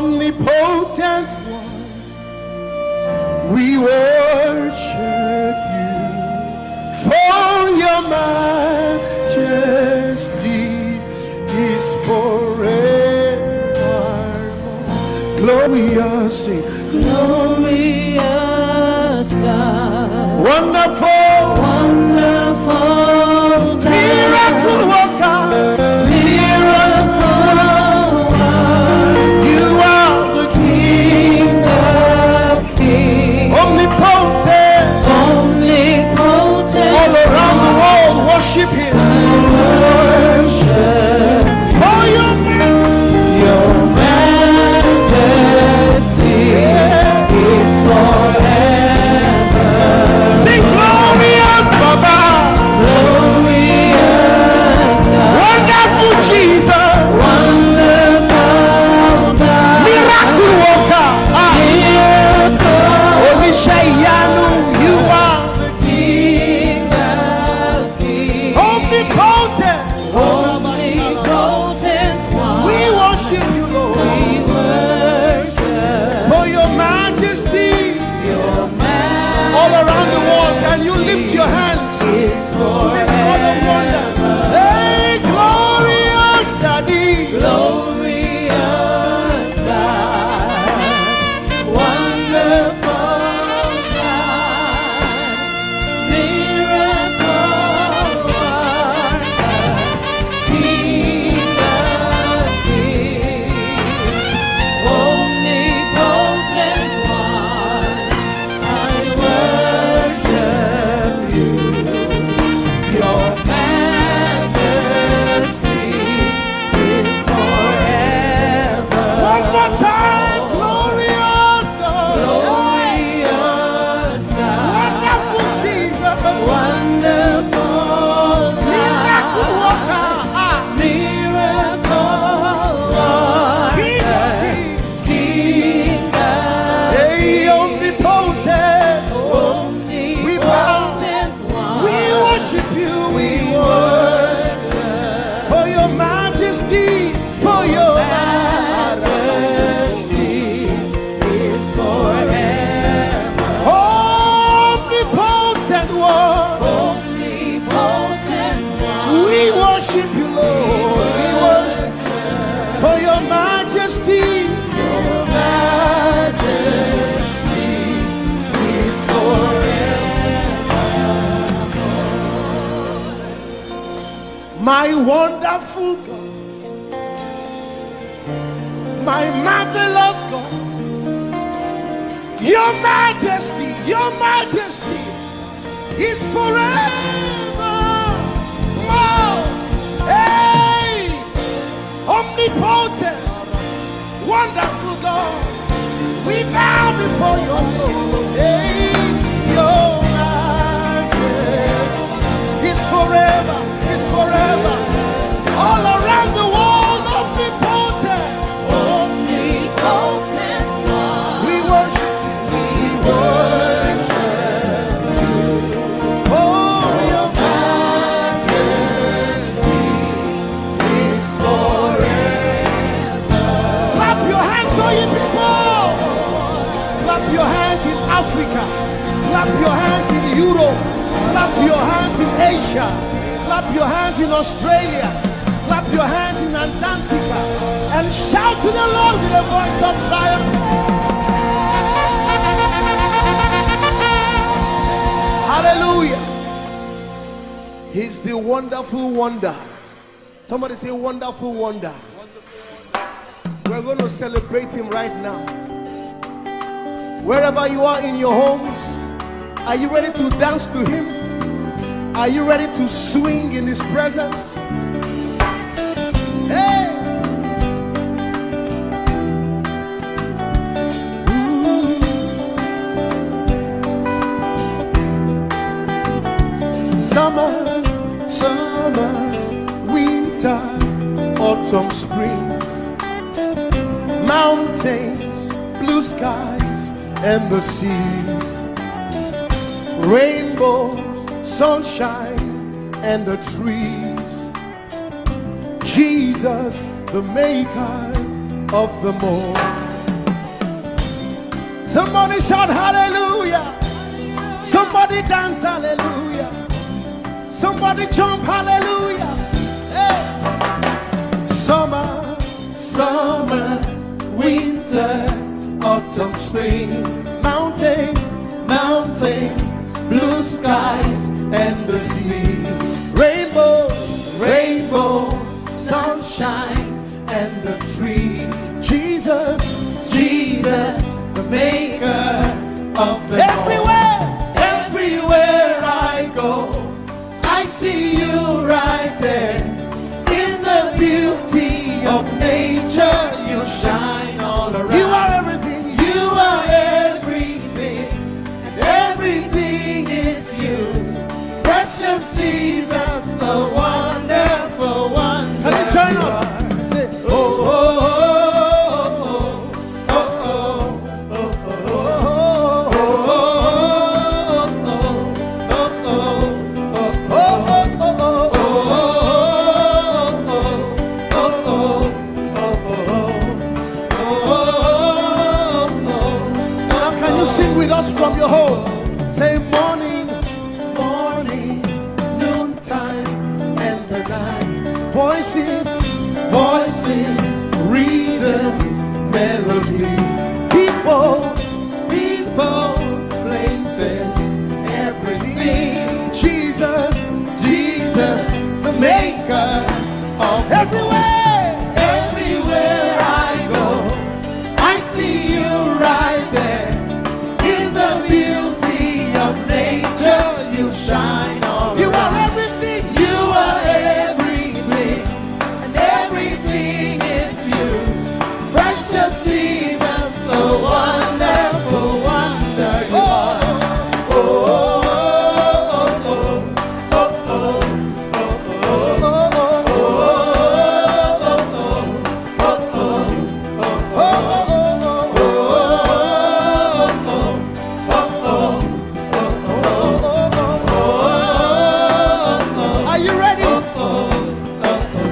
Omnipotent One, we worship you for your majesty is forever. Glorious, sing. Glorious God, Wonderful, wonderful God, miracle worker, miracle worker. you are the King of kings, omnipotent, omnipotent, all around the world worship him. worship For your your majesty is forever. sing glorious Baba, Glorious God, wonderful Jesus, wonderful God, miracle worker, miracle, Olishayanu, you are the King of kings, omnipotent. omnipotent one. We worship you, Lord, We worship for your majesty your all around the world. Can you lift your hands to majesty this God of wonders? Hey, glorious Daddy, glorious God, wonderful God, miracle worker, King of kings, omnipotent one, I worship you. Your majesty is forever. one more time, glorious God, Glorious God, wonderful Jesus, wonderful miracle God, worker, miracle King of worker, kings, King of hey, omnipotent. omnipotent one. We worship you, we worship for your majesty, for your Majesty is forever. omnipotent one. Omnipotent one. We worship you, Lord. We worship for your majesty. Your majesty is forever. My wonderful God, my marvelous God, your majesty is forever. Wow. Hey, omnipotent, wonderful God, we bow before your throne. Hey, your majesty is forever, all around the world, omnipotent. Omnipotent one. We worship for your Majesty is forever. clap your hands, all you people. Clap your hands in Africa. Clap your hands in Europe. Clap your hands in Asia. Clap your hands in Australia. Clap your hands in Antarctica. And shout to the Lord with a voice of triumph. Hallelujah. He's the wonderful wonder. Somebody say wonderful wonder. We're going to celebrate him right now. Wherever you are in your homes, are you ready to dance to him? Are you ready to swing in his presence? Hey! Summer, winter, autumn, springs, mountains, blue skies, and the seas, rainbows, sunshine, and the trees. Jesus, the maker of them all. Somebody shout hallelujah. Somebody dance hallelujah. Somebody jump hallelujah. Hey. Summer, Summer, winter, autumn, spring, mountains, mountains, blue skies, and the seas, rainbows, rainbows, sunshine, and the trees. Jesus, Jesus, the maker of the everywhere, everywhere I go, I see you right there. In the beauty of nature, you shine all around. you are everything. You are everything, and everything is you. Precious Jesus, the wonderful wonder. Can you join us? Say, Oh, oh, oh, oh, oh, now can you sing with us from your home? Say morning, morning, noontime, and the night. voices, Voices, rhythm, melodies, people, people, places, everything. Jesus, Jesus, the maker of everywhere. everywhere I go, I see you right there. In the beauty of nature, you shine all You around. are everything. You are everything, and everything is you. Precious Jesus, the wonderful wonder you are. Oh, oh, oh, oh, oh, oh, Are you ready?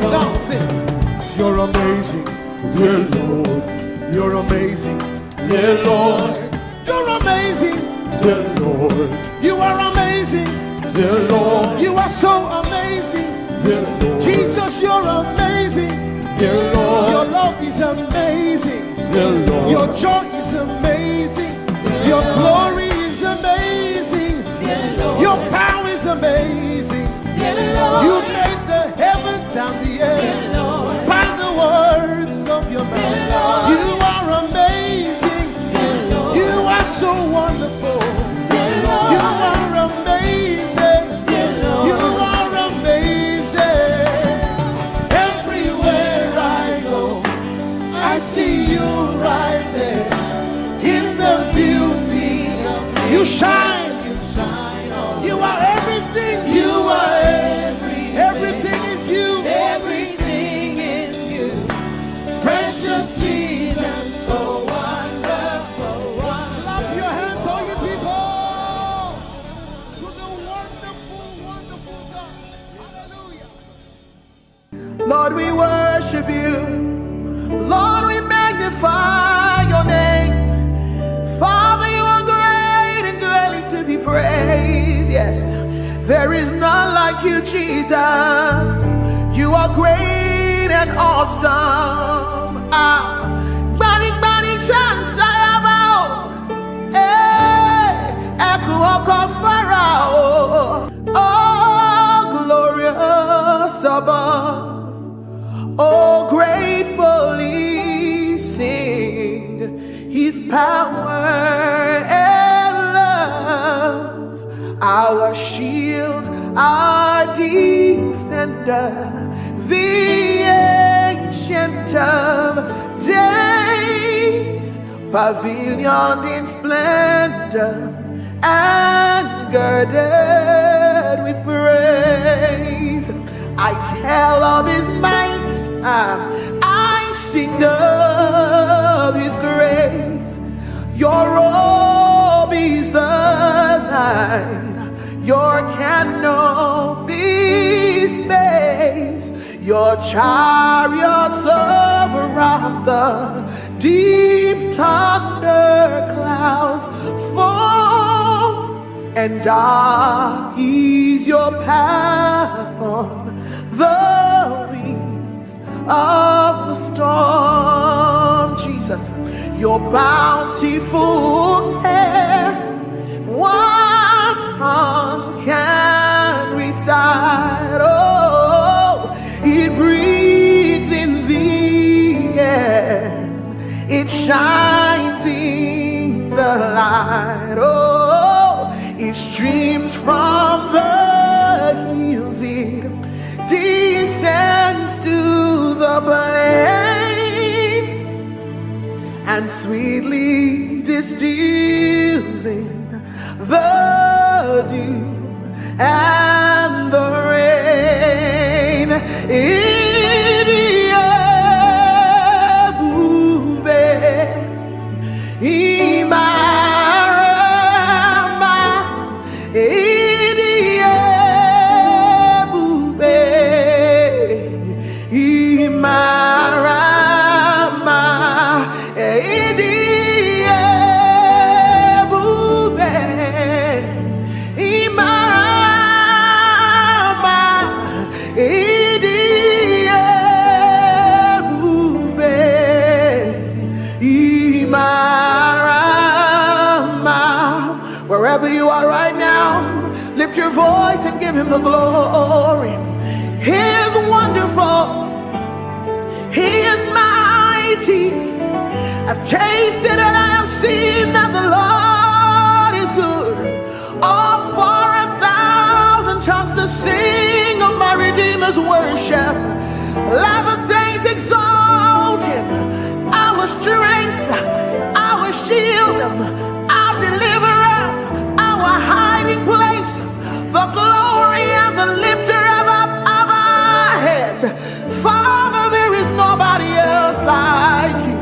Now sing. You're amazing, dear Lord, you're amazing, dear Lord, you're amazing, dear Lord, you are amazing, dear Lord, you are so amazing. dear Lord, Jesus, you're amazing, dear your Lord, love is amazing, dear Lord, your joy is amazing, your glory is amazing, your power is amazing. You made the heavens and the earth by the words of your mouth. You are amazing. You are so wonderful. You are amazing. You are amazing. Everywhere I go, I see you right there. In the beauty of you shine. You are everything. You are everything is you. everything is you. Precious Jesus, so wonderful, Clap wonderful. your hands, all you people, to the wonderful, wonderful God. Hallelujah. Lord, we worship you. Lord, we magnify your name. Father, you are great and greatly to be praised. Yes, there is none like you, Jesus. You are great and awesome. Bani bani chance I echo of Pharaoh. Oh, glorious above. Oh, gratefully sing his power and love, our shield, our defender, the ancient of days, pavilion in splendor and girded with praise. I tell of his might, I sing of his grace. Your robe is the light, your canopy is space, your chariots of out the deep thunder clouds fall, and dark is your path on the wings of the storm. Jesus, your bountiful care, what tongue can recite? Oh, it breathes in the air, it shines in the light. Oh, it streams from the hills, it descends to the plain, and sweetly distills in the dew and the rain. Wherever you are right now, lift your voice and give him the glory. He is wonderful. He is mighty. I've tasted and I have seen that the Lord is good. All for 1,000 tongues to sing of my Redeemer's worship. Let the saints exalt him. Our strength, our shield, our deliverer, our hiding place, the glory and the lifter of our heads. Father, there is nobody else like you.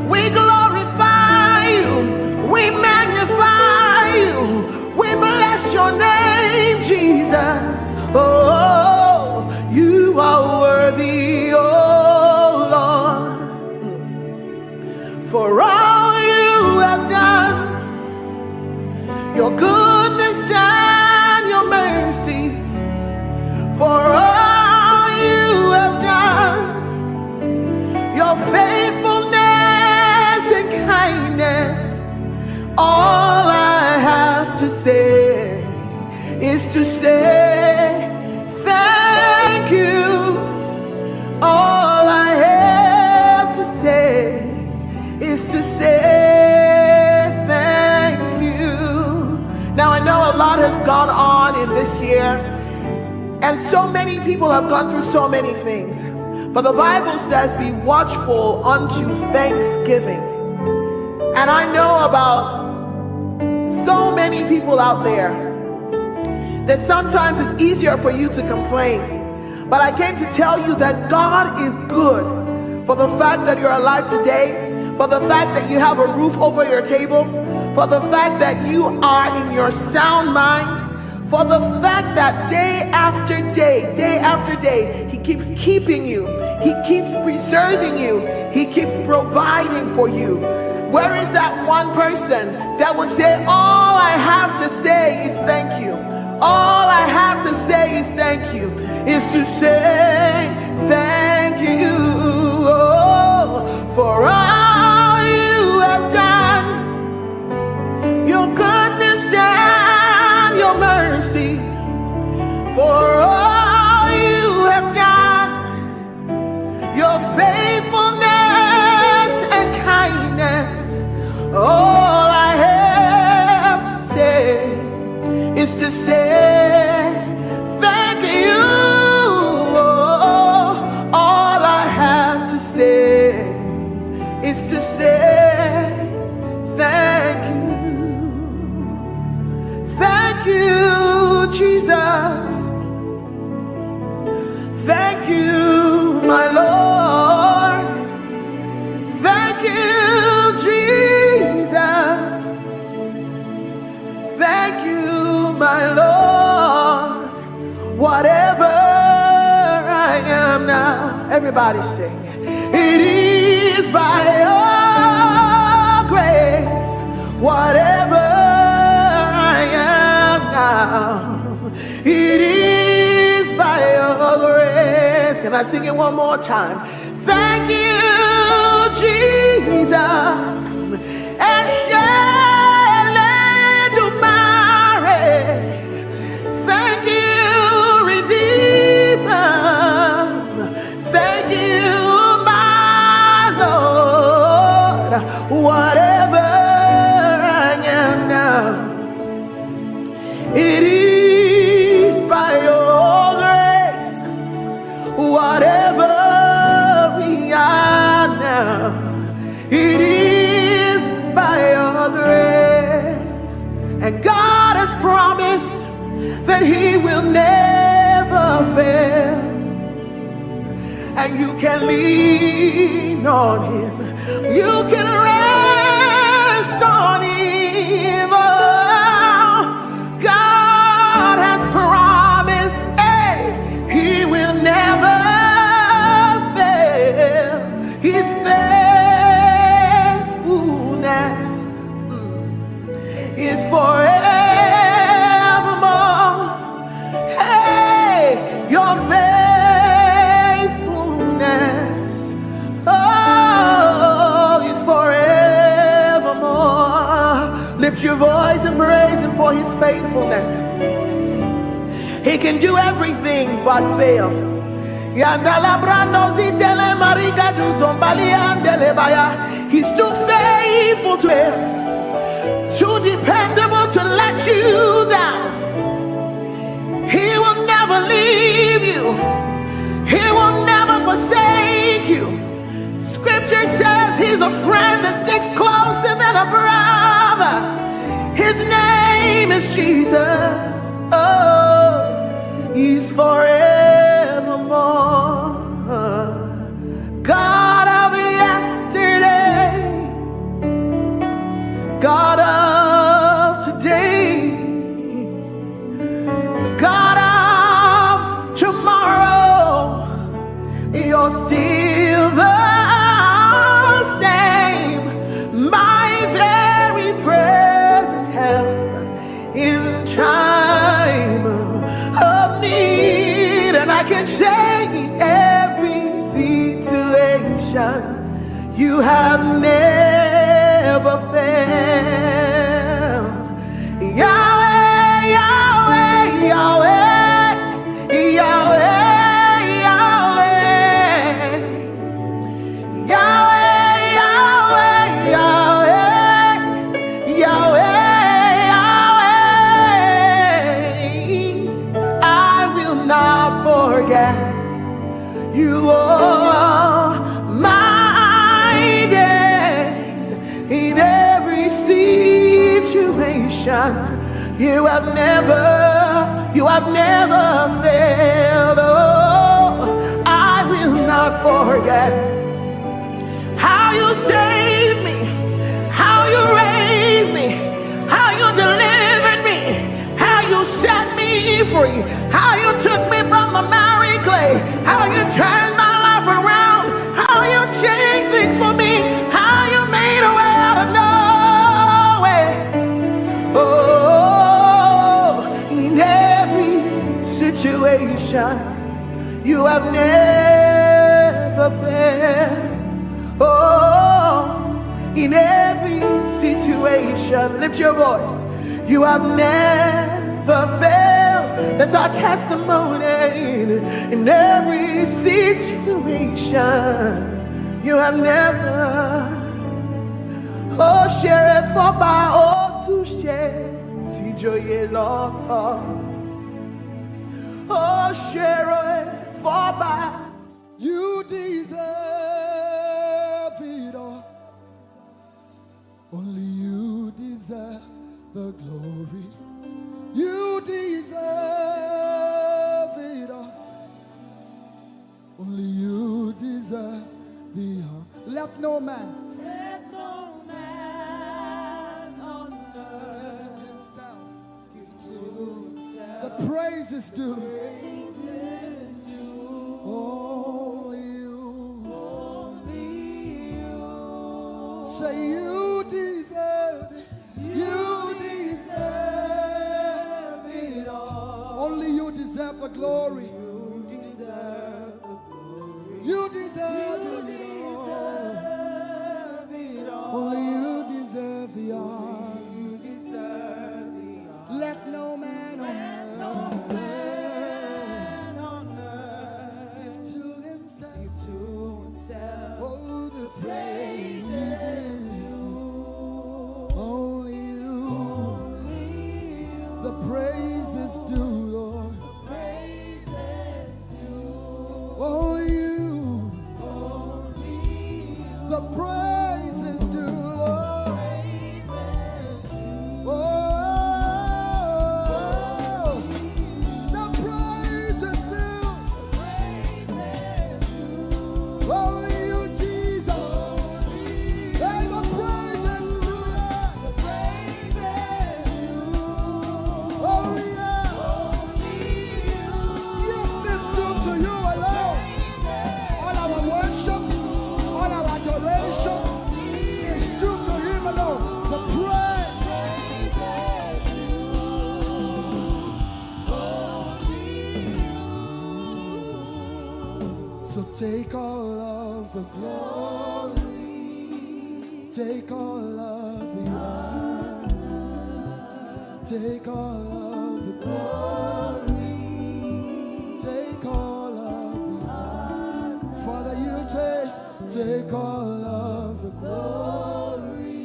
We glorify you, we magnify you, we bless your name, Jesus. Oh, you are worthy, oh Lord, for all you have done, your goodness and your mercy, for all you have done, your faithfulness and kindness. All I have to say is to say thank you. All I have to say is to say thank you. Now I know a lot has gone on in this year, and so many people have gone through so many things. But the Bible says, be watchful unto thanksgiving. And I know about so many people out there that sometimes it's easier for you to complain. But I came to tell you that God is good for the fact that you're alive today, for the fact that you have a roof over your table, for the fact that you are in your sound mind, for the fact that day after day, he keeps keeping you, he keeps preserving you, he keeps providing for you. Where is that one person that would say, all I have to say is thank you? All I have to say is thank you, is to say thank you, oh, for all you have done, your goodness and your mercy, for all you have done, your faithfulness and kindness. All I have to say is to say thank you. All I have to say is to say thank you. Thank you, Jesus. Thank you, my Lord. Thank you, Jesus. Thank you, my Lord. Whatever I am now, everybody sing. It is is by your grace. Whatever I am now, it is by your grace. Can I sing it one more time? Thank you, Jesus. And thank you, Redeemer. Thank you, my Lord. Whatever I am now, it is by your grace. Whatever we are now, it is by your grace. And God has promised that he will never fail, and you can lean on him, you can rest on him. Oh, God has promised, hey, he will never fail. His faithfulness is forever. Your faithfulness, oh, is forevermore. Lift your voice and praise him for his faithfulness. He can do everything but fail. He's too faithful to fail, too dependable to let you down. He will never leave you. He will never forsake you. Scripture says he's a friend that sticks closer than a brother. His name is Jesus. Oh, he's forevermore. God of yesterday, God of today, God of tomorrow, you're still the same, my very present help in time of need. And I can say in every situation, you have never failed. Yahweh, Yahweh, Yahweh, Yahweh, Yahweh, Yahweh, Yahweh, Yahweh, Yahweh. I will not forget you all my days. In every situation, you have never failed. Oh, I will not forget how you saved me, how you raised me, how you delivered me, how you set me free, how you took me from the miry clay, how you turned my life around, how you changed things for me, how you made a way out of no way. Oh, in every situation, you have never failed. Oh, in every situation, lift your voice. You have never failed. That's our testimony. In every situation, you have never. Oh, share it for by all to share. Tijoye lota. Oh, share it for by. You deserve it all. Only you deserve the glory. You deserve it all. Only you deserve the honor. Let no man on earth give to himself the praises due. Only you Say you deserve it. You deserve it all. Only you deserve the glory. You deserve the glory. You deserve it all. Only you deserve the honor. You deserve the honor. Let no man on earth give to himself. give to himself. Oh, the Praise praises you. only you. Only you. The praises due, Lord. Praises you. Only you. Only you. The praises due, Lord. Praises you. Oh, the praises due. Praises you. Only you, Jesus. Hey, the praises due, Lord. Praises you. Only you. Yes, it's due to you alone. All our worship, all our adoration is due to Him alone. The praise. So take all of the glory, take all of the honor, take all of the glory, take all of the honor. Father, you take all of the glory,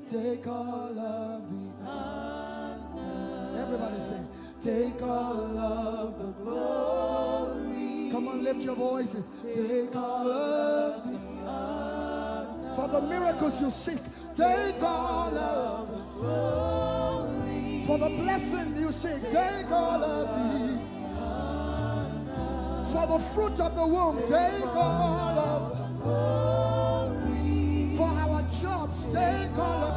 take all of the honor. Everybody say, take all of the glory. Come on, lift your voices. Take all of the honor. For the miracles you seek, take all of the glory. For the blessing you seek, take all of the honor. For the fruit of the womb, take all of the glory. For our jobs, take all of.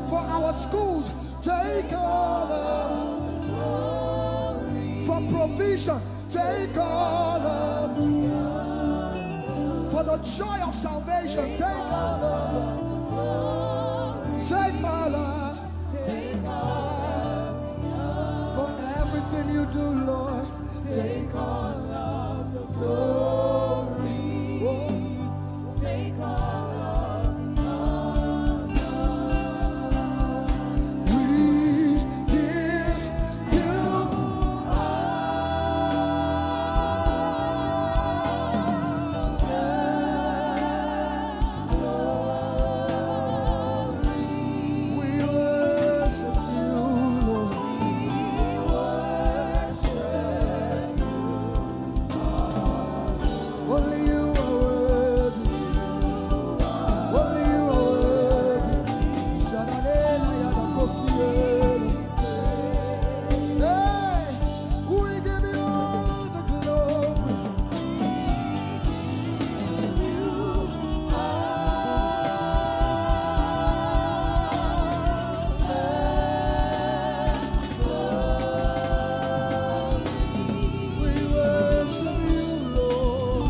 For our schools, take all of the glory. For provision, take all of the honor. For the joy of salvation, take all of the glory. Take all of. For everything you do, Lord, take all of the glory. Oh. Take all of the honor. We give you we worship you, Lord. Only you are worthy. Only you are worthy. Shanalena Yadakosiere. Hey, we give you all the glory. We worship you, Lord.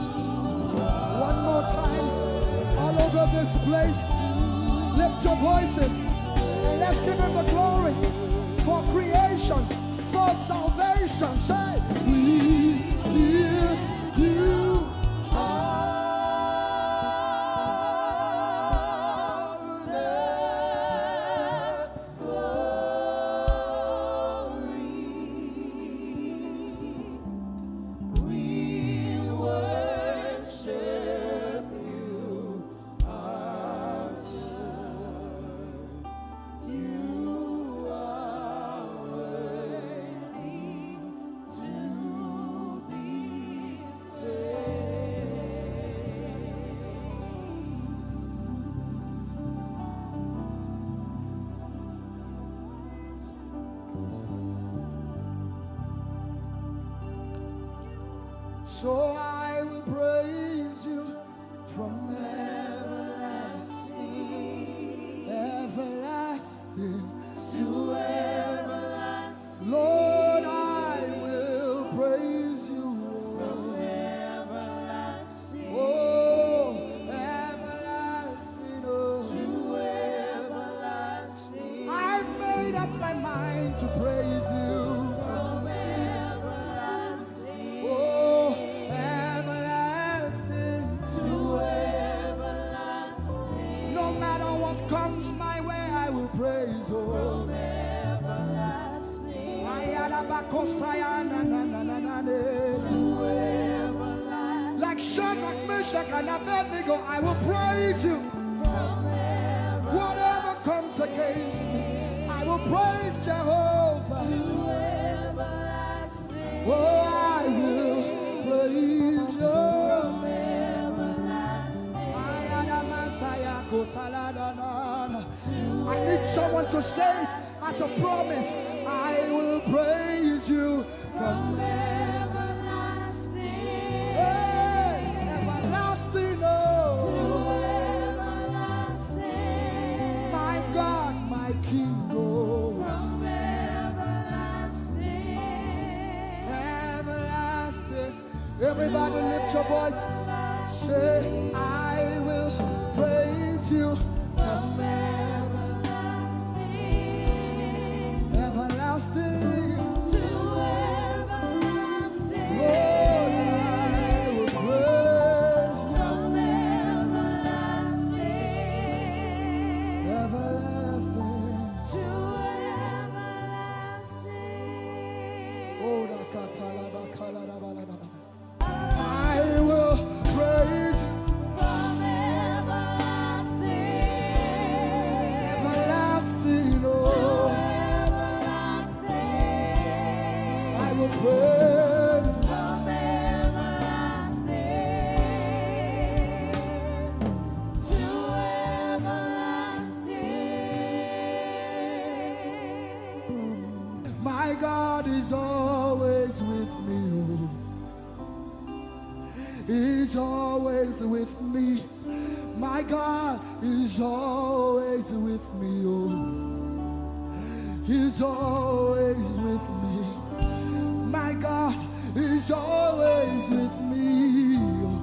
One more time, all over this place, lift your voices and let's give Him the glory for creation, for salvation. Say, we give you all the glory. We worship you, our Lord. You are worthy to be praised. So I will praise you from Everlasting everlasting to everlasting. Lord. Like Shadrach, Meshach, and Abednego, I will praise you. Whatever comes against me, I will praise Jehovah. Oh, I will praise you. I need someone to say it as a promise. I will praise you from everlasting. Hey, everlasting, oh. To everlasting. My God, my King, oh. From everlasting. Everlasting. Everybody lift your voice. Say, I will praise you from everlasting. Everlasting. To everlasting. Lord, I will praise you from everlasting. Everlasting. To everlasting. Oh, I will praise you from everlasting. Everlasting, oh. To everlasting. I will praise you from everlasting. To everlasting. My God is always with me, oh. He's always with me. My God is always with me, oh. He's always with me. My God is always with me, oh.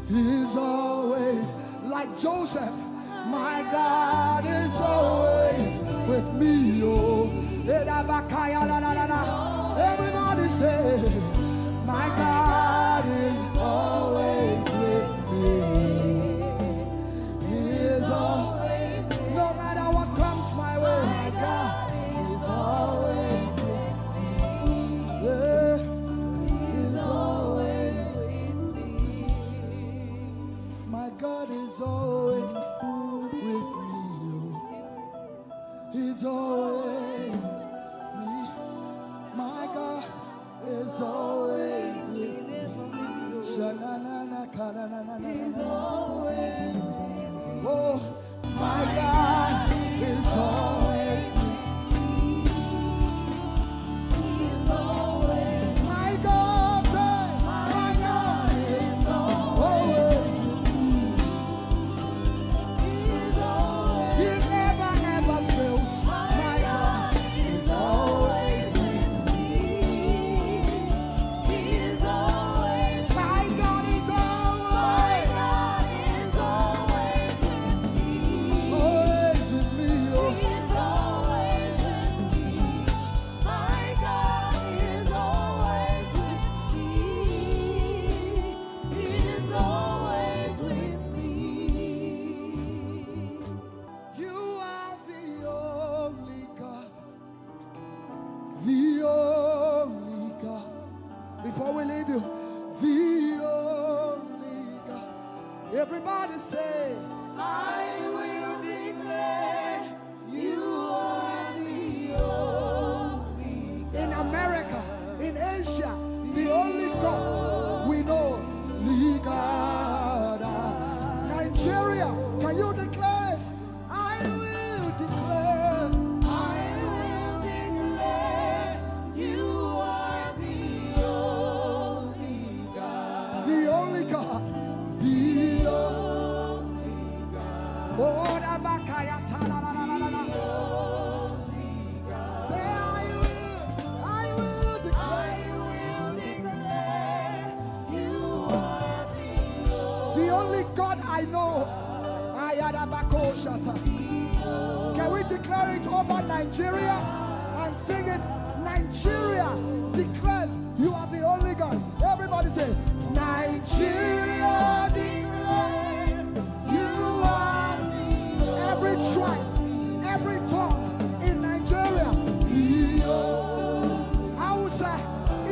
He's always like Joseph. My God is always with me, oh. Everybody say, my God is always with me. He is always, no matter what comes my way. My God is always with me. Yeah, He's always with me. My God is always with me. He's always me. My God is always with me. He's always with me. Oh, my God is always with me. He's always. My God, my God is always with me. He's always. He never ever fails. My God is always with me. He's always. My God is always. My God is always with me. Always with me, oh. He's always with me. My God is always with me. He's always with me. You are the only God. The only God. Before we leave you, the only God. Everybody say, I will declare you are the only God. In America, in Asia, the only God we know, the God. Nigeria, can you declare? I will declare. I will declare you are the only God. The only God. The only God. Oh, Rabakaya, ta-la-la-la-la-la. Say, I will declare. I will declare you are the only God I know. Can we declare it over Nigeria and sing it? Nigeria declares you are the only God. Everybody say, Nigeria declares you are the only. Every tribe, every tongue in Nigeria, the only.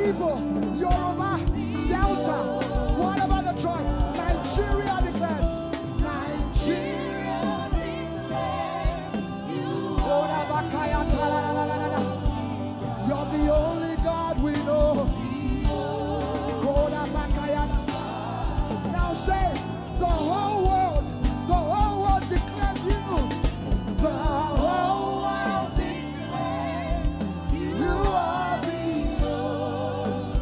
Igbo, Yoruba, Delta, what about the tribe? Nigeria declares. Nigeria declares. You're the only God we know. Now say, the whole world declares you. The whole world declares you are the only God.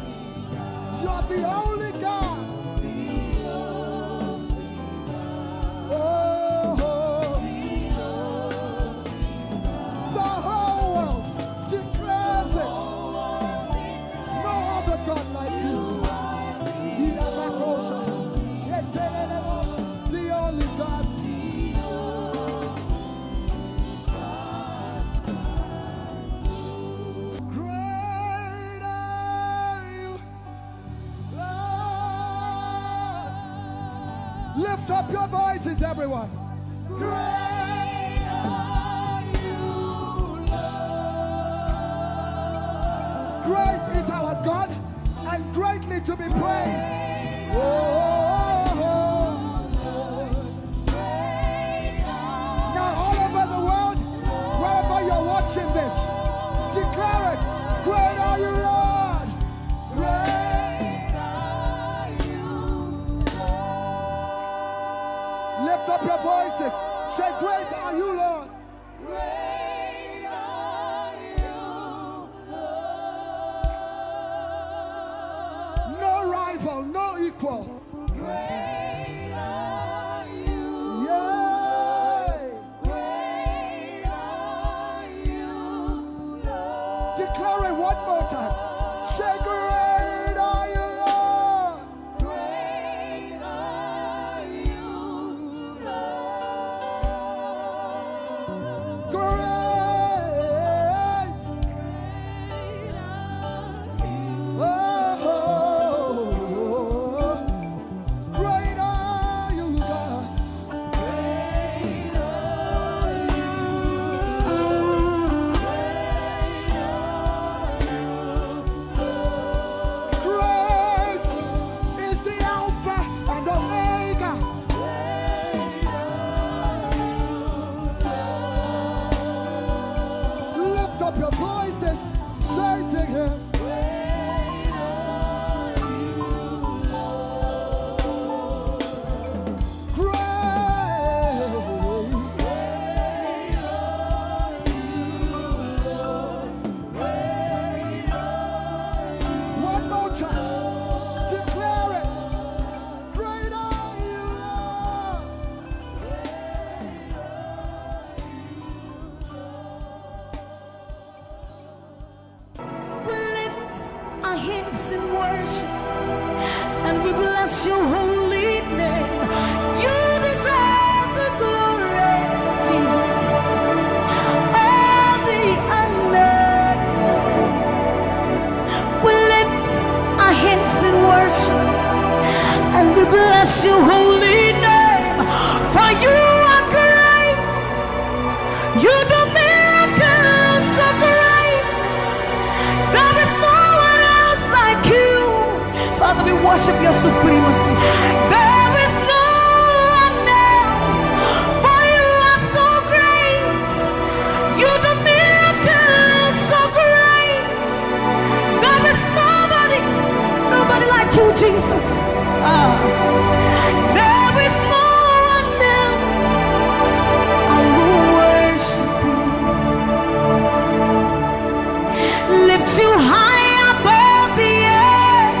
You're the only God. Oh, the whole world declares it. No other God like you. The only God. Great are you, Lord. Lift up your voices, everyone. Great are you, Lord. Great is our God and greatly to be praised. Now all over the world, wherever you're watching this, declare it. Great are you, Lord. Great are you, Lord. Lift up your voices. Say, great are you, Lord. Great are you, Lord. No rival, no equal. Great are you. Yeah. Great are you, Lord. Declare it one more time. Say, great are you, Lord. Great are you, Lord. Great. bless your holy name, for you are great. You do miracles so great. There is no one else like you. Father, we worship your supremacy. There is no one else, for you are so great. You do miracles so great. There is nobody like you, Jesus. There is no one else. I will worship you. Lift you high above the earth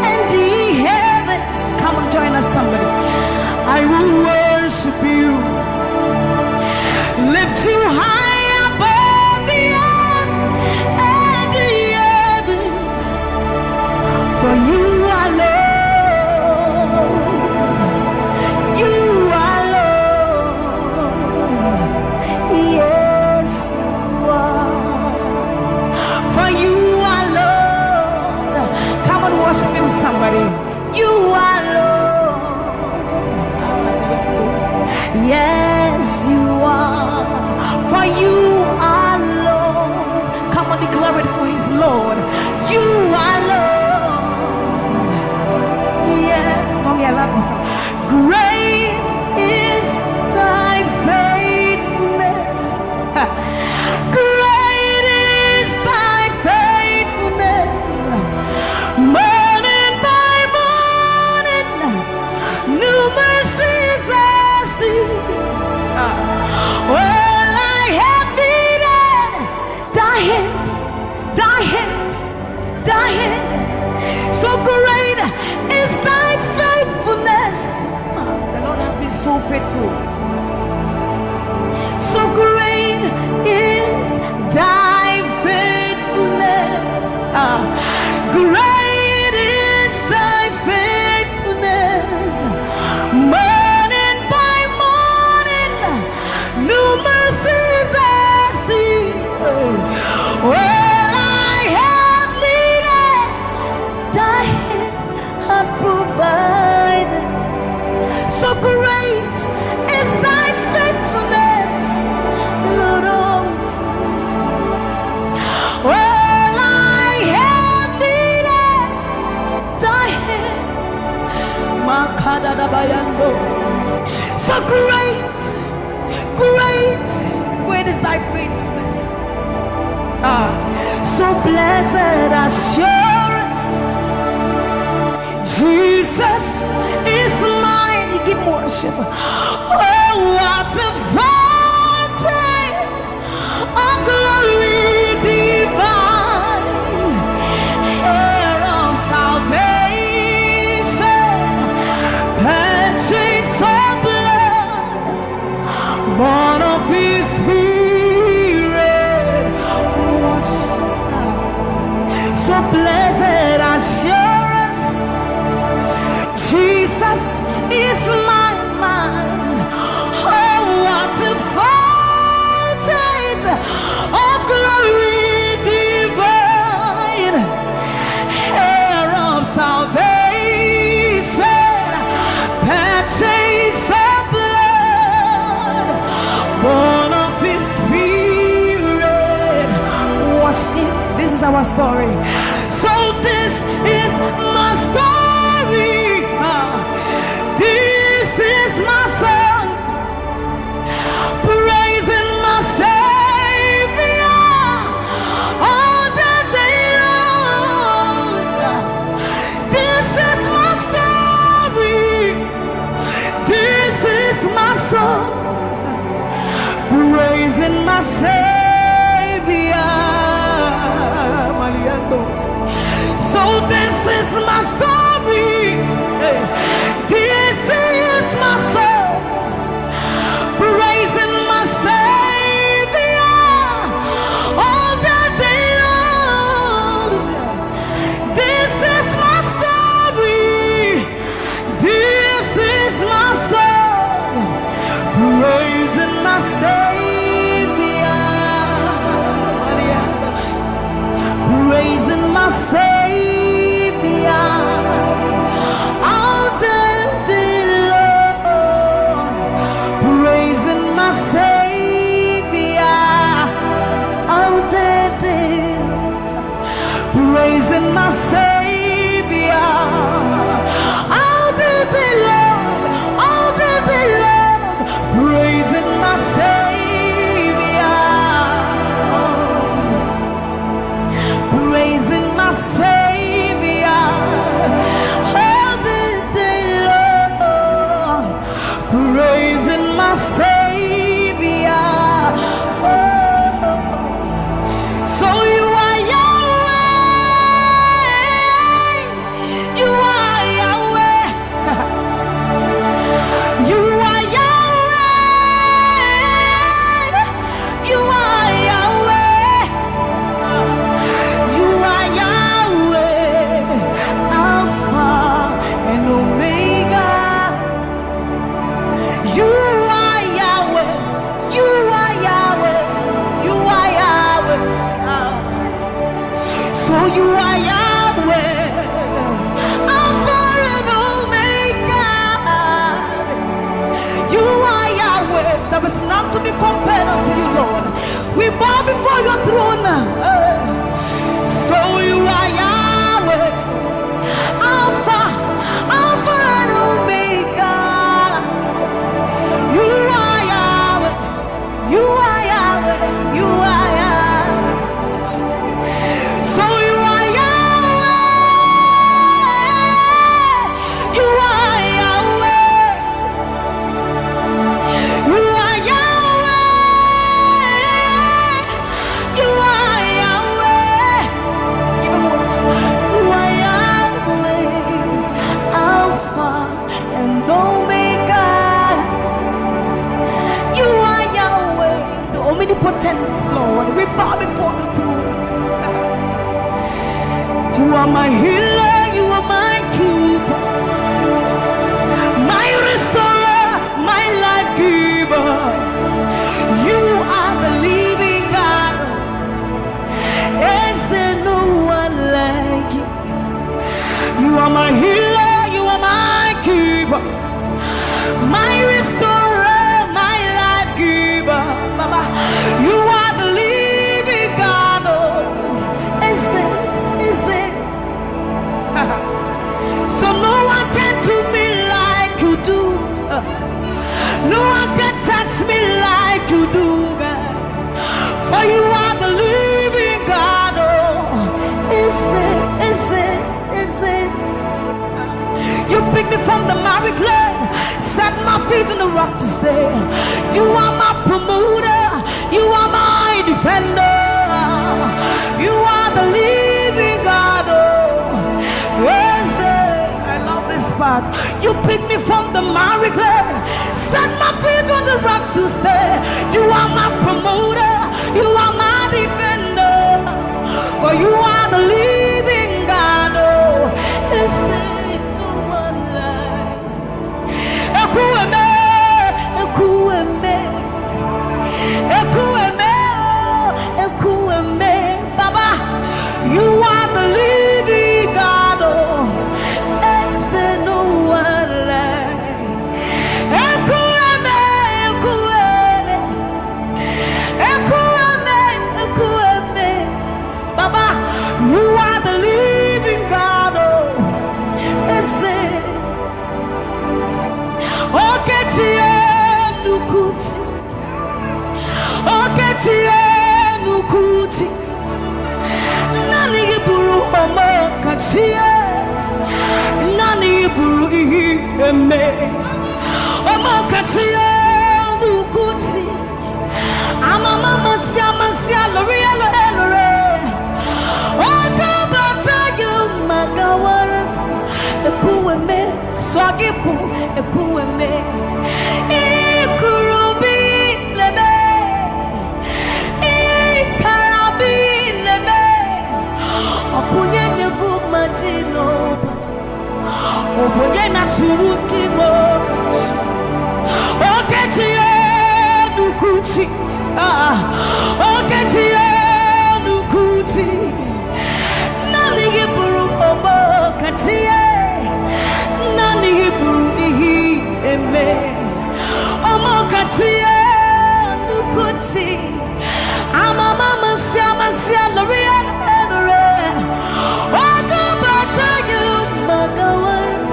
and the heavens. Come on, join us, somebody. I will worship you. Lift you high above the earth and the heavens. For you are Lord. Somebody, you are Lord. Yes, you are. For you are Lord. Come on, declare it for His Lord. You are Lord. Mommy, I love this song. Great is thy faithfulness. Great is thy faithfulness. Morning by morning, new mercies I see. Well, I have needed thy hand, thy hand, thy hand. So great is thy faithfulness. The Lord has been so faithful. So great is thy faithfulness. Great is thy faithfulness. Morning by morning, new mercies I see. Well, I have needed thy hand had provided. So great is thy faithfulness, Lord, unto me. Well, I have needed thy hand. So great, great, great is thy faithfulness. So blessed assurance, Jesus is mine. You give worship. Oh, what a fountain of glory divine, heir of salvation, purchase of blood, born of his spirit. So blessed assurance, Jesus is my mind. Oh, what a fountain of glory divine, heir of salvation, purchase of blood, born of his spirit. Wash it. This is our story. So this is my story. This is my song, praising my Savior all the day long. This is my story. This is my song, praising my Savior. So this is my story. This is my song, praising my Savior all the day long. This is my story. This is my song, praising my Savior, praising my Savior. Praising my Savior all the day long, all the day long, praising my Savior, praising my Savior all the day long, praising my Savior. So you are Yahweh, you are Yahweh, you are Yahweh, you are Yahweh, you are Yahweh, Alpha and Omega. You are Yahweh, you are Yahweh, you are Yahweh. So you are Yahweh, Alpha and Omega. You are Yahweh. There is none to be compared unto you, Lord. We bow before your throne. So you are Yahweh, Alpha, Alpha and You are my healer, you are my keeper, my restorer, my life giver. You are the living God. Is there no one like you? You are my healer, you are my keeper, my restorer, my life giver. Baba, you are the living God. Oh, is it? So no one can do me like you do. No one can touch me like you do, God. For you are the living God. Oh, is it? You picked me from the miry clay, set my feet on the rock to stay. You are my promoter, you are my defender. You are the living God. Oh, yes, I love this part. You picked me from the miry clay, set my feet on the rock to stay. You are my promoter, you are my defender. For you are the living God. Oh, yes, no one like Ekueme, Ekueme, Ekueme, Ekueme. Baba, you are the living God. Oh, it's no one like Ekueme, Ekueme, Ekueme, Ekueme. Baba, you are the living God. Oh, it's Oketie nukuti, Oketie nukuti. Nani iburu homo kachie, nani iburu eme. Homo kachie nukuti. Amama masia lori lore. Okabata you magawaras. Ekueme swagifu, ekueme. Ikurubi leme, ikarabi leme. Opunye negu majino, opunye na turuki mo. Oketie nukuti, oketie nukuti. Nani iburu omo katie, nani iburu ihi eme. Omo katie nukuti. Amama masia lori lore. Ogo bata you magawas.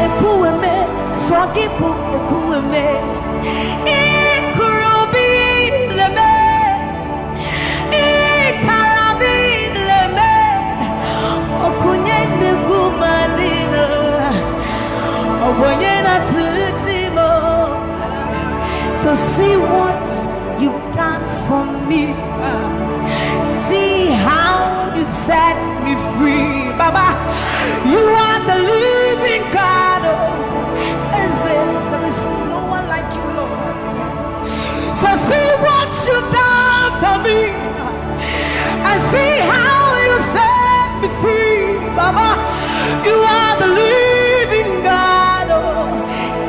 Ekueme sogifu, ekueme. Ikurubi leme, ikarabi leme. Okunye negu madina, obonye na turutimo. So see what you've done for me. See how you set me free. Baba, you are the living God. Oh, is it? There is no one like you, Lord. So see what you've done for me. I see how you set me free. Baba, you are the living God. Oh,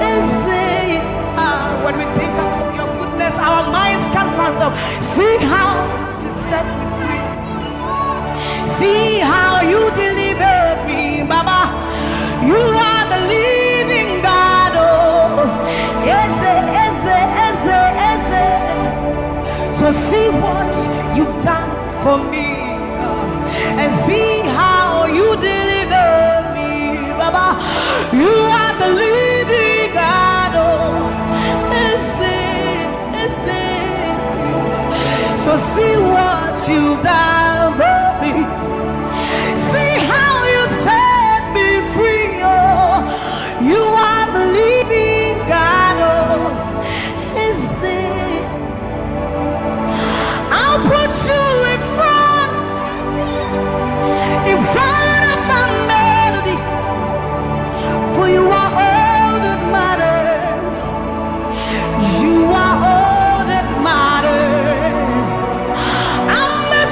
is it? When we think about your goodness, our minds can't fathom. See how you set me free. See how you delivered me, Baba. You are the living God. Oh, Ese. So see what you've done for me, and see how you delivered me, Baba. You are the living God. Oh, so see what you've done for me. See how you set me free. Oh, you are the living God. Oh, is it? I'll put you in front of my melody, for you are all that matters. You are all that matters. I'm a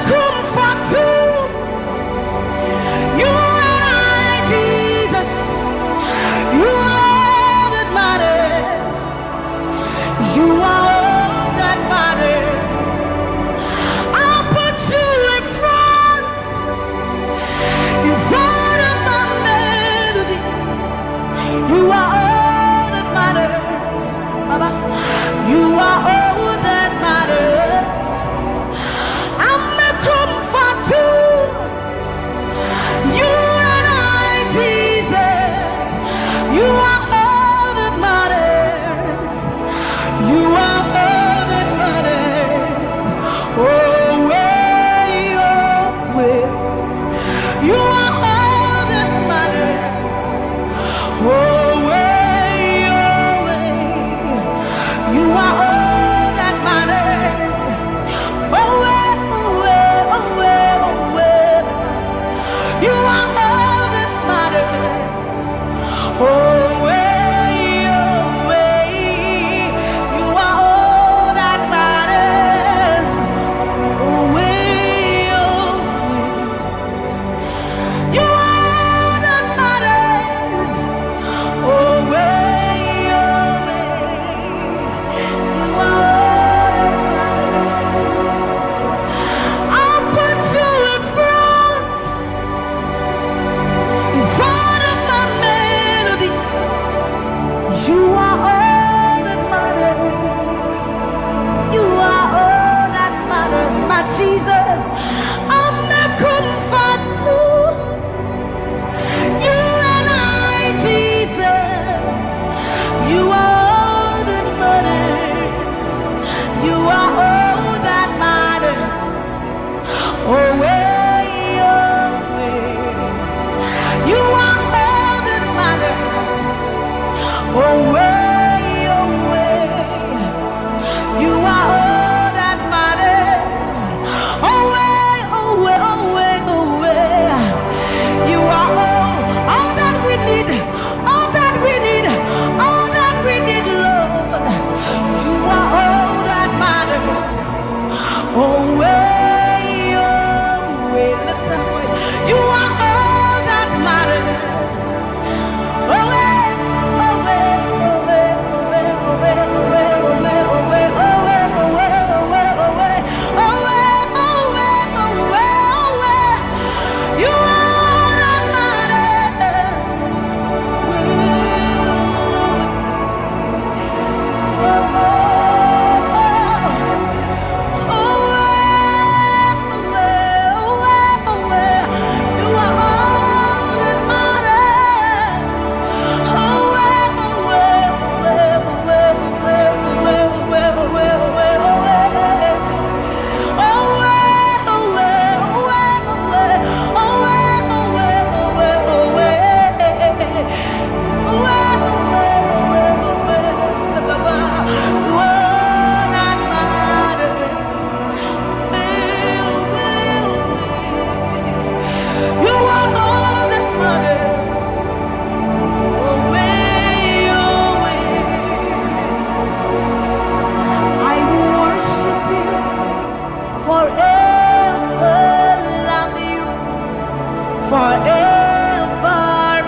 forever,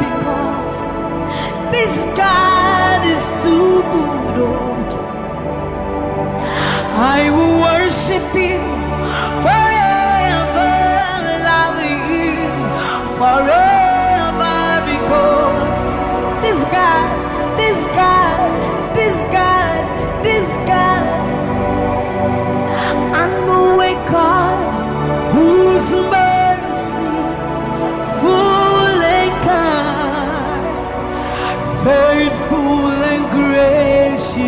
because this God is too good. Oh, I will worship Him forever, love Him forever, because this God, this God, this God, this God, I know a God whose mercy full and kind, faithful and gracious.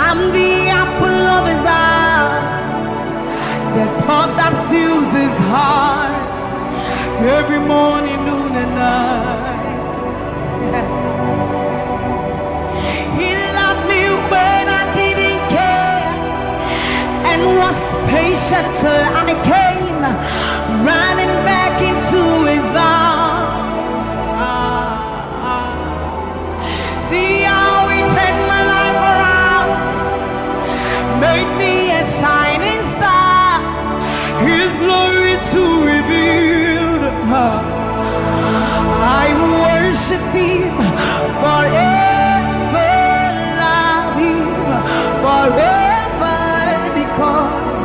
I'm the apple of His eyes, the thought that fills His heart every morning, noon and night. He loved me when I didn't care, and was patient till I came running back into His arms. See how He turned my life around, made me a shining star, His glory to reveal. I will worship Him forever, love Him forever, because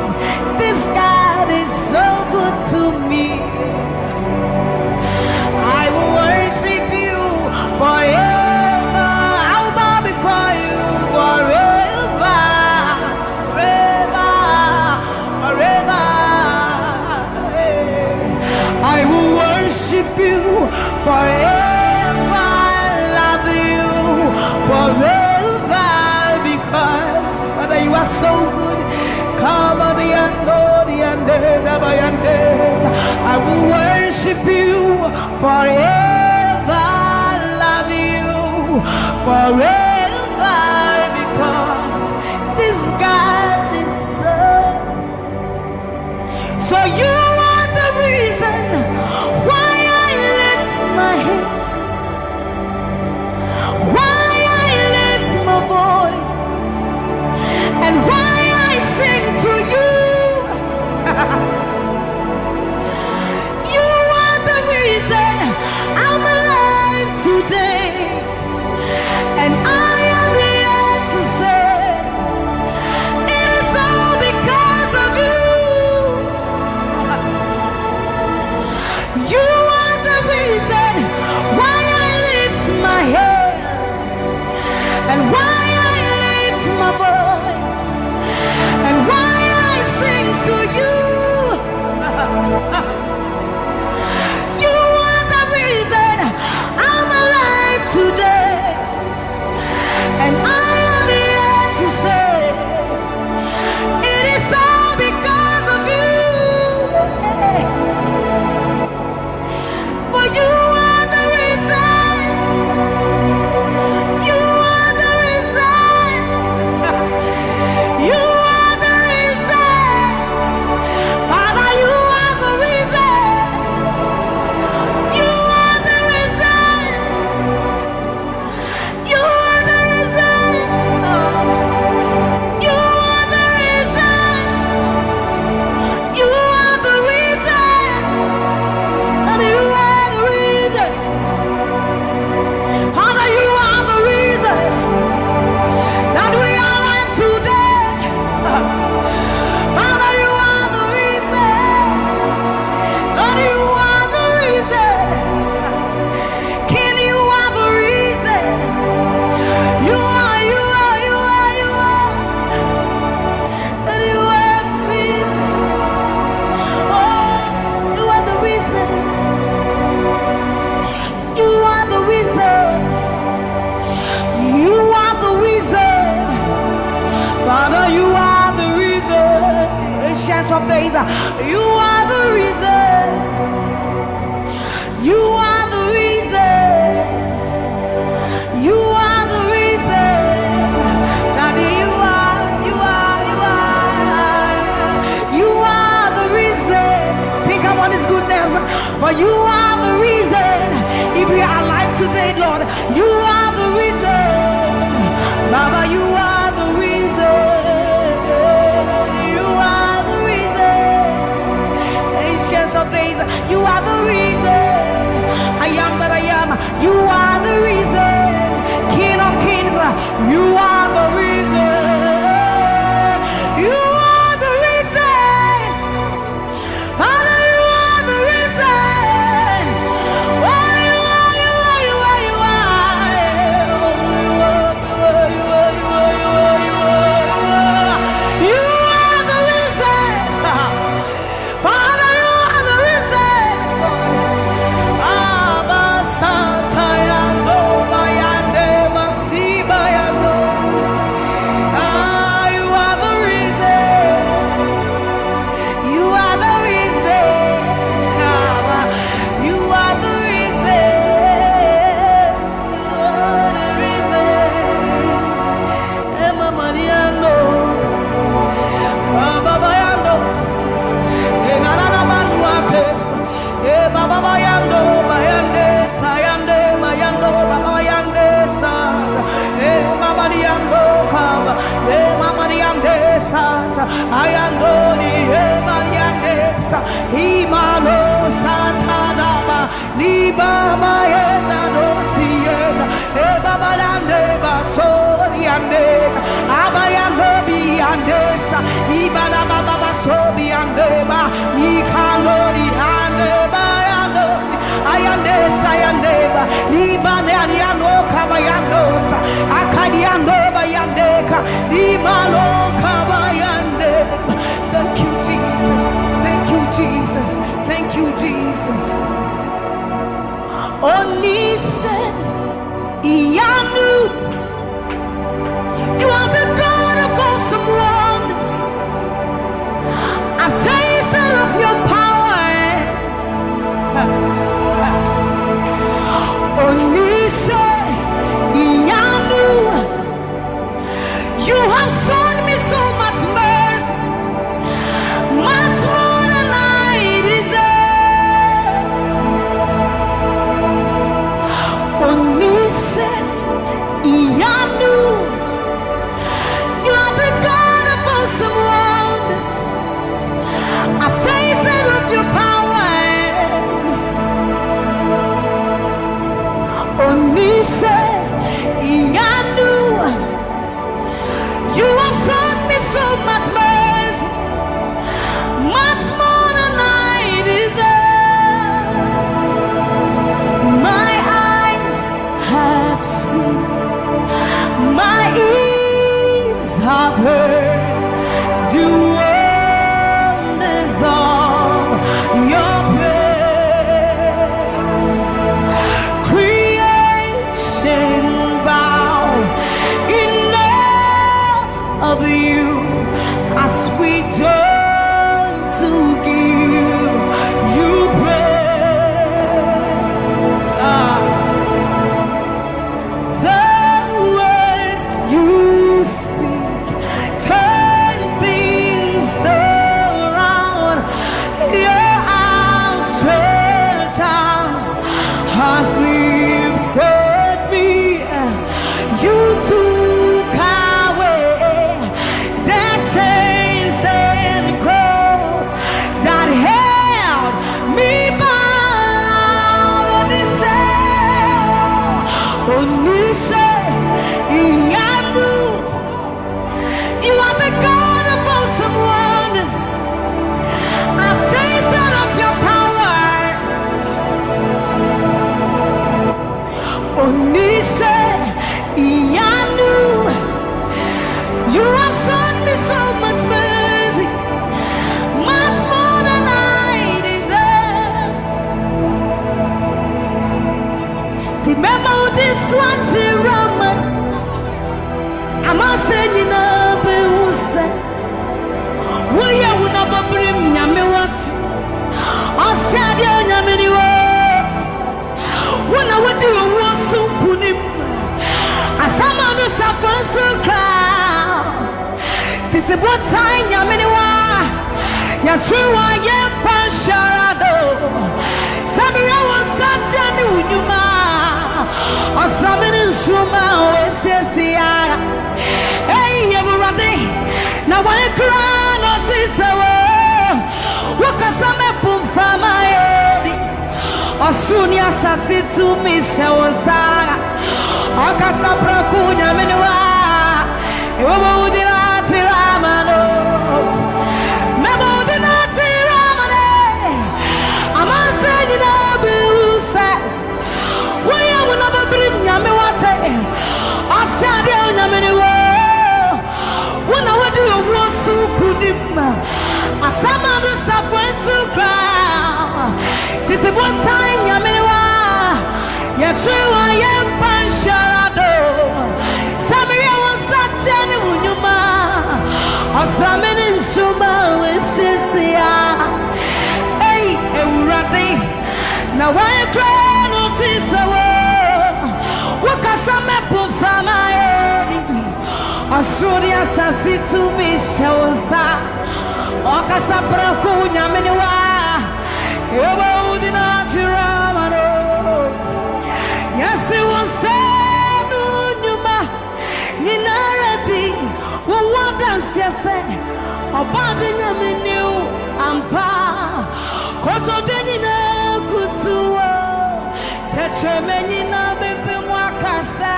this God is so good to me. I will worship You forever. I'll bow before You forever, forever, forever. I will worship You forever, love You forever, because Father, You are so good. I will worship You forever, love You forever, because this God is so You are the reason why I lift my hands, why I lift my voice, and why I sing to You. You are the reason I'm alive today, and I am here to say it is all because of You. You are the reason why I lift my hands, and why I lift my voice, and why I sing to You. You are the reason I'm alive today, and I am here to say it is all because of You. For You are the reason. You are the reason. You are the reason. Father, You are the reason. You are the reason. You are the reason. You are the reason. You are the reason. And You are the reason. Father, You are the reason that we are alive today. Father, You are the reason. Lord, You are the reason. King, You are the reason. You are, You are, You are, You are. That You are the reason. Oh, You are the reason. You are the reason. You are the reason. Father, You are the reason. Ancient of days, You are the reason. You are the reason. You are the reason. Daddy, You are, You are, You are. You are the reason. Think about His goodness. For You are the reason. If we are alive today, Lord, You are the reason. Baba, You are the reason. You are the reason. of days. You are the reason. I am that I am. You are the reason. King of kings, you are the reason. You are the reason. Father, you are the reason. Oh, you are, you are, you are, you are. You are the reason. Father, you are the reason. Thank you, Jesus. Thank you, Jesus. Thank you, Jesus. Onishe Iyanu, you are the God of awesome wonders. I've tasted of your power. Onishe Iyanu, you have shown me so much mercy, much more than I deserve. Onishe Iyanu, you are the God of awesome wonders. I've tasted of your power. Onishe Iyanu, you have shown me so much mercy, much more than I deserve. My eyes have seen, my ears have heard the wonders of your praise. Creation bow in awe of you as we turn to give you praise. The words you speak turn things around. Your outstretched arms has lifted me. You took away the chains and cords that held me bound. Onishe Iyanu, you are the God of awesome wonders. I've tasted of your power. Onishe Iyanu, you have shown me so much mercy, much more than I deserve. Remember this one, Raman. I'm not saying you know, but who said, will you never bring me what? I said, you're many words. When I would do a war so put him, as some of the suffering so cloud. This is what time you're many one. You're true, I am Pasharado. Samuel was such a new man. Or something in Shuma, Ese. Hey, everybody. Now, when I cry, not this hour. What can some from my asasi to me shawasa akasa prakunya menwa ewo dina tiramano memo dina tiramane amanse dina busa waya wona babrim nyame wate asade nyame wo wona wadi owusu kunima asama do sapwensu kra titi botan nyame wa ya trewa yempan sharado Sammie wasatani unyuma asamene nsuma wesisia ei ewurade na why cry notice wakasame from my head asuri asasi to me shawsa wakasapra kunya menwa ebo udina chiramano yasi wasenu nyuma ninaradi wadansi ase obadi nyameniu ampa koto denina kutuwa tetremeni na bebe mwakasa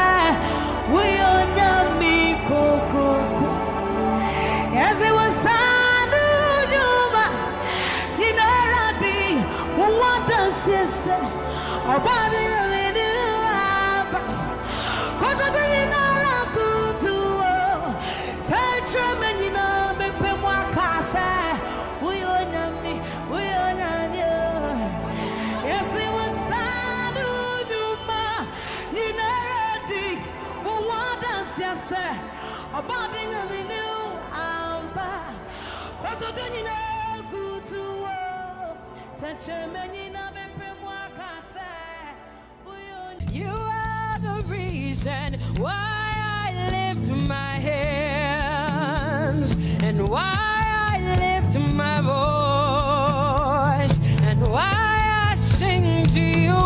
wiyonyami kokoko yasi wasanu nyuma ninaradi wadansi ase obadi nyameniu ampa koto denina kutuwa tetremeni na bebe mwakasa wiyonyami yasi wasanu nyuma ninaradi wadansi ase obadi nyameniu ampa koto denina kutuwa tetremeni na bebe mwakasa. You are the reason why I lift my hands and why I lift my voice and why I sing to you.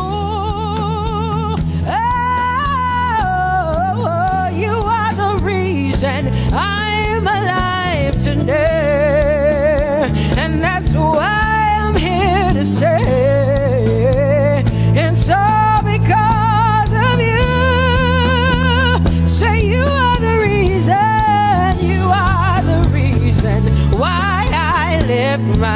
Oh, you are the reason I'm alive today, and that's why I'm here to say, and so because of you, say you are the reason why I lift my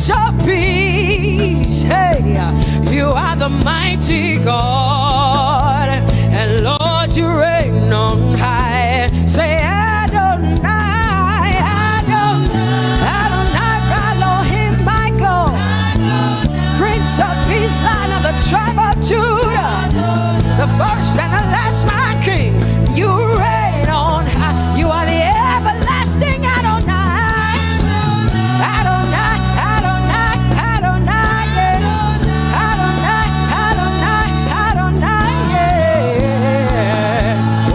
Prince of Peace. Hey, you are the mighty God, and Lord, you reign on high. Say Adonai, Adonai, Adonai, Elohim, my God, Prince of Peace, Lion of the tribe of Judah, the first and the last, my King. You reign on high. You are the everlasting Adonai. Adonai, Adonai, Adonai, yeah. Adonai, Adonai, Adonai, yeah. Oh.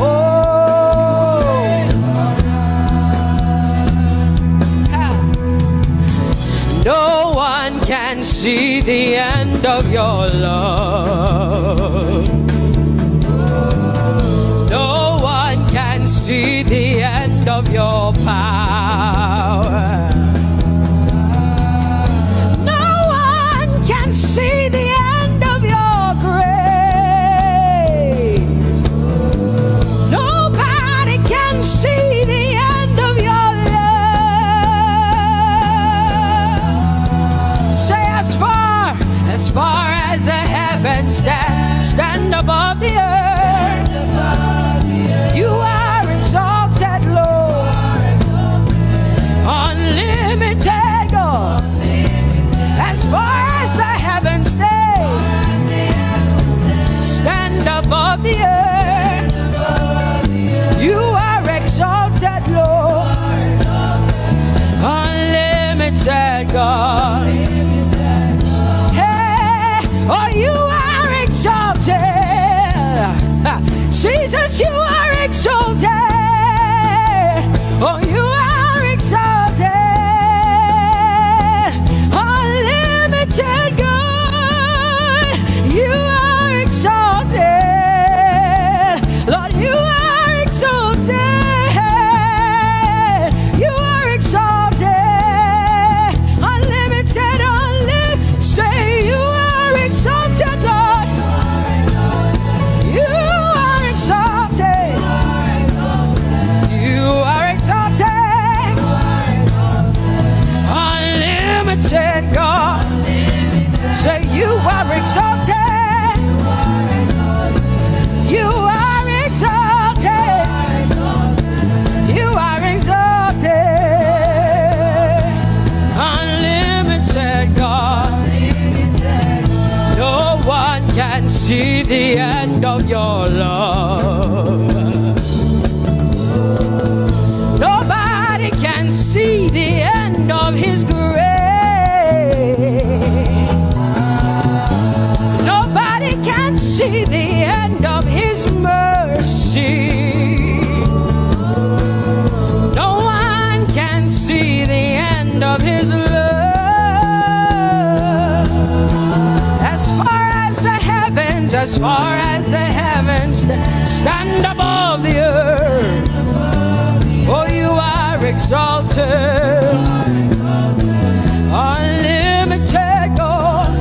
No one can see the end of your love. No one can see the end of your power. See the end of your grace. Nobody can see the end of your love. Say as far as the heavens stand above the earth, you are exalted, Lord, unlimited God. As far as the heavens stand above the earth, you are exalted, Lord, unlimited God. Hey, oh, you are exalted. Jesus, you are exalted. Oh, you are exalted. God, you are exalted. Lord, you are exalted. You are exalted. Unlimited, unlimited. Say you are exalted, Lord. You are exalted. You are exalted. Unlimited, God. Say you are exalted. You are exalted. You are exalted. Unlimited God. No one can see the end of your love. Nobody can see the end of his grace. See the end of his mercy. No one can see the end of his love. As far as the heavens stand above the earth, oh, you are exalted. Unlimited God.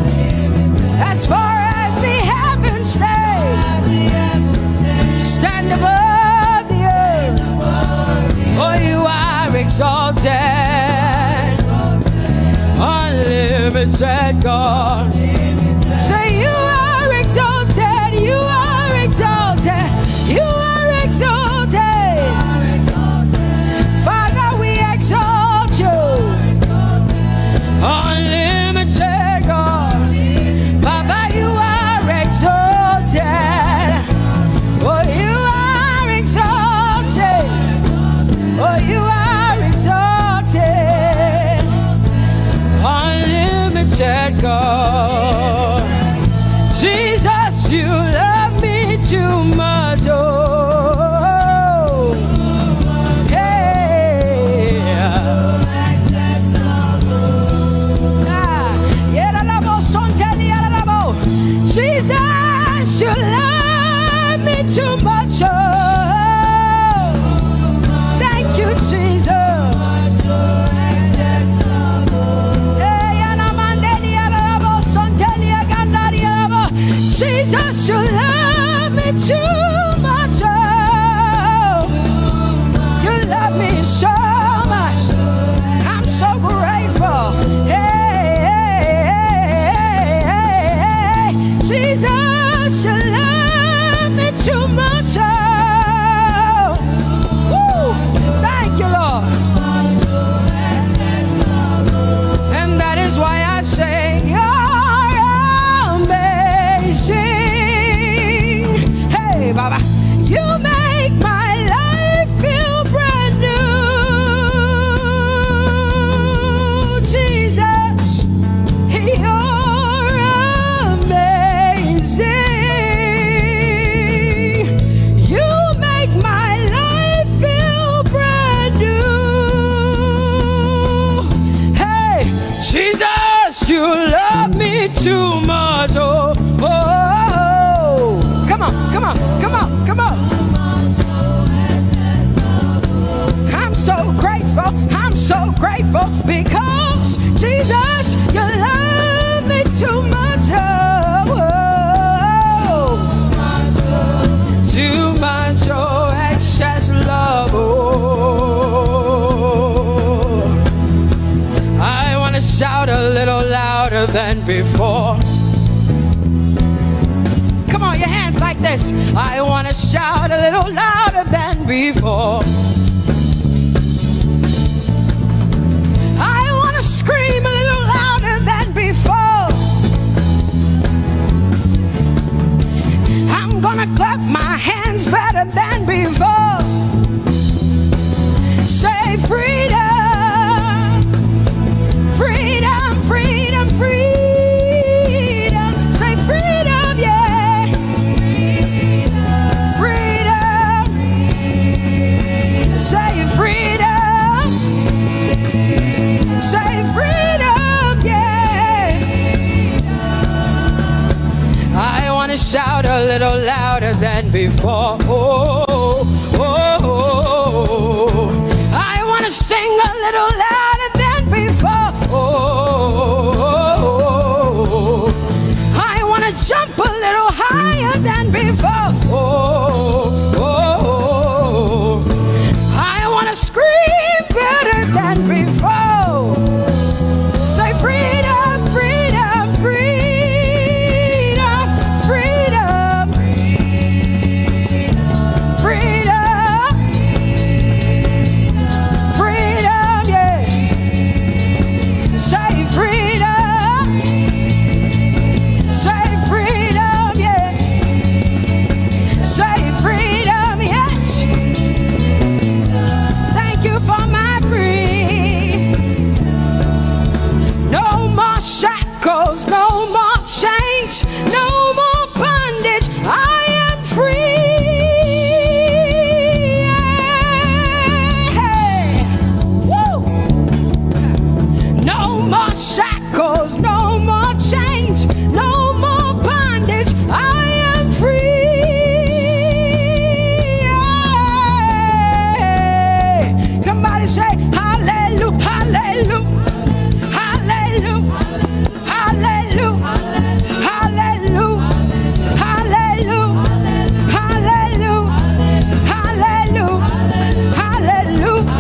As far stand above the earth, oh, you are exalted, unlimited God. Say you are exalted, you are exalted, you are exalted. Father, we exalt you, unlimited God. Father, you are exalted. Oh, you are exalted. Oh, you are exalted. Unlimited God. Jesus, you love me too much. Oh, Jesus, you love me too much. Oh, thank you, Jesus. me too much. Oh, oh, oh. Come on, come on, come on, come on. I'm so grateful, I'm so grateful because Jesus, you love me too much. Oh, oh. Too much, oh, excess love. Oh, I want to shout a little louder than before. Come on, your hands like this. I want to shout a little louder than before. I want to scream a little louder than before. I'm gonna clap my hands better than before. Say freedom, freedom, freedom, freedom. Say freedom, yeah. Freedom. Say freedom. Say freedom, yeah. I want to shout a little louder than before. Oh, oh, oh. I want to sing a little louder than before. Oh, I want to jump a little higher than before. Oh, I want to scream better than before. Say freedom, freedom, freedom, freedom, freedom, freedom, yeah. Say freedom, say freedom, yeah. Say freedom, yes. Thank you for my freedom. No more shackles, no more chains, no more bondage. I am free. Woo. No more shackles, no more chains, no more bondage. I am free. Somebody say hallelujah, hallelujah. Hallelujah, hallelujah, hallelujah, hallelujah, hallelujah, hallelujah, hallelujah, hallelujah,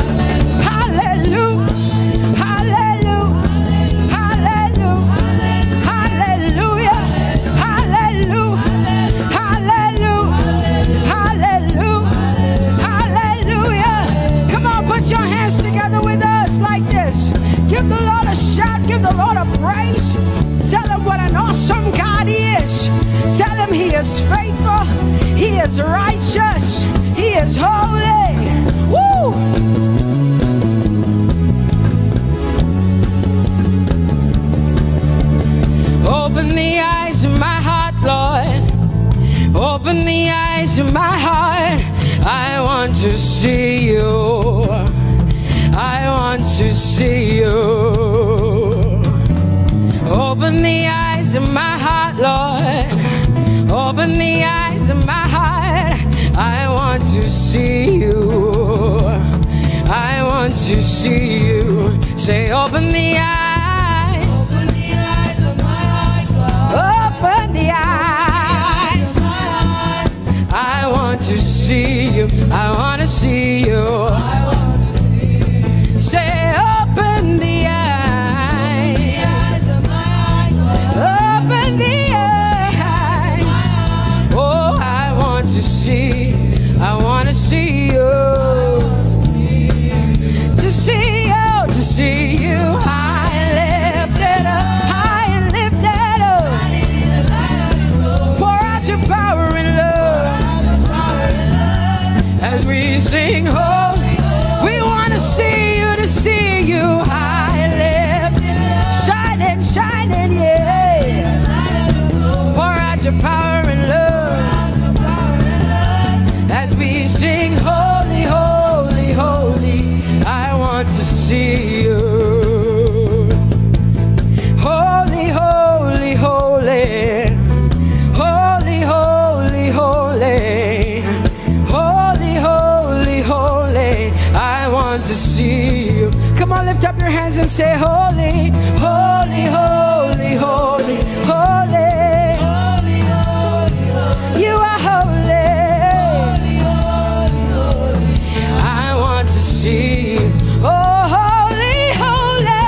hallelujah, hallelujah, hallelujah, hallelujah, hallelujah, hallelujah. Come on, put your hands together with us like this. Give the Lord a shout, give the Lord a praise. Tell him what an awesome God he is. Tell him he is faithful, he is righteous, he is holy. Woo! Open the eyes of my heart, Lord. Open the eyes of my heart. I want to see you. I want to see you. Open the eyes of my heart, Lord. Open the eyes of my heart. I want to see you. I want to see you. Say, open the eyes. Open the eyes of my heart, Lord. Open the eyes of my heart. I want to see you. I want to see you. Say, open the eyes of my heart, open the eyes. Oh, I want to see you. To see you, to see you. High and lifted up, high and lifted up. Pour out your power and love as we sing holy. We want to see you, to see you high and lifted, shining, shining, yeah. Pour out your power and love as we sing holy, holy, holy. I want to see you. Holy, holy, lift up your hands and say, holy, holy, holy, holy, holy. Holy, holy, holy. You are holy. Holy, holy, holy. I want to see you. Oh, holy, holy.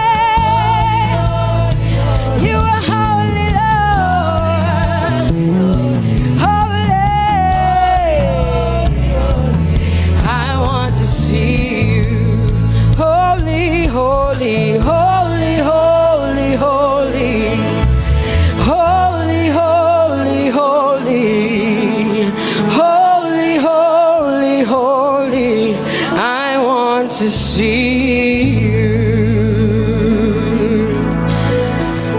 You are holy, Lord. Holy. I want to see you. Holy, holy, holy, holy, holy. Holy, holy, holy. Holy, holy, holy. I want to see you.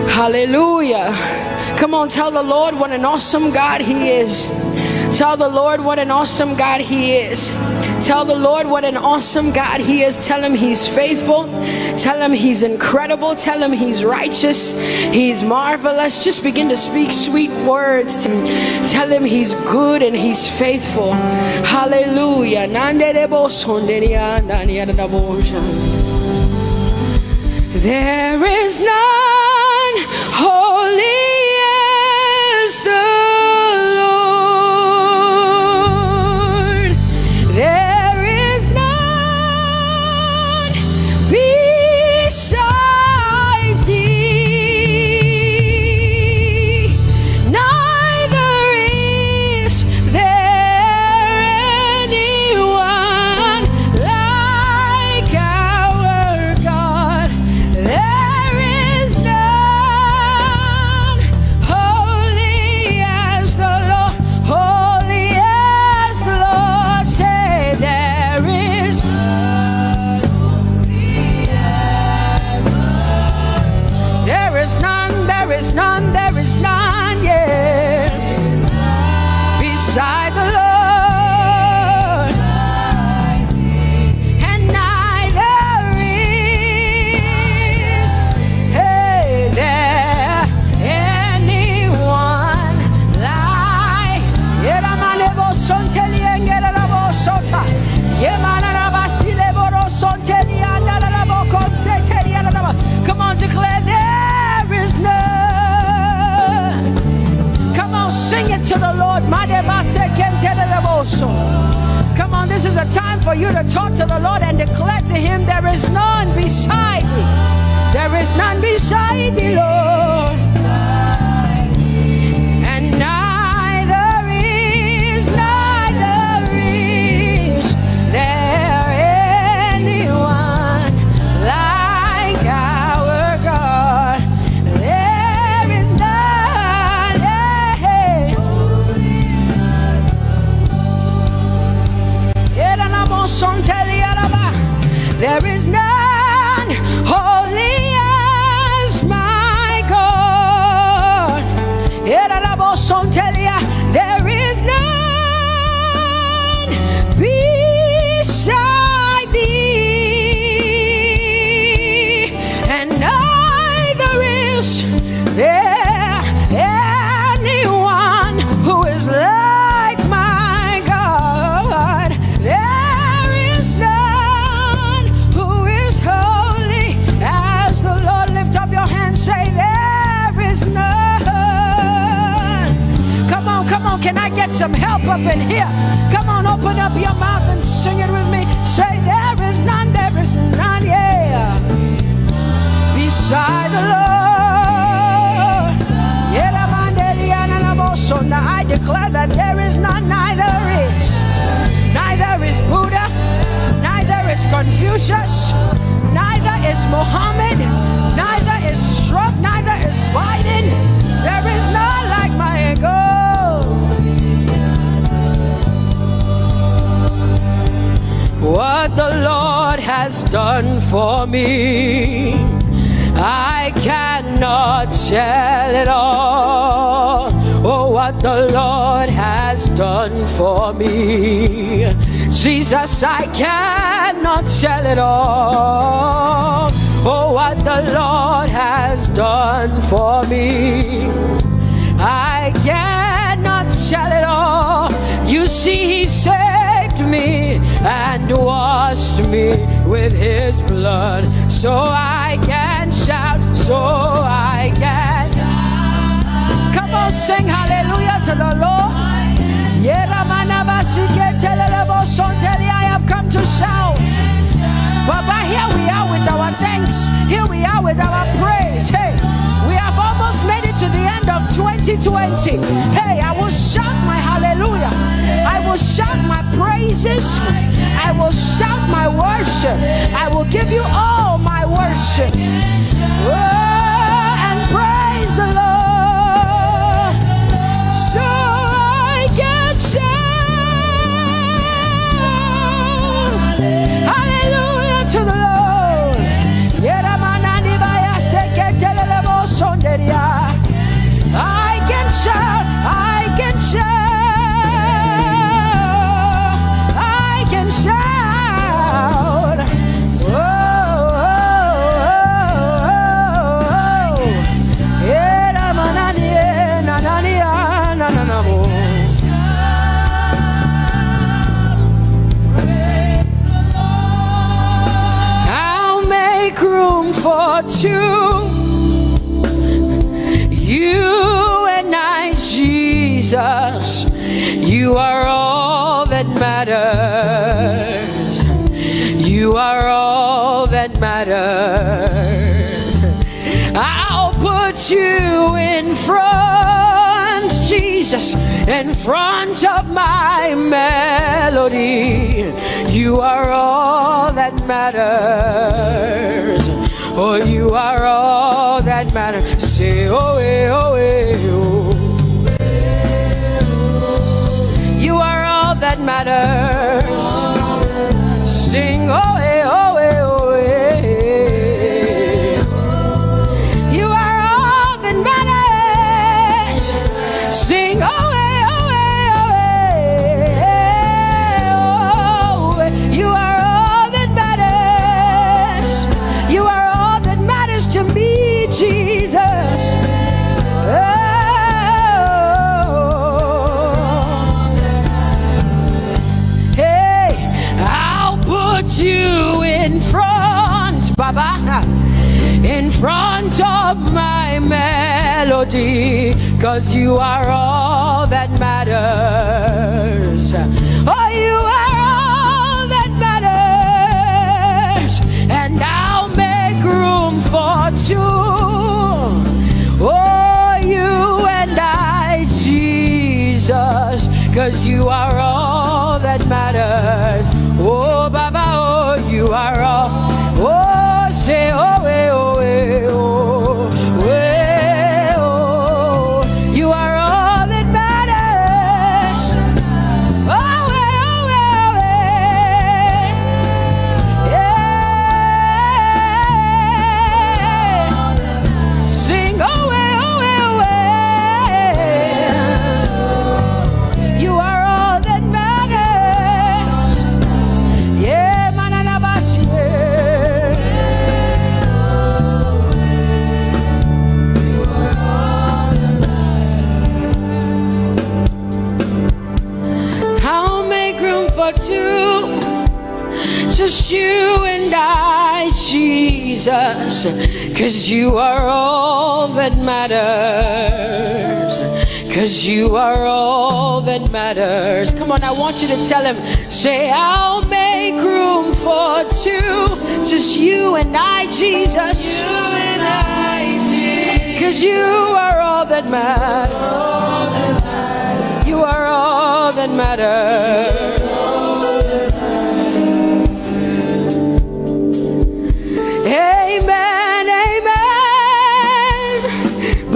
Hallelujah. Come on, tell the Lord what an awesome God He is. Tell the Lord what an awesome God He is. Tell the Lord what an awesome God He is. Tell Him He's faithful. Tell Him He's incredible. Tell Him He's righteous. He's marvelous. Just begin to speak sweet words to Him. Tell Him He's good and He's faithful. Hallelujah. There is none holy as the Lord. There is none besides Thee. Neither is there anyone like our God. There is none holy as the Lord, holy as the Lord. Say there is none holy as the Lord. There is none, there is none, there is none, yeah, beside the Lord. And neither is there anyone like Come on, declare there is none. Come on, sing it to the Lord. Come on, this is a time for you to talk to the Lord and declare to Him there is none beside me. There is none beside thee, Lord. And neither is there anyone like our God. There is none, there is none holy as my God. There is none beside thee, and neither is there anyone who is like my God. There is none who is holy as the Lord. Lift up your hands, say there is none. Come on, can I get some help up in here? Come on, open up your mouth and sing it with me. Say there is none, yeah, beside the Lord. Now I declare that there is none, neither is Buddha, neither is Confucius, neither is Muhammad, neither is Trump, neither is Biden. There is none like my God. What the Lord has done for me, I cannot tell it all. Oh, what the Lord has done for me, Jesus, I cannot tell it all. Oh, what the Lord has done for me, I cannot tell it all. You see, He saved me and washed me with His blood. so I can shout, so I can. Come on, sing hallelujah to the Lord. I have come to shout. Baba, here we are with our thanks. Here we are with our praise. Hey, we have almost made it to the end of 2020. Hey, I will shout my hallelujah. I will shout my praises. I will shout my worship. I will give you all my worship. Oh, and praise the Lord. So I can shout. Hallelujah to the Lord. I can shout, I can shout, I can shout. Oh, oh, oh, oh. I'll make room for two. You and I, Jesus, you are all that matters. You are all that matters. I'll put you in front, Jesus, in front of my melody. You are all that matters. Oh, you are all that matters. Say, oh, oh, oh. You are all that matters. Sing, oh, oh, oh, oh. You are all that matters. Sing, oh, oh, oh, oh. You are all that matters. You are all that matters to me, Jesus. You in front, Baba, in front of my melody, 'cause you are all that matters. Oh, you are all that matters, and I'll make room for two. Oh, you and I, Jesus, 'cause you are all that matters. Oh, Baba, oh, you are all. Oh, say, oh, oh, oh, oh, you are all that matters. Oh, oh, oh, yeah. Sing, oh, oh, oh, you are all that matters. Yeah, manana bashi. I'll make room for two, just you and I, Jesus, 'cause you are all that matters. 'Cause you are all that matters. Come on, I want you to tell him, say, I'll make room for two, just you and I, Jesus. You and I, Jesus. 'Cause you are all that matters. You are all that matters. Amen, amen.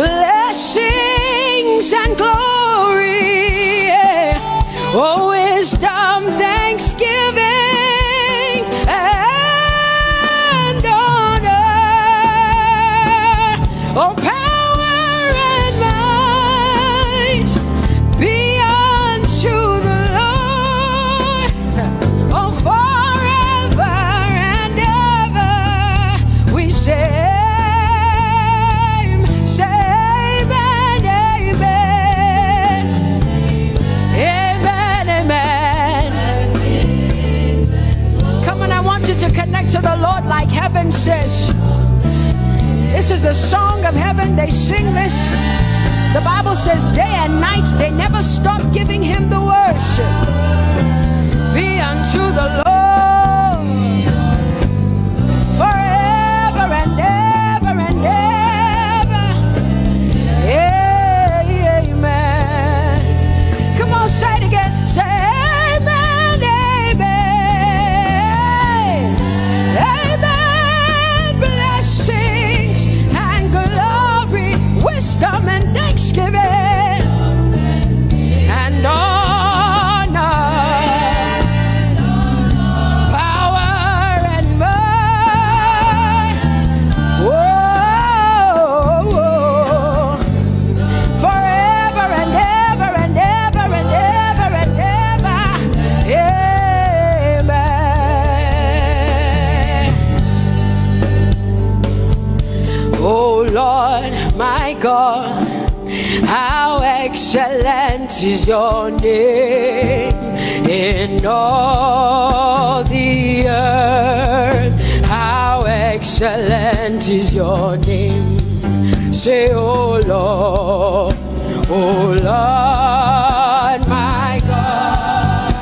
Blessings and glory, oh, wisdom, thanksgiving, and honor, oh, power and might be unto the Lord. This is the song of heaven. They sing this. The Bible says day and night they never stop giving him the worship. Be unto the Lord forever and ever and ever. Amen. Come on, say it again. Say amen, amen. Amen. Blessings and glory, wisdom and thanksgiving and honor, power and might. Whoa, whoa. Forever and ever and ever and ever and ever. Amen. Oh Lord, my God, how excellent is your name in all the earth. How excellent is your name. Say, oh Lord, my God,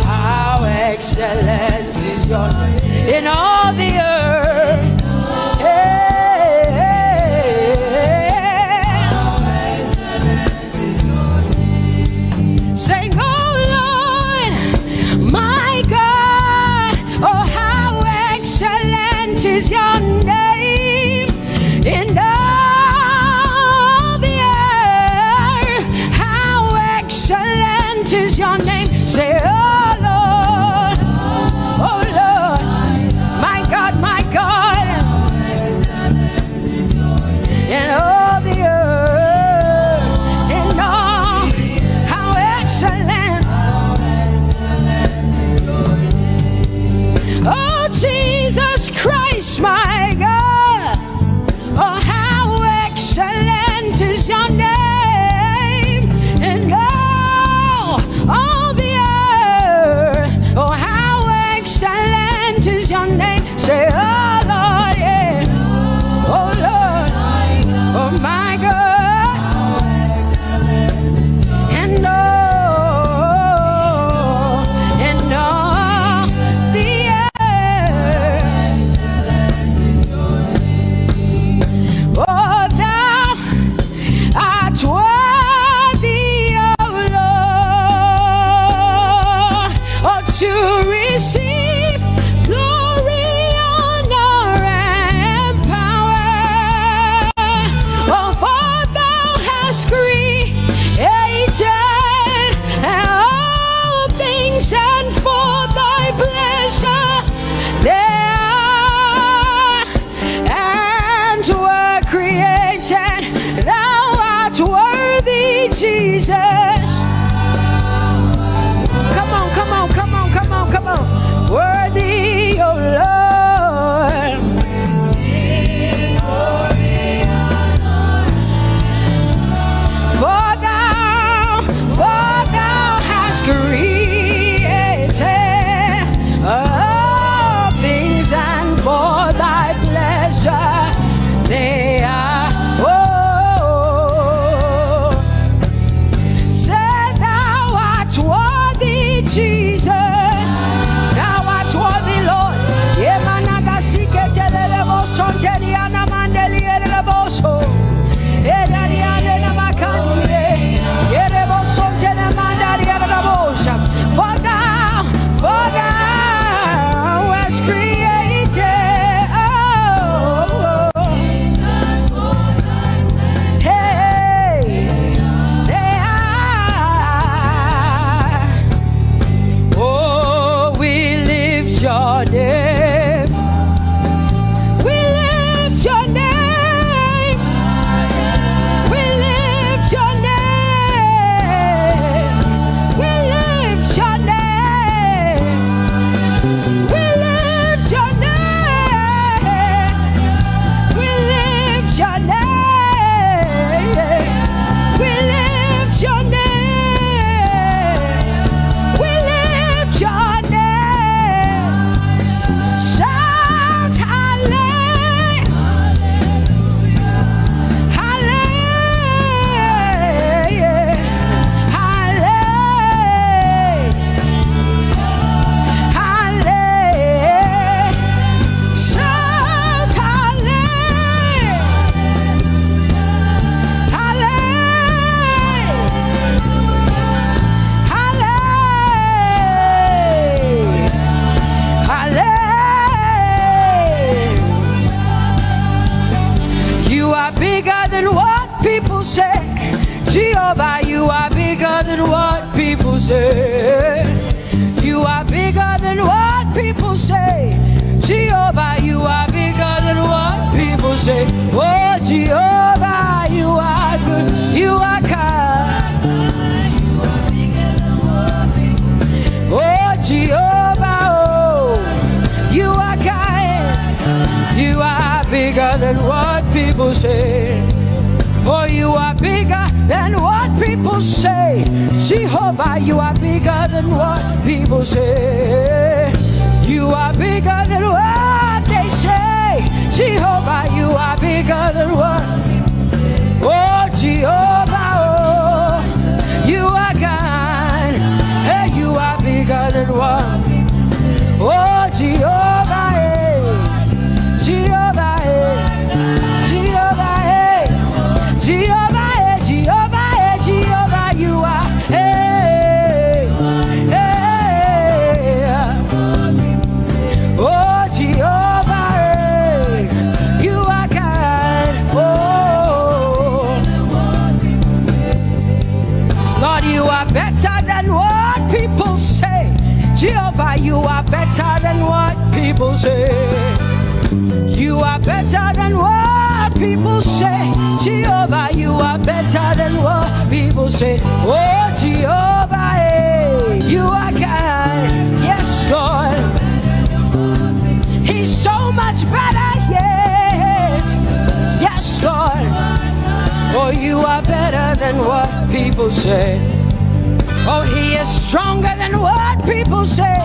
how excellent is your name in all the earth. Sing, oh Lord, my God, oh how excellent is your name in all the earth. How excellent is your name. Say, oh Lord, my God, in all the earth, in all, how excellent. Oh Jesus Christ, my God, oh how excellent is your name in all people say. Jehovah, you are bigger than what people say. You are bigger than what people say. Jehovah, you are bigger than what people say. Oh, Jehovah, you are good. You are kind. Oh, Jehovah, oh, you are kind. You are bigger than what people say. Oh, you are bigger than what people say. Jehovah, you are bigger than what people say. You are bigger than what they say. Jehovah, you are bigger than what. Oh, Jehovah, oh, you are God. Hey, you are bigger than what. Oh, Jehovah, hey. Jehovah, hey. Jehovah, hey. Jehovah, hey. Jehovah, hey. Jehovah, you are. Hey, hey. Oh, Jehovah, hey. You are God. Oh, Lord, you are better than what people say. Jehovah, you are better than what people say. You are better than what people say. Jehovah, you are better than what people say. Oh, Jehovah, hey, you are God. Yes, Lord. He's so much better, yeah. Yes, Lord. Oh, you are better than what people say. Oh, he is stronger than what people say.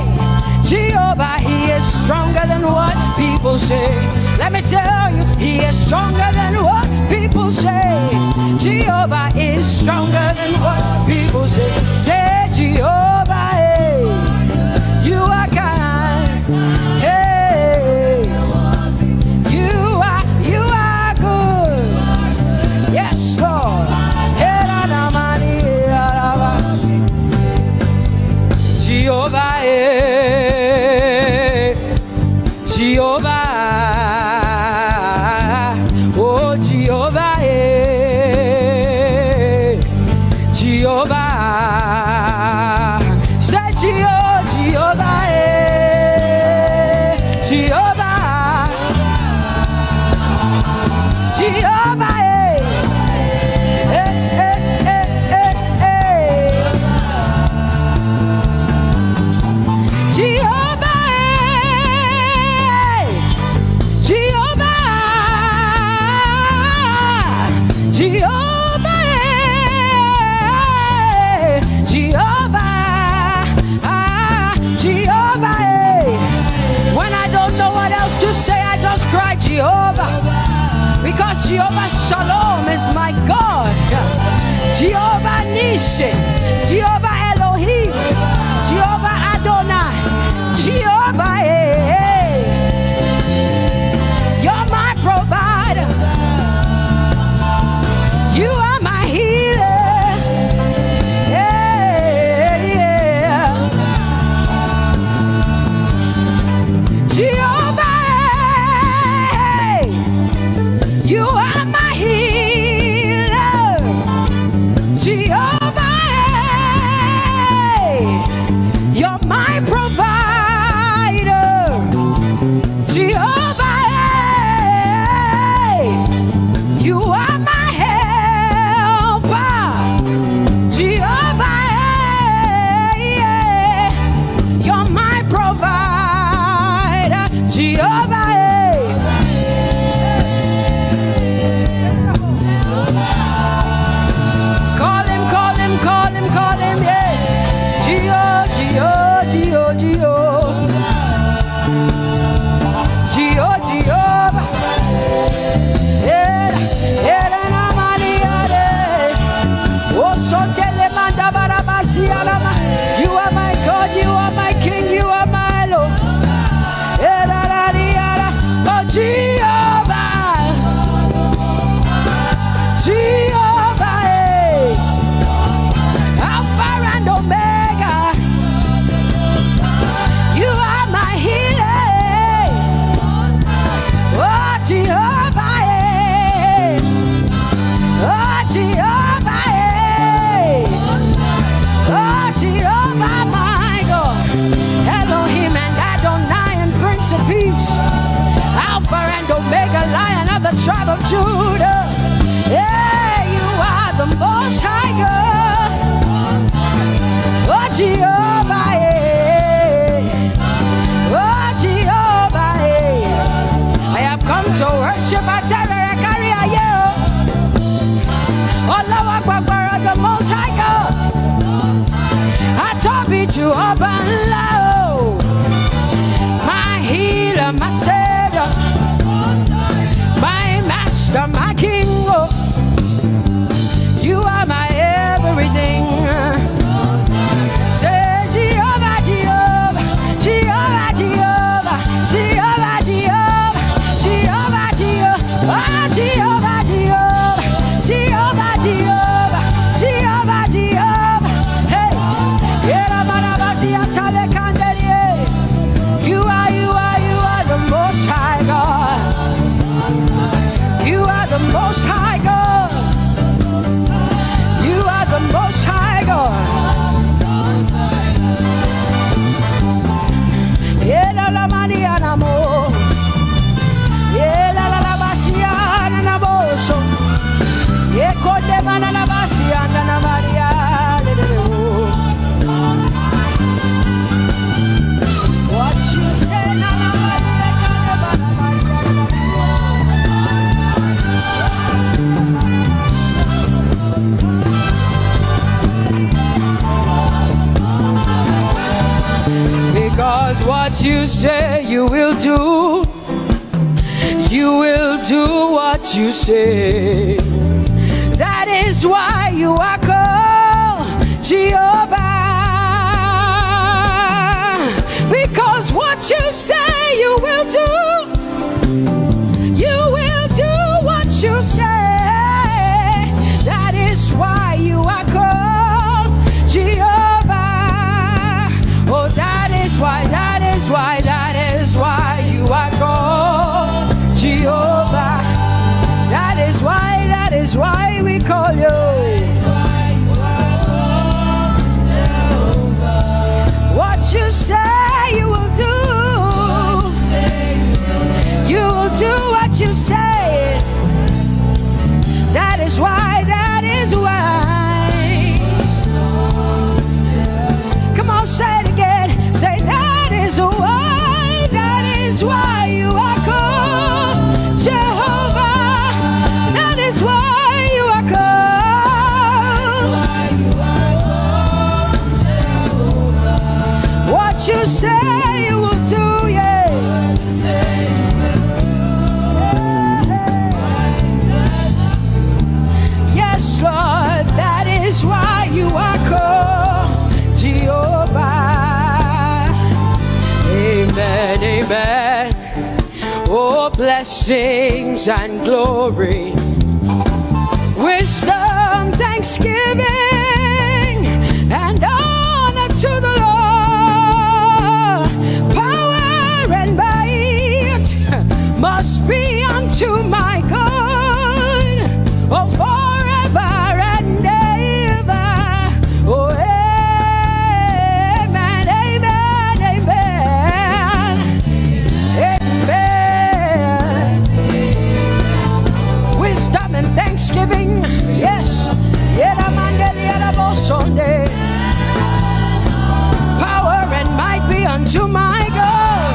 Jehovah, he is stronger than what people say. Let me tell you, he is stronger than what people say. Jehovah is stronger than what people say. Say, Jehovah, hey, you are kind. Hey, you are good. Yes, Lord. Jehovah, eh, Jehovah, oh Jehovah, eh, Jehovah, say Jehovah, eh, Jehovah, Jehovah, Jehovah, because Jehovah Shalom is my God. Jehovah Nissi, Jehovah Elohim, Jehovah Adonai, Jehovah, hey, you're my provider. You are my healer. Yeah, yeah. Jehovah, you are my healer, Jehovah, you're my provider, Jehovah, you are my helper, Jehovah, you're my provider, Jehovah. Call him, yeah. Jehovah, you are my God, you are my King, you are my Lord. Oh, Jehovah, Jehovah, Alpha and Omega, you are my healer. Oh, Jehovah, oh, the tribe of Judah. Yeah, you are the Most High God. Oh, Jehovah, yeah. Oh, Jehovah, yeah. I have come to worship at Terekaria, yeah. Oh, Lord, the Most High God. I Tope Jehovah, my healer, my savior, my master, my king. Oh, you are my everything. Say Jehovah, Jehovah, Jehovah, Jehovah, Jehovah, Jehovah, Jehovah, Jehovah, oh, Jehovah, Jehovah, Jehovah, Jehovah, Jehovah, Jehovah. Hey, you are the Most High God. You are the Most High God. You are the Most High God. Yeah, la Mariana mo. Yeah, la Bassiana na boso. Yeah, kote mana la Bassiana na Maria. What you say na because what you say you will do what you say. That is why you are called Jehovah. Because what you say you will do what you say. That is why you are called Jehovah. Oh, that is why you are called Jehovah. That is why we call you. What you say you will do. You will do what you say. That is why. Come on, say it again. Say that is why you are called Jehovah. That is why you are called. What you say you will do, yeah. Yes, Lord, that is why you are called Jehovah. Amen, amen. Oh, blessings and glory, wisdom, thanksgiving, and honor to the Lord. Power and might must be unto my God. Oh, forever and ever. Oh, amen, amen, amen, amen. Wisdom and thanksgiving, yes. Power and might be unto my God.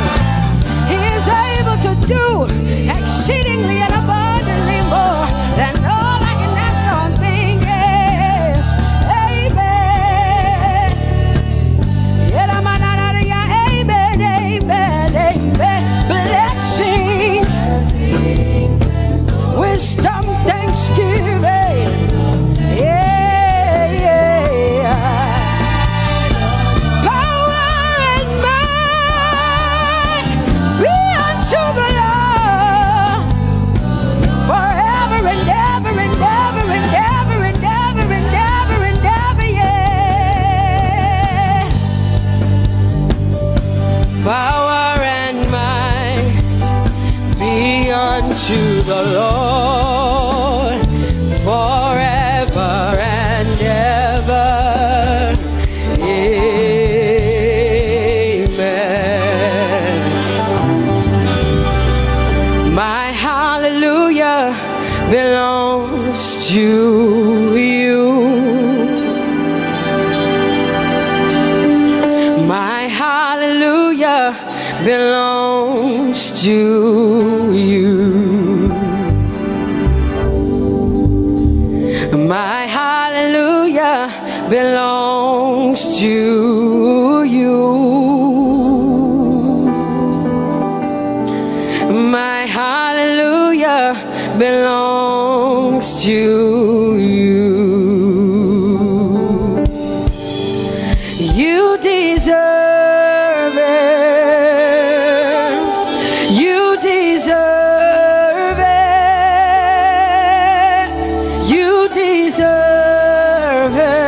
He is able to do exceedingly and abundantly more than all I can ask or think. Yes, amen. Amen, amen, amen. Blessings, wisdom, thanksgiving. Yeah, yeah. Power and might be unto the Lord forever and ever and ever and ever and ever and ever and ever, yeah. Power and might be unto the Lord forever and ever. Amen. My hallelujah hallelujah belongs to you. My hallelujah belongs to you. My hallelujah belongs to you. My hallelujah belongs to you. You deserve it. You deserve it. You deserve it.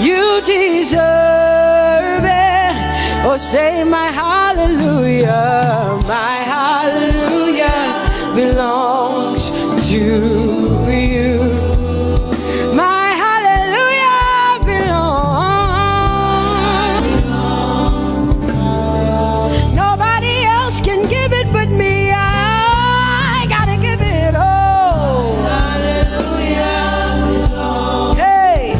You deserve it. Oh, say my hallelujah. My hallelujah belongs to you. My hallelujah belongs. Nobody else can give it but me. I gotta give it all. Hallelujah. Hey,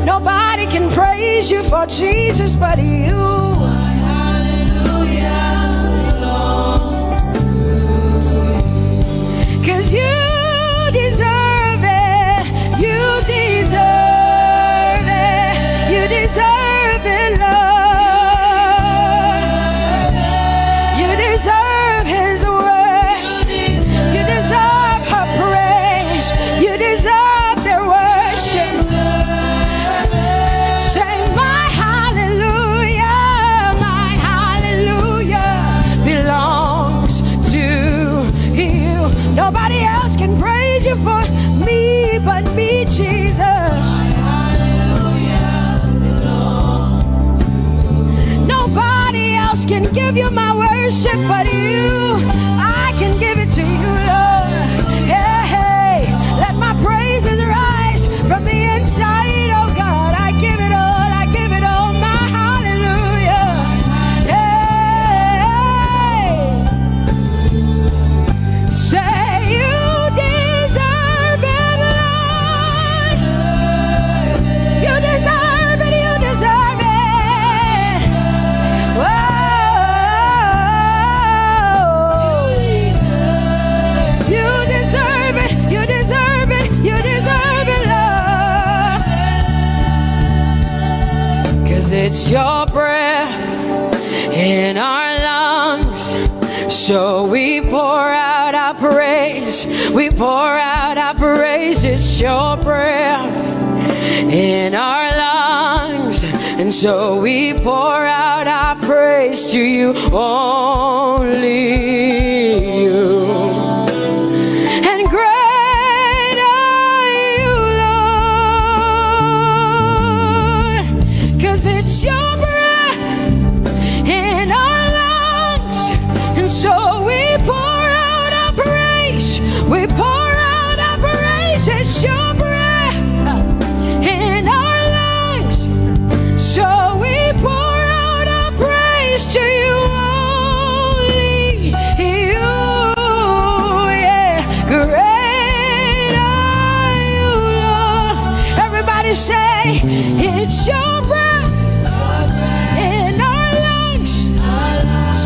nobody can praise you for Jesus but you. Cause you deserve it, you deserve it, you deserve it, Lord. You deserve His worship, you deserve her praise, you deserve their worship. Say my hallelujah belongs to you. Nobody else can praise you for me but me, Jesus. Nobody else can give you my worship but you. I can give it to you, Lord. Yeah, hey, let my praises rise from the inside, oh God. I give it all, I give it all, my hallelujah. Hey, say you deserve it, Lord. You deserve it, you deserve it. Whoa. You deserve it, you deserve it, you deserve it, Lord. 'Cause it's your breath in our lungs. So we pour out our praise, we pour out our praise. It's your breath in our lungs, and so we pour out our praise to you, only you. And great are you, Lord, 'cause it's your breath in our lungs, and so we pour out our praise, we pour out our praise. It's your breath in our lungs, so we pour out our praise to you, only you. Yeah, great are you, Lord. Everybody say, it's your breath in our lungs,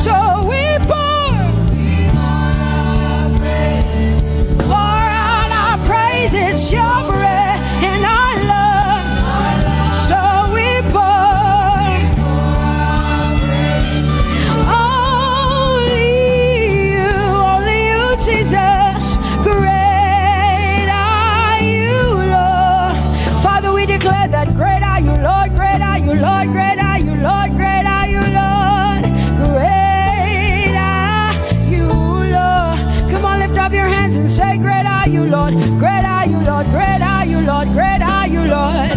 so we pour out our praise. It's your breath in our lungs, so we pour only you, Jesus. Great are you, Lord. Father, we declare that great are you, Lord, great are you, Lord, great are you, Lord, great are you, Lord, great are you, Lord. Come on, lift up your hands and say, great are you, Lord, great are you, Lord, great are you, Lord, great are you, Lord,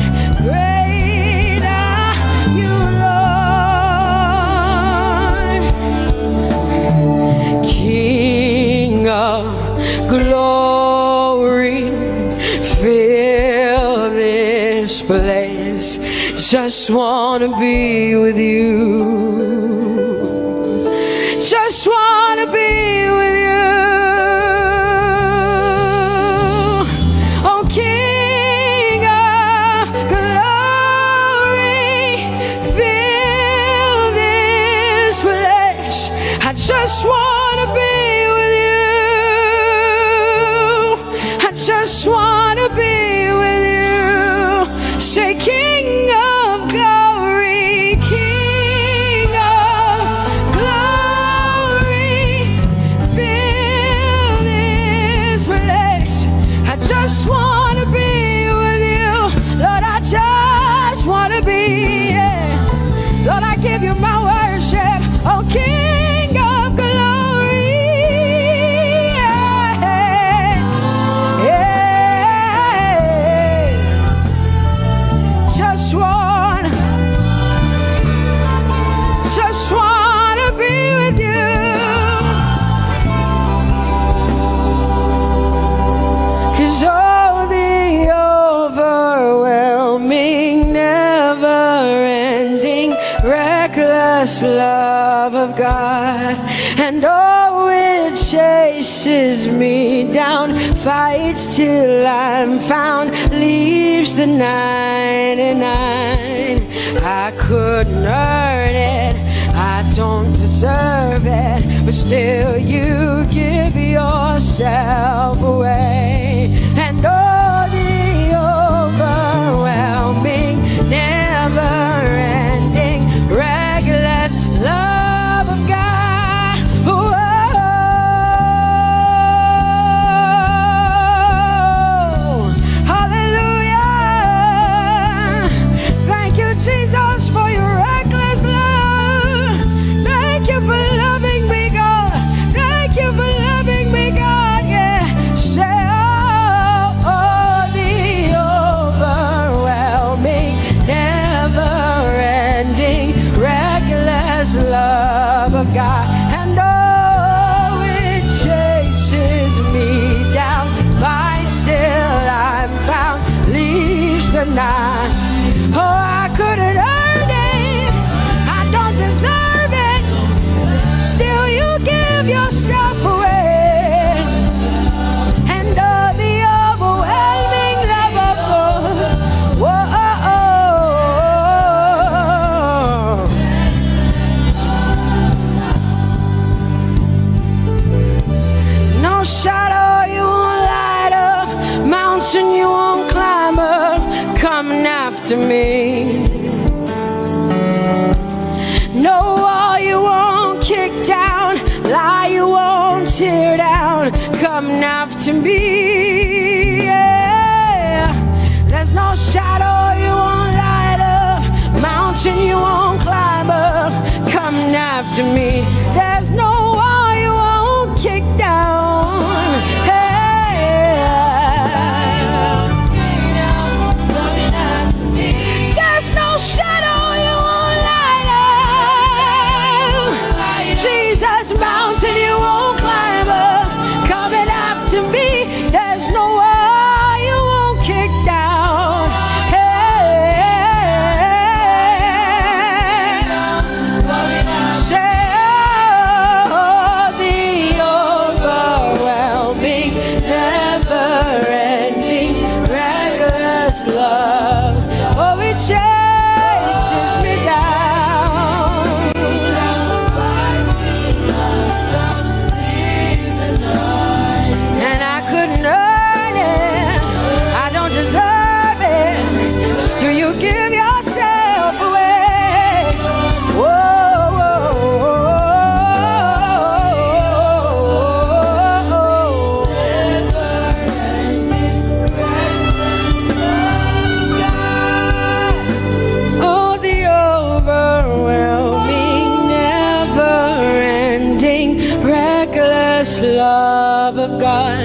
great are you, Lord. King of glory, fill this place. Just wanna be with you. Just just want to be with you. I just want to be with you. Say, King of glory, King of glory, fill this place. I just want to be with you. Lord, I just want to be. Yeah. Lord, I give you my worship. Oh, King of glory. Yeah. Yeah. Just want to be with you. 'Cause oh, the overwhelming, never-ending, reckless love of God, and oh, it chases me down, fights till I'm found, leaves the 99. I couldn't earn it, I don't deserve it, but still you give yourself away. And oh, the overwhelming, never-ending, reckless love of God. Whoa. Hallelujah. Thank you, Jesus, for your reckless love. Thank you for loving me, God. Thank you for loving me, God. Yeah. Say, oh, the overwhelming, never-ending, reckless love of God. And oh, it chases me down, finds till I'm found, leaves the 9. Oh, I couldn't earn it, I don't deserve it, still you give yourself away. And oh, the overwhelming love of God. Whoa, no shadow you won't light up, mountain you won't climb up, coming after me. No wall you won't kick down, lie you won't tear down, coming after me. Yeah. There's no shadow you won't light up, mountain you won't climb up, coming after me. There's no wall you won't kick down. Hey. There's no shadow you won't light up. Jesus, mountain you won't climb up, coming after me. There's no wall you won't kick down. Hey. Say, oh, the overwhelming, never-ending, reckless love. Oh, it chases me down. And I couldn't earn it, I don't deserve it, still you give yourself away. Whoa, whoa, oh, the overwhelming, never-ending, reckless love of God.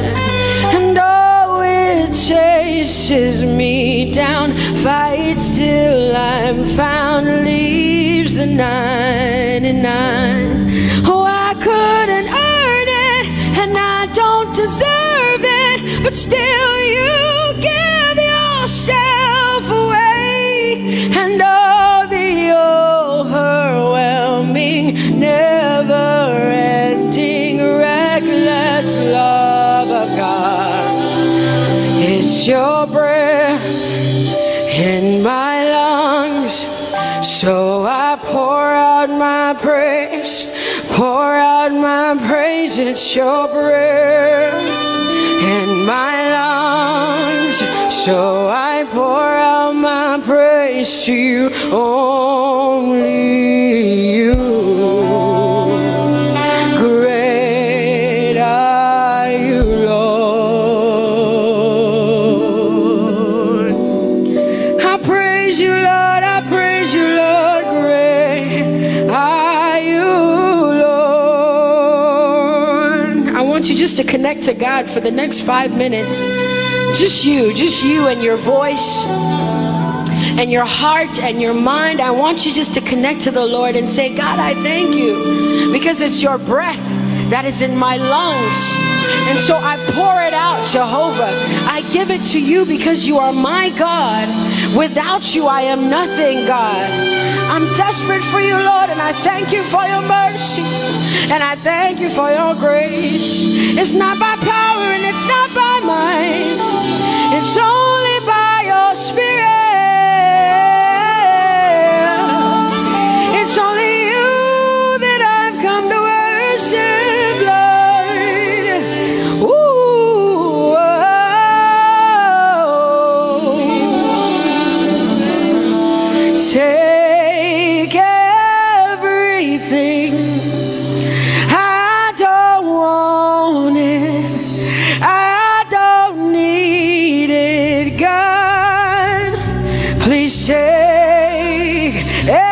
And oh, it chases me down, fights till I'm found, leaves the 99. Oh, I couldn't earn it, and I don't deserve it, but still you give yourself away. And oh, the overwhelming, never-ending, reckless love of God. It's your breath in my lungs, so I pour out my praise, pour out my my praise, it's your breath in my lungs. So I pour out my praise to you, only you. Great are you, Lord. I praise you, Lord. I praise you, Lord. Great are you, Lord. I want you just to connect to God for the next 5 minutes. Just you and your voice and your heart and your mind. I want you just to connect to the Lord and say, God, I thank you because it's your breath that is in my lungs. And so I pour it out, Jehovah. I give it to you because you are my God. Without you, I am nothing, God. I'm desperate for you, Lord, and I thank you for your mercy. And I thank you for your grace. It's not by power and it's not by might. It's only by your Spirit. It's only you that I've come to worship, Lord. Ooh, oh. Take everything. I don't want it. I don't need it, God. Please take everything.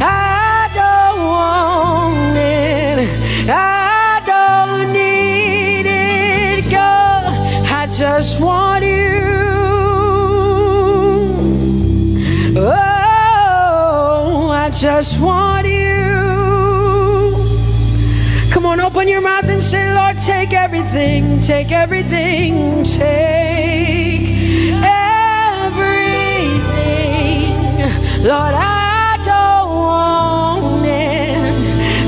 I don't want it. I don't need it, God. I just want you. Oh, I just want you. Come on, open your mouth and say, Lord, take everything, take everything, take everything. Lord, I don't want it.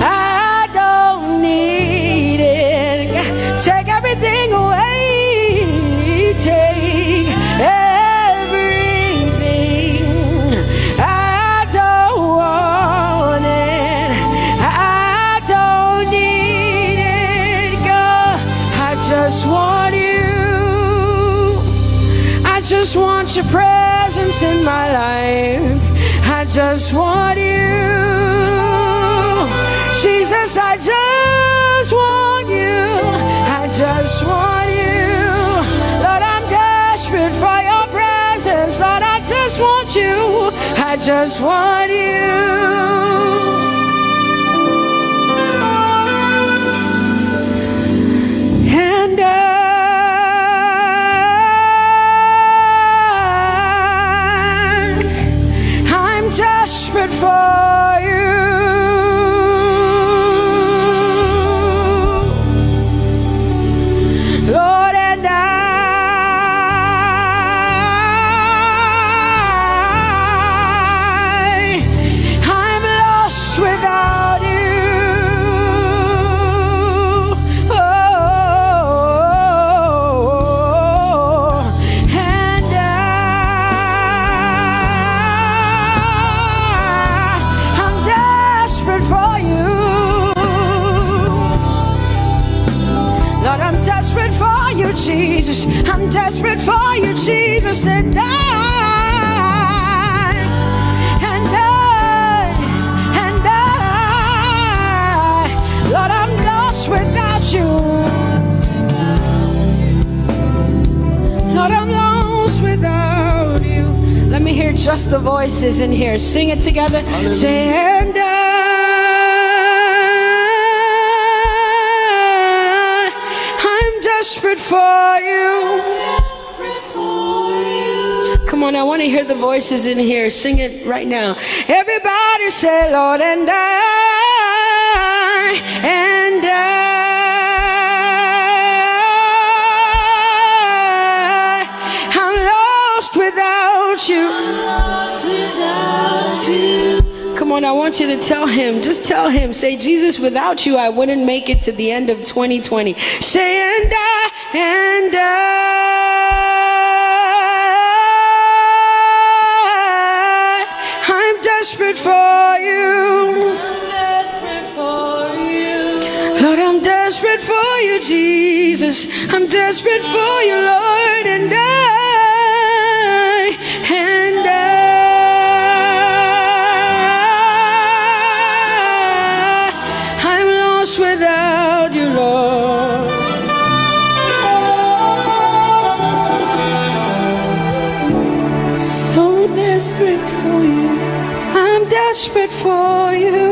I don't need it. Take everything away. Take everything. I don't want it. I don't need it, God. I just want you. I just want your presence in my life. I just want you. Jesus, I just want you. I just want you. Lord, I'm desperate for your presence. Lord, I just want you. I just want you. And I'm desperate for you. Lord, and I'm lost without you. Oh, and I'm desperate for you. Lord, I'm desperate for you, Jesus. I'm desperate for you, Jesus. And Lord, I'm lost without you. Lord, I'm lost without you. Let me hear just the voices in here. Sing it together. Say, and I'm desperate for you. Come on, I want to hear the voices in here. Sing it right now. Everybody say, Lord, and I'm lost without you. Come on, I want you to tell him. Just tell him. Say, Jesus, without you, I wouldn't make it to the end of 2020. Say, and I'm desperate for you. desperate for you, Jesus. I'm desperate for you, Lord, and I'm lost without you, Lord. So desperate for you. I'm desperate for you.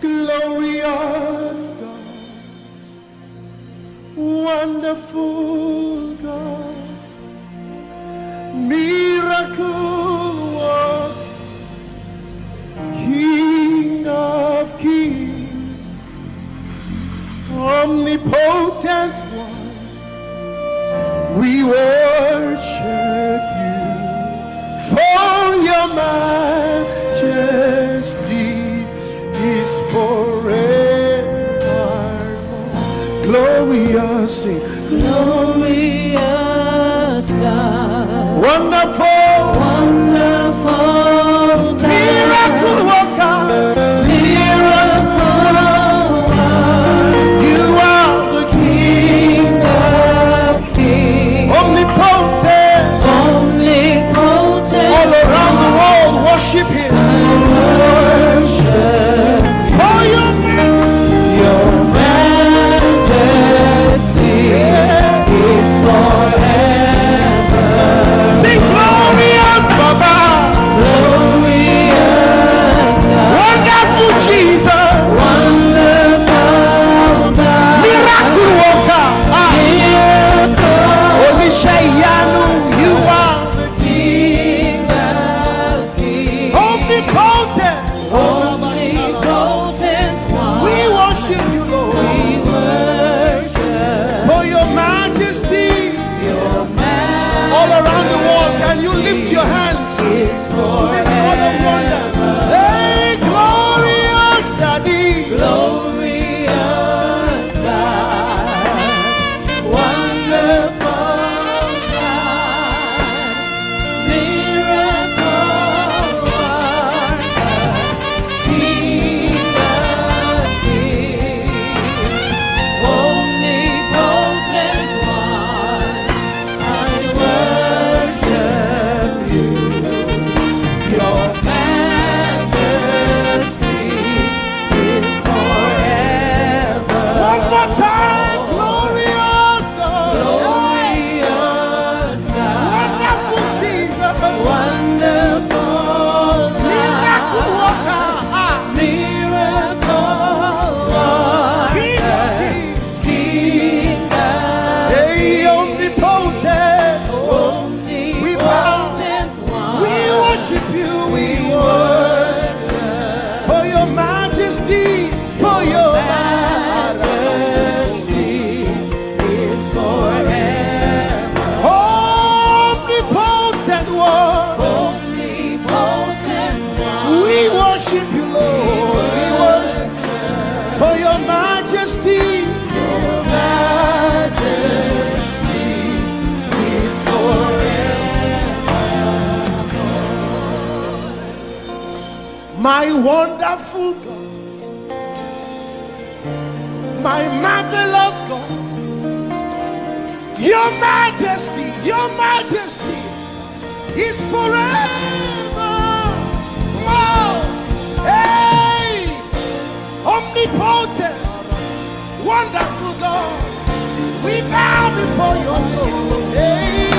Glorious God, wonderful God, miracle worker, King of kings, omnipotent one, we worship you for your majesty is forevermore. Glorious, sing. Glorious God, wonderful, wonderful God, miracle worker, miracle worker. You are the King of kings, omnipotent, omnipotent. All around the world, worship Him. My wonderful God, my marvelous God, your majesty is forever. Oh, hey, omnipotent, wonderful God, we bow before your throne. Hey,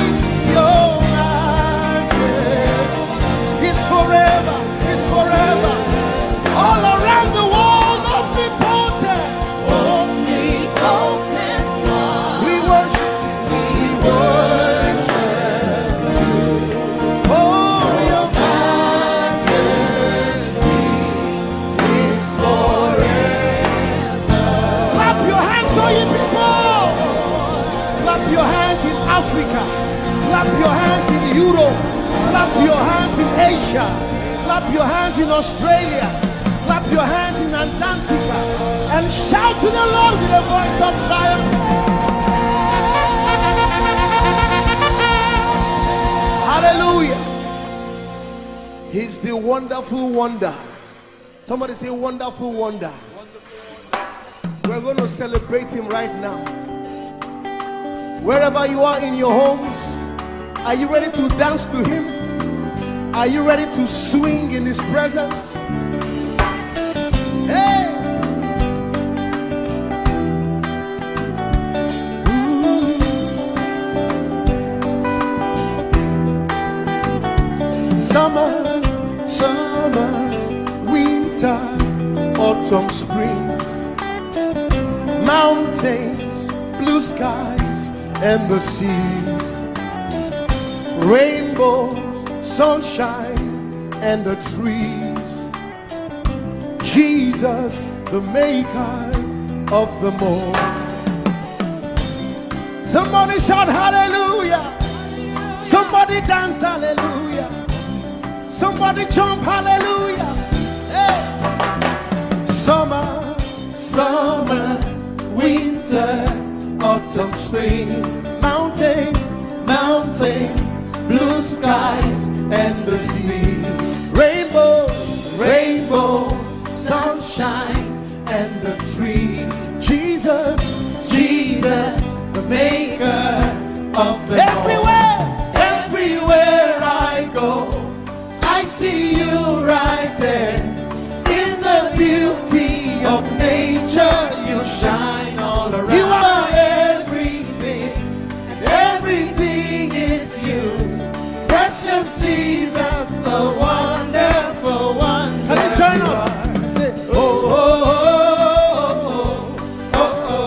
your majesty is forever. Forever, all around the world, omnipotent, one. We worship you, for your majesty is forever. Clap your hands, all you people. Clap your hands in Africa. Clap your hands in Europe. Clap your hands in Asia. Clap your hands in Australia. Clap your hands in Antarctica. And shout to the Lord with a voice of triumph. Hallelujah. He's the wonderful wonder. Somebody say wonderful wonder. We're going to celebrate him right now. Wherever you are in your homes, are you ready to dance to him? Are you ready to swing in his presence? Hey! Summer, summer, winter, autumn, springs, mountains, blue skies, and the seas, rainbows, sunshine, and the trees. Jesus, the maker of them all. Somebody shout hallelujah. Somebody dance hallelujah. Somebody jump hallelujah. Hey. Summer, summer, winter, autumn, spring, mountains, mountains, blue skies, and the seas, rainbows, rainbows, sunshine, and the trees. Jesus, Jesus, the maker of the everywhere, everywhere I go, I see you right there. In the beauty of nature, you shine all around. You are everything, and everything is you. Precious Jesus, the wonderful one. Can you join us? Say, oh, oh, oh, oh, oh,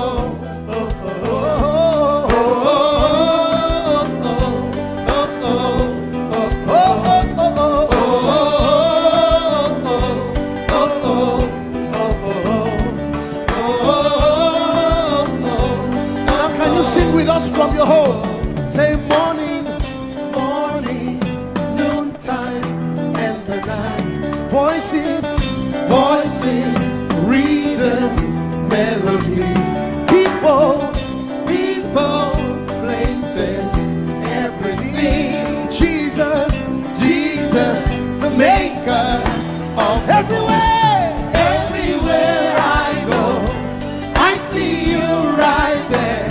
oh, now can you sing with us from your home? Say morning, morning, noontime, and the night. Voices, voices, rhythm, melodies. People, people, places, everything. Jesus, Jesus, the maker of everywhere, everywhere I go, I see you right there.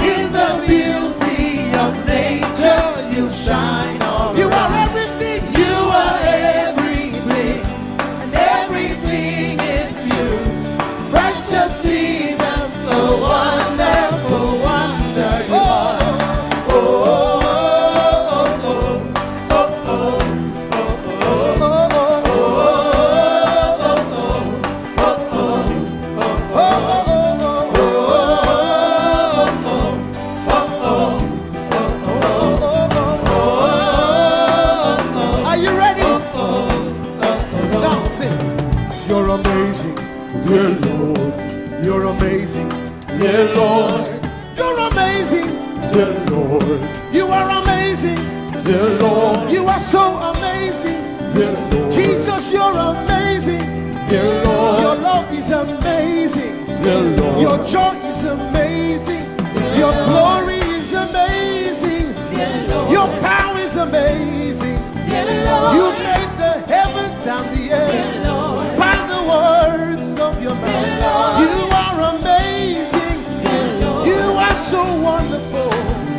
In the beauty of nature, you shine all you around. Are everything. You are everything, and everything is you. Precious Jesus, the wonderful wonder you are. Oh, oh, oh, oh, are you ready? Now sing. You're amazing, dear Lord. You're amazing, dear Lord. You're amazing, dear Lord. You are amazing, dear Lord. You are so amazing, dear Lord. Jesus, you're amazing, dear Lord. Your love is amazing, dear Lord. Your joy is amazing, your glory is amazing, dear Lord. Your power is amazing, dear Lord. You made the heavens and the earth by the words of your mouth. You are amazing, dear Lord. You are so wonderful,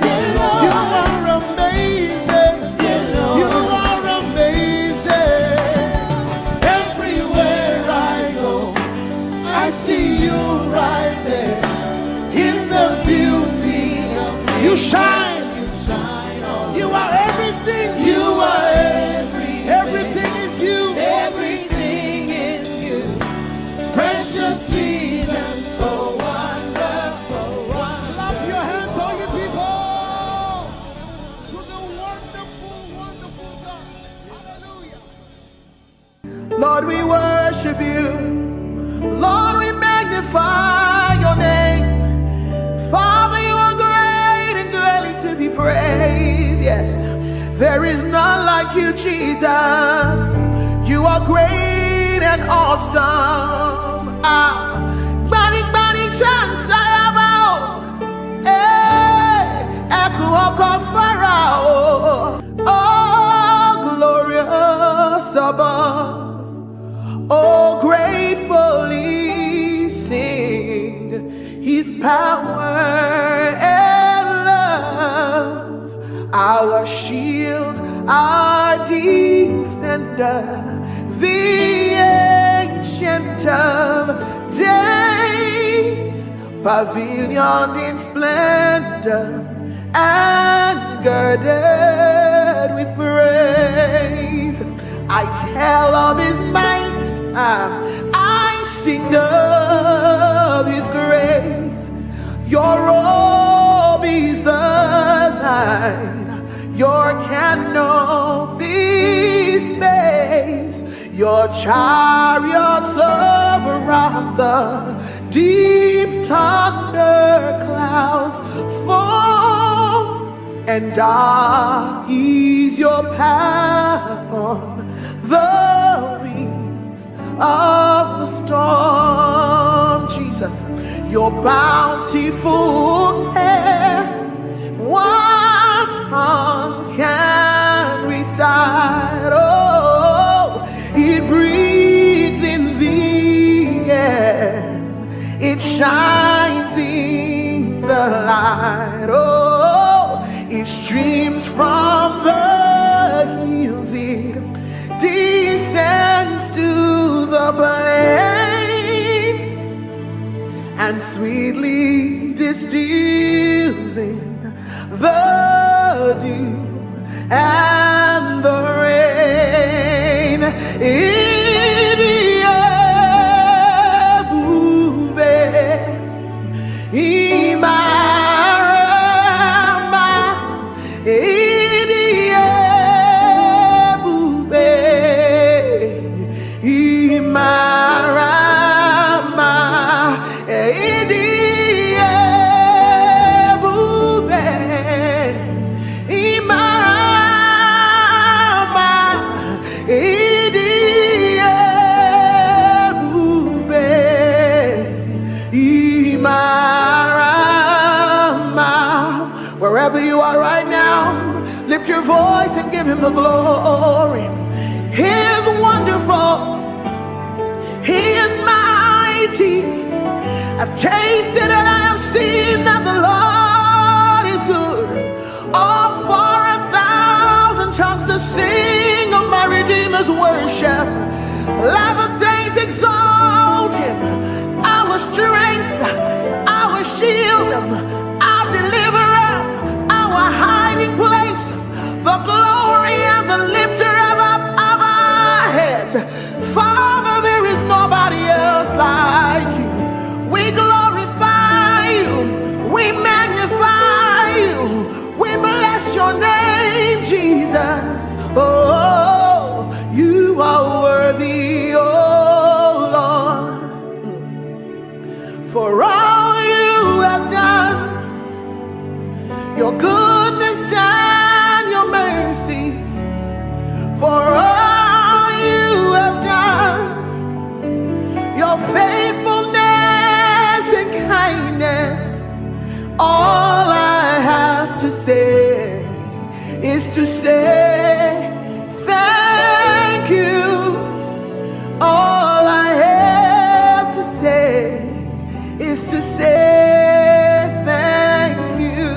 dear Lord. You are amazing, dear Lord. You are amazing. Everywhere I go, I see you right there. In the beauty of you shine, you shine all. You are everything, you are everything is you, everything is you. Precious Jesus, so wonderful, wonderful. Clap your hands, all you people, to the wonderful, wonderful God. Hallelujah. Lord, we worship you. Lord, we magnify your name. Father, you are great and greatly to be praised. Yes, there is none like you, Jesus. are great and awesome. Bani chance Pharaoh. Oh, glorious above. Oh, gratefully sing his power and love. Our shield, our defender, the ancient of days, pavilion in splendor and girded with praise. I tell of his might, I sing of his grace. Your robe is the light, your canopy's base, your chariots over the deep thunder clouds fall, and dark is your path on the wings of the storm. Jesus, your bountiful care, what tongue can recite? Oh, it breathes in the air, it shines in the light. Oh, it streams from the hills, it descends to the plain, and sweetly distills in the dew and the rain. Wherever you are right now, lift your voice and give him the glory. He is wonderful. He is mighty. I've tasted and I have seen that the Lord is good. Oh, for 1,000 tongues to sing of my Redeemer's worship. Let the saints exalt him. Our strength, our shield, our deliverer, our hiding place, the glory and the lifter of our heads. Father, there is nobody else like you. We glorify you, we magnify you, we bless your name, Jesus. Oh, you are worthy, oh Lord, for all you have done, your goodness and your mercy, for all you have done, your faithfulness and kindness. All I have to say is to say thank you. All I have to say is to say thank you.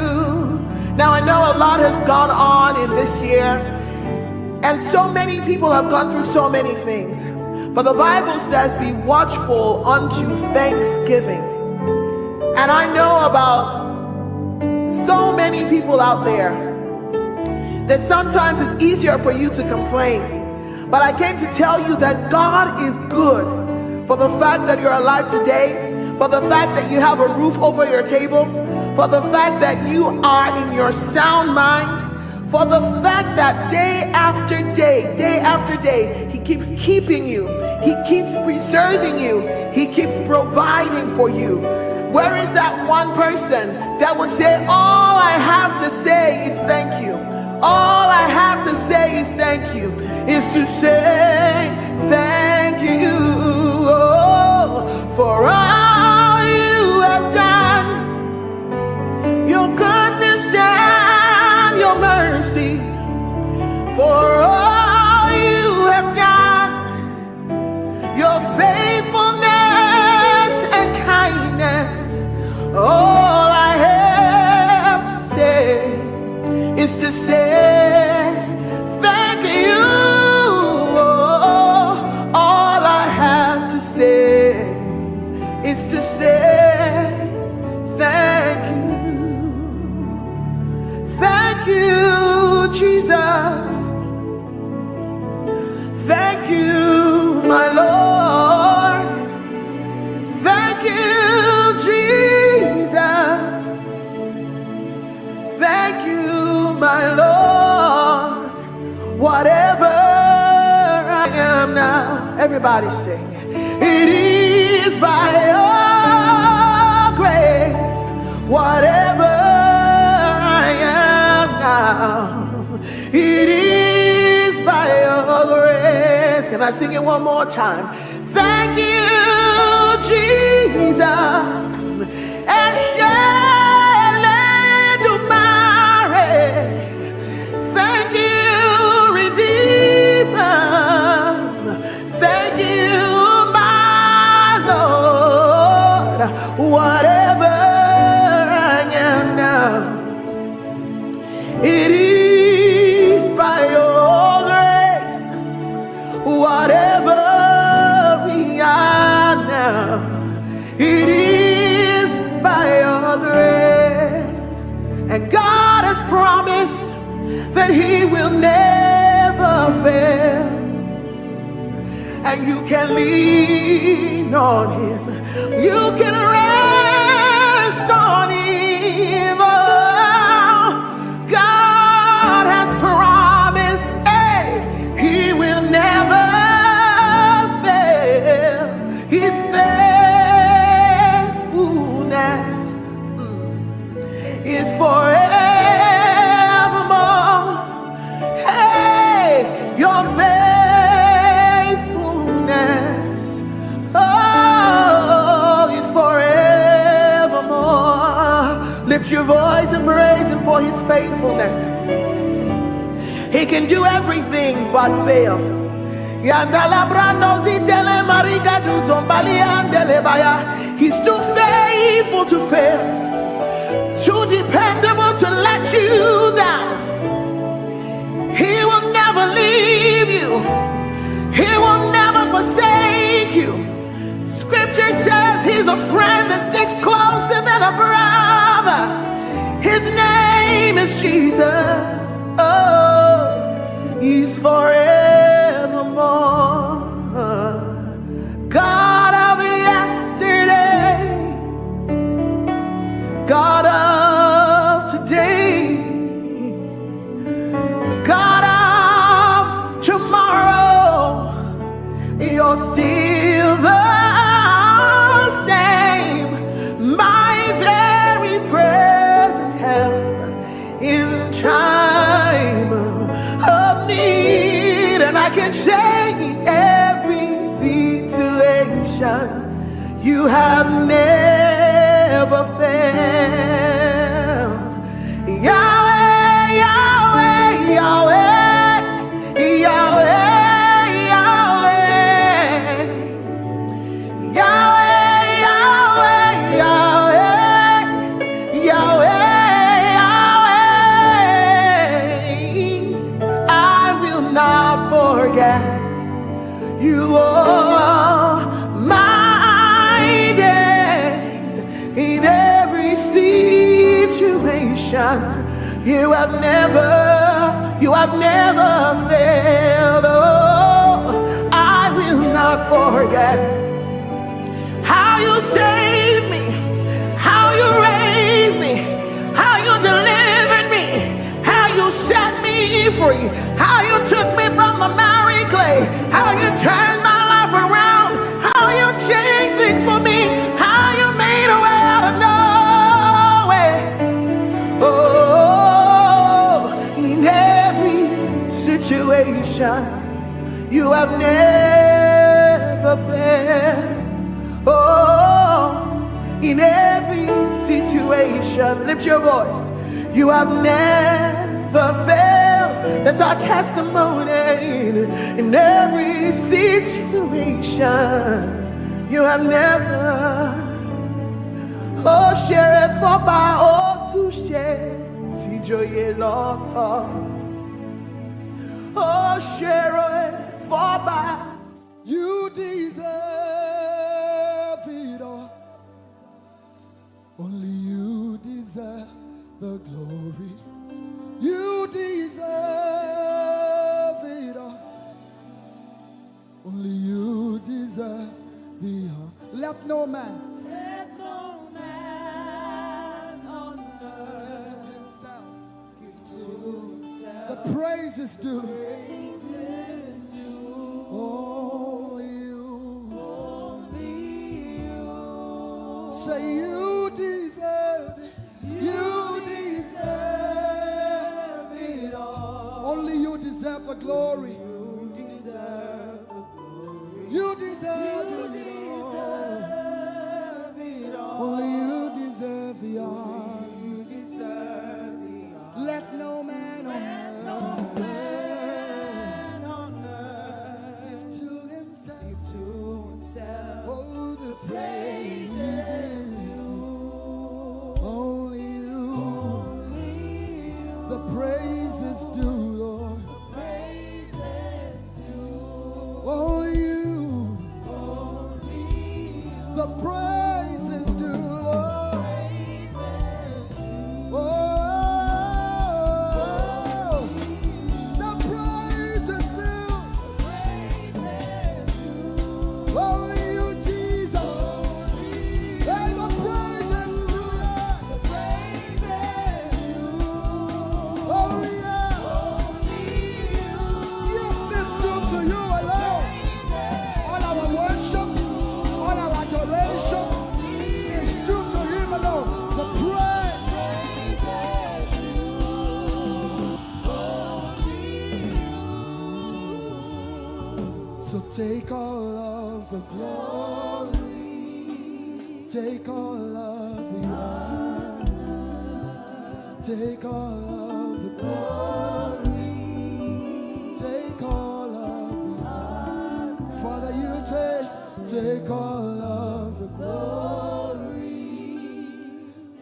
Now I know a lot has gone on in this year, and so many people have gone through so many things. But the Bible says, be watchful unto thanksgiving. And I know about so many people out there that sometimes it's easier for you to complain. But I came to tell you that God is good for the fact that you're alive today, for the fact that you have a roof over your table, for the fact that you are in your sound mind, for the fact that day after day, he keeps keeping you, he keeps preserving you, he keeps providing for you. Where is that one person that would say, all I have to say is thank you? All I have to say is thank you, is to say Thank you, my Lord. Thank you, Jesus. Thank you, my Lord. Whatever I am now, everybody sing. It is by your grace. Whatever I am now, it is by your grace. Can I sing it one more time? Thank you, Jesus. And thank you, Redeemer. Thank you, my Lord. Whatever I am now, it is by your grace. Whatever we are now, it is by your grace. And God has promised that he will never fail, and you can lean on him, you can rest on him. Oh, God has promised, hey, he will never fail. His faithfulness is forever. Your faithfulness, oh, is forevermore. Lift your voice and praise him for his faithfulness. He can do everything but fail. He's too faithful to fail, too dependable to let you down. He will never leave you. He will never forsake you. Scripture says he's a friend that sticks closer than a brother. His name is Jesus. Oh, he's forevermore. God of yesterday, God of today, God of tomorrow, you're still the same, my very present help in time of need. And I can say in every situation, you have never failed. Yahweh, Yahweh, Yahweh, Yahweh, Yahweh, Yahweh, Yahweh, Yahweh, I will not forget you all my days. In every situation, you have never failed. Oh, I will not forget how you saved me, how you raised me, how you delivered me, how you set me free, how you took me from the miry clay, how you turned my life around, how you changed things for me, how you made a way out of no way. Oh, in every situation, you have never failed. Oh, in every situation, lift your voice. You have never failed. That's our testimony. In every situation, you have never. Oh, share it for by all to share. Tijoye lota. Oh, share it for by. You deserve it all. Only you deserve the glory. You deserve it all. Only you deserve the honor. Let no man on earth give to himself. The praise is due. Only you. Say you deserve it. You deserve it all. Only you deserve the glory. You deserve the glory. You deserve it all. Only you deserve the honor. You deserve the honor. Let no man on earth give to himself. Oh, the praise is due. Only you. The praise is due, Lord. Only you. The praise is due, Lord. Oh, the praise is due. Only you, Jesus. Hey, the praise is due. Only you. Yes, it's due to you alone. All our worship, all our adoration is due to him alone. The praise. So take all of the glory, take all of the honor, take all of the glory, take all of the honor. Father, you take all of the glory,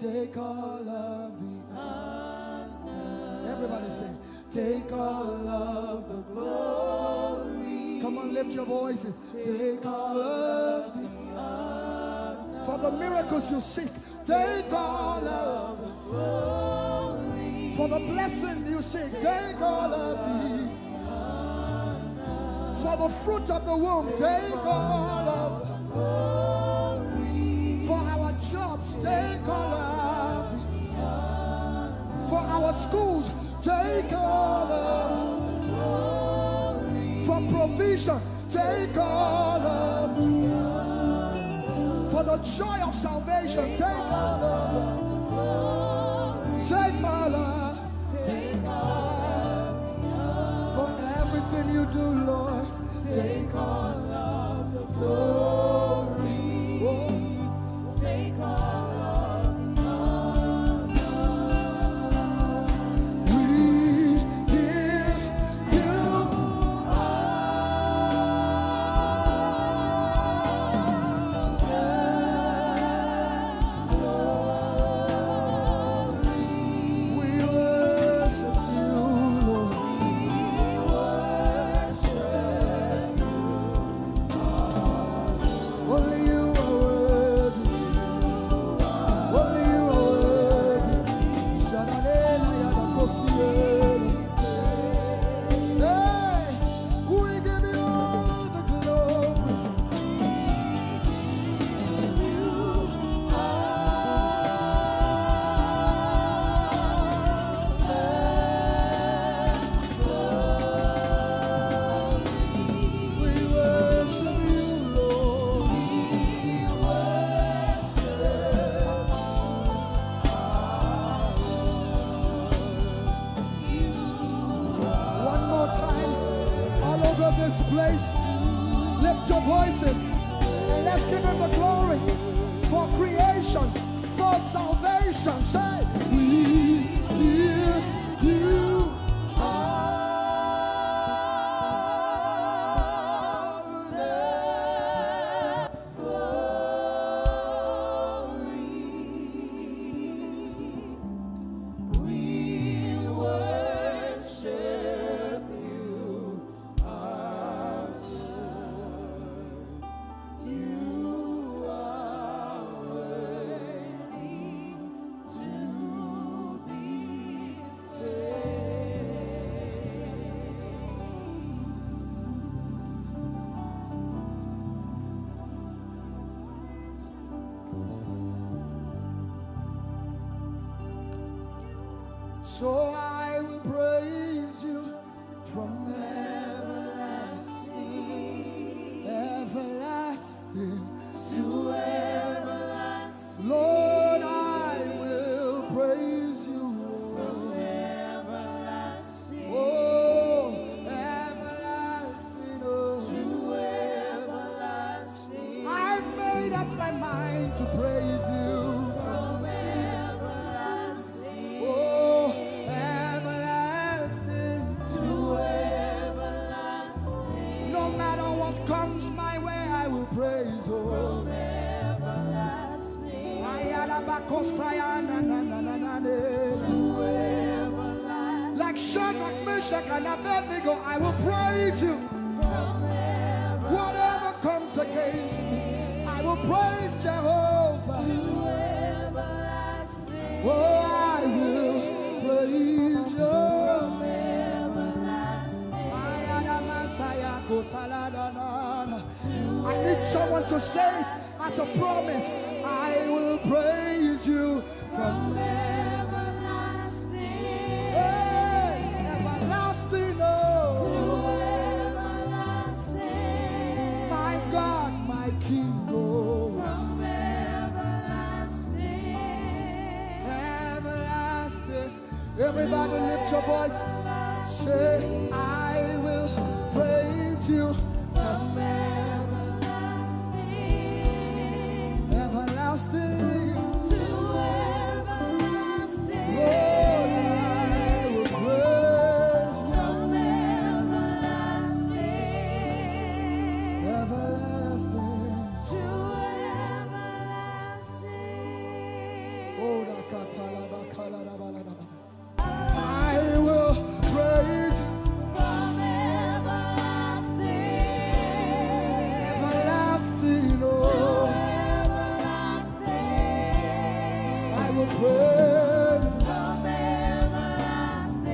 take all of the honor. Everybody say, take all of the glory. Come on, lift your voices. Take all of the honor. For the miracles you seek, take all of the glory. For the blessing you seek, take all of the honor. For the fruit of the womb, take all of the glory. For our jobs, take all of the honor. For our schools, take all of the glory. For provision, take all of the honor. For the joy of salvation, take all of the glory. Take all of, for everything you do, Lord, take all of the glory. Oh. Take all of the honor. We give you place. Lift your voices and let's give him the glory for creation, for salvation. Say, we give you all the glory. We worship you, our Lord. You are worthy to be So I will praise you from everlasting, everlasting to everlasting. Lord, I will praise you from everlasting, oh, everlasting, oh, to everlasting. I've made up my mind to praise you. Comes my way, I will praise you. From everlasting to everlasting. Like Shadrach, Meshach, and Abednego, I will praise you. From whatever comes against me, I will praise Jehovah. To everlasting. Oh, I will praise you. From everlasting. I need someone to say it as a promise. I will praise you from everlasting, everlasting, oh, to everlasting. My God, my King, oh, from everlasting, everlasting. Everybody lift your voice. Say, I will praise you from everlasting, everlasting to everlasting. Lord, I will praise you from everlasting, everlasting to everlasting. Oh, I will praise you from everlasting, everlasting, oh, everlasting. I will praise from everlasting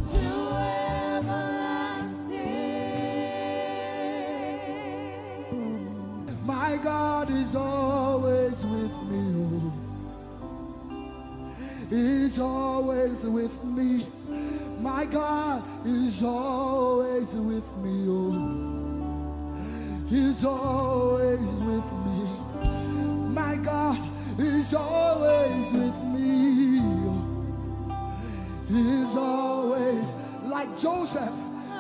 to everlasting. My God is always with me, oh. He's always with me. My God is always with me, oh. He's always with me. My God is always with me, oh. He's always like Joseph.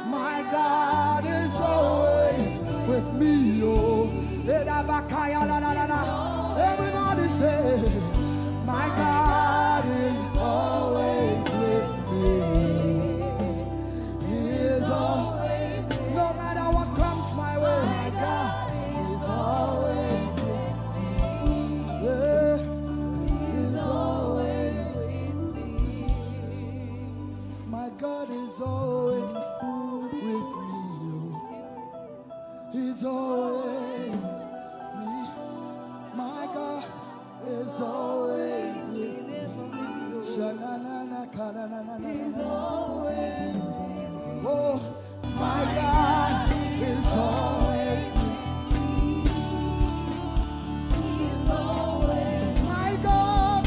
My God is always with me, oh. Everybody say, my God is always with me. He is always, no matter what comes my way, my God is always with me. He is always with me. My God is always with me. He's always me. My God is always with me. He's always with me. Oh, my God is always with me. He's always my God,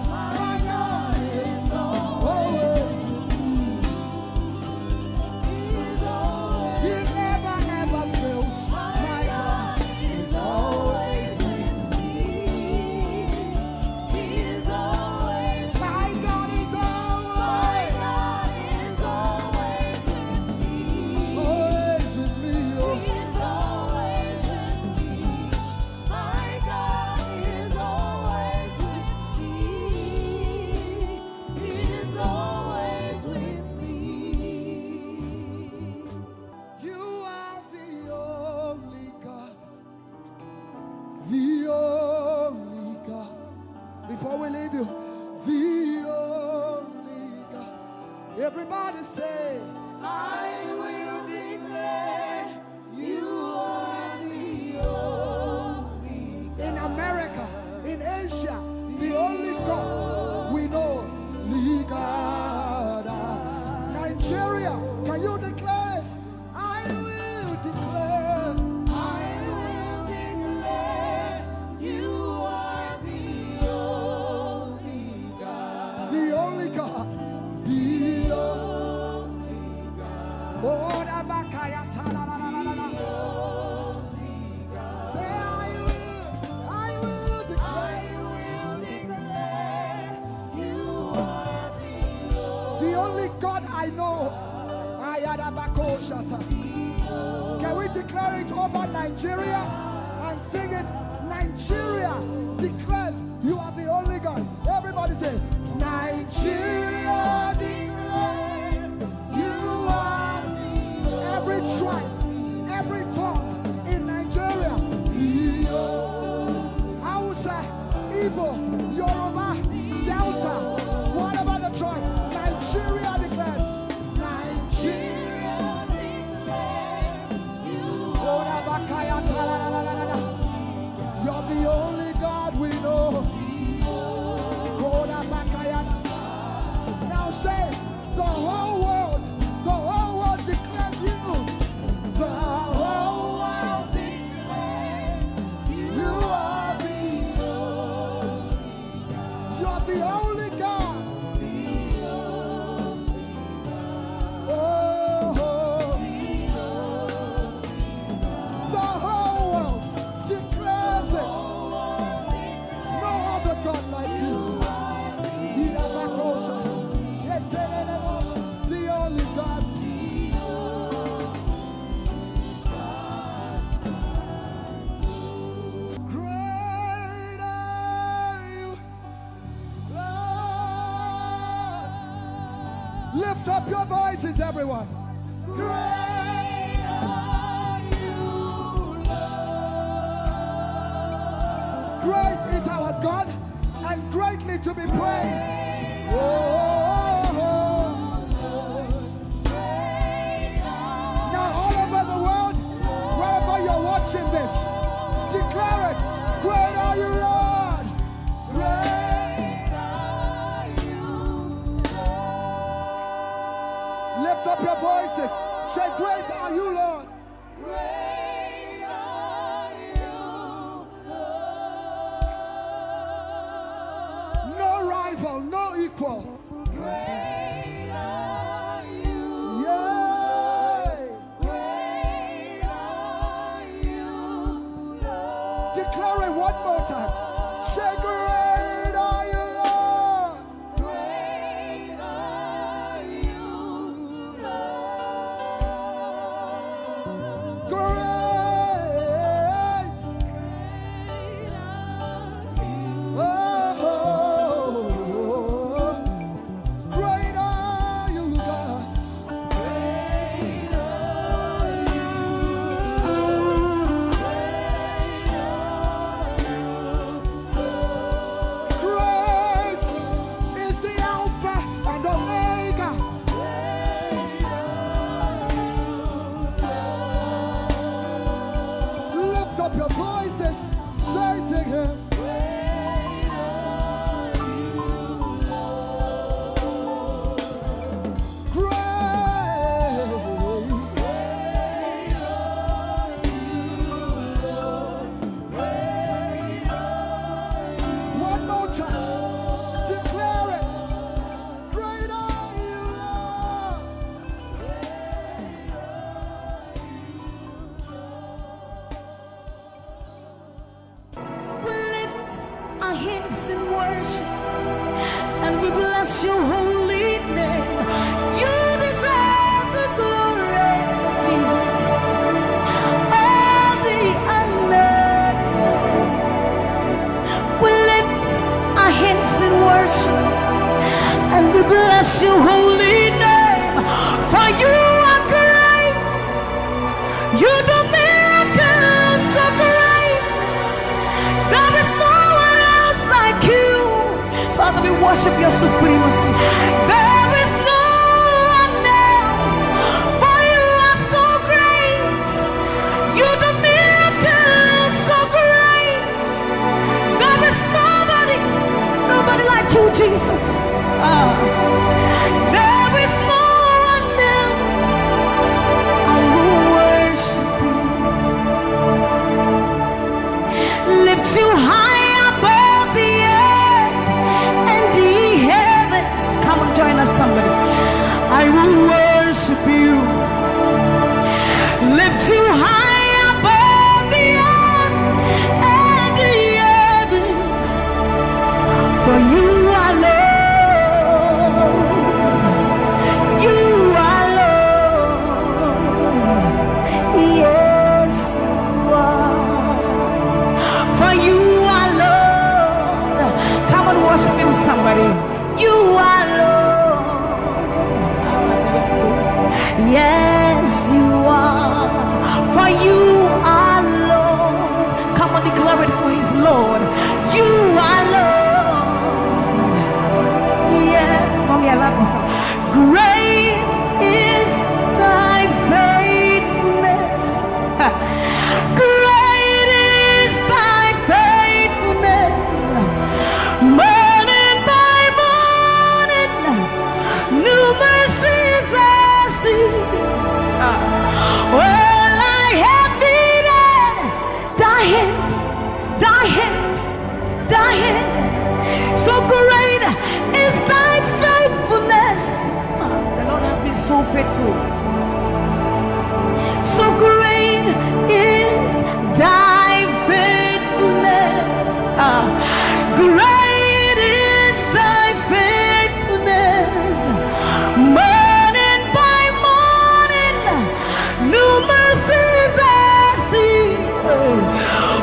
my God is always with me. He's always, he never, never fails. My God is always with me. He's always, my God is always, my God is always with me. Always with me, oh. He's always with me. My God is always with me. He's always with me. You are the only God, the only God. Before we leave you, the only God. Everybody say, I will declare you are the only God. In America, in Asia, the only God we know, the God. Nigeria, can you declare? I will declare. I will declare you are the only Say, I will declare you are the only God I know. Can we declare it over Nigeria and sing it? Nigeria declares you are the only God. Everybody say, Nigeria declares you are the every tribe, every tongue in Nigeria. Hausa, Igbo, Yoruba, Delta, whatever the tribe, Nigeria declares. Nigeria declares you're the only God we know. Now say, the whole world declares you. The whole world declares you are the only. You're the only God. The whole world declares it. No other God like you. The only God. Great are you, Lord. Lift up your voices, everyone. Great are you, Lord. Great is our God and greatly to be praised. Now all over the world, wherever you're watching this, declare it. Great are you, Lord. Great are you, Lord. Lift up your voices. Say, great are you, Lord. Great are you, Lord. No rival, no equal. Great are you. Yeah. Great are you, Lord. Declare it one more time. Say, great are you, Lord. Great are you, Lord. Great. Oh. Great are you, God. Great are you. Great is the Alpha and Omega. Lift up your voices, say to him. One more time, declare it. Great are you, Lord. We lift our hands in worship and we bless your holy name. You deserve the glory, Jesus. All the honor. We lift our hands in worship and we bless your holy name. For you are great. You do miracles so great. There is no one else like you. Father, we worship your supremacy. There is no one else. For you are so great. You do miracles so great. There is nobody like you, Jesus. There is no one else. I will worship you. Lift you high above the earth and the heavens. Come and join us Yes, you are. For you are Lord. Come on, declare it for his Lord. You are Lord. Yes, mommy, I love this song. Great is thy faithfulness. Great is thy faithfulness. Morning by morning, new mercies I see. All I have needed, thy hand, thy hand, thy hand. So great is thy faithfulness. The Lord has been so faithful. So great is thy faithfulness. Great is thy faithfulness. Morning by morning, new mercies I see.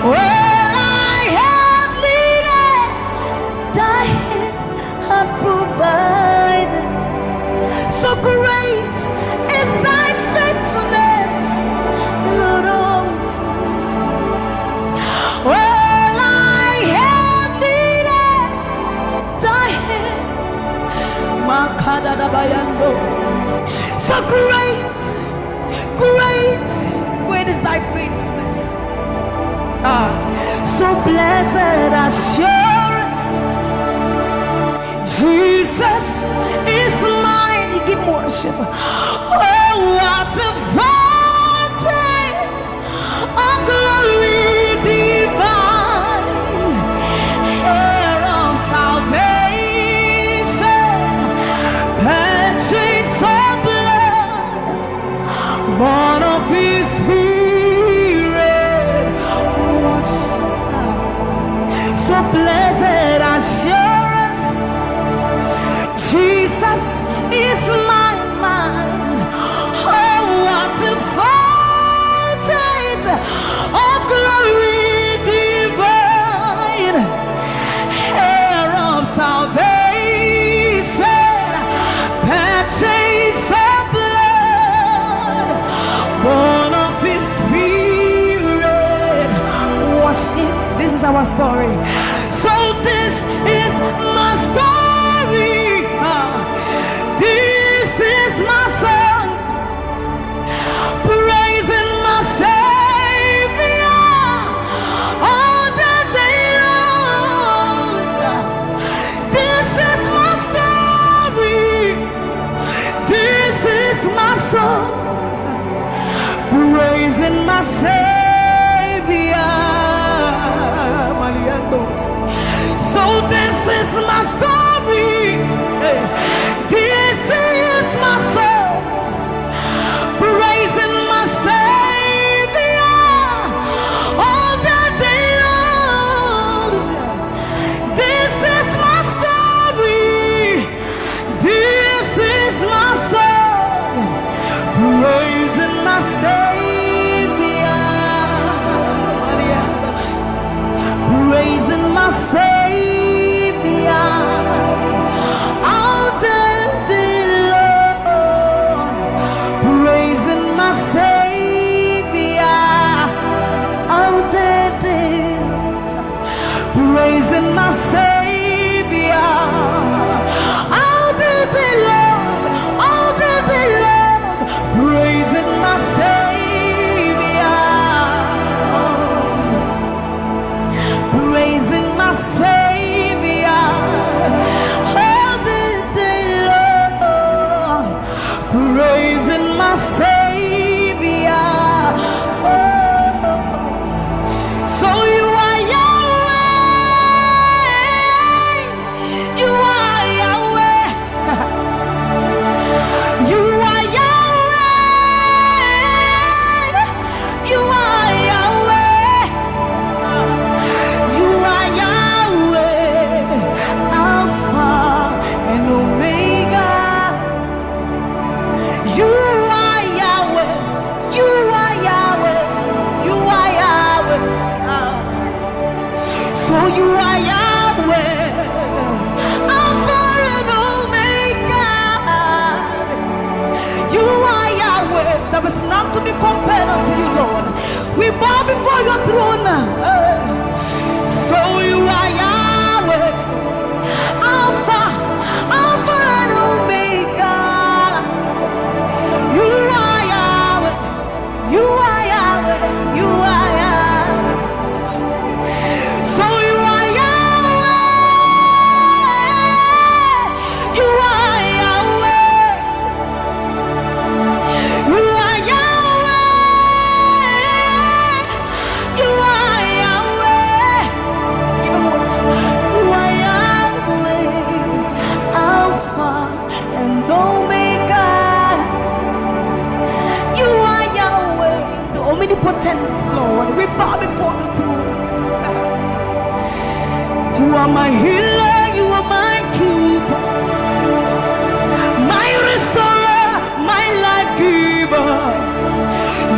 All I have needed, thy hand hath provided. So great is thy faithfulness, Lord, unto all I have needed, thy hand. So great, great, great is thy faithfulness. So blessed assurance, Jesus is mine. Give worship. Oh, what a fountain of glory divine, hair of salvation, purchase of blood, born of his spirit. So blessed assurance, Jesus is my mind. Oh, what a fountain of glory divine, hair of salvation, purchase of blood, born of his spirit. Wash it. This is our story. So this is my story. This is my song, praising my Savior all the day long. This is my story. This is my song, praising my Savior. So this is my story. This is my song, praising my Savior all the day long. This is my story. This is my song, praising my Savior, praising my Savior. Praising my Savior all the day long, all the day long, praising my Savior, praising my Savior all the day long, praising my Savior. So you are You are There is none to be compared unto you, Lord. We bow before your throne. So you are Yahweh, Alpha and Omega. You are Yahweh, you are Yahweh, you are Yahweh. So you are Yahweh, you are Yahweh, you are Yahweh, you are Yahweh. Even more. You are Yahweh, Alpha and Omega. You are Yahweh, the omnipotent Lord. We bow before the throne. You are my healer, you are my keeper, my restorer, my life giver.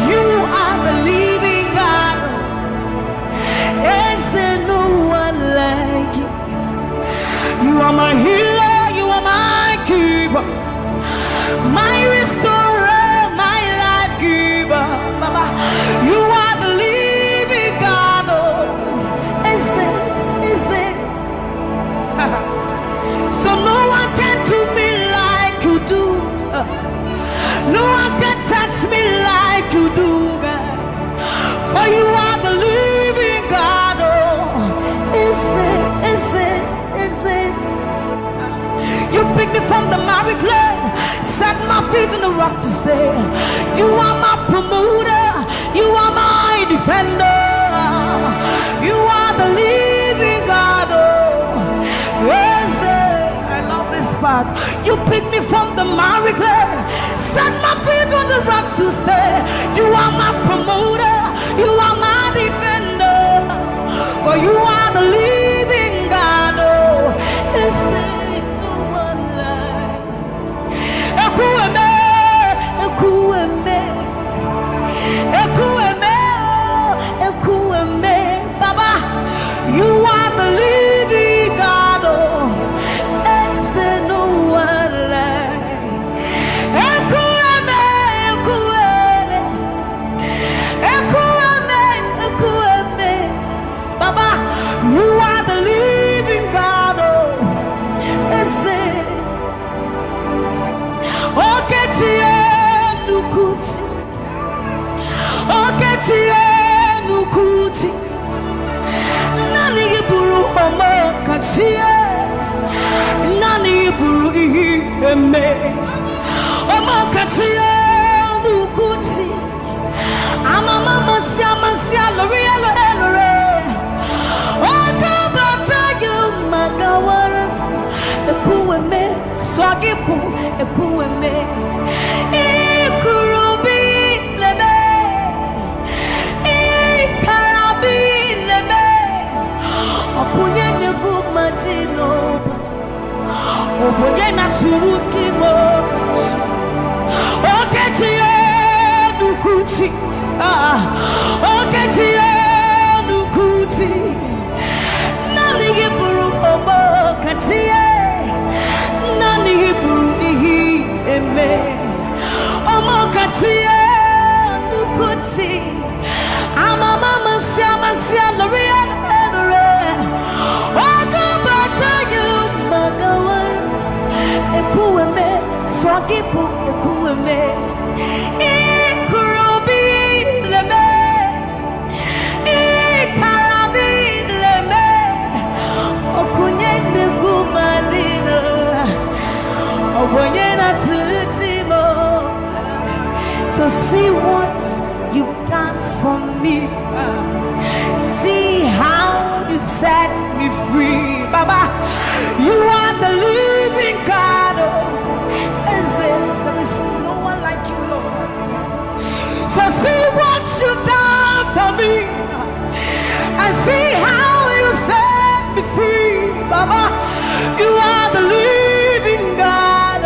You are the living God. Is there no one like you? You are my healer, you are my keeper, my restorer, my life giver. Baba, you are the living God. Oh, is it? So no one can do me like you do. No one can touch me like you do, God. For you are the living God. Oh, is it? You picked me from the miry clay, set my feet on the rock to stay. You are my promoter, you are my defender. You are the living God. Oh, yes, I love this part. You picked me from the miry clay, set my feet on the rock to stay. You are my promoter, you are my defender. For you are the living God. Oh, yes, no one like Ekueme, Ekueme, Ekueme, Ekueme. Baba, you are the living God. Oh, it's no one like Ekueme, Ekueme, Ekueme, Ekueme. Baba, you are the living God. Oh, it's Nukuti Nani buru homo kachie Nani buru eme Homo kachie Nukuti Amama masia L'Oreal Oka bata you magawaras Ekueme Swagifu Ekueme Ikurubi leme Ikarabi leme Opunye negu majino Opunye na turuki mo Oketiye nukuchi Oketiye nukuchi Nani giburu omo katiye Nani giburu ihi eme Omo katiye nukuchi Amama masia L'Oreal Oka bata you magawas Ekueme Swagifu Ekueme Ikurubi leme Ikarabi leme Okunye negu majino Okunye na turutimo. So see what you've done for me. See how you set me free. Baba, you are the living God. There is no one like you, Lord. So see what you've done for me. And see how you set me free. Baba, you are the living God.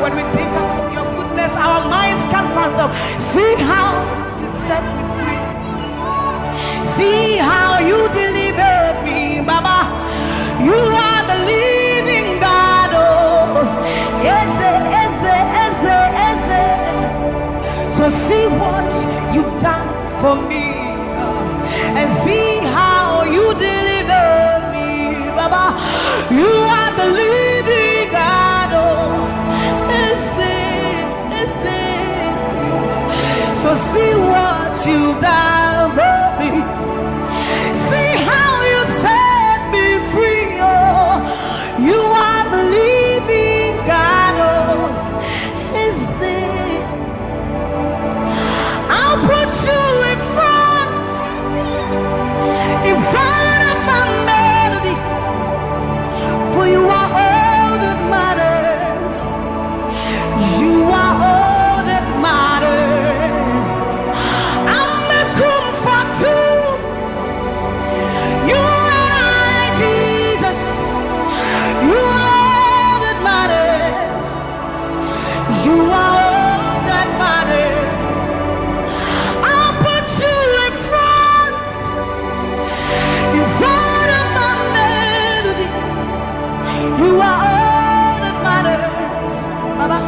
When we think of your goodness, our minds can't fathom. See how you set me free. See how you delivered me, Baba. You are the living God. Oh, Ese, Ese, Ese, see what you've done for me, and see how you deliver me, Baba. You are the living God. Oh, so see what you've done for me. See how you set me free. Oh, you are the living God. Oh, I'll put you in front of my melody, for you are all that matters. You are all that matters. I'm a comfort too. You are Jesus. You are all that matters. You are all that matters. I'll put you in front of my melody. You are all that matters, Baba.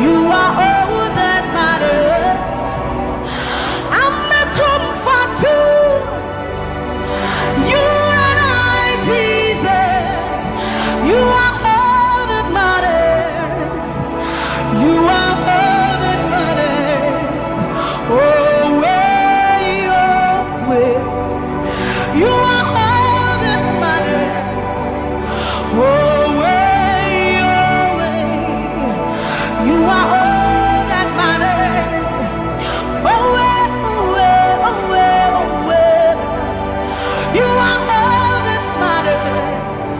You are all that matters. I'm a comfort too. You and I, Jesus. You are all that matters. You are all that matters. Oh, way, oh, way. You are all that matters. Oh, way, oh, way. You are all that matters. Oh, way, oh, way, oh, way, oh, way. You are all that matters.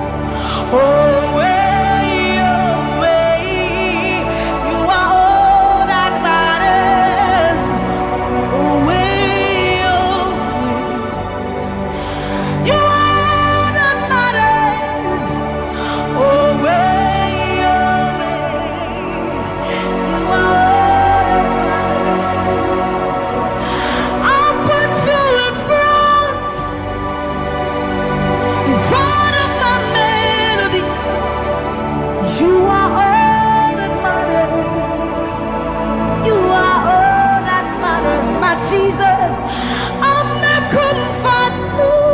Oh, way, oh, way. You are all that matters. Oh, way, oh, way. You are all that matters. Oh, way, oh, way. You are all that matters. I'll put you in front of my melody. You are all that matters. You are all that matters, my Jesus. I'm a comfort too.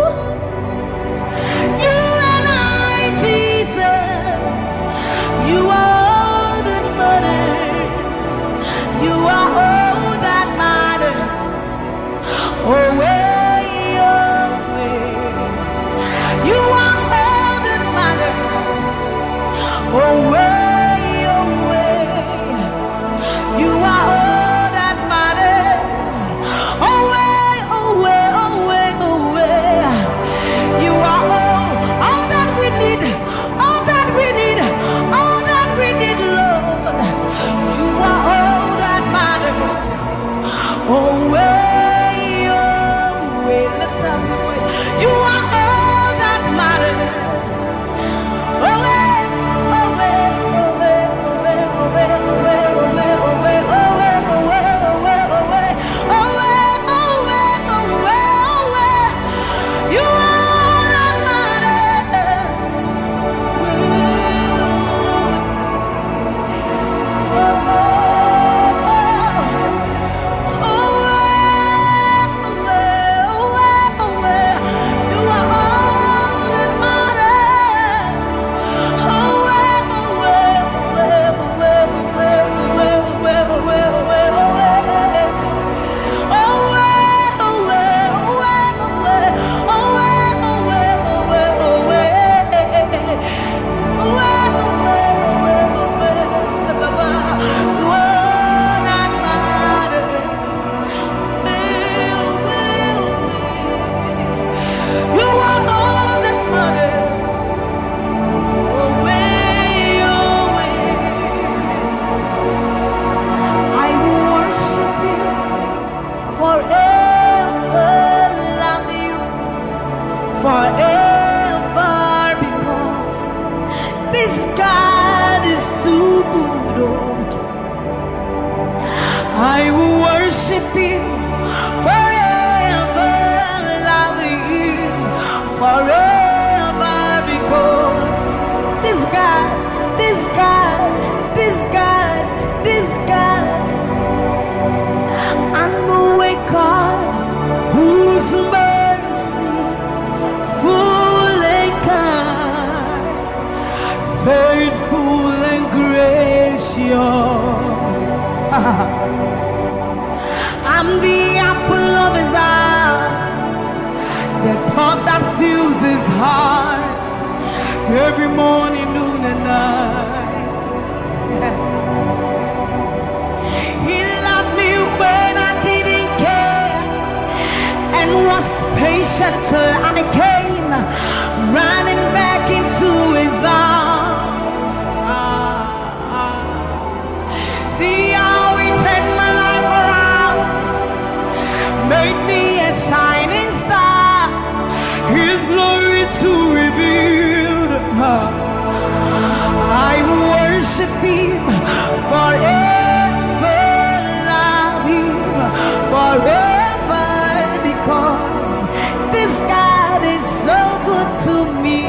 You and I, Jesus. You are all that matters. You are all that matters. Oh, way, oh, way. You are all that matters. Oh, way, oh, way. You are all that matters. Oh, way, oh, way, oh, way, oh, way. You are all that we need. All that we need. All that we need, Lord. You are all that matters. Oh, way, oh, way. Let's have your voice. You are all that matters. Oh, way, oh, way, oh, way, oh, way, oh, way, oh, way, oh, way, oh, way, oh, way, oh, way, oh, way, oh, way, oh, way, oh, way, oh, way, oh, way. You are all that matters. I will worship you forever, love you forever, because this God, this God, this God, this God, I'm the apple of his eyes, the pot that fills his heart every morning, noon, and night. He loved me when I didn't care and was patient till I came running back into his arms. See how he turned my life around, made me a shining star, his glory to reveal. I will worship him forever, love him forever, because this God is so good to me.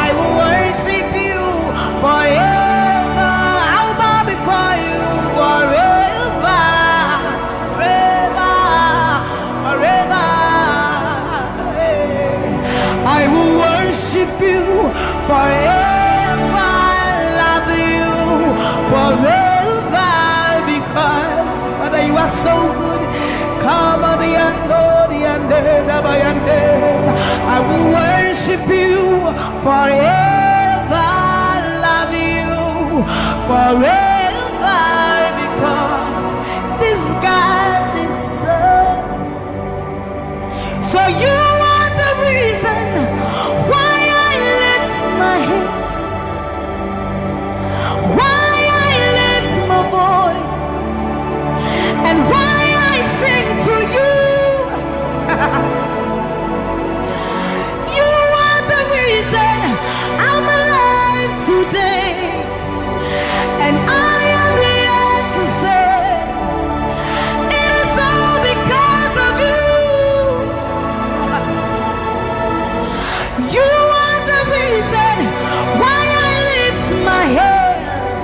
I will worship you forever. I'll bow before you forever, forever, forever. I will worship you forever, love you forever, because Father, you are so good. I will worship you forever, love you forever, because this God is so you are the reason why I lift my hands, why I lift my voice, and why I sing to you. You are the reason I'm alive today, and I am here to say it is all because of you. You are the reason why I lift my hands,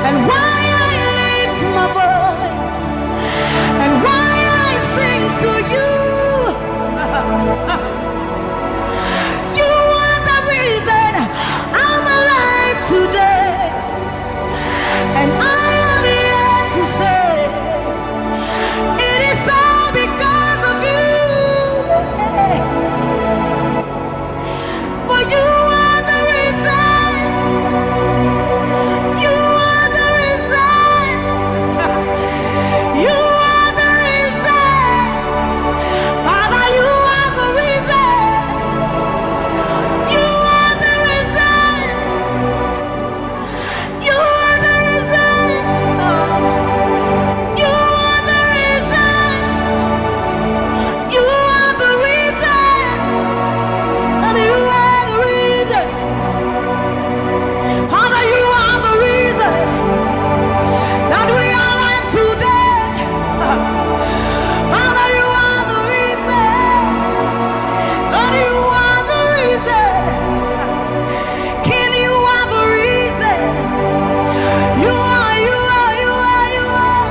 and why I lift my voice, and why I sing to you. You are the reason I'm alive today, and I am here to say it is all because of you. For you are the reason. You are the reason. You are the reason. Father, you are the reason. You are the reason. You are the reason. You are the reason. You are the reason. And you are the reason. Father, you are the reason that we are alive today. Father, you are the reason. Lord, you are the reason. King, you are the reason. You are, you are, you are, you are.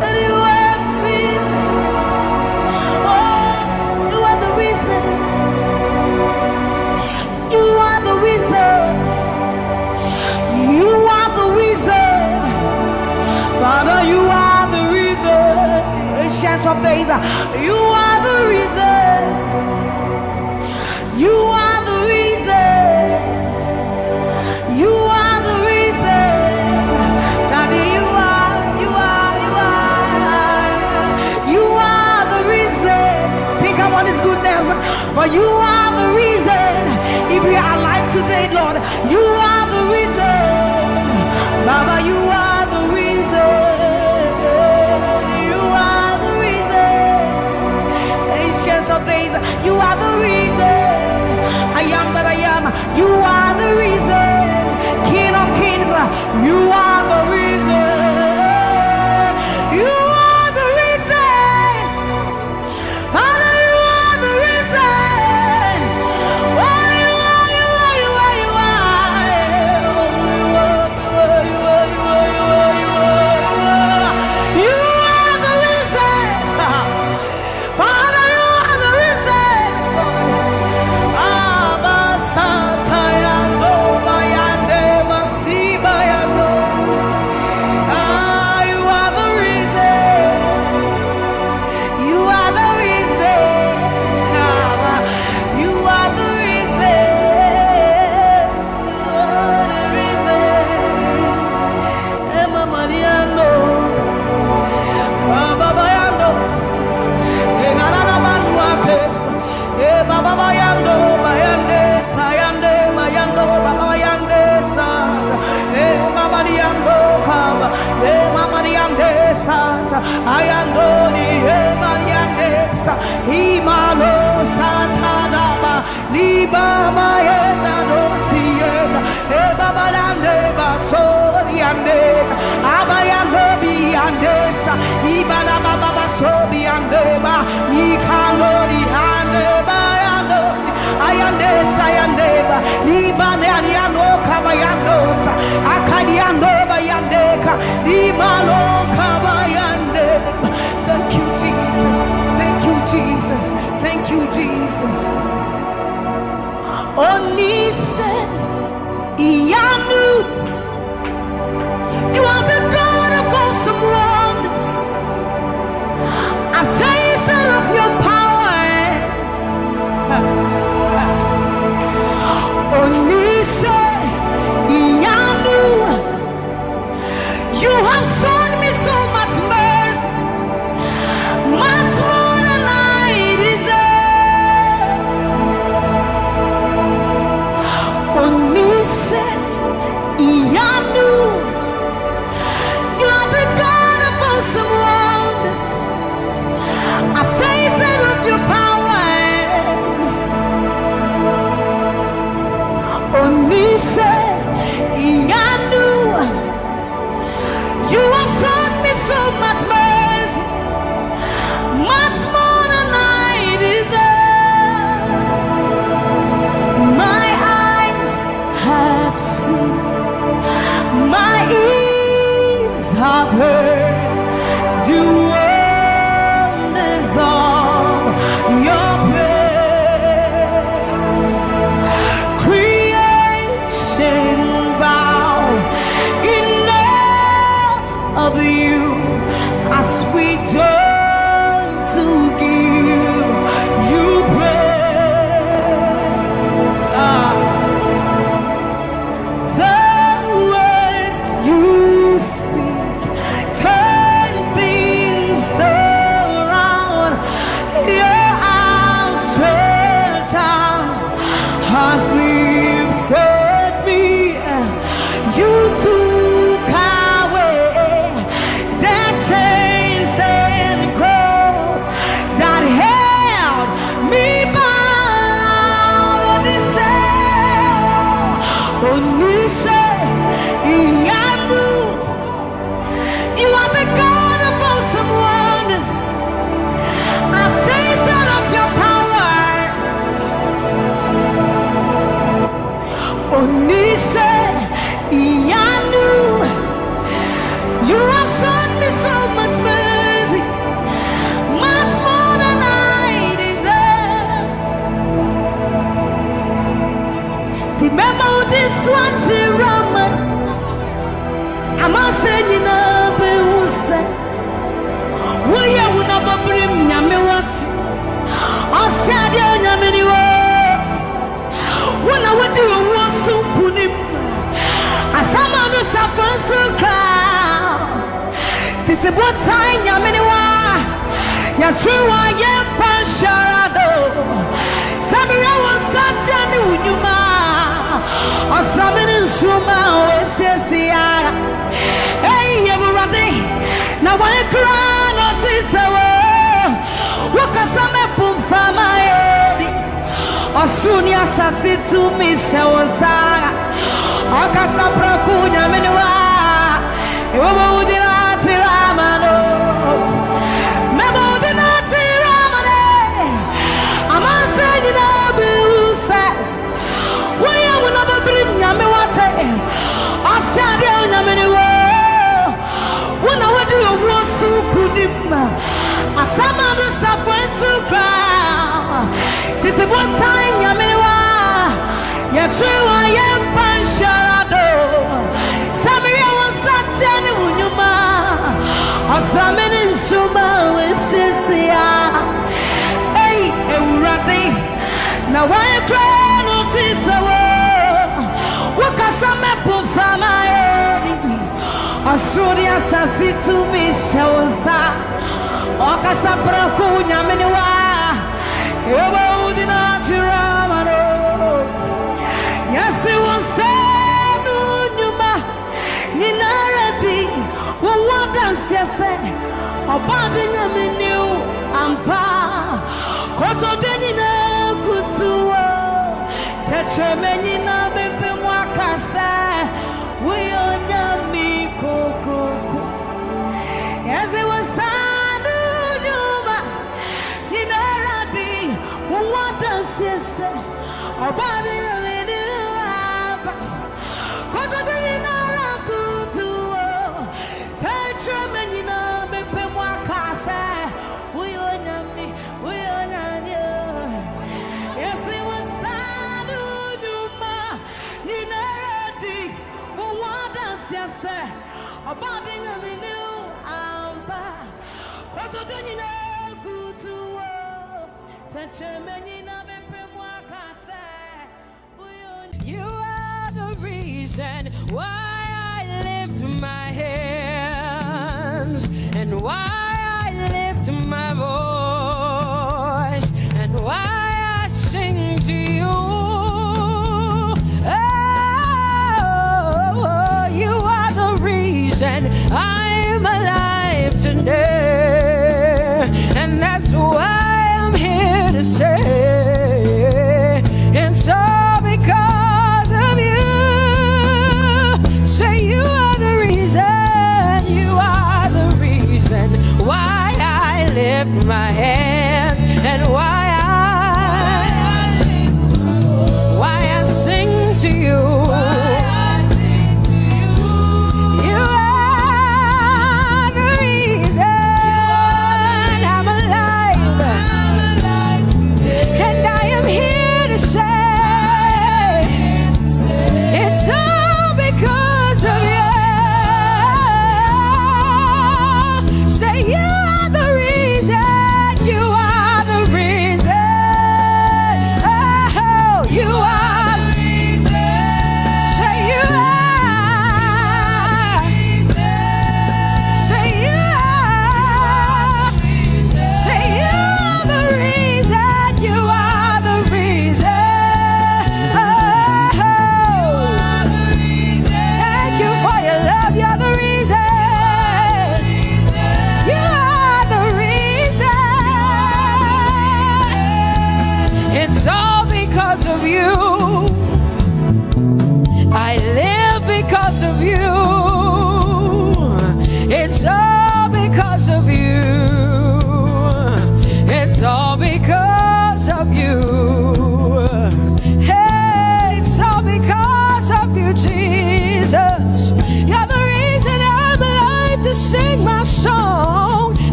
That you are the reason. Oh, you are the reason. You are the reason. You are the reason. Father, you are the reason. Ancients of days, you are the reason. You are the reason. You are the reason. Daddy, you are, you are, you are. You are the reason. Think about his goodness. For you are the reason. If we are alive today, Lord, you are the reason. Baba, you are the reason. You are the reason. Ancients of days, you are the reason. I am that I am. You are the reason. King of kings, you are the reason. You are the reason. Father, you are the reason. Oh, you are, you are, you are, you are. sata ayandoni emayandesa imalo sata daba liba mayenda dosienda ebaba dande basori andeka abayando biandesa ibala baba basobi andeba nikandori andeba yandosi ayandesa yandeba libane ariano kabayandosa akadiando bayandeka limalo kabayandeba. Thank you, Jesus. Thank you, Jesus. Thank you, Jesus. Onise Iyanu, you are the God of awesome wonders. I've tasted of your power. Onise Iyanu, you have shown me so much mercy, much more than I deserve. Onise Iyanu, you are the God of awesome wonders. I've tasted of your power. Onise Iyanu, you have shown me so much mercy, much more than I deserve. My eyes have seen, my ears have heard the wonders of your praise. Creation bow in awe of you as we join to give you praise. The words you speak turn things around. Your outstretched arms has lifted me. You took away the chains and cords that held me bound. Onise Iyanu, you are the God of awesome wonders. I've tasted of your power. Onise Iyanu, you have shown me so much mercy, much more than I deserve. Remember this one, Raman. I'm not saying you know, but who said, will you never bring me what? I said, you're many words. When I would do a war so put him. As some of us are first to cry. This is what time you're many one. You're true, I am Pasharado. Samuel was such a new man. Or something in Shuma, Ese. Hey, everybody. Now I cry, not this hour. What can some put from my head? Or soon, yes, I see to me, Shawazara. Akasapra kunya menwa ewo udinati ramano memo udinati ramane amanseni na busa waya wona babrim nyame wate asiade nyame ni wo wona wadi owo sukunim asama do safensu kra titi botan nyame ni wa ya trewa ya pansharado Sammie was such an unyuma Asamene Suma Sisia. Hey, Urati. Now I cry notice what can some people from my head? Asuria Sassi to me shows up. Okasapra Kunya Miniwa. You would not Ramano. Yes, it was said, Numa Ninarati. What does say, Obadi Yaminu, Ampa, Koto Denina, Kutuo, Tetramenina, Bebe Mwakasa, we are Yami Koko. As it was Sanu Yuma, Ninaradi, what does he say? Obadi Yaminu, Ampa, Koto Denina, Kutuo, Tetramenina, Bebe Mwakasa, we are Yami, we are Yami. Yes, it was Sanu Yuma, Ninaradi, what does he say? Obadi Yaminu. You are the reason why I lift my hands and why I lift my voice and why I sing to you. Oh, you are the reason I'm alive today, and that's why I'm here to say it's all because of you. Say you are the reason, you are the reason why I lift my hands and why I sing to you.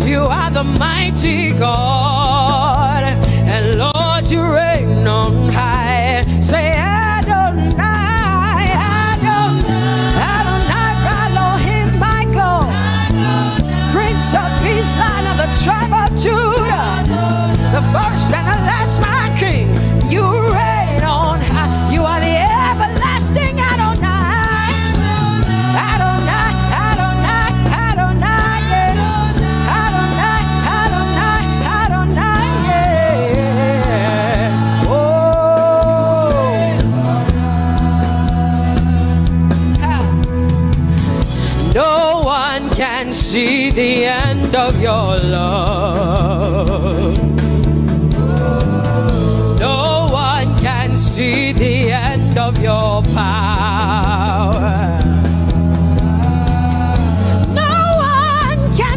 You are the mighty God, and Lord, you reign on high. Say Adonai, Adonai, Adonai, Elohim, my God, Prince of Peace, Lion of the tribe of Judah, the first and the last, my King. You reign on high. You are the everlasting Adonai. Adonai, Adonai, Adonai, yeah. Adonai, Adonai, Adonai, yeah. Oh. No one can see the end of your love. No one can see the end of your power.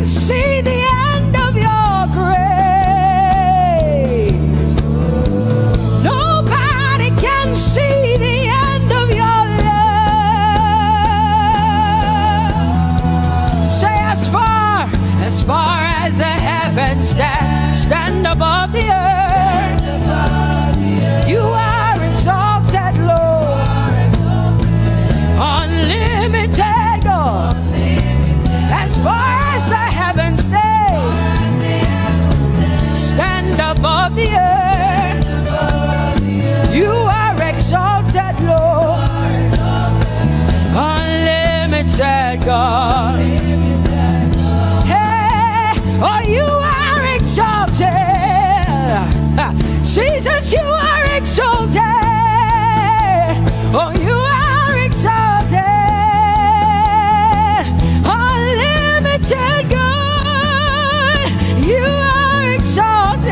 See the end of your grace. Nobody can see the end of your love. Say as far as the heavens stand above the earth, you are exalted, Lord, unlimited God. As far as the heavens stand above the earth, you are exalted, Lord, unlimited God. Hey, oh, you are exalted, Jesus, you are exalted, oh, you are exalted, unlimited God, you are exalted,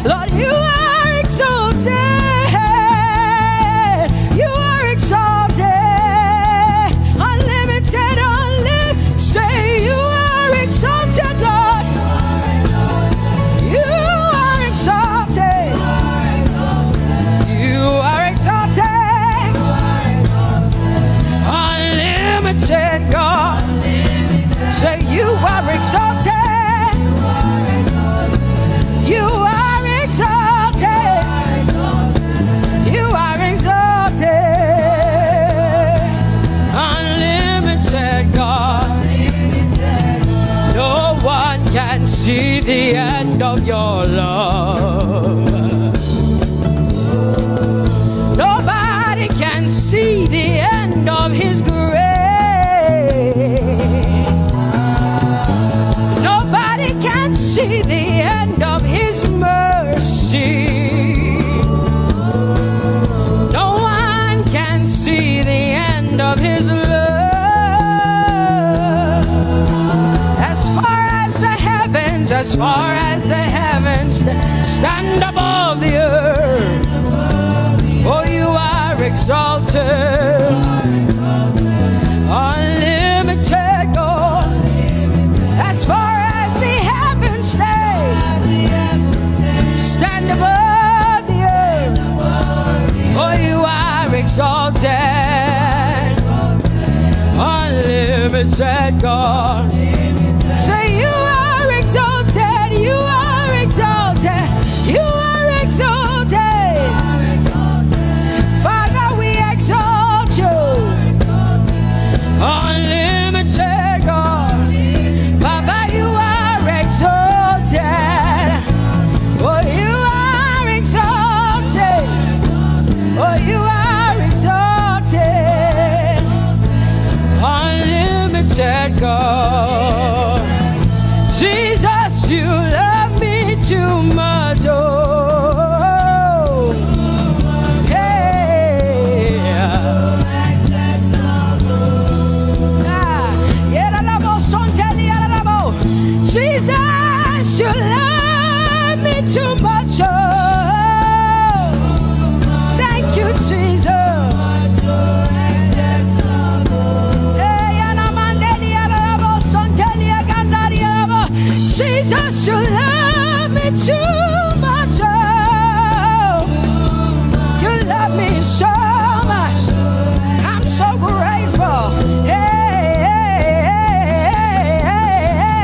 Lord, you are exalted, you are exalted, unlimited, say you are exalted, Lord, you are exalted, you are exalted, unlimited God, say you are exalted, you are exalted, you are exalted, unlimited God. No one can see the end of your love. Nobody can see the end of his grace. Nobody can see the end of his mercy. No one can see the end of his love. As far as the heavens stand above the earth, oh, you are exalted, unlimited God. As far as the heavens stand above the earth, oh, you are exalted, unlimited God. Say you are exalted, you are exalted, you are exalted. Father, we exalt you, unlimited God. Father, you are exalted, oh, you are exalted, oh, you are exalted, unlimited God. Jesus, you love me too much, oh, yeah. Jesus, you love me too much, oh, thank you, Jesus. Jesus, you love me too much, oh, you love me so much, I'm so grateful, hey, hey, hey, hey,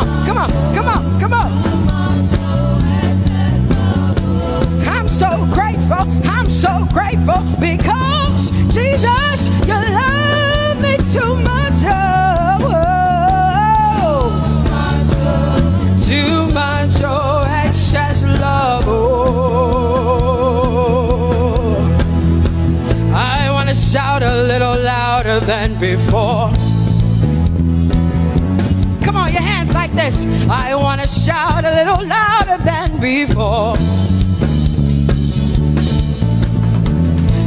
on, come on, come on, come on. I'm so grateful because Jesus, you love me too much. Too much, oh, excess love. Oh, I want to shout a little louder than before. Come on, your hands like this. I want to shout a little louder than before.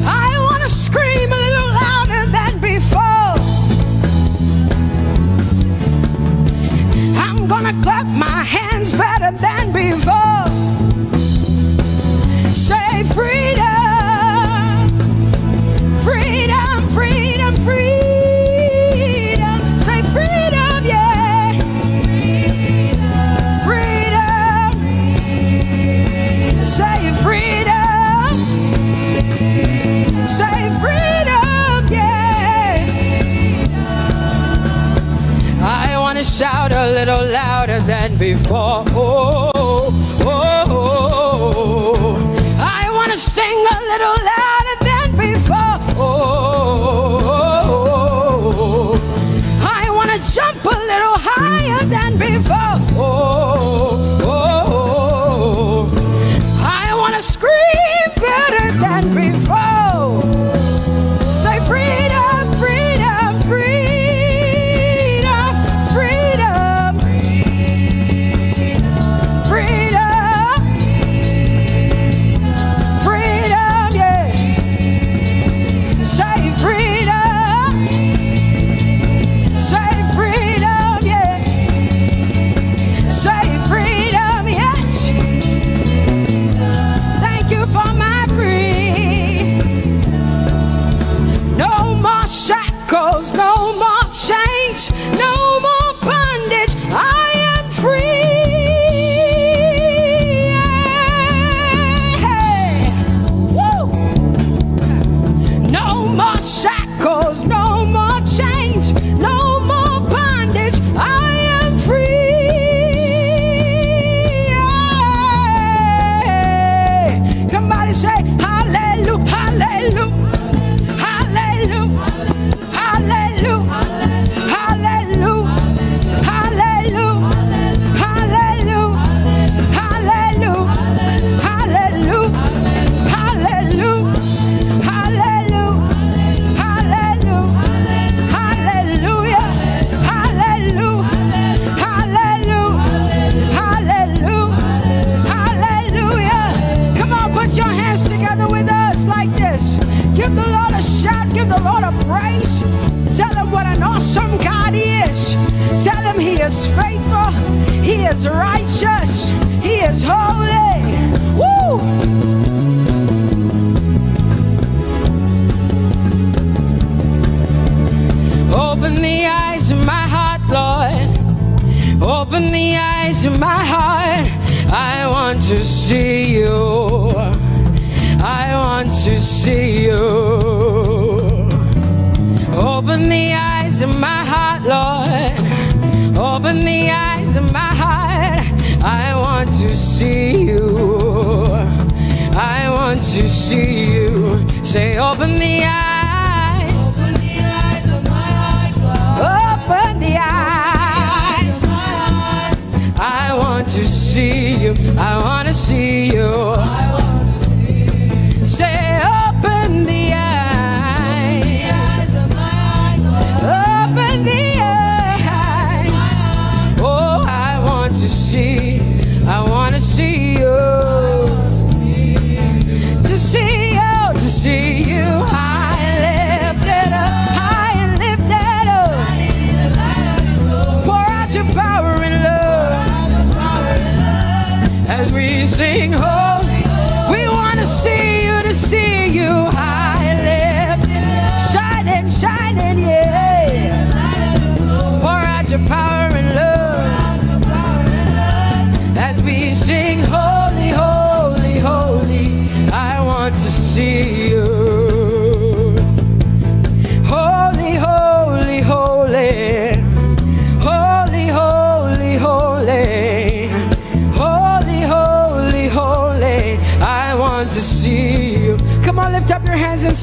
I want to scream a little louder than before. I'm gonna clap my hands better than before. Say freedom, freedom, freedom, freedom. Say freedom, yeah. Freedom. Say freedom. Say freedom, yeah. I want to shout a little louder than before. Oh, oh, oh, oh. I want to sing a little louder than before. Oh, oh, oh. I want to jump a little higher than before. Oh, oh, oh. I want to scream better than before. Say freedom, freedom, freedom, freedom, freedom, freedom, yeah. Say freedom, say freedom, yeah. Say freedom, yes. Thank you for my free. No more shackles, no more chains, no more bondage. I am free. Hey. Woo. No more shackles, no more chains, no more bondage. I am free. Hey. Somebody say hallelujah, hallelujah. Hallelujah, hallelujah, hallelujah, hallelujah, hallelujah, hallelujah, hallelujah, hallelujah, hallelujah, hallelujah, hallelujah, hallelujah, hallelujah, hallelujah. Come on, put your hands together with us like this. Give the Lord a shout, give the Lord a praise. Tell him what an awesome God he is. Tell him he is faithful, he is righteous, he is holy. Woo! Open the eyes of my heart, Lord. Open the eyes of my heart. I want to see you. I want to see you. Open the eyes of my heart, Lord. Open the eyes of my heart. I want to see you. I want to see you. Say, open the eyes. Open the eyes of my heart, Lord. Open the eyes of my heart. I want to see you. I want to see you. Say, open the eyes of my heart, open the eyes. Oh, I want to see you. To see you, to see you. I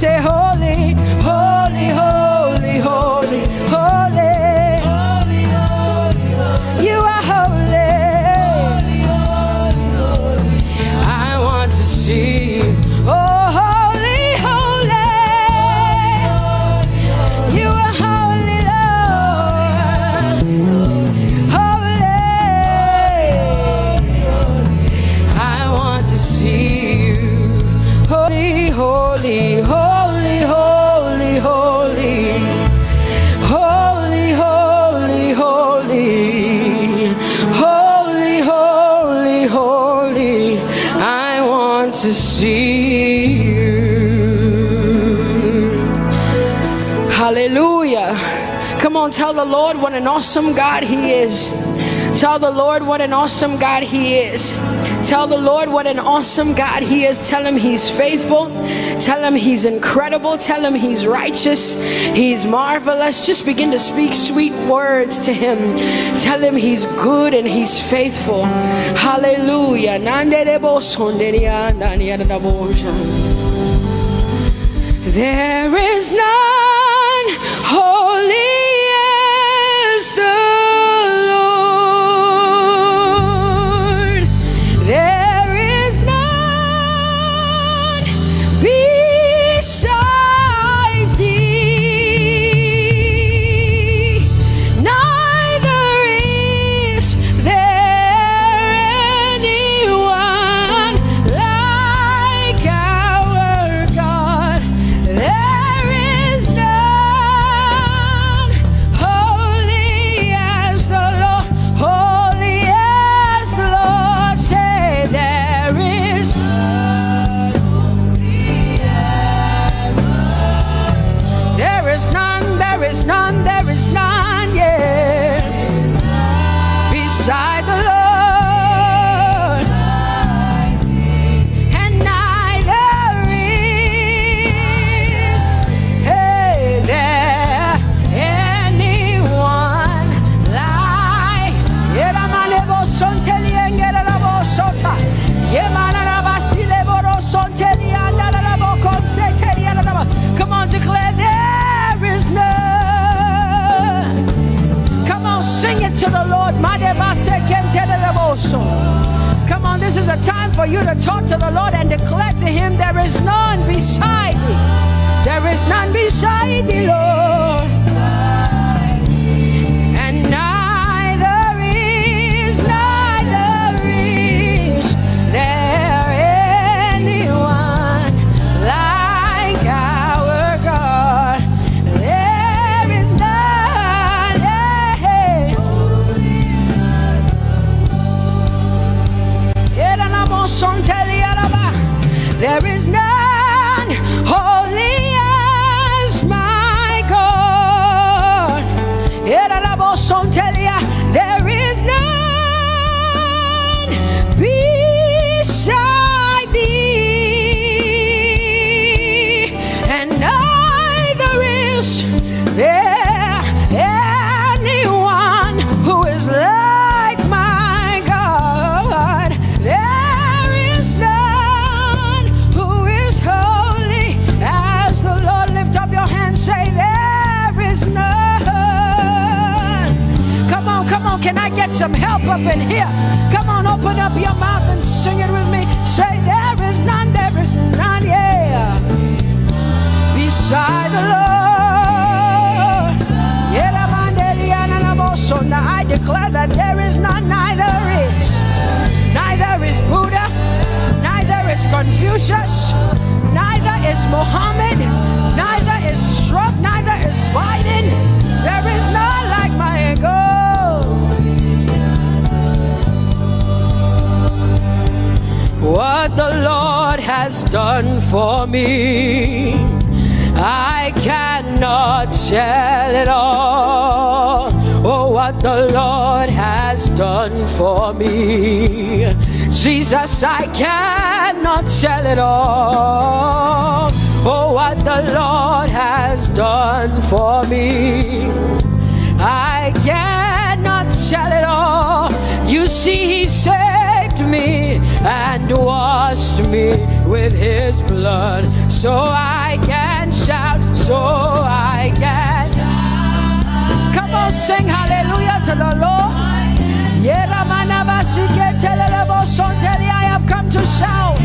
say holy, holy, holy, holy, holy. You are holy. I want to see you. Oh, holy, holy. You are holy, Lord. Holy. I want to see you. Holy, holy, holy, holy, holy. Holy, holy, holy. Holy, holy, holy. I want to see you. Hallelujah. Come on, tell the Lord what an awesome God He is. Tell the Lord what an awesome God He is. Tell the Lord what an awesome God He is. Tell Him He's faithful. Tell Him He's incredible. Tell Him He's righteous. He's marvelous. Just begin to speak sweet words to Him. Tell Him He's good and He's faithful. Hallelujah. There is none holy as the Lord. There is none besides thee. Neither is there anyone like our God. There is none holy as the Lord, holy as the Lord. Say there is none holy as the Lord. There is none, there is none, there is none, yeah, beside the Lord. And neither is there anyone like Come on, declare there is none. Come on, sing it to the Lord. Come on, this is a time for you to talk to the Lord and declare to Him there is none beside thee. There is none beside thee, Lord. And neither is there anyone like our God. There is none. There is none holy as my God. There is none beside thee, and neither is there anyone who is like my God. There is none who is holy as the Lord. Lift up your hands, say there is none. Come on, can I get some help up in here? Come on, open up your mouth and sing it with me. Say there is none, yeah, beside the Lord. Now I declare that there is none, neither is Buddha, neither is Confucius, neither is Muhammad, neither is Trump, neither is Biden. There is none like my God. What the Lord has done for me, I cannot tell it all. Oh, what the Lord has done for me, Jesus, I cannot tell it all. Oh, what the Lord has done for me, I cannot tell it all. You see, He saved me and washed me with His blood. so I can shout, so I can. Come on, sing hallelujah to the Lord. I have come to shout.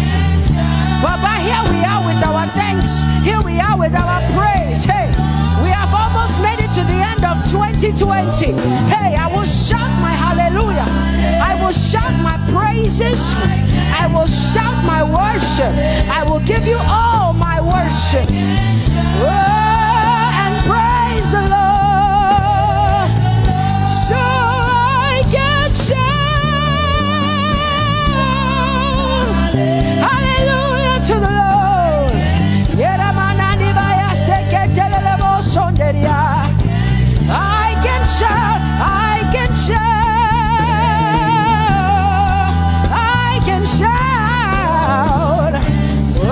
But here we are with our thanks. Here we are with our praise. Hey, we have almost made it to the end of 2020. Hey, I will shout my hallelujah. I will shout my praises. I will shout my worship. I will give you all my worship. Oh, and praise the Lord. So I can shout hallelujah to the Lord. I can shout, I can shout, I can shout. Oh,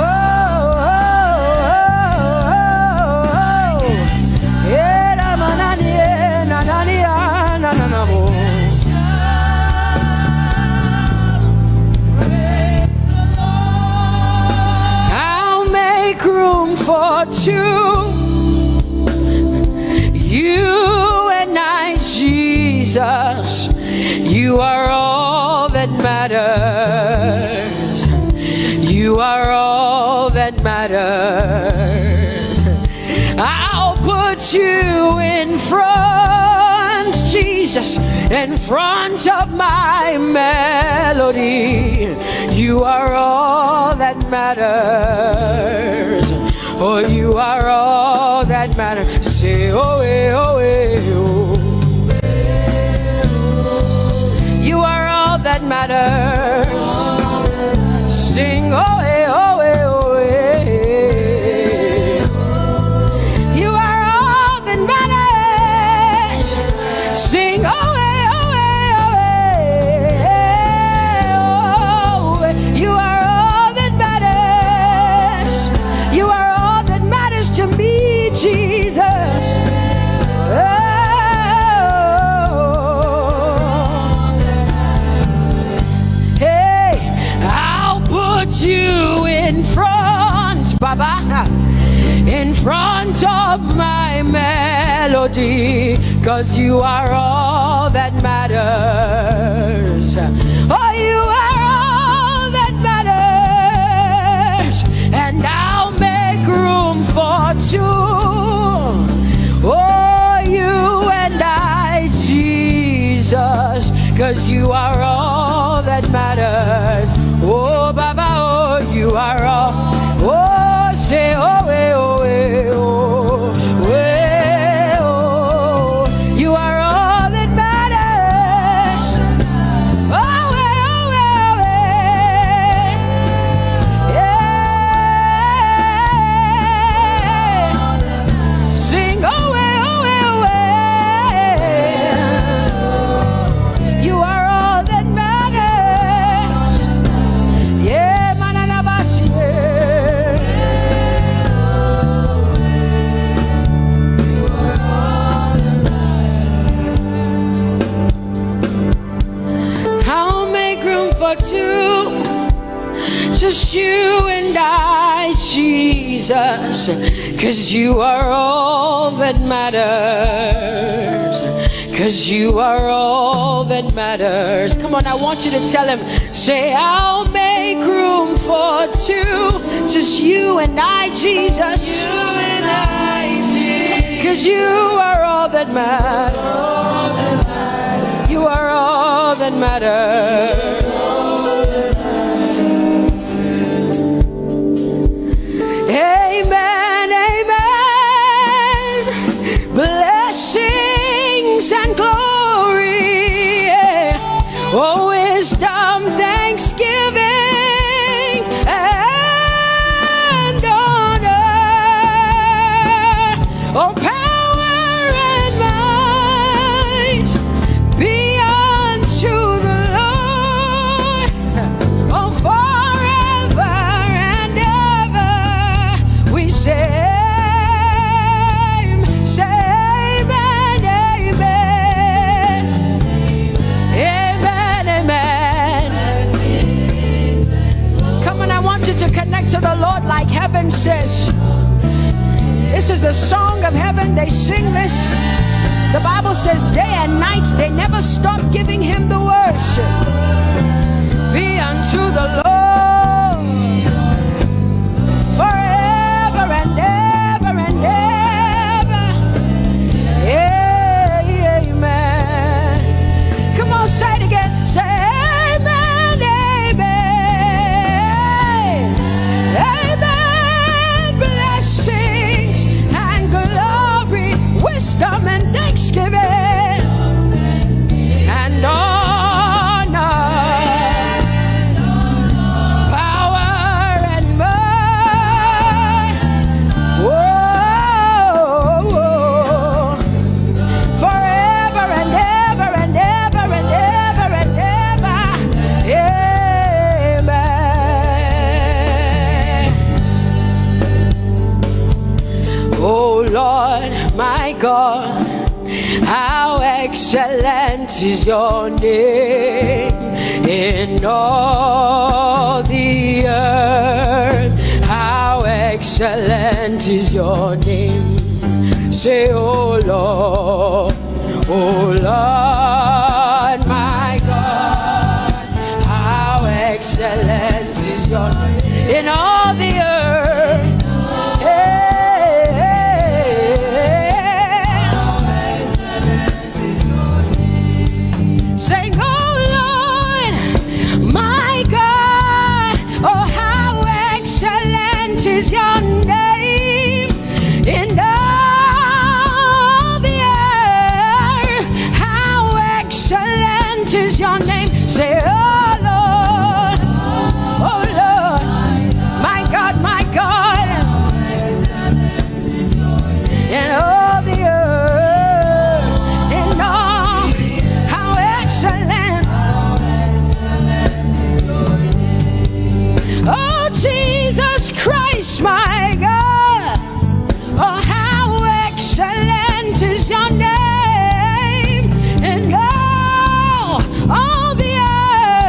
I'll make room for two. You and I, Jesus, you are all that matters. You are all that matters. I'll put you in front, Jesus, in front of my melody. You are all that matters. Oh, you are all that matters. Say, oh, oh, oh. You are all that matters. Sing, oh, oh, oh, oh. You are all that matters. Sing, oh, oh, oh, oh. You are all that matters. You are all that matters to me, Jesus. You in front, Baba, in front of my melody, 'cause you are all that matters. Oh, you are all that matters, and I'll make room for two. Oh, you and I, Jesus, 'cause you are all that matters. Oh, Baba, oh, you are all. Oh, say, oh, oh, oh, oh, you are all that matters. Oh, oh, oh, yeah. Sing, oh, oh, oh, you are all that matters. Yeah, manana bashi. I'll make room for two, just you and I, Jesus, 'cause you are all that matters. 'Cause you are all that matters. Come on, I want you to tell him, say, I'll make room for two, just you and I, Jesus. You and I, Jesus. 'Cause you are all that matters. You are all that matters. Amen, amen. Blessings and glory, yeah. Oh, wisdom, thanksgiving, and honor. Oh, power and might be unto the Lord. song of heaven. They sing this. The Bible says day and night they never stop giving him the worship. Be unto the Lord forever and ever and ever. Amen. Come on, say it again. Say amen, amen. Amen. Blessings and glory, wisdom and thanksgiving and honor, power and might. Whoa, whoa. Forever and ever and ever and ever and ever. Amen. Oh Lord, my God, how excellent is your name in all the earth. How excellent is your name. Say, oh Lord, my God, how excellent is your name in all the earth. Sing, oh Lord, my God, oh how excellent is your name in all the earth. How excellent is your name. Say, oh Lord, my God, in all the earth, in all, how excellent. Oh Jesus Christ, my God, oh how excellent is your name in all the earth.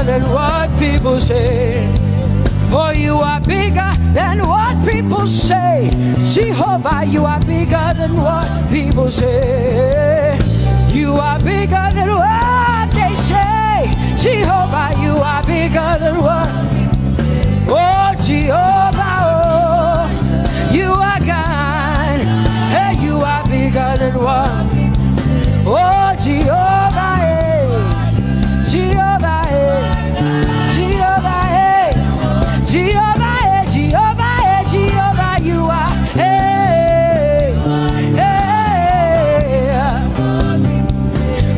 bigger than what people say. Oh, you are bigger than what people say. Jehovah, you are bigger than what people say. You are bigger than what they say. Jehovah, you are bigger than what. Oh, Jehovah, oh, you are God. Hey, you are bigger than what. Oh, Jehovah, hey. Jehovah, hey. Jehovah, hey. Jehovah, hey. Jehovah, hey. Jehovah, you are. Hey, hey.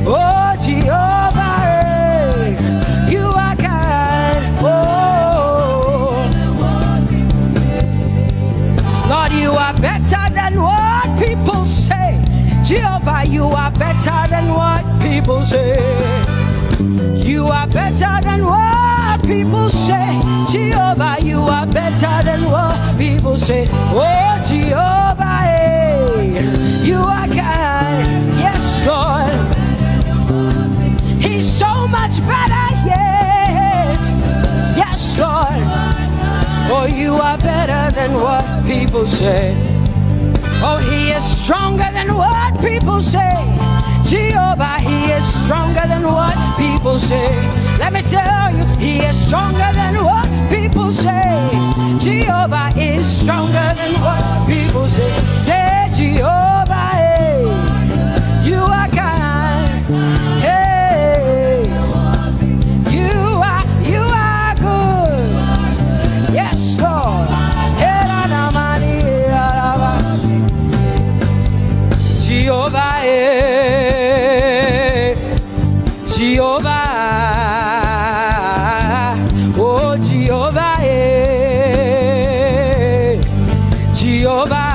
Oh, Jehovah, hey. You are God. Oh, Lord, you are better than what people say. Jehovah, you are better than what people say. You are better than what people say. Jehovah, you are better than what people say. Oh, Jehovah, hey, you are God. Yes, Lord. He's so much better, yeah. Yes, Lord. Oh, you are better than what people say. Oh, he is stronger than what people say. Jehovah, he is stronger than what people say. Let me tell you, he is stronger than what people say. Jehovah is stronger than what people say. Say, Jehovah, hey, you are God. Hey, you are good. Yes, Lord. Jehovah, Jehovah, oh Jehovah, Jehovah,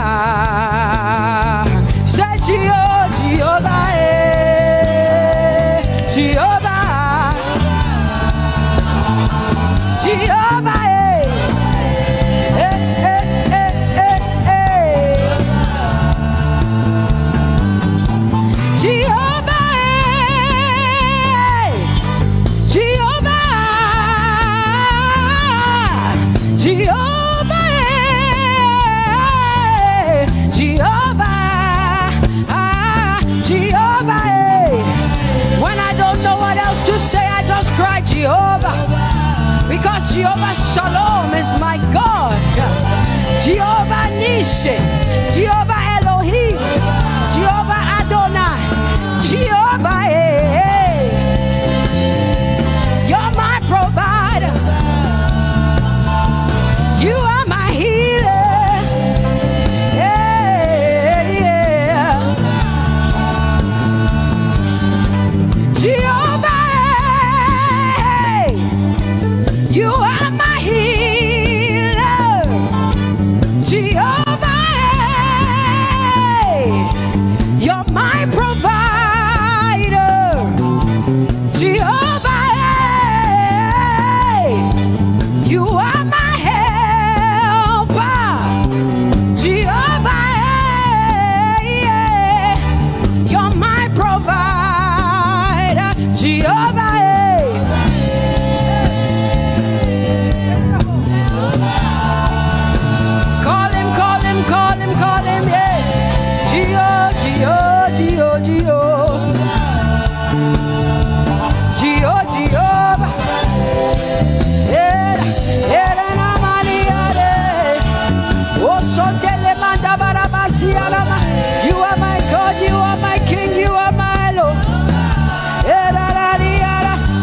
say Jehovah, Jehovah, Jehovah, Jehovah, because Jehovah Shalom is my God. Jehovah Nissi, Jehovah Elohim, Jehovah Adonai, Jehovah, hey, you're my provider. You are my healer. Yeah, yeah. Jehovah, you are my healer, Jehovah, you're my provider, Jehovah, you are my helper, Jehovah, you're my provider, Jehovah. Call him, yeah. Jehovah, you are my God, you are my King, you are my Lord.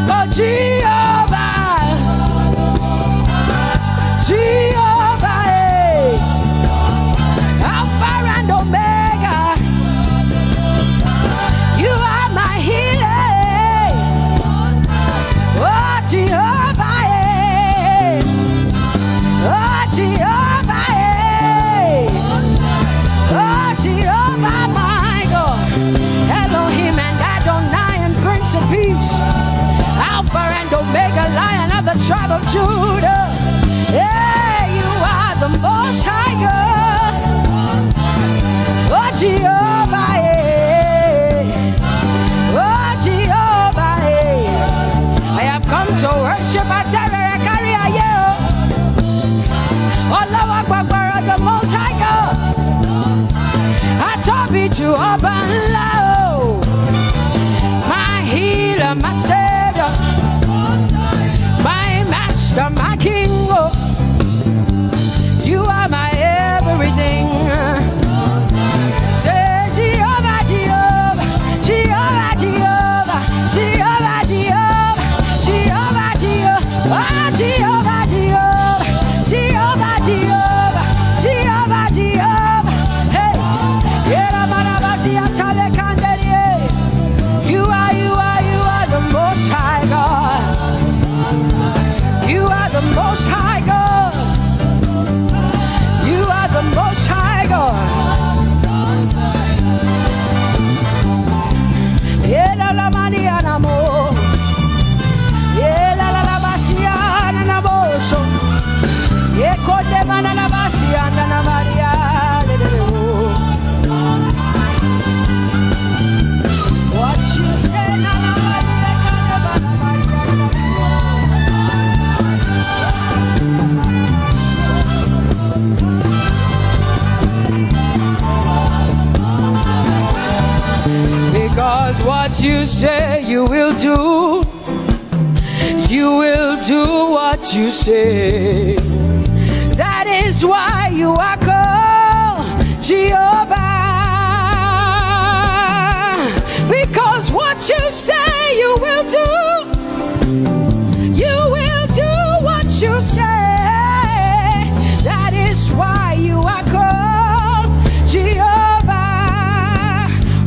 Oh, Jehovah, Jehovah, Alpha and Omega, you are my healer. Oh, Jehovah, oh, Jehovah, oh, Jehovah, my God, Elohim and Adonai and Prince of Peace, Alpha and Omega, Lion of the tribe of Judah. Yeah, you are the Most High God. Oh, Jehovah, oh, Jehovah, I have come to worship what you say you will do. You will do what you say. That is why you are called Jehovah. Because what you say you will do. You will do what you say. That is why you are called Jehovah.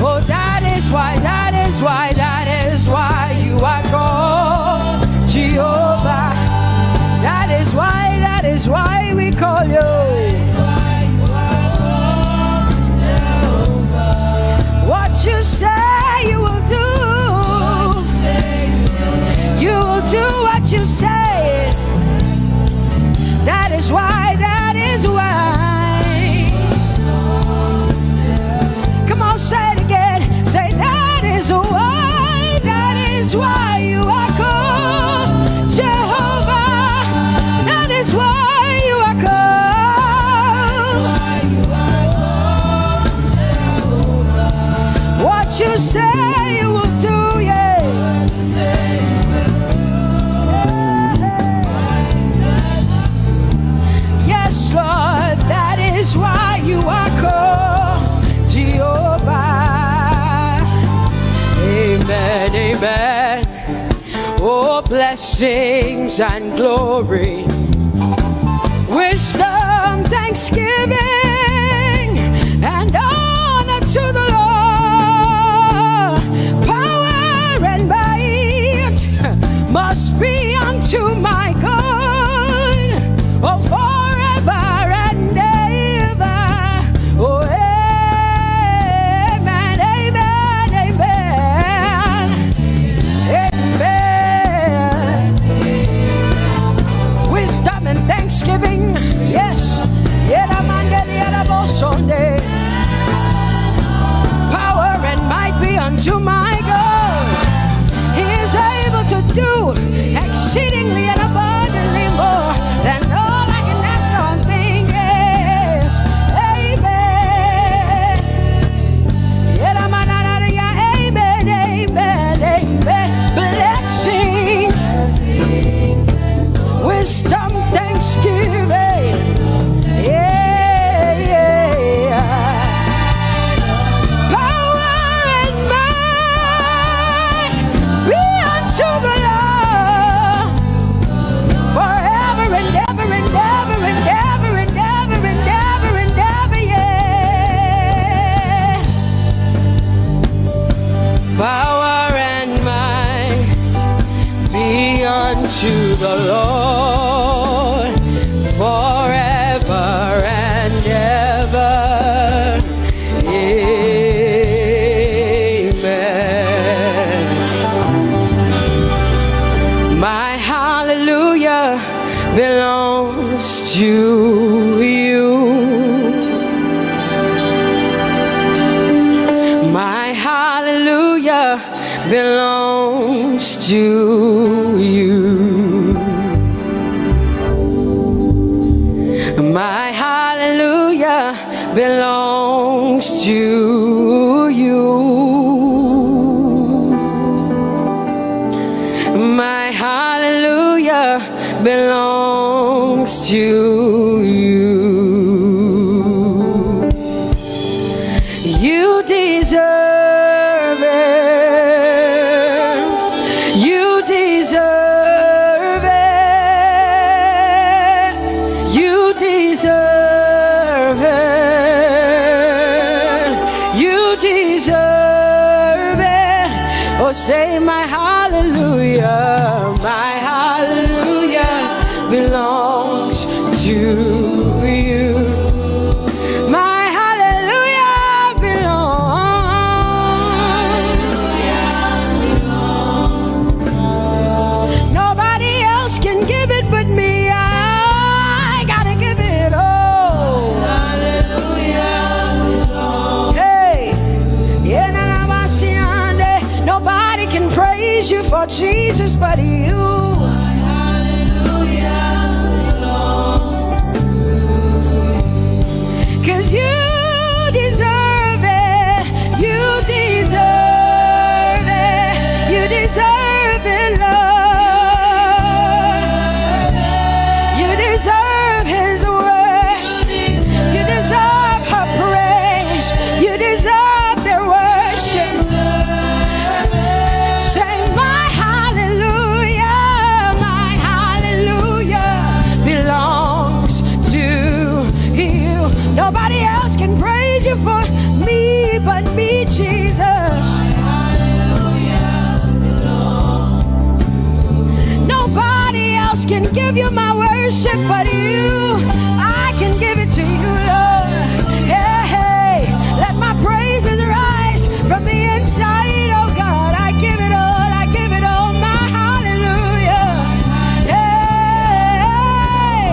Oh, that is why you are called Jehovah. That is why we call you. What you say you will do. You will do what you say. That is why. Come on, say it again. Say that is why you are called Jehovah. That is why you are called. What you say you will do, yeah. Yes, Lord, that is why you are called Jehovah. Amen, amen. Oh, blessings and glory, wisdom, thanksgiving, and honor to the Lord. Power and might must be unto my God. Oh, forever and ever. Oh, amen, amen, amen. Amen. Wisdom and thanksgiving, yes. Power and might be unto my God. He is able to do exceedingly and abundantly more than all I can ask or think. Yes. Amen. Amen, amen, amen. Blessings, wisdom, thanksgiving. Yeah, yeah. Power and might be unto the Lord forever and ever and ever and ever and ever and ever and ever, yeah. Power and might be unto the Lord forever and ever. Amen. My hallelujah belongs to you. My hallelujah belongs to you. My hallelujah belongs to you. My hallelujah belongs to you. You deserve it. You deserve it. You deserve it. You deserve it. Oh, say my hallelujah. My hallelujah belongs to you. My hallelujah belongs. Nobody else can give it but me. I gotta give it all. Hey, nobody can praise you for Jesus but you. Cause you deserve it. You deserve it. can praise you for me but me, Jesus. Nobody else can give you my worship but you. I can give it to you, Lord. Hey, let my praises rise from the inside, oh God. I give it all, I give it all, my hallelujah. Hey,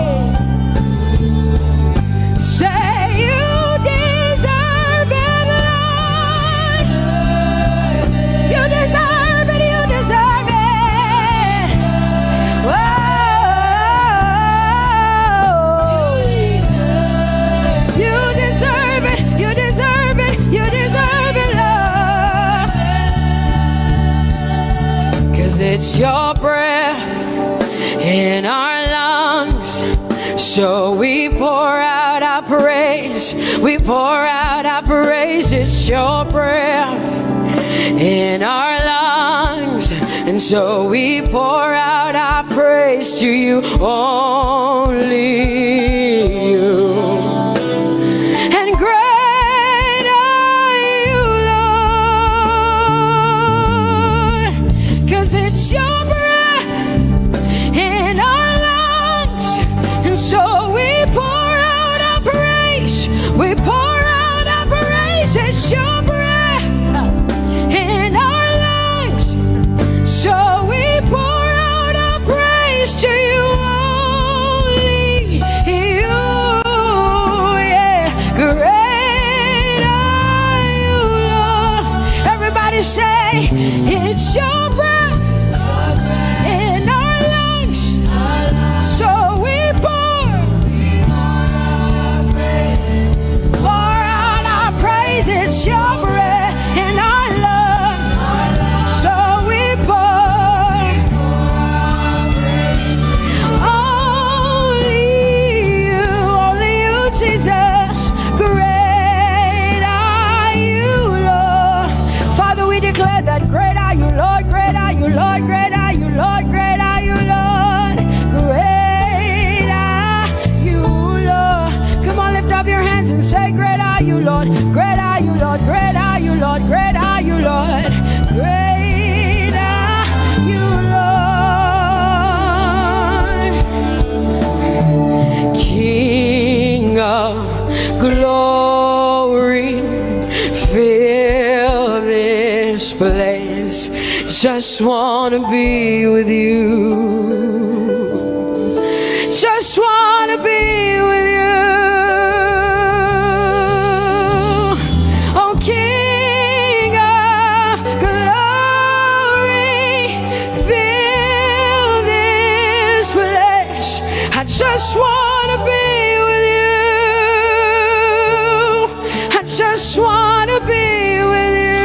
say you deserve it, Lord. You deserve it, you deserve it. It's your breath in our lungs, so we pour out our praise. We pour out our praise. It's your breath in our lungs, and so we pour out our praise to you, only you. And great are you, Lord, 'cause it's your breath in our lungs, and so we pour out our praise. We pour out our praise. It's your breath in our lungs, so we pour out our praise to you, only you. Yeah, great are you, Lord. Everybody say, it's your breath in our lungs, so we pour out our praise. It's your breath in our lungs, so we pour only you, Jesus. Great are you, Lord. Father, we declare that great are you, Lord. Great are you, Lord. Great are you, Lord. Great are you, Lord. Great are you, Lord. Come on, lift up your hands and say, great are you, Lord. Great are you, Lord. Great are you, Lord. Great are you, Lord. Great are you, Lord. King of glory, fill this place. Just wanna be with you. Just wanna be with you. Oh, King of glory, fill this place. I just wanna be with you. I just wanna be with you.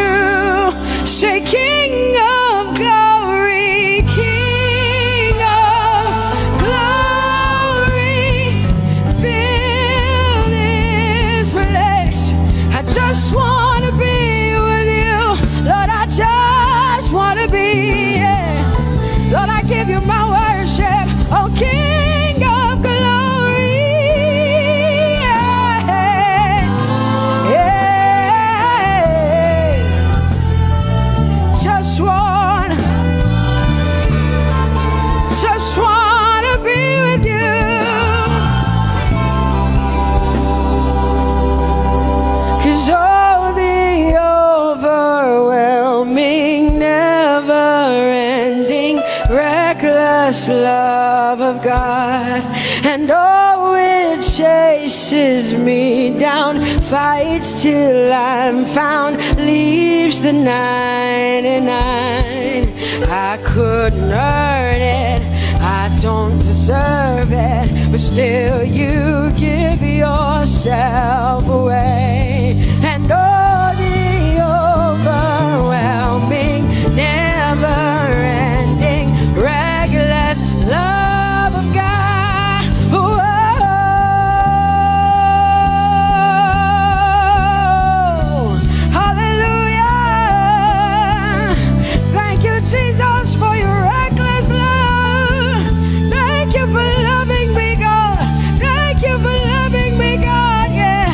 Say, King of glory, King of glory, fill this place. I just wanna be with you, Lord. I just wanna be, yeah. Lord, I give you my worship, oh King of glory, yeah, yeah. Just wanna be with you. 'Cause oh, the overwhelming, never-ending, reckless love of God, and oh, it chases me down, fights till I'm found, leaves the 99. I couldn't earn it, I don't deserve it, but still you give yourself away. And oh, the overwhelming, never-ending, reckless love of God. Whoa. Hallelujah. Thank you, Jesus, for your reckless love. Thank you for loving me, God. Thank you for loving me, God. Yeah.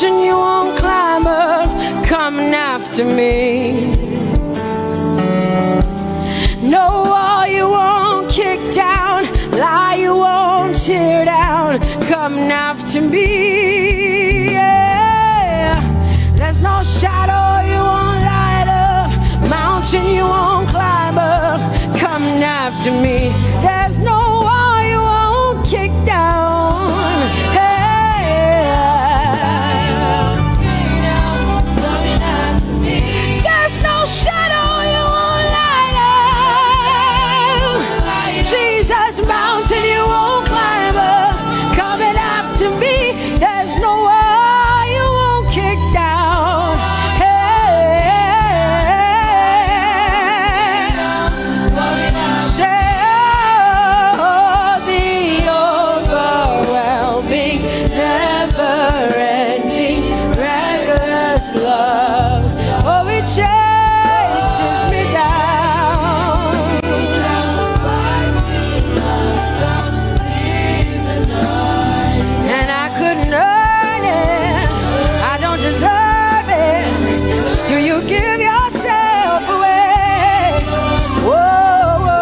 mountain you won't climb up, coming after me. No wall you won't kick down, lie you won't tear down, coming after me. Yeah. There's no shadow you won't light up, mountain you won't climb up, coming after me. There's no wall you won't kick down. There's no shadow you won't light up. Jesus, mountain you won't climb up, coming after me. There's no wall you won't kick down. Say, oh, the overwhelming, never-ending, reckless love. Oh, it chases me down. And I couldn't earn it, I don't deserve it. Still you give yourself away. Whoa, whoa,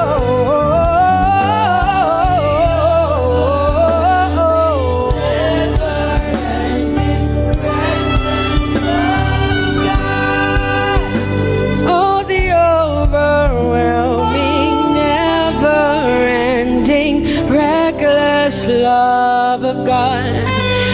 oh, the overwhelming, never-ending, reckless love of God.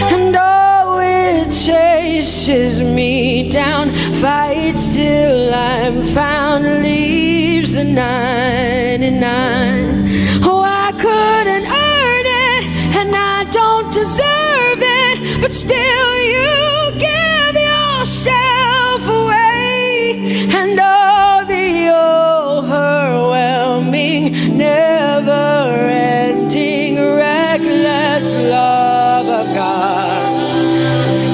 And oh, it chases me down, fights till I'm found, leaves the 99. Oh, I couldn't earn it, and I don't deserve it, but still you give yourself away. And oh, the overwhelming, never-ending, reckless love of God.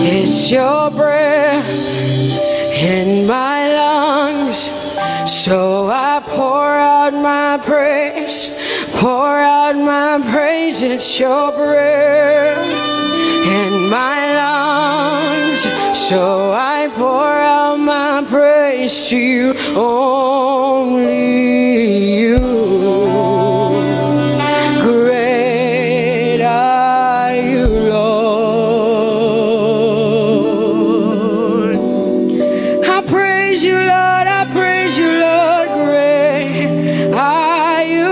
It's your breath in my lungs, so I pour out my praise, pour out my praise. It's your breath in my lungs, so I pour out my praise to you, only you. Great are you, Lord. I praise you, Lord. I praise you, Lord. Great are you,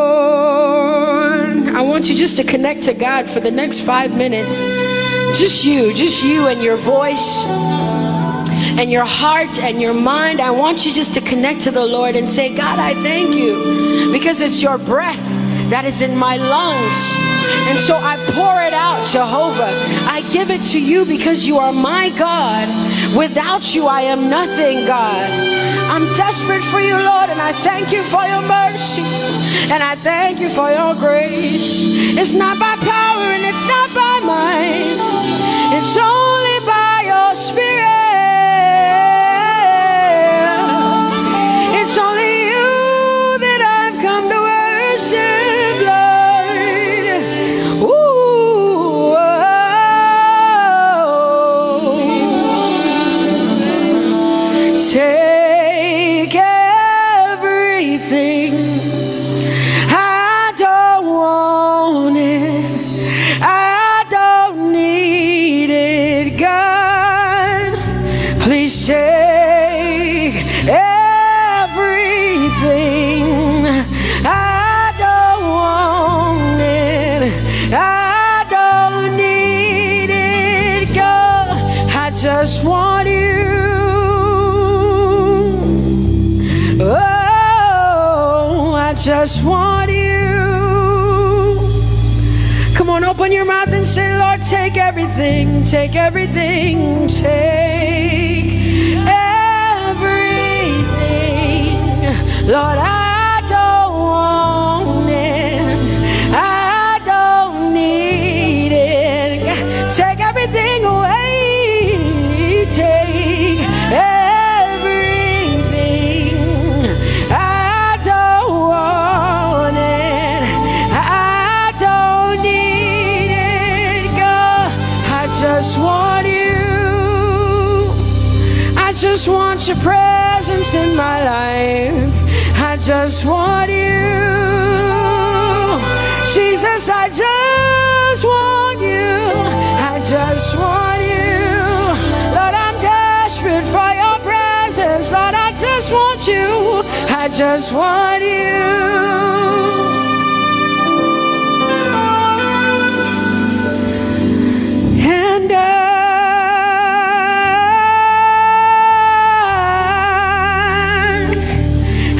Lord. I want you just to connect to God for the next 5 minutes. Just you and your voice and your heart and your mind. I want you just to connect to the Lord and say, God, I thank you because it's your breath that is in my lungs. And so I pour it out, Jehovah. I give it to you because you are my God. Without you, I am nothing, God. I'm desperate for you, Lord, and I thank you for your mercy. And I thank you for your grace. It's not by power and it's not by might. It's only by your Spirit. It's only you that I've come to worship, Lord. Ooh, oh. Take everything. I don't want it. I don't need it, God. Please take everything. I don't want it. I don't need it, God. I just want you. Oh, I just want you. Come on, open your mouth and say, Lord, take everything, take everything, take everything. Lord, I don't want it. I don't need it. Take everything away. Take everything. I don't want it. I don't need it, God. I just want you. I just want your presence in my life. I just want you. Jesus, I just want you. I just want you. Lord, I'm desperate for your presence. Lord, I just want you. I just want you. And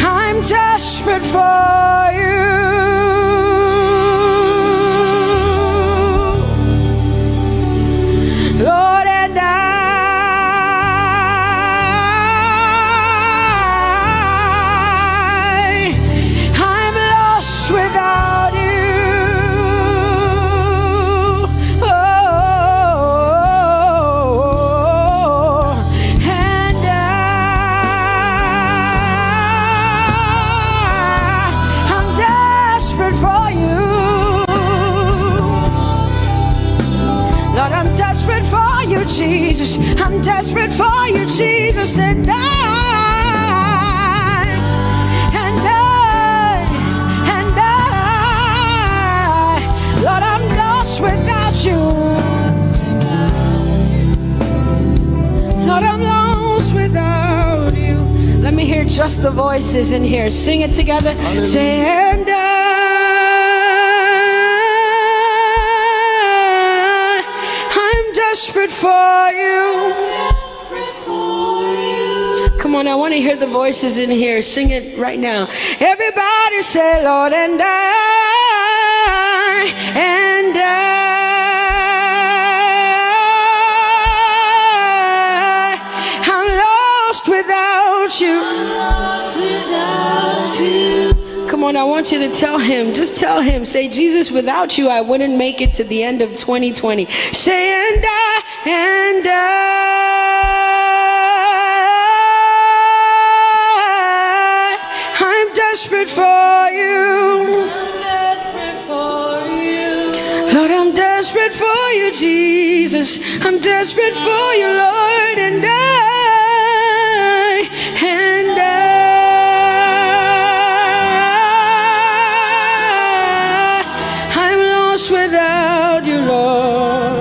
I'm desperate for you. Lord, and I'm lost without you. Jesus, I'm desperate for you, Jesus, and Lord, I'm lost without you. Lord, I'm lost without you. Let me hear just the voices in here. Sing it together. Say, and desperate for you. Come on, I want to hear the voices in here. Sing it right now. Everybody say, Lord, and I'm lost without you. Come on, I want you to tell him. Just tell him. Say, Jesus, without you, I wouldn't make it to the end of 2020. Say, and I'm desperate for you. I'm desperate for you. Lord, I'm desperate for you, Jesus. I'm desperate for you, Lord, and I'm lost without you, Lord.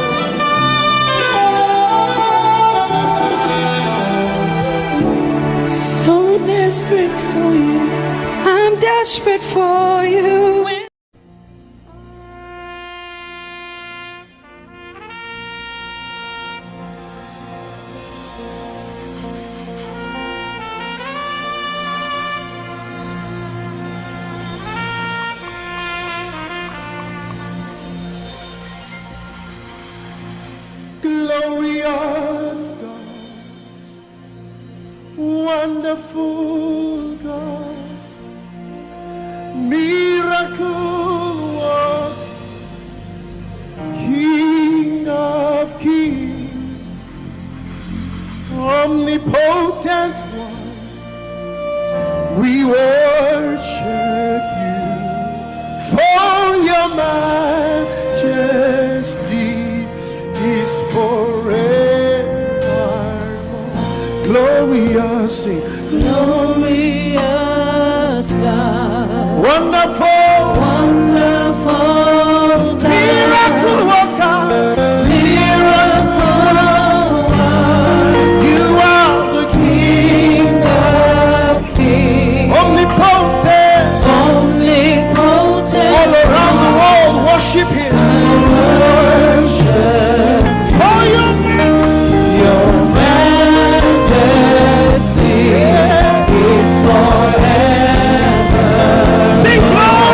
So desperate for you. I'm desperate for you. Glorious God, wonderful God, miracle worker, King of kings, omnipotent one, we worship you for your majesty is forevermore. Glorious, sing. Glorious God, wonderful, wonderful God, miracle worker, miracle worker. You are the King of kings, omnipotent, omnipotent. All around the world, worship Him. For your majesty is forever. Sing glory.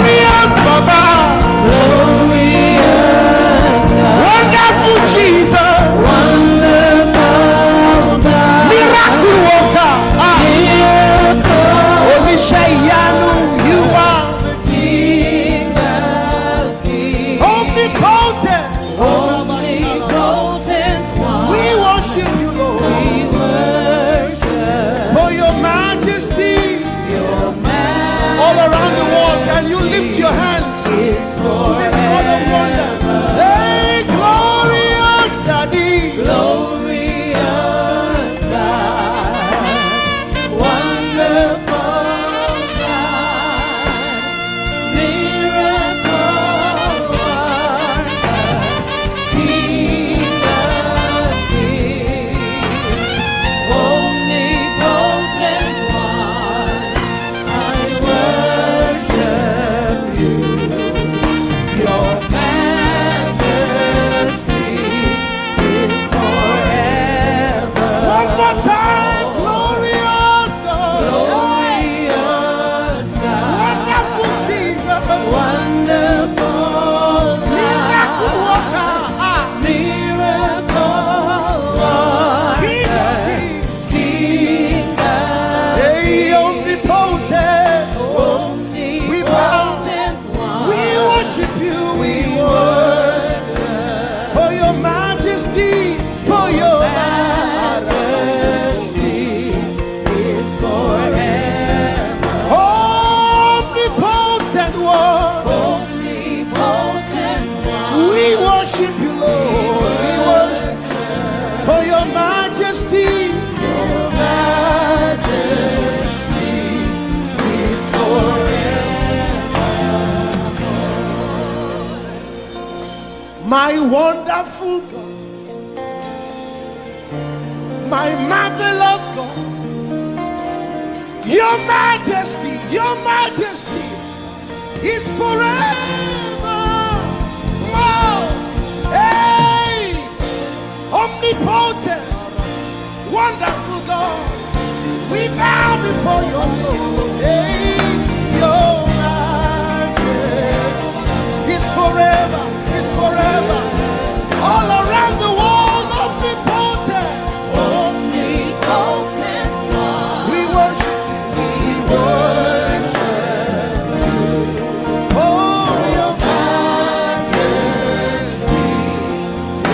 My wonderful God, my marvelous God, Your Majesty is forever. Oh, hey, omnipotent, wonderful God, we bow before Your throne. Hey, Your Majesty is forever. All around the world, omnipotent God. We worship for Your Majesty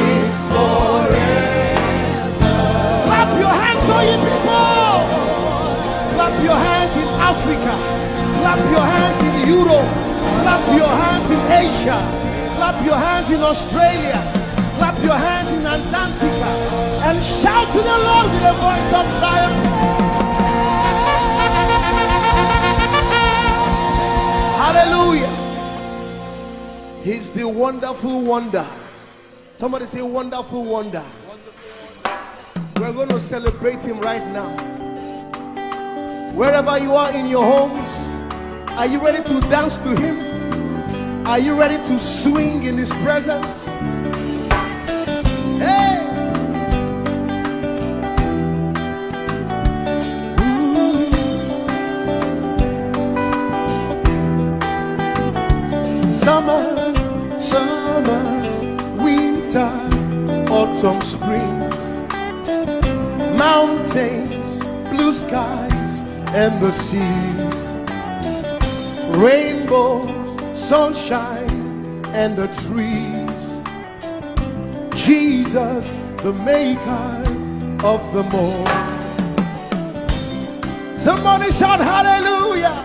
is forever. Clap your hands, all you people. Clap your hands in Africa. Clap your hands in Europe. Clap your hands in Asia. Clap your hands in Australia. Clap your hands in Antarctica. And shout to the Lord with a voice of triumph. Hallelujah. He's the wonderful wonder. Somebody say wonderful wonder. We're going to celebrate Him right now. Wherever you are in your homes, are you ready to dance to Him? Are you ready to swing in His presence? Hey! Summer, winter, autumn, springs, mountains, blue skies, and the seas, rainbows, sunshine, and the trees. Jesus, the maker of them all. Somebody shout hallelujah.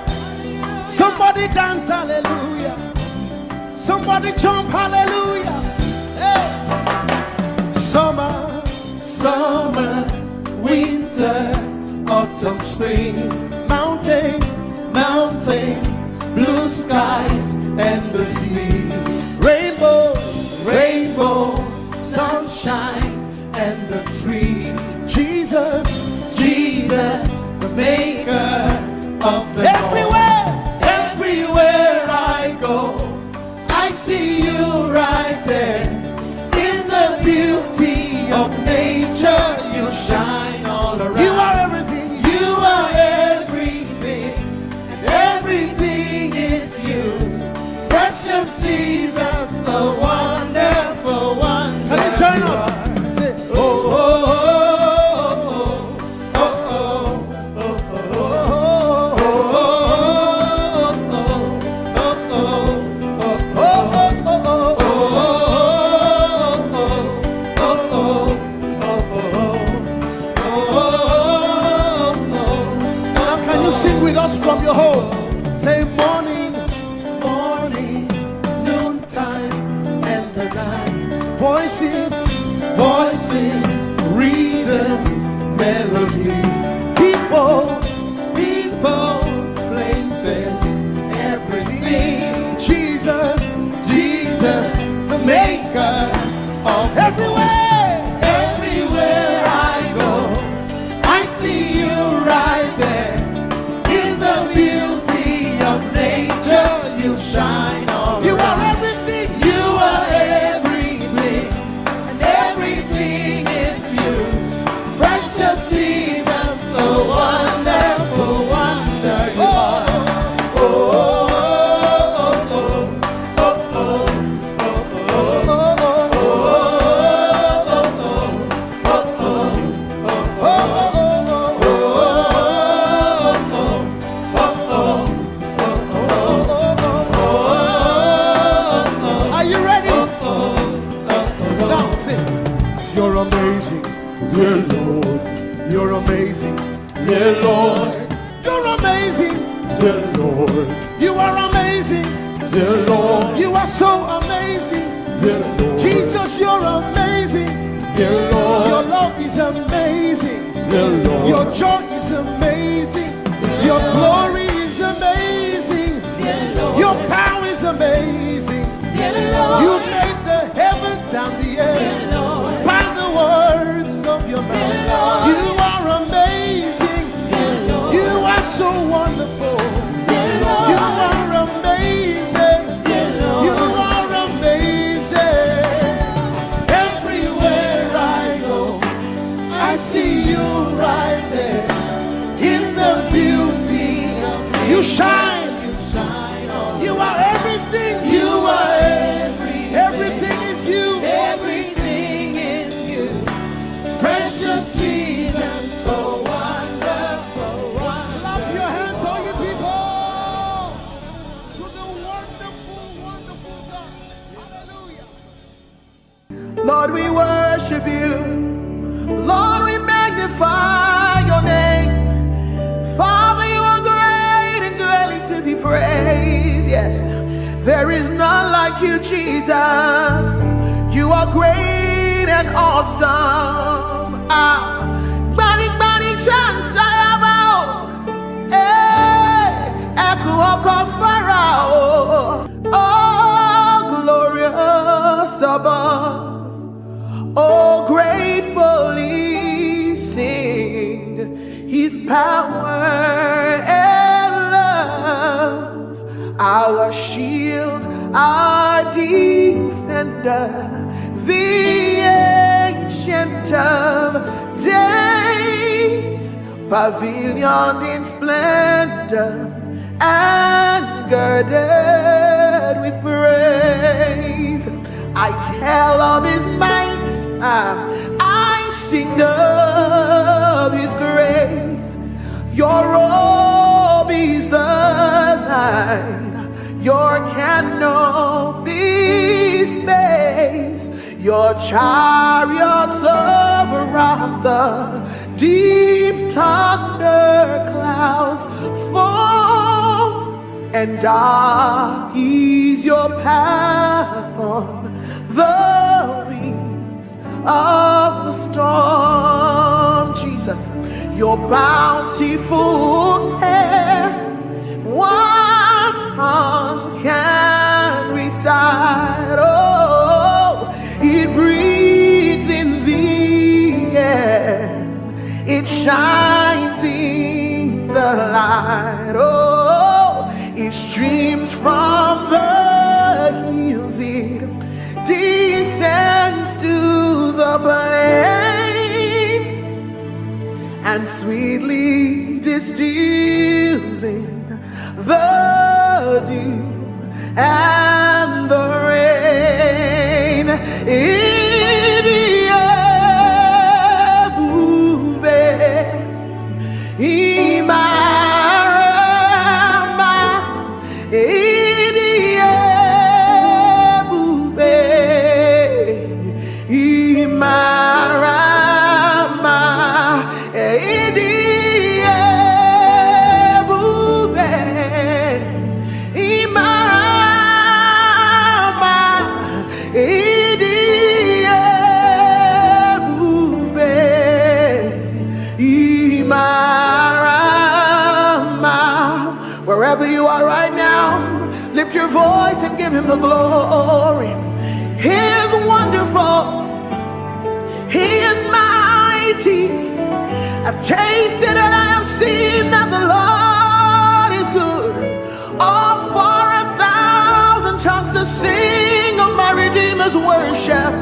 Somebody dance hallelujah. Somebody jump hallelujah. Hey. Summer, winter, autumn, spring, mountains, blue skies, and the seas, rainbows, sunshine, and the trees. Jesus, the maker of the everywhere I go, I see you right there. In the beauty of nature, you shine all around. You are everything. You are everything, and everything is you. Precious Jesus, the wonderful one. Can you join us? Say, oh, oh, oh, oh, oh, now can you sing with us from your home? Say morning, noontime, and the night. Voices, rhythm, melodies. People, places, everything. Jesus, the maker of everywhere I go, I see you right there. In the beauty of nature, you shine all around. You are everything. You are everything, and everything is you. Precious Jesus, the wonderful wonder you are. Oh, oh, oh, oh, oh, are you ready? Now sing. You're amazing, dear Lord. You're amazing, dear Lord. You're amazing, dear Lord. You are amazing, dear Lord. You are so amazing, dear Lord. Jesus, you're amazing, dear Lord. Your love is amazing, dear Lord. Your joy is amazing, your glory is amazing, dear Lord. Your power is amazing, dear Lord. You made the heavens we worship you. Lord, we magnify your name. Father, you are great and greatly to be praised. Yes, there is none like you, Jesus. You are great and awesome. Bani chance I have out. Pharaoh. Oh, glorious above. Oh, gratefully sing his power and love, our shield, our defender, the ancient of days, pavilion in splendor and girded with praise. I tell of his might, I sing of his grace. Your robe is the light, your canopy space, your chariots over the deep thunder clouds fall, and dark is your path on the wings of the storm. Jesus, your bountiful care, what tongue can recite? Oh, it breathes in the air, it shines in the light. Oh, it streams from the hills, it descends to the plain, and sweetly distills in the dew and the rain. Wherever you are right now, lift your voice and give him the glory. He is wonderful. He is mighty. I've tasted and I have seen that the Lord is good. Oh, for 1,000 tongues to sing of my Redeemer's worship.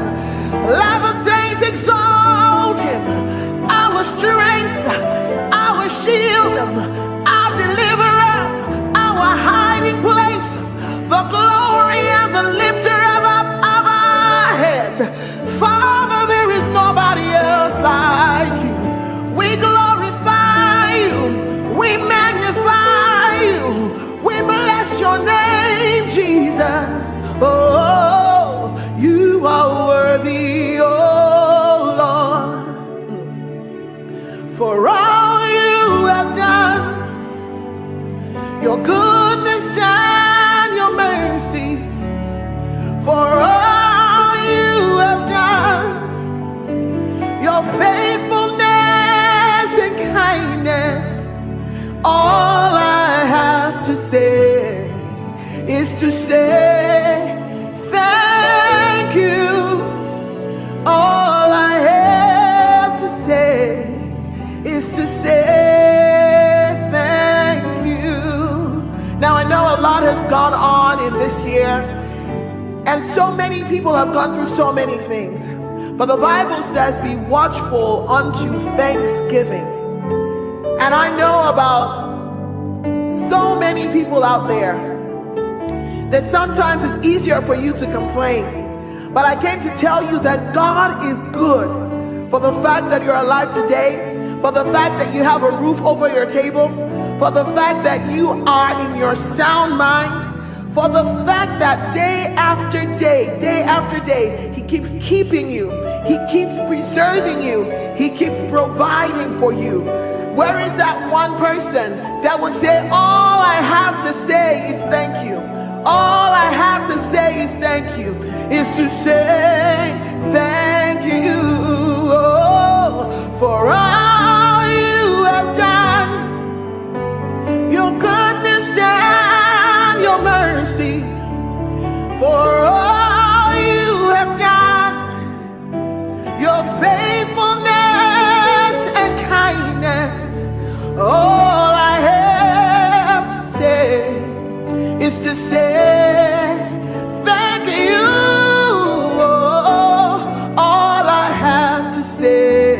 Let the saints exalt him. Our strength, our shield, our deliverer, our hiding place, the glory and the lifter of our heads. Father, there is nobody else like you. We glorify you, we magnify you, we bless your name, Jesus. Oh, you are worthy, oh Lord, for all you have done. Your goodness and your mercy, for all you have done. Your faithfulness and kindness. All I have to say is to say thank you. All I have to say is to say. Now I know a lot has gone on in this year, and so many people have gone through so many things. But the Bible says, be watchful unto thanksgiving. And I know about so many people out there that sometimes it's easier for you to complain. But I came to tell you that God is good for the fact that you're alive today, for the fact that you have a roof over your table, for the fact that you are in your sound mind, For the fact that day after day, he keeps keeping you. He keeps preserving you. He keeps providing for you. Where is that one person that will say, all I have to say is thank you? All I have to say is thank you. Is to say thank you for all you have done. Your goodness and your mercy, for all you have done, your faithfulness and kindness. All I have to say is to say thank you. All I have to say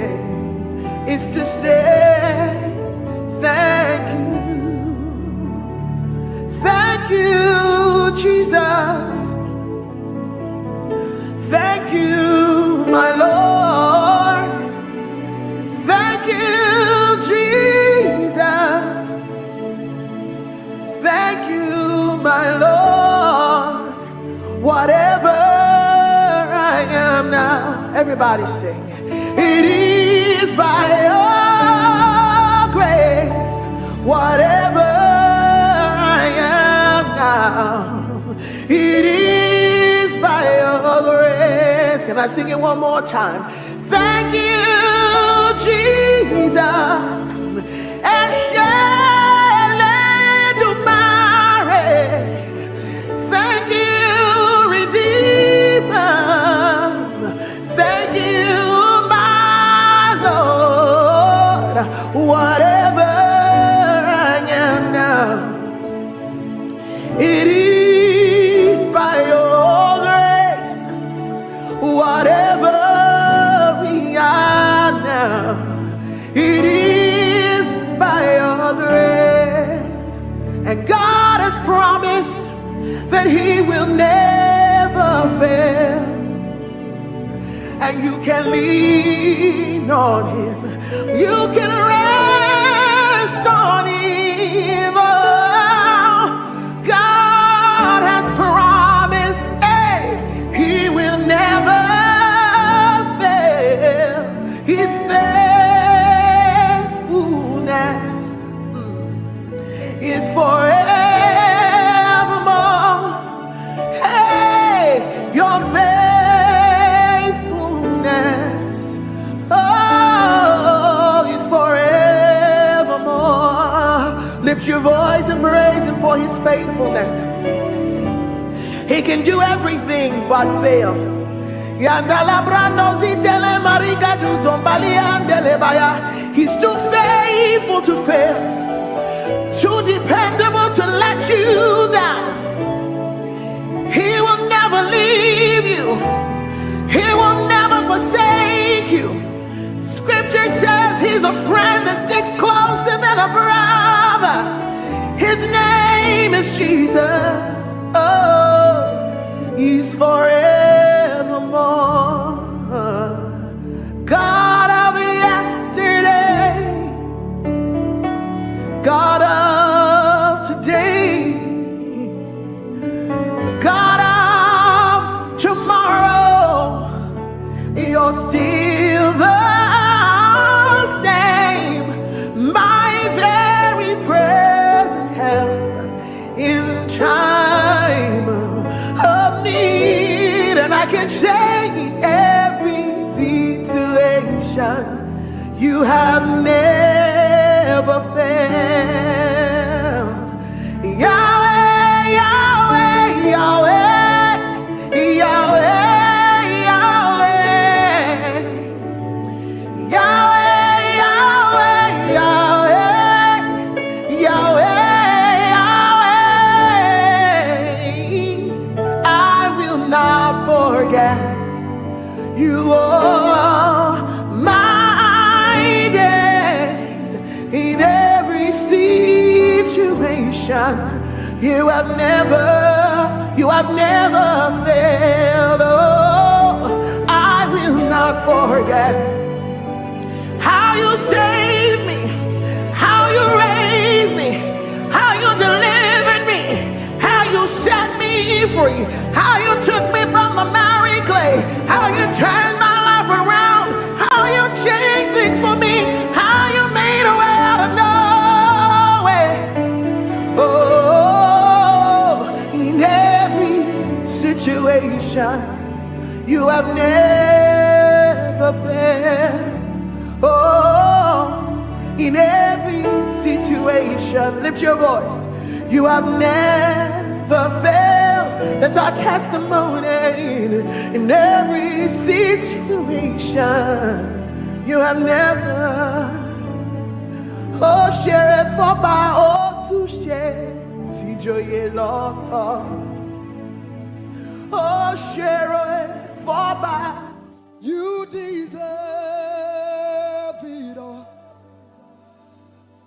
is to say thank you. Thank you, Jesus. Thank you, my Lord. Thank you, Jesus. Thank you, my Lord. Whatever I am now, everybody sing. It is by your grace. Whatever it is by your grace. Can I sing it one more time? Thank you, Jesus. Thank you, Redeemer. Thank you, my Lord. Whatever I am now, it is by your grace. Whatever we are now, it is by your grace. And God has promised that he will never fail. And you can lean on him. You can rest on him. God has promised, he will never fail. His faithfulness is forevermore. Hey, your faithfulness, is forevermore. Lift your voice and praise him for his faithfulness. He can do everything but fail. He's too faithful to fail, too dependable to let you down. He will never leave you. He will never forsake you. Scripture says he's a friend that sticks closer than a brother. His name is Jesus. Oh, he's forevermore. God of yesterday, God of today, God of tomorrow. You're still the same, my very present help in time of need. And I can say every situation you have never failed. Yahweh, Yahweh, Yahweh, Yahweh, Yahweh, Yahweh, Yahweh, Yahweh. I will not forget you all my days. In every situation, you have never failed. Oh, I will not forget how you saved me, how you raised me, how you delivered me, how you set me free, how you took me from the miry clay, how you turned my life around, how you changed things for me, how you made a way out of no way. Oh, in every situation, you have never failed. Oh, in every situation, lift your voice. You have never failed. That's our testimony. In every situation, you have never. Oh, share it for by all to share. Tijoye Lord. Oh, share it for by. You deserve it all.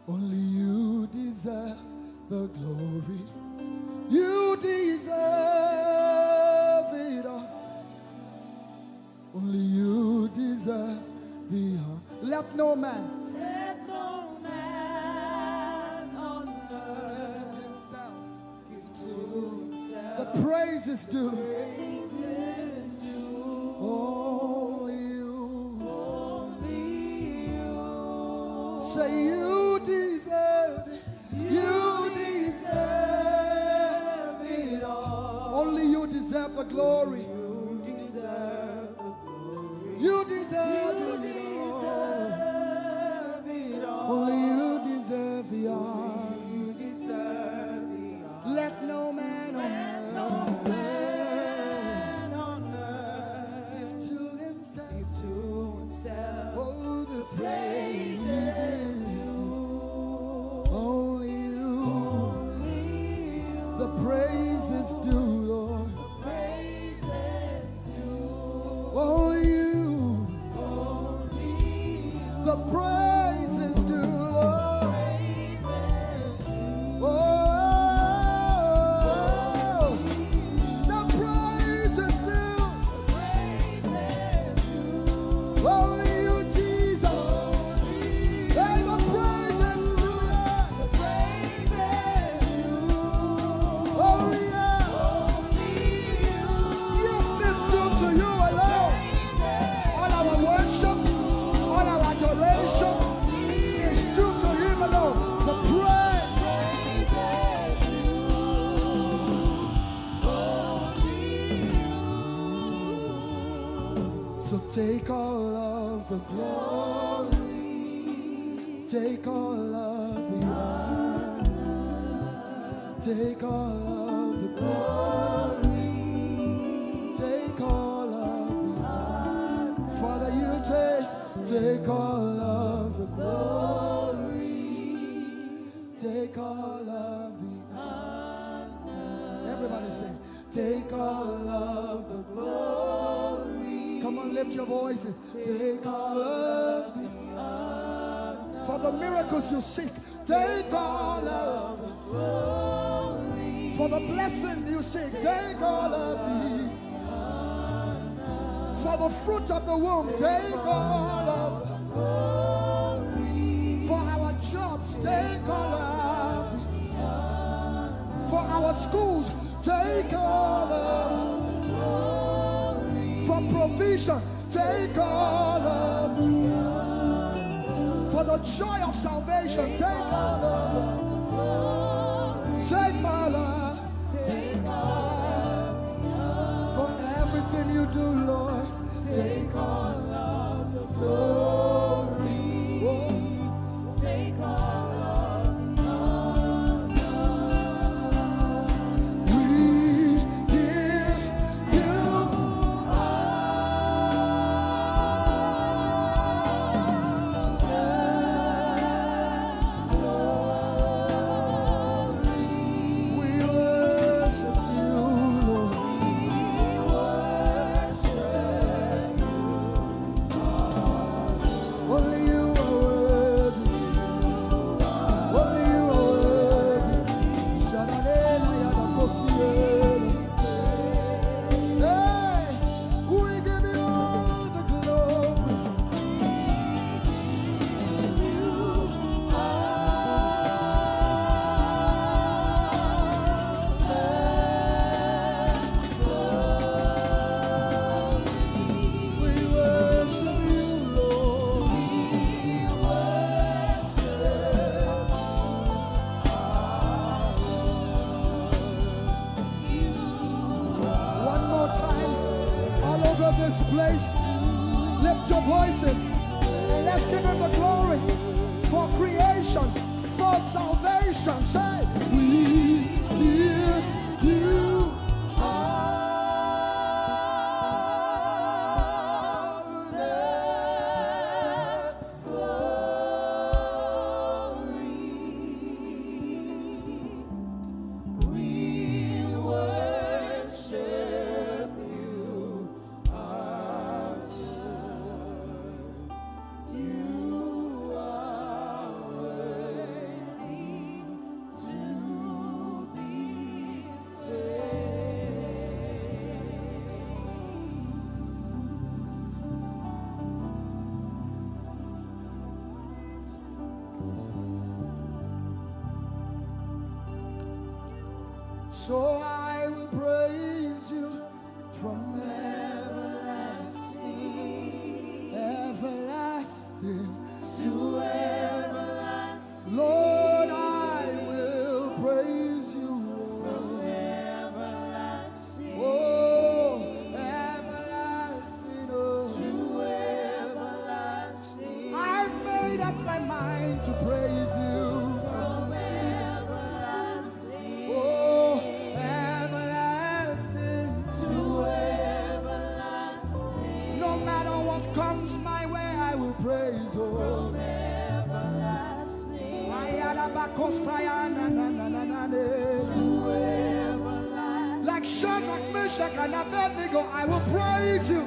Only you deserve the glory. You deserve it all. Only you deserve the honor. Let no man on earth give to himself. The praise is due. Only you. Say you deserve it. You deserve it all. Only you deserve the glory. You deserve the glory. You deserve it all. Only you deserve the honor. You deserve the honor. Let no man on earth give to himself. Oh, the praise is only you. The praise is due, Lord. Only you. The praise is due, Lord. Oh, the praise is due. Only you, Jesus. Hey, the praise is due. Only you. Yes, it's due to you alone. All our worship, all our adoration is due to him alone. The praise. So take all of the glory, take all of the honor, take all of the glory, take all of the honor. Father, you take all of the glory, take all of the honor. Everybody say, take all of the glory. Come on, lift your voices. Take all of the honor. For the miracles you seek, take all of the glory. For the blessing you seek, take all of the honor. For the fruit of the womb, take all of the glory. For our jobs, take all of the honor. For our schools, take all of the glory. For provision, take all of the honor. For the joy of salvation, take all of the glory. Take all of, take all. For everything you do, Lord, take all of the glory. Oh. Take all of the honor. We give you praise. Lift your voices and let's give him the glory for creation, for salvation. Say, we give you so I will praise you from everlasting, everlasting to everlasting. Lord, I will praise you from everlasting, oh, everlasting, oh, to everlasting. I've made up my mind to praise you. Praise, oh, everlasting. Like Shadrach, Meshach, and Abednego, I will praise you.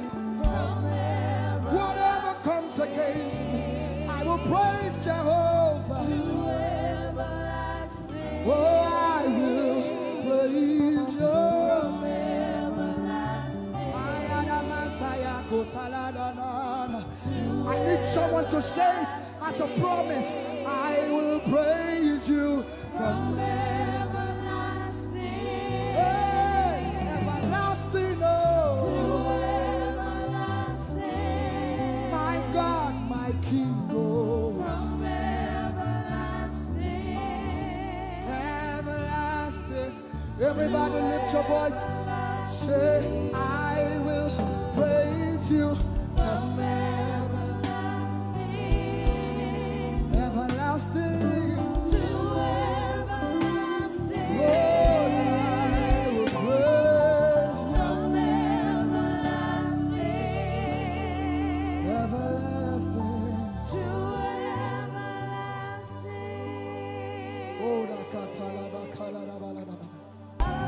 Whatever comes against me, I will praise Jehovah. Oh, I will praise you. I need someone to say as a promise, I will praise you from everlasting, hey, everlasting, oh, to everlasting. My God, my King, oh, from everlasting, everlasting. Everybody lift your voice, say, I will praise you from everlasting, everlasting to everlasting. Lord, I will praise you from everlasting, everlasting to everlasting. Oh,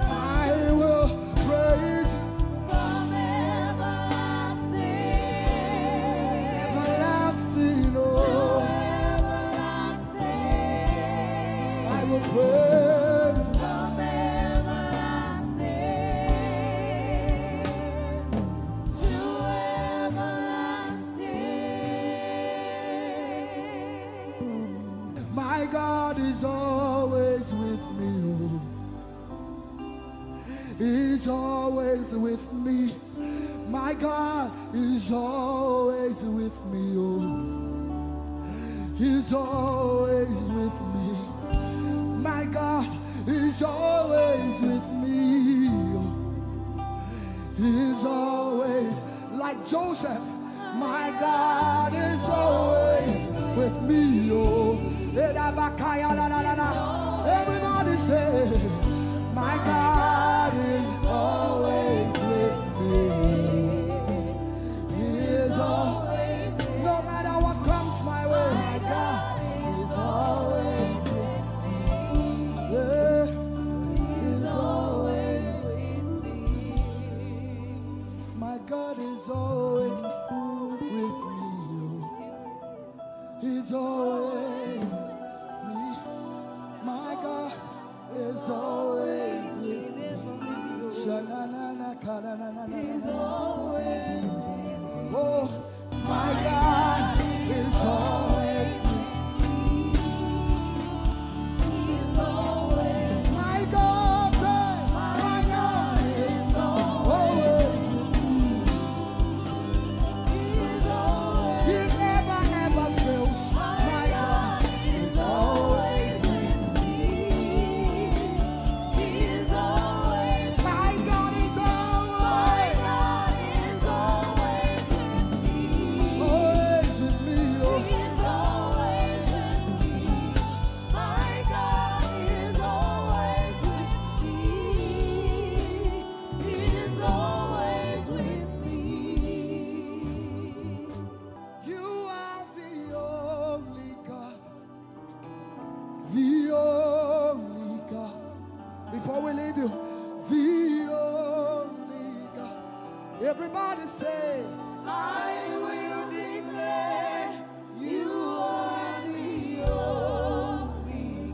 I will praise you. Praise from everlasting to everlasting. My God is always with me. He's always with me. My God is always with me. He's always with me. My God is always with me. He's always like Joseph. My God is always with me. Everybody say, my God is always with me. He is always, no matter what comes my way, my God is always with me. He's always with me. My God is always with me. He's always me. My God is always with me. believe you. The only God. Everybody say, I will declare you are the only God.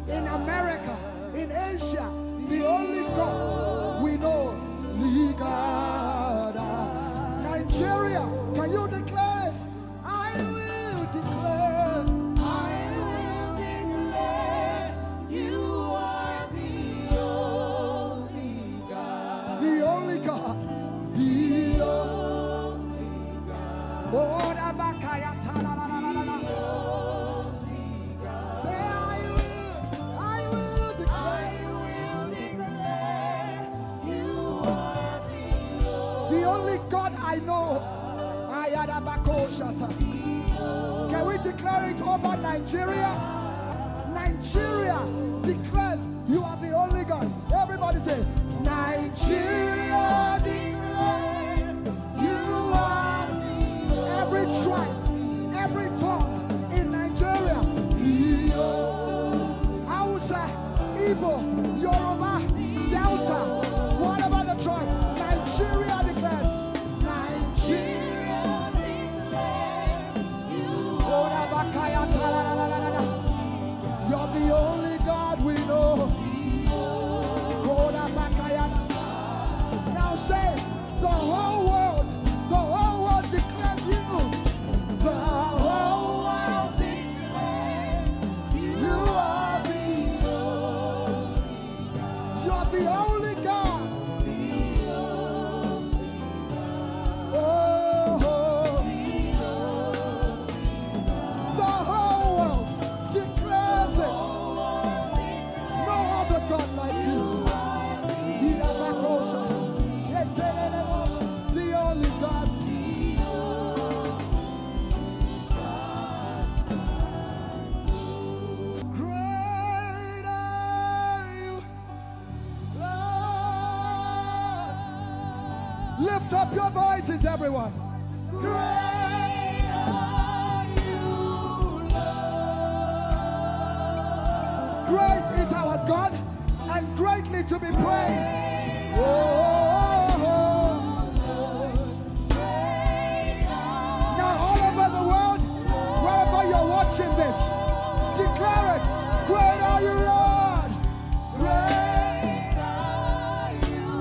in America, in Asia, the only God we know, the God. Nigeria, can you declare it? I will declare. You are the only God. The only God. The only God. Oh, say, I will declare. You are The only God I know. Can we declare it over Nigeria? Nigeria declares you are the only God. Everybody say, Nigeria declares you are every tribe, every tongue in Nigeria. Hausa, Igbo, Yoruba, Delta, whatever the tribe, Nigeria declares. Nigeria declares you're the only God we know. Now say, the whole world declares you. The whole world declares you are the only God. You're the only God. The whole world declares it. No other God like you. The only God. Great are you, Lord. Lift up your voices, everyone. Great are you, Lord. Great is our God and greatly to be praised. Now all over the world, wherever you're watching this, declare it. Great are you, Lord. Great are you,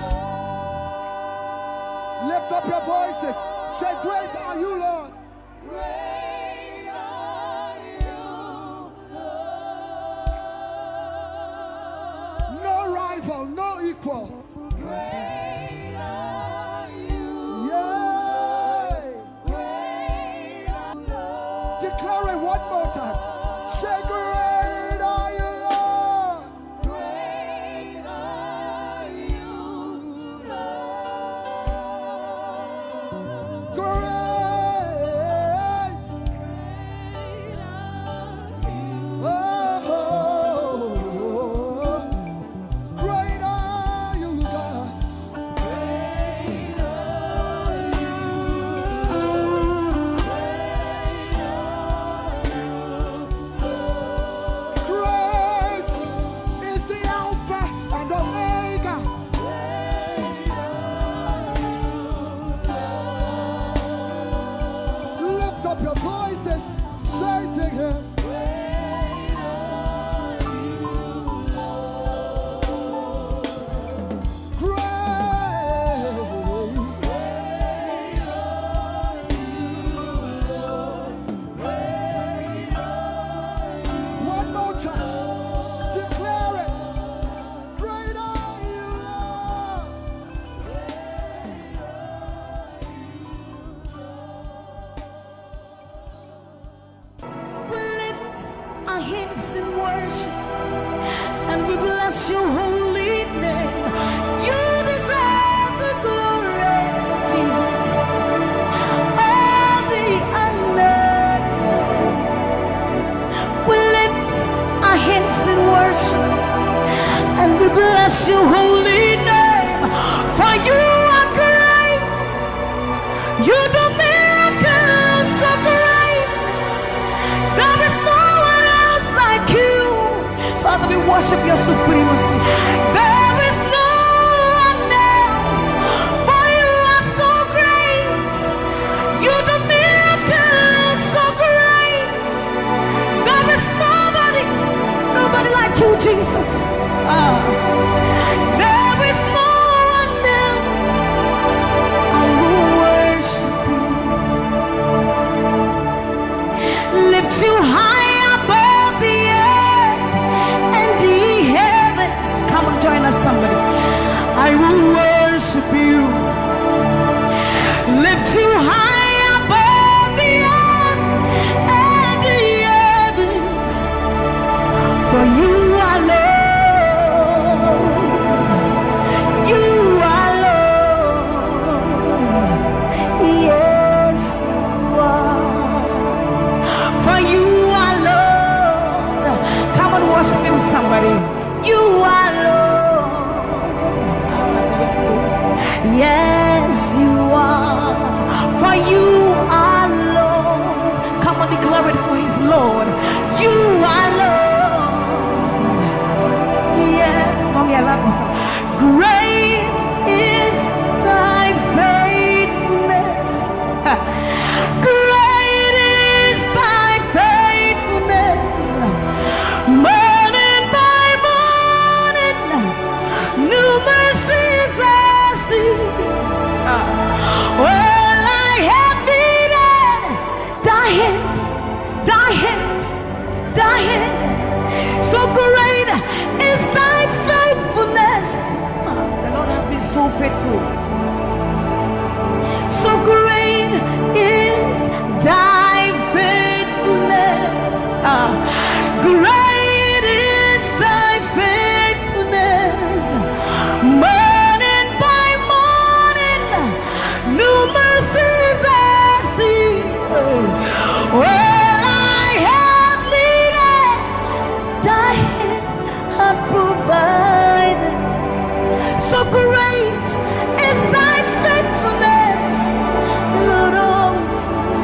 Lord. Lift up your voices. Say, great are you, Lord. Great are you, Lord. No rival, no equal. Great are you, Yay. great are you, Lord. Declare it one more time. Say, great are you, Lord. Great are you, Lord. Great. Oh, great are you, God. Great is the Alpha and Omega. Lift up your voices, say to him. One more time, declare it. Great are you, Lord. We lift our hands in worship and we bless your holy name. You deserve the glory, Jesus. All the honor. We lift our hands in worship and we bless your holy name. For you are great. You do miracles so great. There is no one else like you. Father, we worship your supremacy. There Jesus. There is no one else. I will worship you. Lift you high above the earth and the heavens. Come on, join us, somebody. I will worship you. Lift you high above the earth and the heavens. For you are Lord. You are Lord. Yes, you are. For you are Lord. Come on, worship him, somebody. You are Lord. Yes, you are. For you are Lord. Come on, declare it for his Lord. You are Lord. Yes, mommy, I love this song. Great is thy faithfulness. Great is thy faithfulness. Morning by morning, new mercies I see. All I have needed, thy hand, thy hand, thy hand. So great is thy faithfulness. The Lord has been so faithful. So great is thy faithfulness. Great is thy faithfulness. Morning by morning, new mercies I see. All I have needed, thy hand hath provided. So great is thy faithfulness, Lord, unto me.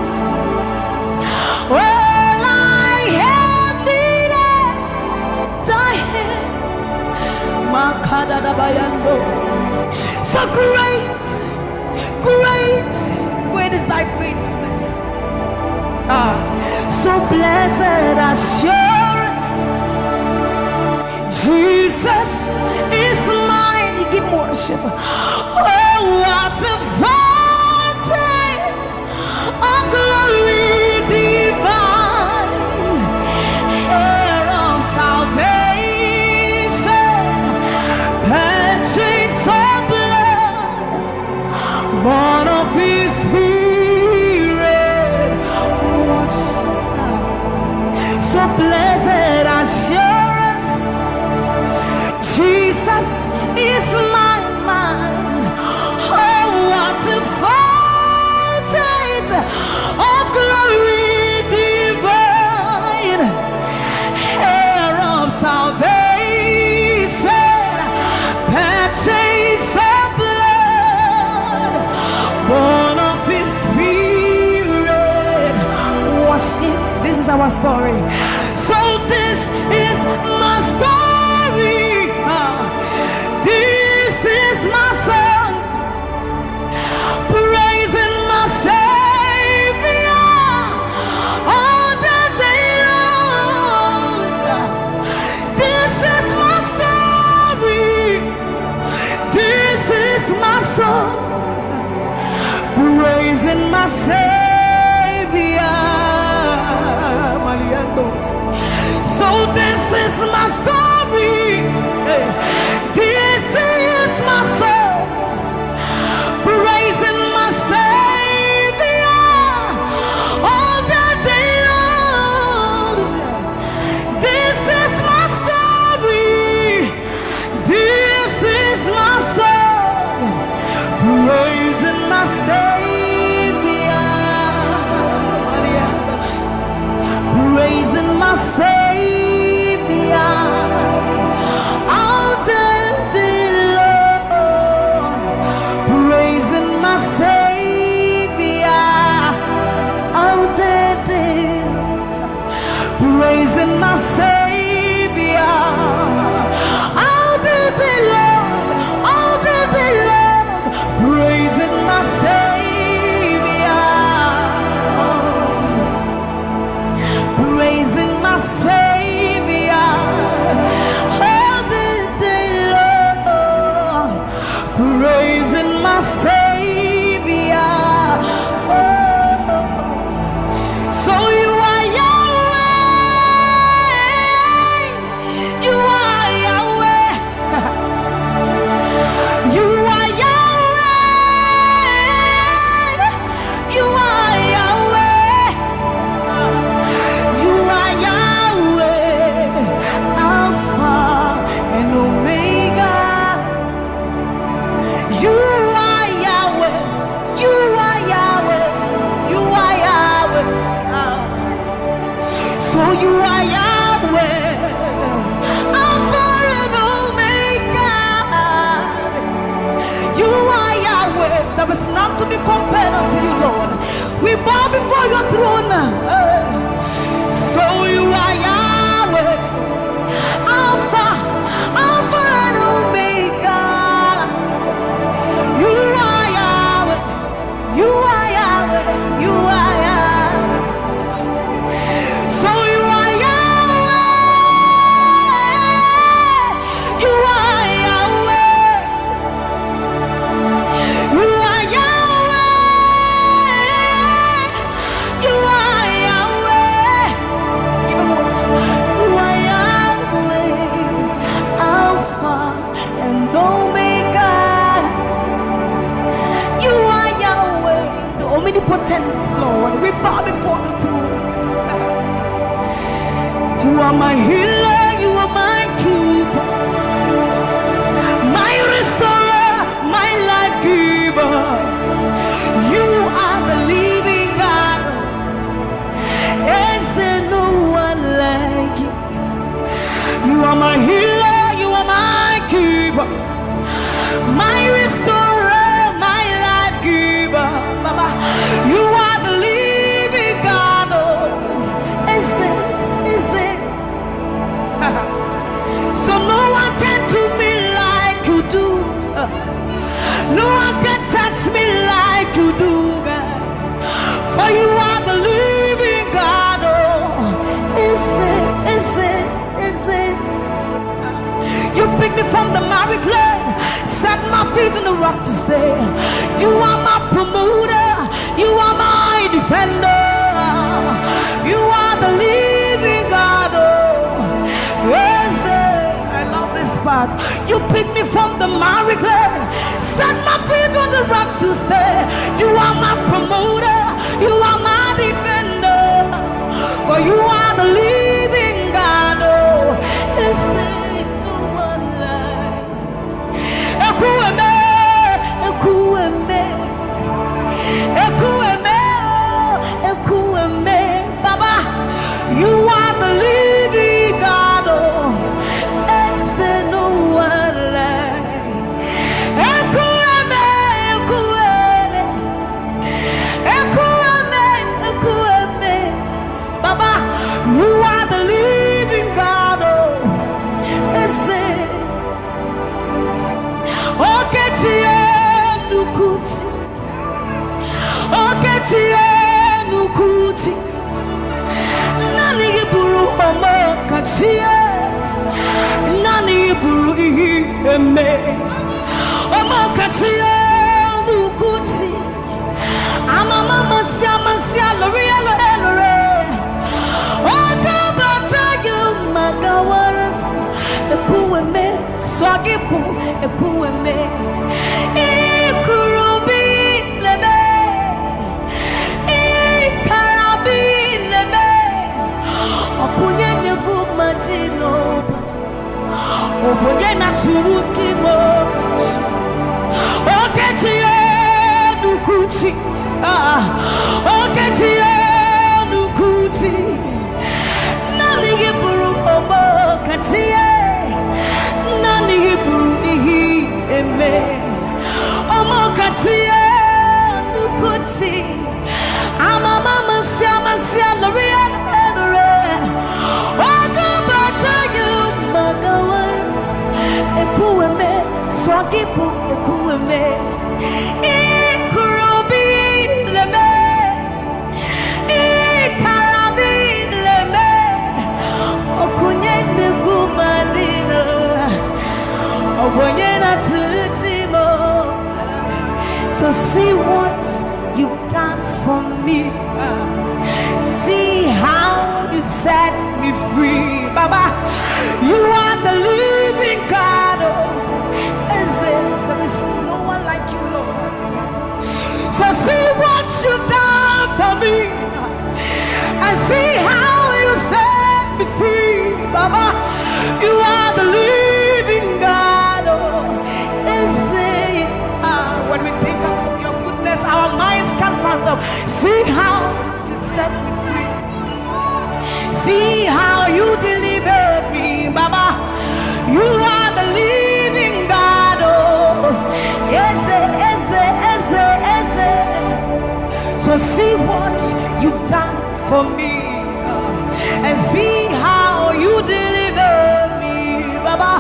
All I have needed, thy hand. So great, great, great is thy faithfulness. So blessed assurance, Jesus is mine. Give worship. Oh, what a fountain of glory divine, heir of salvation, purchase of blood, born of his spirit. So blessed assurance, Jesus is my mind. Oh, what a fountain of glory divine, heir of salvation, purchase of blood, born of his spirit. Worship. This is our story. So this is my story. This is my song, praising my Savior all the day long. This is my story. This is my song, praising my Savior. So this is my story. This is my song, praising my Savior all the day long. This is my story. This is my song, praising my Savior, praising my Savior. Praising my Savior all the day long, all the day long, praising my Savior, praising my Savior. So you are Yahweh, Alpha and Omega. You are Yahweh. There is none to be compared unto you, Lord. We bow before your throne. So you are Yahweh, Alpha and Omega. You are Yahweh. You are Yahweh. You are Yahweh. So you are Yahweh. You are Yahweh. You are Yahweh. You are Yahweh. Give him one. You are Yahweh, Alpha and Omega. You are Yahweh, the omnipotent Lord. We bow before the throne. You are my healer, you are my keeper, my restorer, my life giver. You are the living God. Is there no one like you? You are my healer, you are my keeper, my restorer, my life giver. Baba, you are the living God. Is it? So no one can do me like you do. No one can touch me like you do, God. For you are the living God. Is it? You picked me from the miry clay, set my feet on the rock to stay. You are my promoter, you are my defender. You are the living God. Yes, I love this part. You picked me from the miry clay, set my feet on the rock to stay. You are my promoter, you are my defender. For you are the living God. Yes, no one like Ekueme, Baba, you are the living God. It's no one like Ekueme, Baba, you are the living God. It's Nukuchi Nani buru omo kachie Nani buru eme Omo kachie Nukuchi Amama masia lore Oka bata yu magawaras Ekueme Swagifu Ekueme Ikurubi lebe Opunye nyegumajino Opunye na turukimo Oketiye nukuchi Oketiye nukuchi Nani giburu omo katiye Nani giburu ihi eme Omo katiye nukuchi Amama masia lore Ekueme, Swagifu, Ekueme, Ikurubi leme, Ikarabi leme, Okunye negumadino, Ogunye na turutimo. So see what you've done for me. See how you set me free, Baba. You are the living God. There is no one like you, Lord. So see what you've done for me, and see how you set me free, Baba. You are the living God. When we think of your goodness, our minds can't fathom. See how you set me free. see how you delivered me, Baba. You are the living God. Oh, Ese, Ese, Ese, Ese. So see what you've done for me, and see how you delivered me, Baba.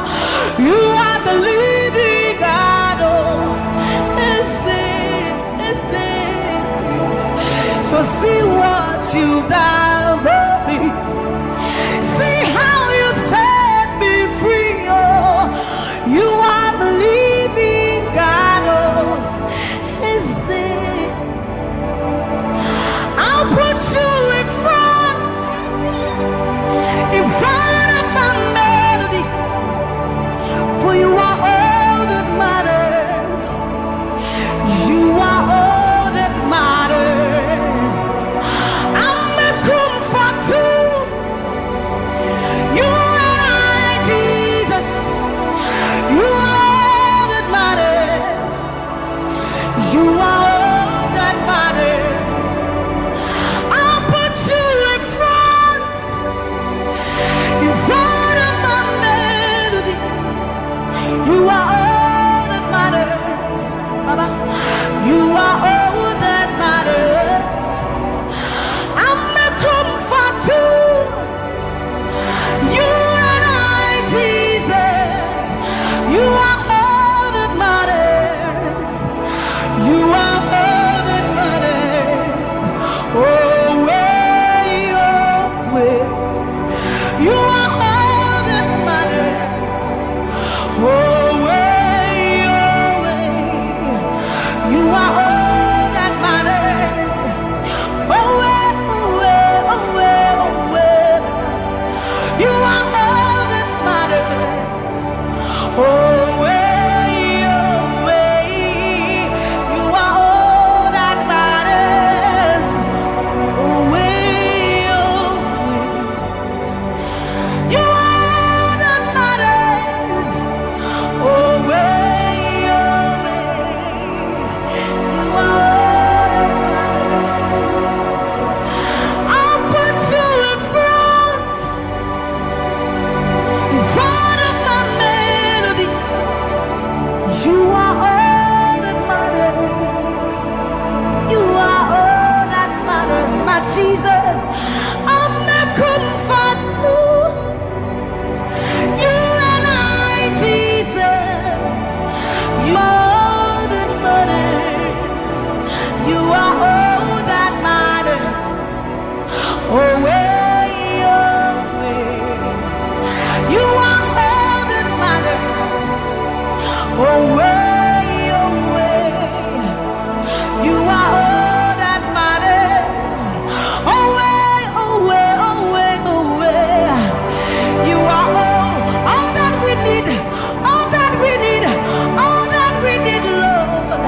You are the living God. Oh, Ese, Ese. So see what you've done for me. See how you set me free. Oh, you are the living God. Oh, Ese. I'll put you in front of my melody, for you are all that matters. You are all that matters. I'm a comfort too. You and I, Jesus. You are all that matters. You are all that matters. I'll put you in front of my melody. You are all that matters, Baba. You are all that matters. I'm a comfort too. You and I, Jesus. You are all that matters. You are all that matters. Oh, way, oh, way. You are all that matters. Oh, way, oh, way. You are all that matters. Oh, way, oh, way, oh, way, oh, way. You are all that matters. Oh, way, oh, way. You are all that matters. Oh, way, oh, way. You are all that matters. Oh, way, oh, way. You are all that matters. I'll put you in front of my melody. You are all that matters. You are all that matters, my Jesus. I'm a comfort too. You and I, Jesus. You are all that matters. You are all that matters. Oh, way, oh, way. You are all that matters. Oh, way, oh, way. You are all that matters. Oh, way, oh, way, oh, way, oh, way. You are all that we need. All that we need. All that we need, Lord.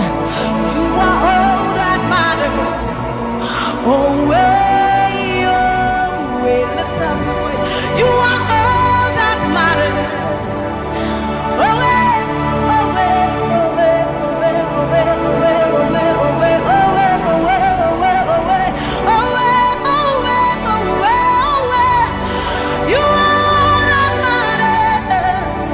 You are all that matters. Oh, way, oh, way. Let's have the voice. You are all that matters. Oh, way, oh, way, oh, way, oh, way, oh, way, oh, way, oh, way, oh, way, oh, way, oh, way, oh, way, oh, way, oh, way, oh, way, oh, way, oh, way. You are all that matters.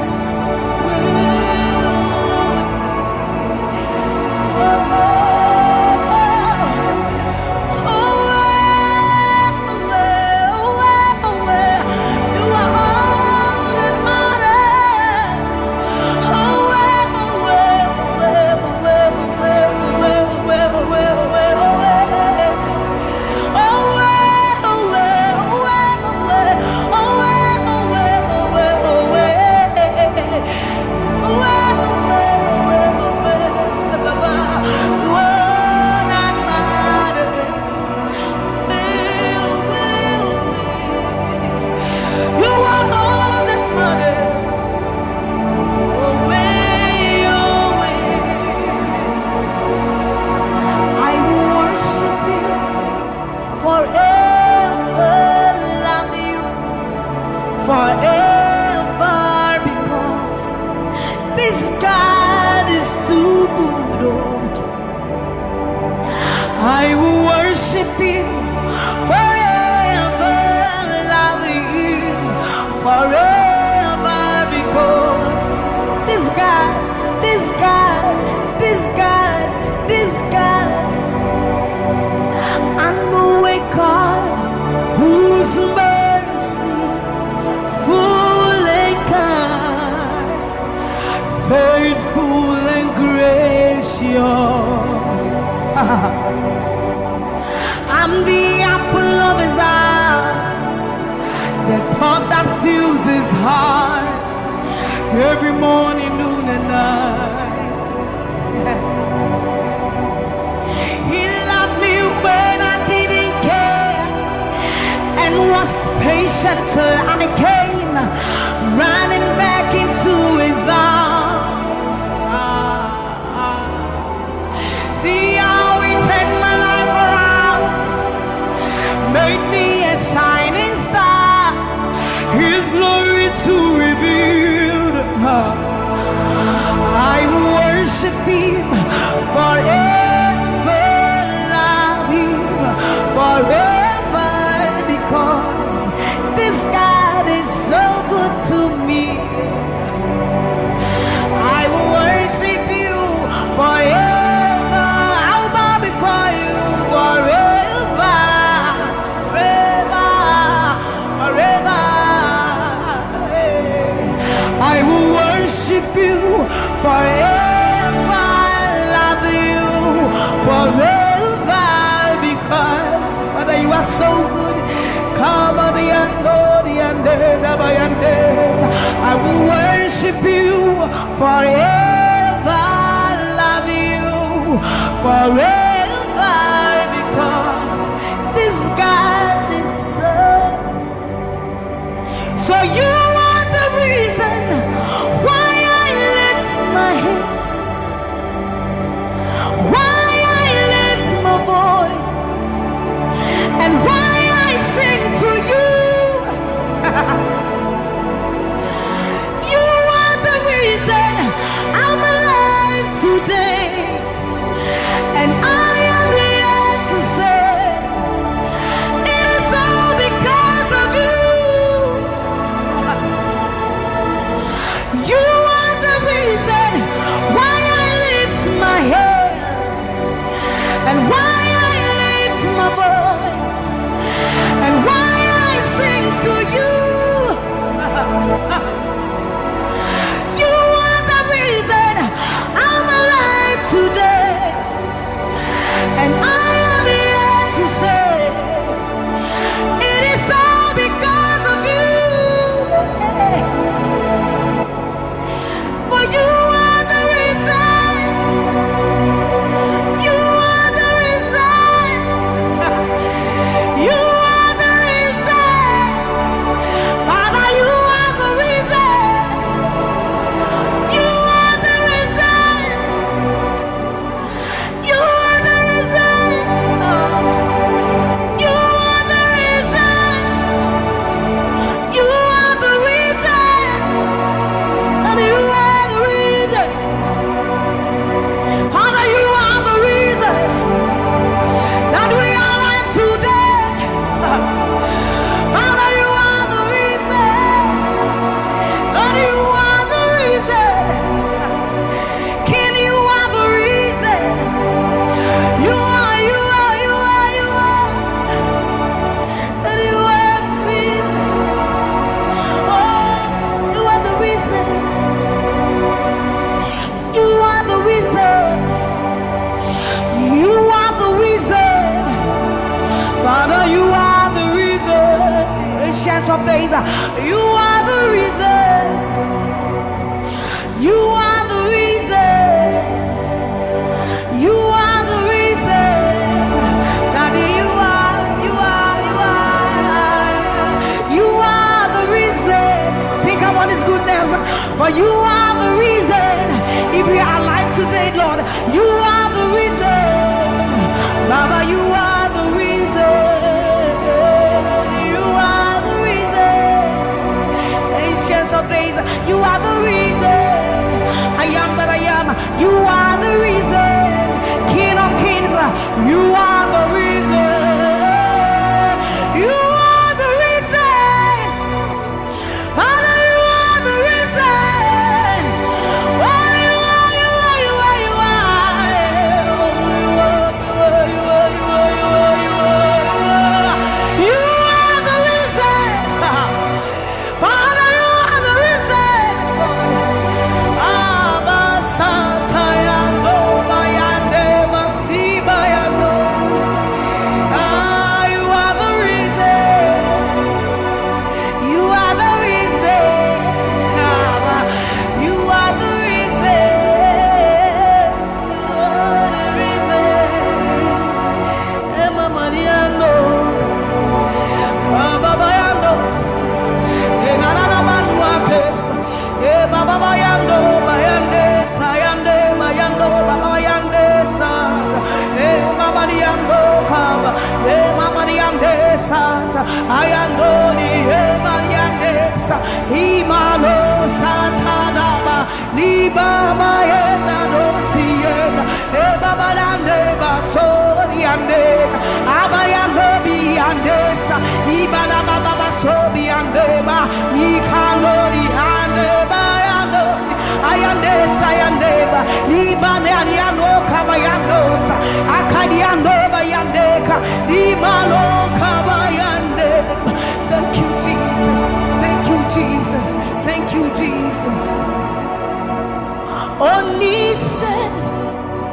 I will worship you forever, love every morning, noon, and night. He loved me when I didn't care and was patient till I came running back into his arms. See how he turned my life around, made me a shining star, his glory to reveal. I will worship him forever, love him forever, because this God is so good to me. I will worship you forever. I'll bow before you forever, forever, forever. I will worship you forever, love you forever, because Father, you are so good. Come on, I will worship you forever, love you forever, because this God is so you are the reason why I lift my hands, why I lift my voice, and why I sing to you. You are the reason I'm alive today, and I am here to say it is all because of you. You are the reason why I lift my hands, and why I lift my voice, and why I sing to you. You are the reason I'm alive today, and I am here to say it is all because of you. For you are the reason. You are the reason. You are the reason. Father, you are the reason. You are the reason. You are the reason. You are the reason. You are the reason. And you are the reason. Father, you are the reason that we are alive today. Father, you are the reason. Lord, you are the reason. King, you are the reason. You are, you are, you are, you are. That you are the reason. Oh, you are the reason. You are the reason. You are the reason. Father, you are the reason. Ancients of days, you are the reason. You are the reason. You are the reason. Daddy, you are, you are, you are. You are the reason. Think about his goodness. For you are the reason. If we are alive today, Lord, you are the reason. Baba, you are the reason. You are the reason. Ancients of days, you are the reason. I am that I am. You are the reason. King of kings, you are the reason. You are the reason. Father, you are the reason. Oh, you are, you are, you are, you are. You are the reason. Father, you are the reason. sata ayandoni emayandesa imalo sata daba libama yenda dosienda ebaba dande basori andeka abayando biandesa ibana baba basobi andeba mikandori andeba yandosi ayandesa yandeba libane aniano kabayandosa akadiando bayandeka libano kabayandeba. Thank you, Jesus. Thank you, Jesus. Thank you, Jesus. Onise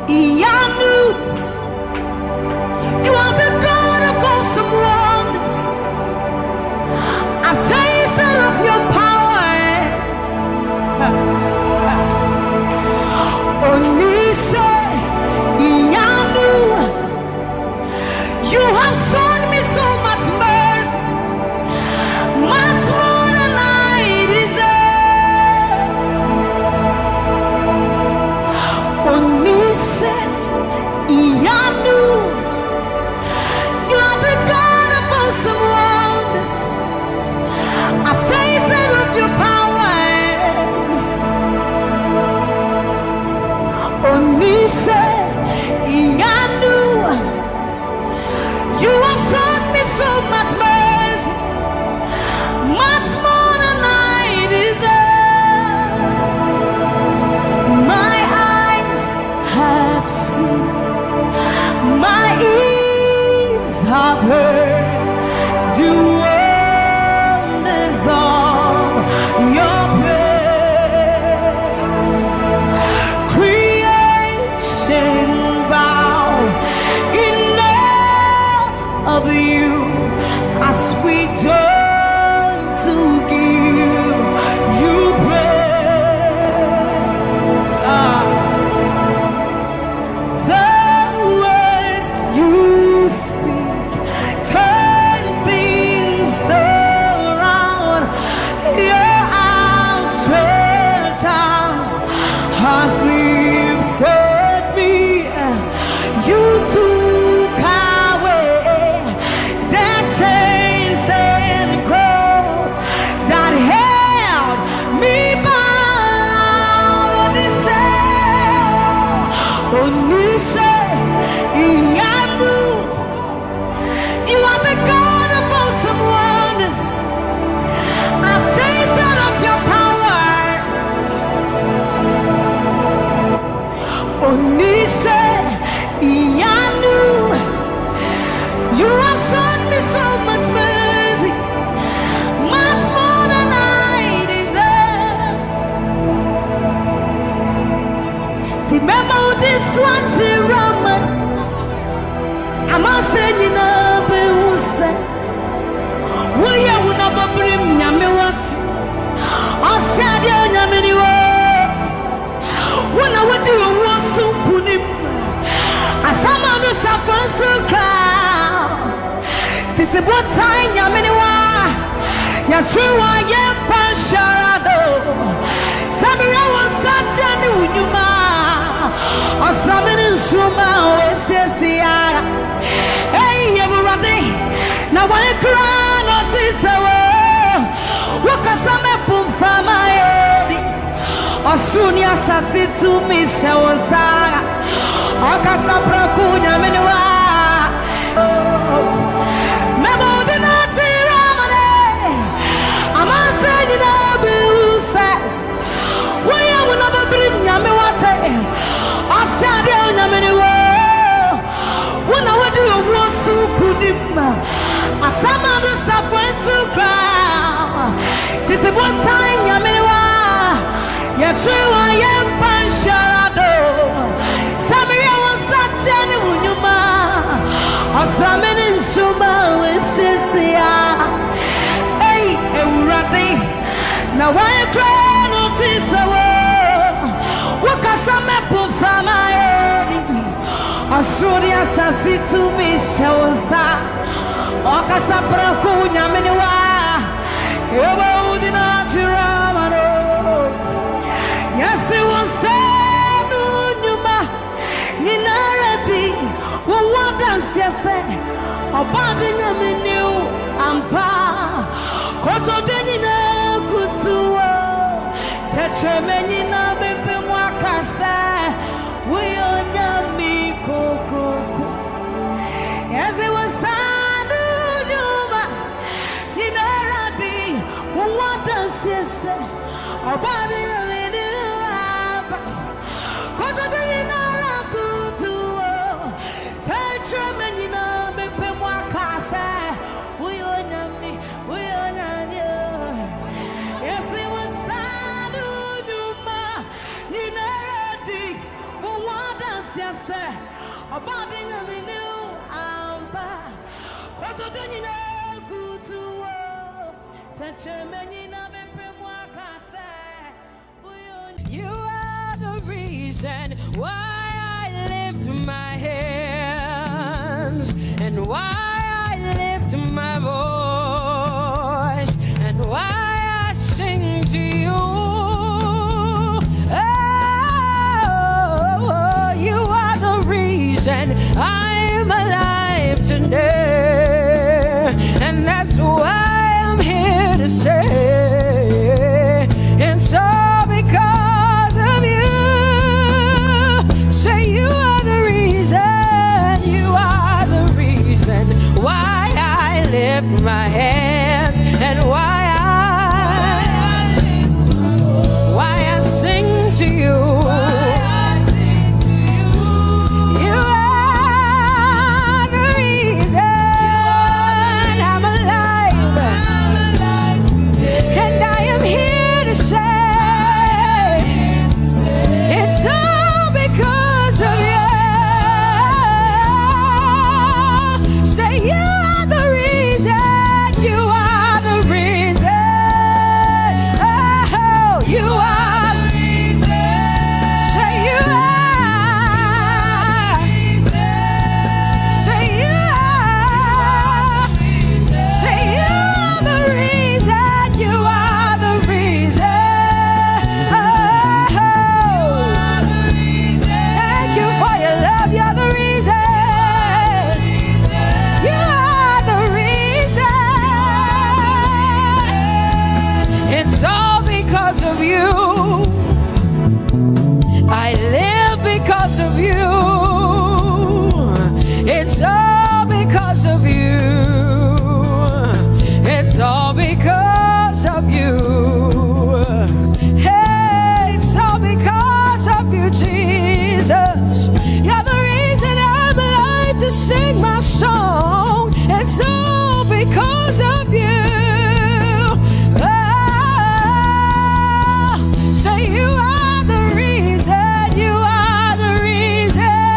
Iyanu, you are the God of awesome wonders. I've tasted of your power. Onise Iyanu, you have shown me so much mercy, much more than I deserve. Onise Iyanu, you are the God of awesome wonders. I've tasted of your power. Onise Iyanu, you have shown me so much mercy, much more than I deserve. My eyes have seen, my ears have heard the wonders of your praise. Creation bow in awe of you as we turn to give you praise. The words you speak turn things around. Your outstretched arms has lifted me. You took away the chains and cords that held me bound. Onise Iyanu, you are the God of awesome wonders. I've tasted of your power. Onise Iyanu, you have shown me so much mercy, much more than I deserve. Remember this one, Raman. I'm not saying you know, but who said, will you not bring me what? I said, you're many words. When I would do a war so put him. As some of us are from so crowd. This is what time you're many one. You're true, I am Pasharado. Samuel was such a new man. Or something in Shuma, Ese. Hey, everybody. Now, when you cry, not this away. What can some people from my head? Or soon, yes, I see to me, Shawasara. Akasapra kunya menwa memo dinasi ramane amase dina busa waya wona babrim nyame wate asade nyame ne wo wona wadi owo su kunim asama do sapwensu kra tete botan nyame ne wa ya trewa ya pansharado Sammie Okposo unyuma asamene nsuma wesisia ei ewurade na why cry no tisawo wakasame from my head asuri asasi to me shawsa akasapra kunya menwa eba udina chiramano yesi wonse Ninaradi, what dance you say? About the new You are the reason why I lift my hands and why I lift my voice and why I sing to you. Oh, you are the reason I'm alive today, and that's why I'm here to say it's all because of you. Say you are the reason, you are the reason why I lift my hands and why I sing to you. Say you are the reason, you are the reason.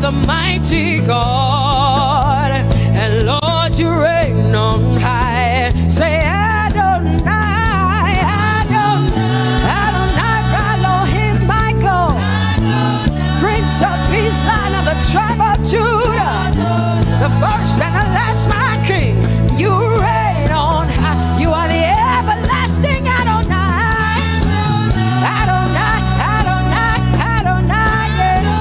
the mighty God, and Lord, you reign on high. Say Adonai, Adonai, Adonai, Elohim, my God, Prince of Peace, Lion of the tribe of Judah, the first and the last, my King. You reign on high. You are the everlasting Adonai. Adonai, Adonai, Adonai, yeah.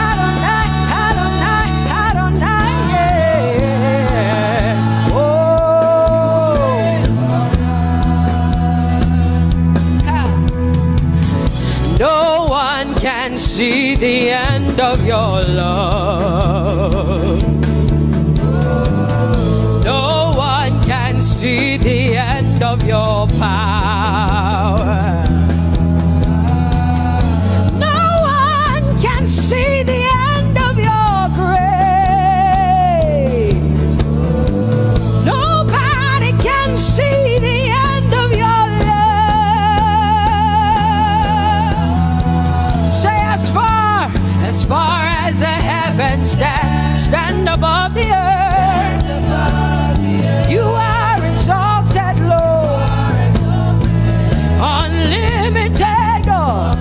Adonai, Adonai, Adonai, yeah. Oh. No one can see the end of your love. No one can see the end of your power. See the end of your grace. Nobody can see the end of your love. Say as far as the heavens stand above the earth, you are exalted, Lord, unlimited God.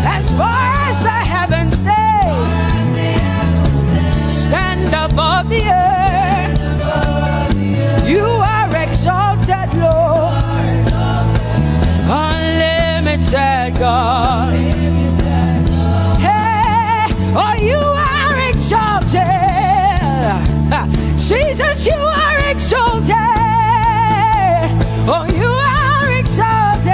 As far as the heavens stand above the earth, you are exalted, Lord, unlimited God. Hey, oh, you are exalted. Jesus, you are exalted. Oh, you are exalted.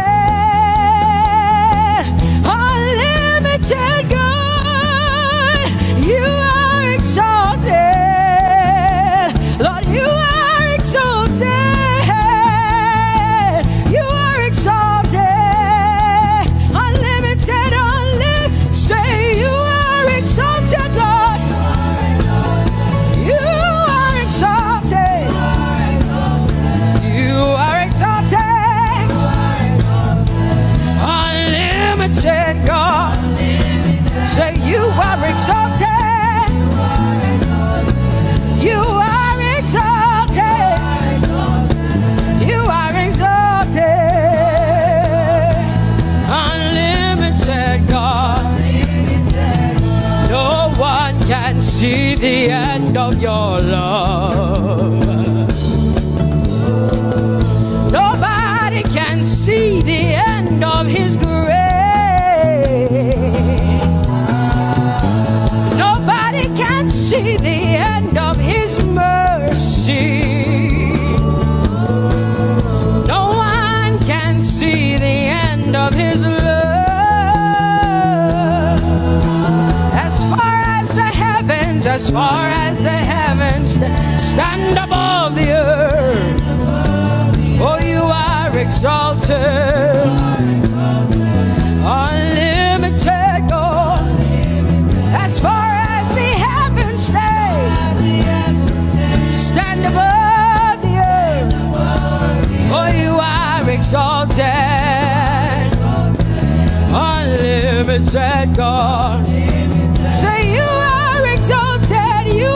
Unlimited God, you are exalted. Lord, you are exalted. You are exalted. Unlimited, unlimited. Say you are exalted, Lord. You are exalted. You are exalted. Unlimited God. Say you are exalted. You are exalted. You are exalted. Unlimited God. No one can see the end of your love. Nobody can see the end of his grace. Nobody can see the end of his mercy. No one can see the end of his love. As far as the heavens stand above the earth, oh, you are exalted. Unlimited God. As far as the heavens stand above the earth, oh, you are exalted. Unlimited God. Say you are exalted. You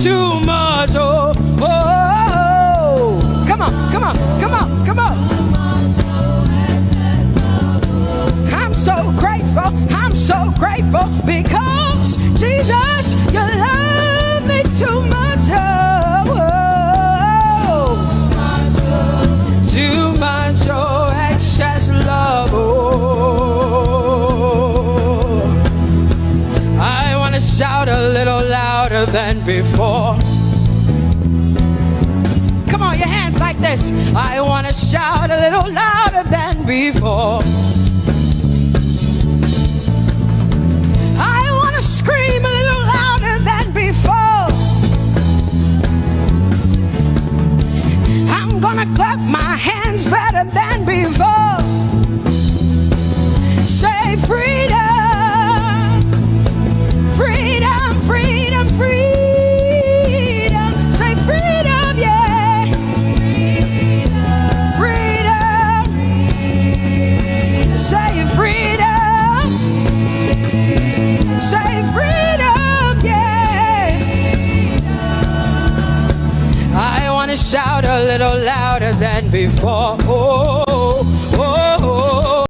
too much. Oh, oh, oh. Come on, come on, come on, come on. I'm so grateful because Jesus, you love me too much. Oh, oh. Too much, oh, excess love. Oh, I want to shout a little louder than before. Come on, your hands like this. I want to shout a little louder than before. I want to scream a little louder than before. I'm gonna clap my hands better than before. Say freedom, freedom, freedom, freedom. Say freedom, yeah. Freedom. Say freedom. Say freedom, yeah. I want to shout a little louder than before. Oh, oh, oh, oh.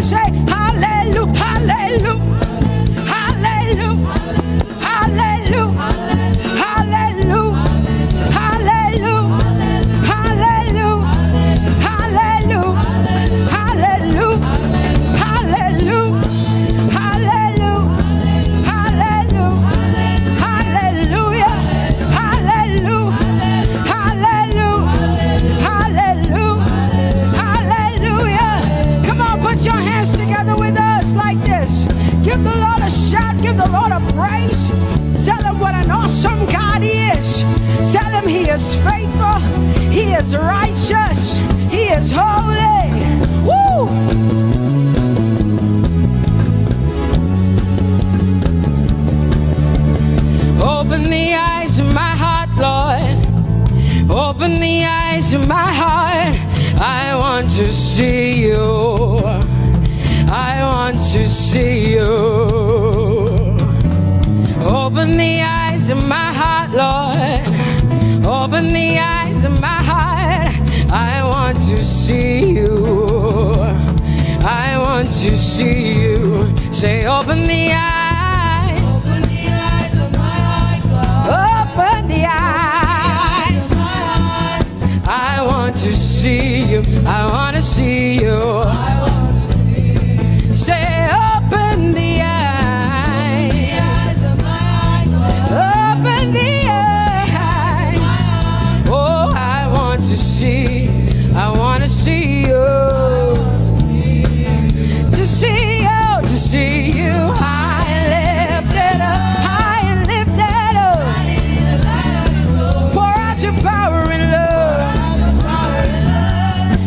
say hallelujah, hallelujah, hallelujah, hallelujah, hallelujah, hallelujah, hallelujah, hallelujah, hallelujah, hallelujah, hallelujah, hallelujah, hallelujah, hallelujah, hallelujah, hallelujah. Come on, put your hands together with us like this. Give the Lord a shout, give the Lord a praise. Tell him what an awesome God he is. Tell him he is faithful, he is righteous, he is holy. Woo! Open the eyes of my heart, Lord. Open the eyes of my heart. I want to see you. I want to see you. Open the eyes of my heart, Lord. Open the eyes of my heart. I want to see you. I want to see you. Say, open the eyes. Open the eyes of my heart, Lord. Open the eyes of my heart. I want to see you. I want to see you. I want to see you. Say, open the eyes. Open the eyes of my heart, Lord. Open the eyes. Oh, I want to see. I want to see you. To see you, to see you. High and lifted up, high and lifted up. Pour out your power and love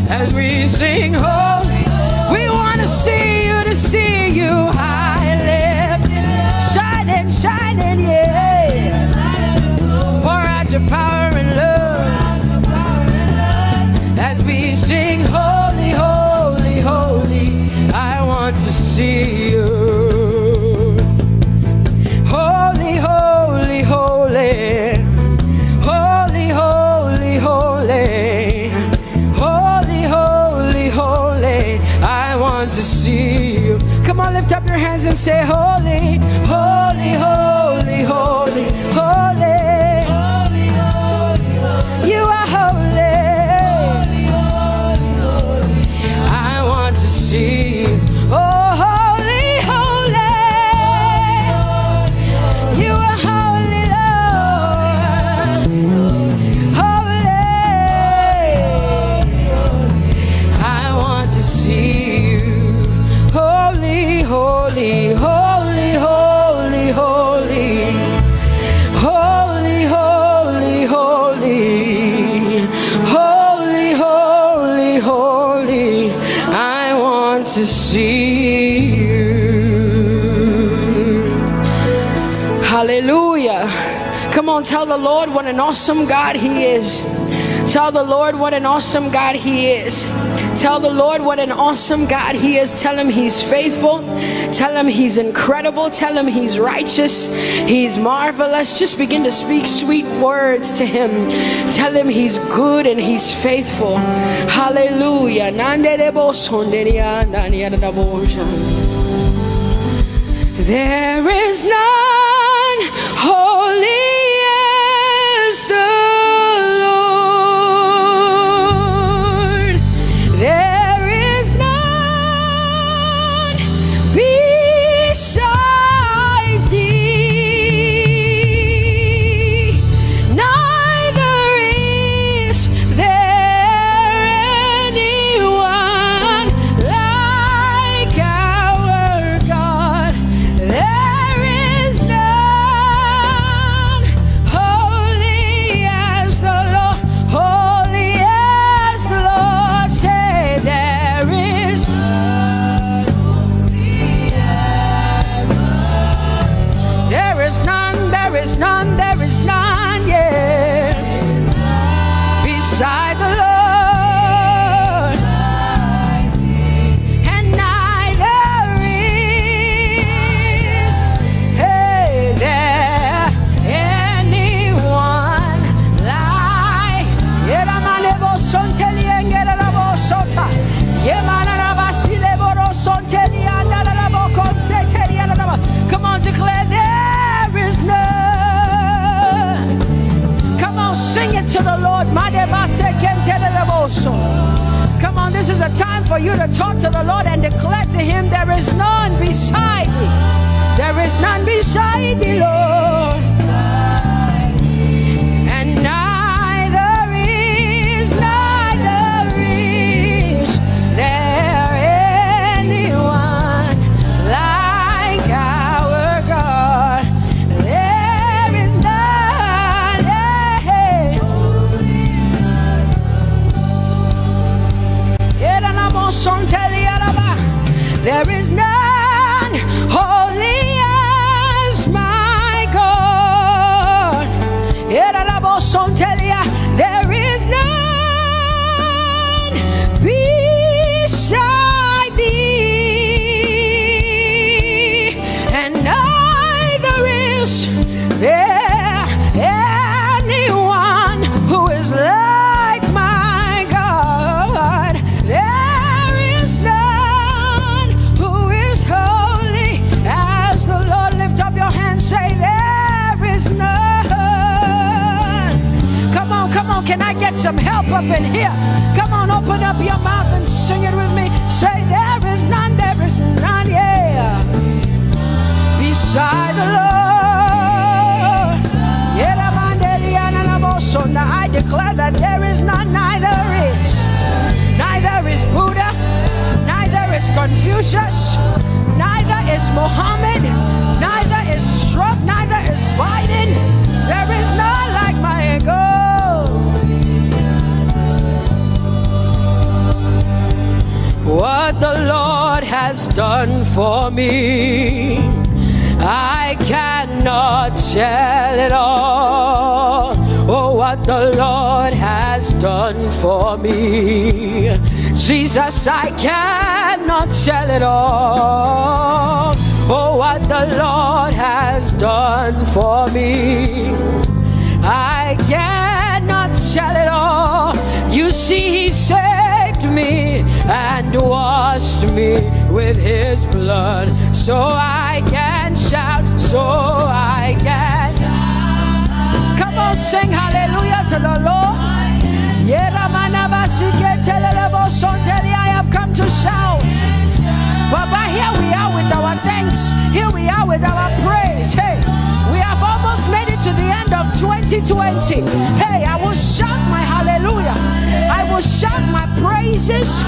as we sing holy. We want to see you, high and lifted, shining, shining, yeah. Pour out your power and love as we sing holy, holy, holy. I want to see you. Holy, holy, holy. Holy, holy, holy. Holy, holy, holy. I want to see you. Come on, lift up your hands and say holy, holy, holy, holy, holy. You are holy. I want to see you. Oh, holy, holy. You are holy, Lord. Holy. I want to see you. Holy, holy, holy, holy, holy. Holy, holy, holy. Holy, holy, holy. I want to see you. Hallelujah. Come on, tell the Lord what an awesome God he is. Tell the Lord what an awesome God he is. Tell the Lord what an awesome God he is. Tell him he's faithful. Tell him he's incredible. Tell him he's righteous. He's marvelous. Just begin to speak sweet words to him. Tell him he's good and he's faithful. Hallelujah. There is none holy as the Lord. There is none besides thee. Neither is there anyone like our God. There is none talk to the Lord and declare to him, there is none beside thee. There is none beside thee, Lord. And neither is there anyone like our God. There is none. There is none holy as my God. There is none beside thee, and neither is there anyone who is like my God. There is none who is holy as the Lord. Lift up your hands, say there is none. Come on, can I get some help up in here? Come on, open up your mouth and sing it with me. Say there is none, yeah, beside the Lord. So now I declare that there is none, neither is Buddha, neither is Confucius, neither is Muhammad, neither is Trump, neither is Biden. There is none like my God. What the Lord has done for me, I cannot tell it all. Oh, what the Lord has done for me, Jesus, I cannot tell it all. Oh, what the Lord has done for me, I cannot tell it all. You see, he saved me and washed me with his blood, so I can shout, so I can. Come on, sing hallelujah to the Lord. I have come to shout. Baba, here we are with our thanks. Here we are with our praise. Hey, we have almost made it to the end of 2020. Hey, I will shout my hallelujah. I will shout my praises.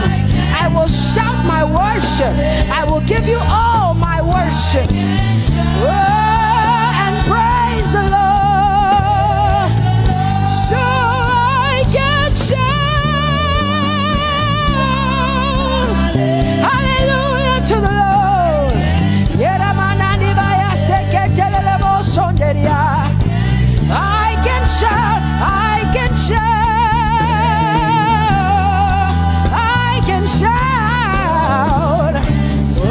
I will shout my worship. I will give you all my worship. Oh, and praise the Lord. So I can shout hallelujah to the Lord. I can shout, I can shout, I can shout. Oh,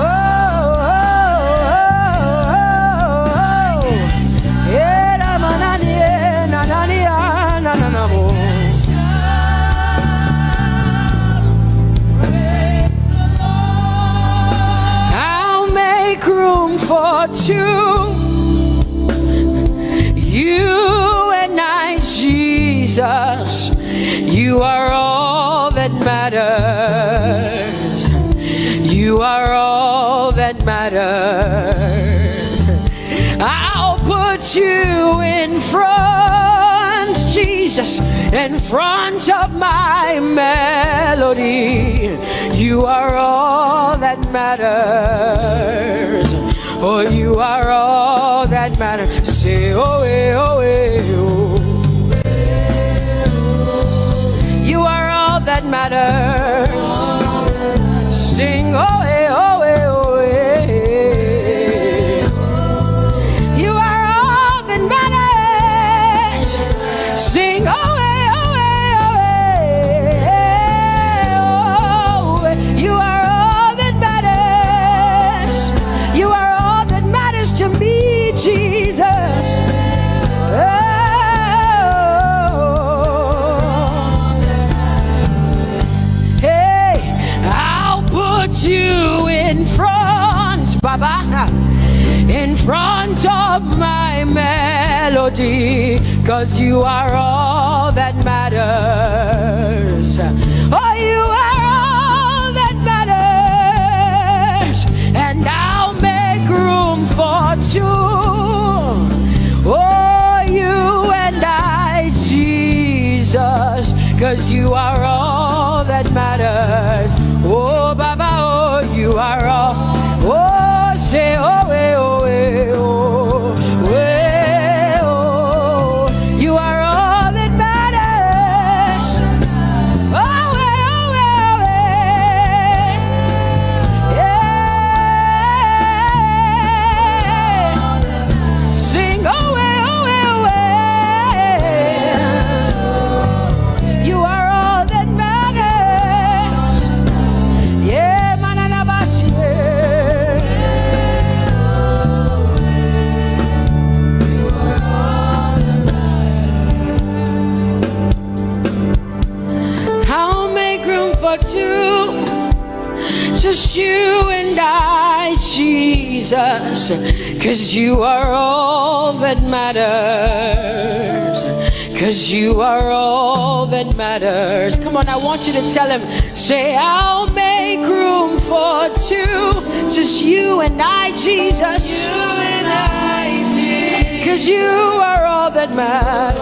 I'll make room for two. You and I, Jesus, you are all that matters. You are all that matters. I'll put you in front, Jesus, in front of my melody. You are all that matters. Oh, you are all that matters. Say, oh, oh, oh. You are all that matters. Sing, oh, oh, oh, oh. You are all that matters. Sing, oh, oh, oh, oh. You are all that matters. You are all that matters to me, Jesus. You in front, Baba, in front of my melody, 'cause you are all that matters. Oh, you are all that matters. 'cause you are all that matters. Oh, Baba, oh, you are all. Oh, say, oh, eh, oh, eh, oh, eh, oh, you are all that matters. Oh, eh, oh, eh, oh, eh. Yeah. Sing, oh, eh, oh, eh, oh, eh. You are all that matters. Yeah, manana bashi. I'll make room for two, just you and I, Jesus, 'cause you are all that matters. 'Cause you are all that matters. Come on, I want you to tell him, say, I'll make room for two, just you and I, Jesus. You and I, Jesus. 'Cause you are all that matters.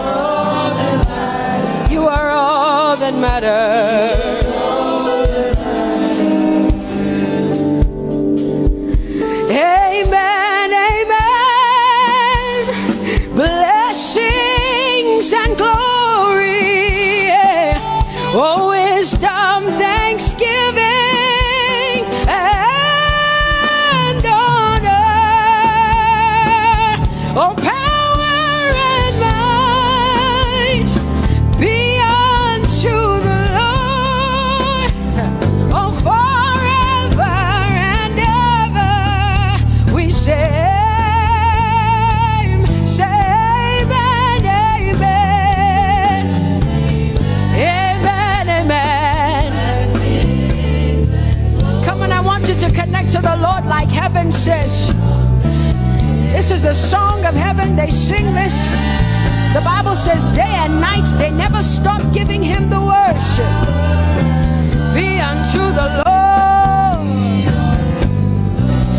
You are all that matters. Amen, amen. Blessings and glory, yeah. Oh, wisdom, thanksgiving, and honor. Oh, power and might be unto the Lord. Oh, forever and ever we say, amen, amen. Amen, amen. Come on, I want you to connect to the Lord like heaven says. This is the song of heaven. They sing this. The Bible says day and night they never stop giving him the worship. Be unto the Lord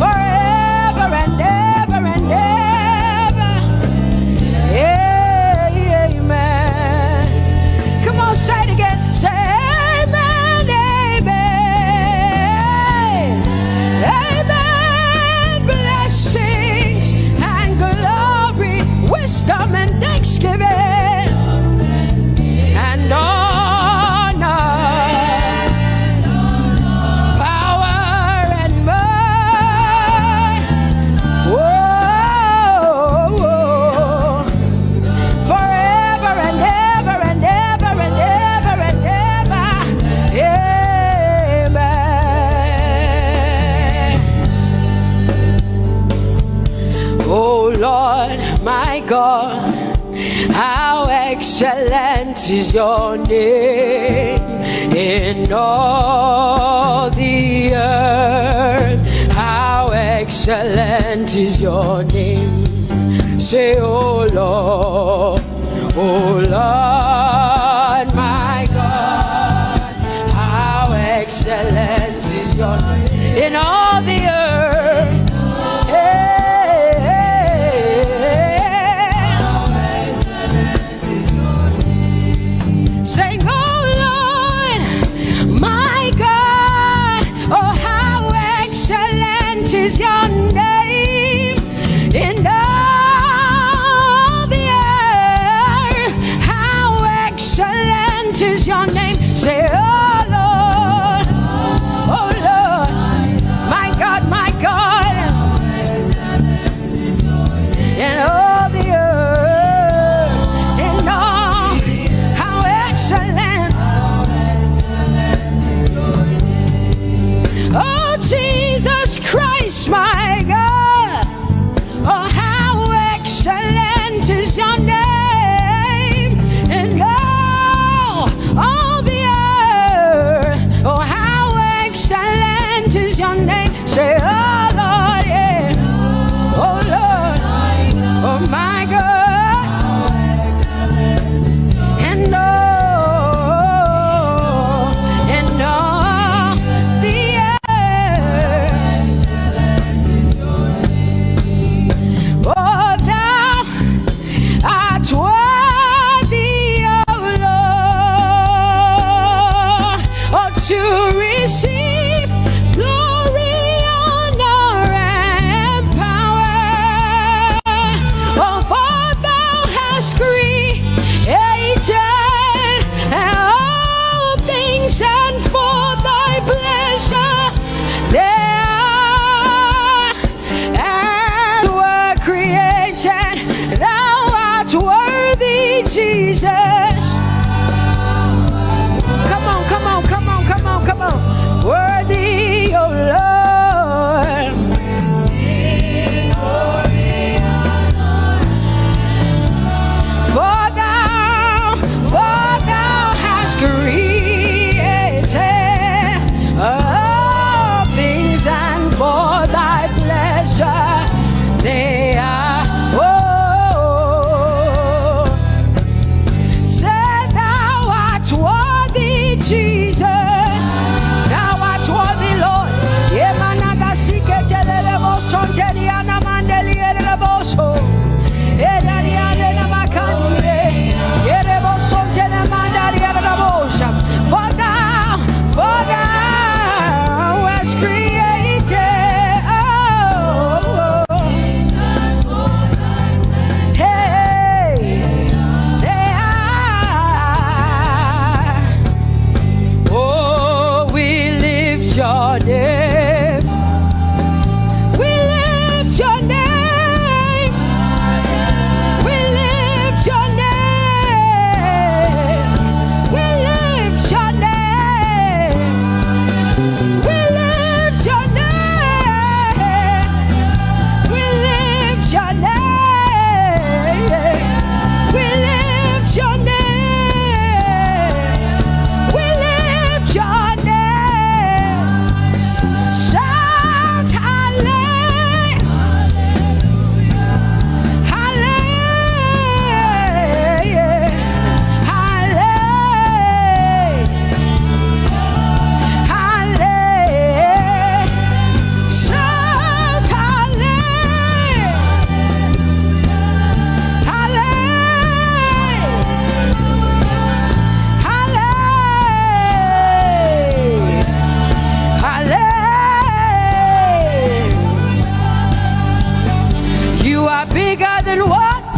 forever and ever and ever. Amen. Come on, say it again. Say amen, amen. Amen. Blessings and glory, wisdom and thanksgiving, and honor, power and might. Whoa, whoa. Forever and ever and ever and ever and ever. Amen. Oh Lord, my God, how excellent is your name in all the earth. How excellent is your name. Say, oh Lord, my God, how excellent is your name in all the earth. Sing, oh Lord, my God, oh how excellent is your name in all the earth. How excellent is your name. Say, oh Lord, my God, in all the earth, in all, how excellent. Oh Jesus Christ, my God, oh how excellent is your name in all the earth. Oh how excellent is your name. Say, oh Lord, yeah. Oh Lord, oh my God, and all the earth.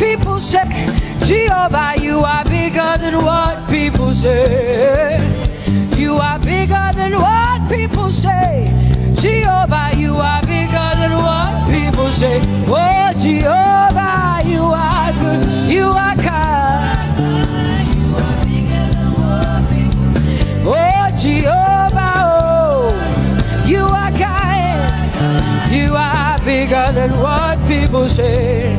people say. Jehovah, you are bigger than what people say. You are bigger than what people say. Jehovah, you are bigger than what people say. Oh, Jehovah, you are good. You are kind. Oh, Jehovah, oh, you are kind. You are bigger than what people say.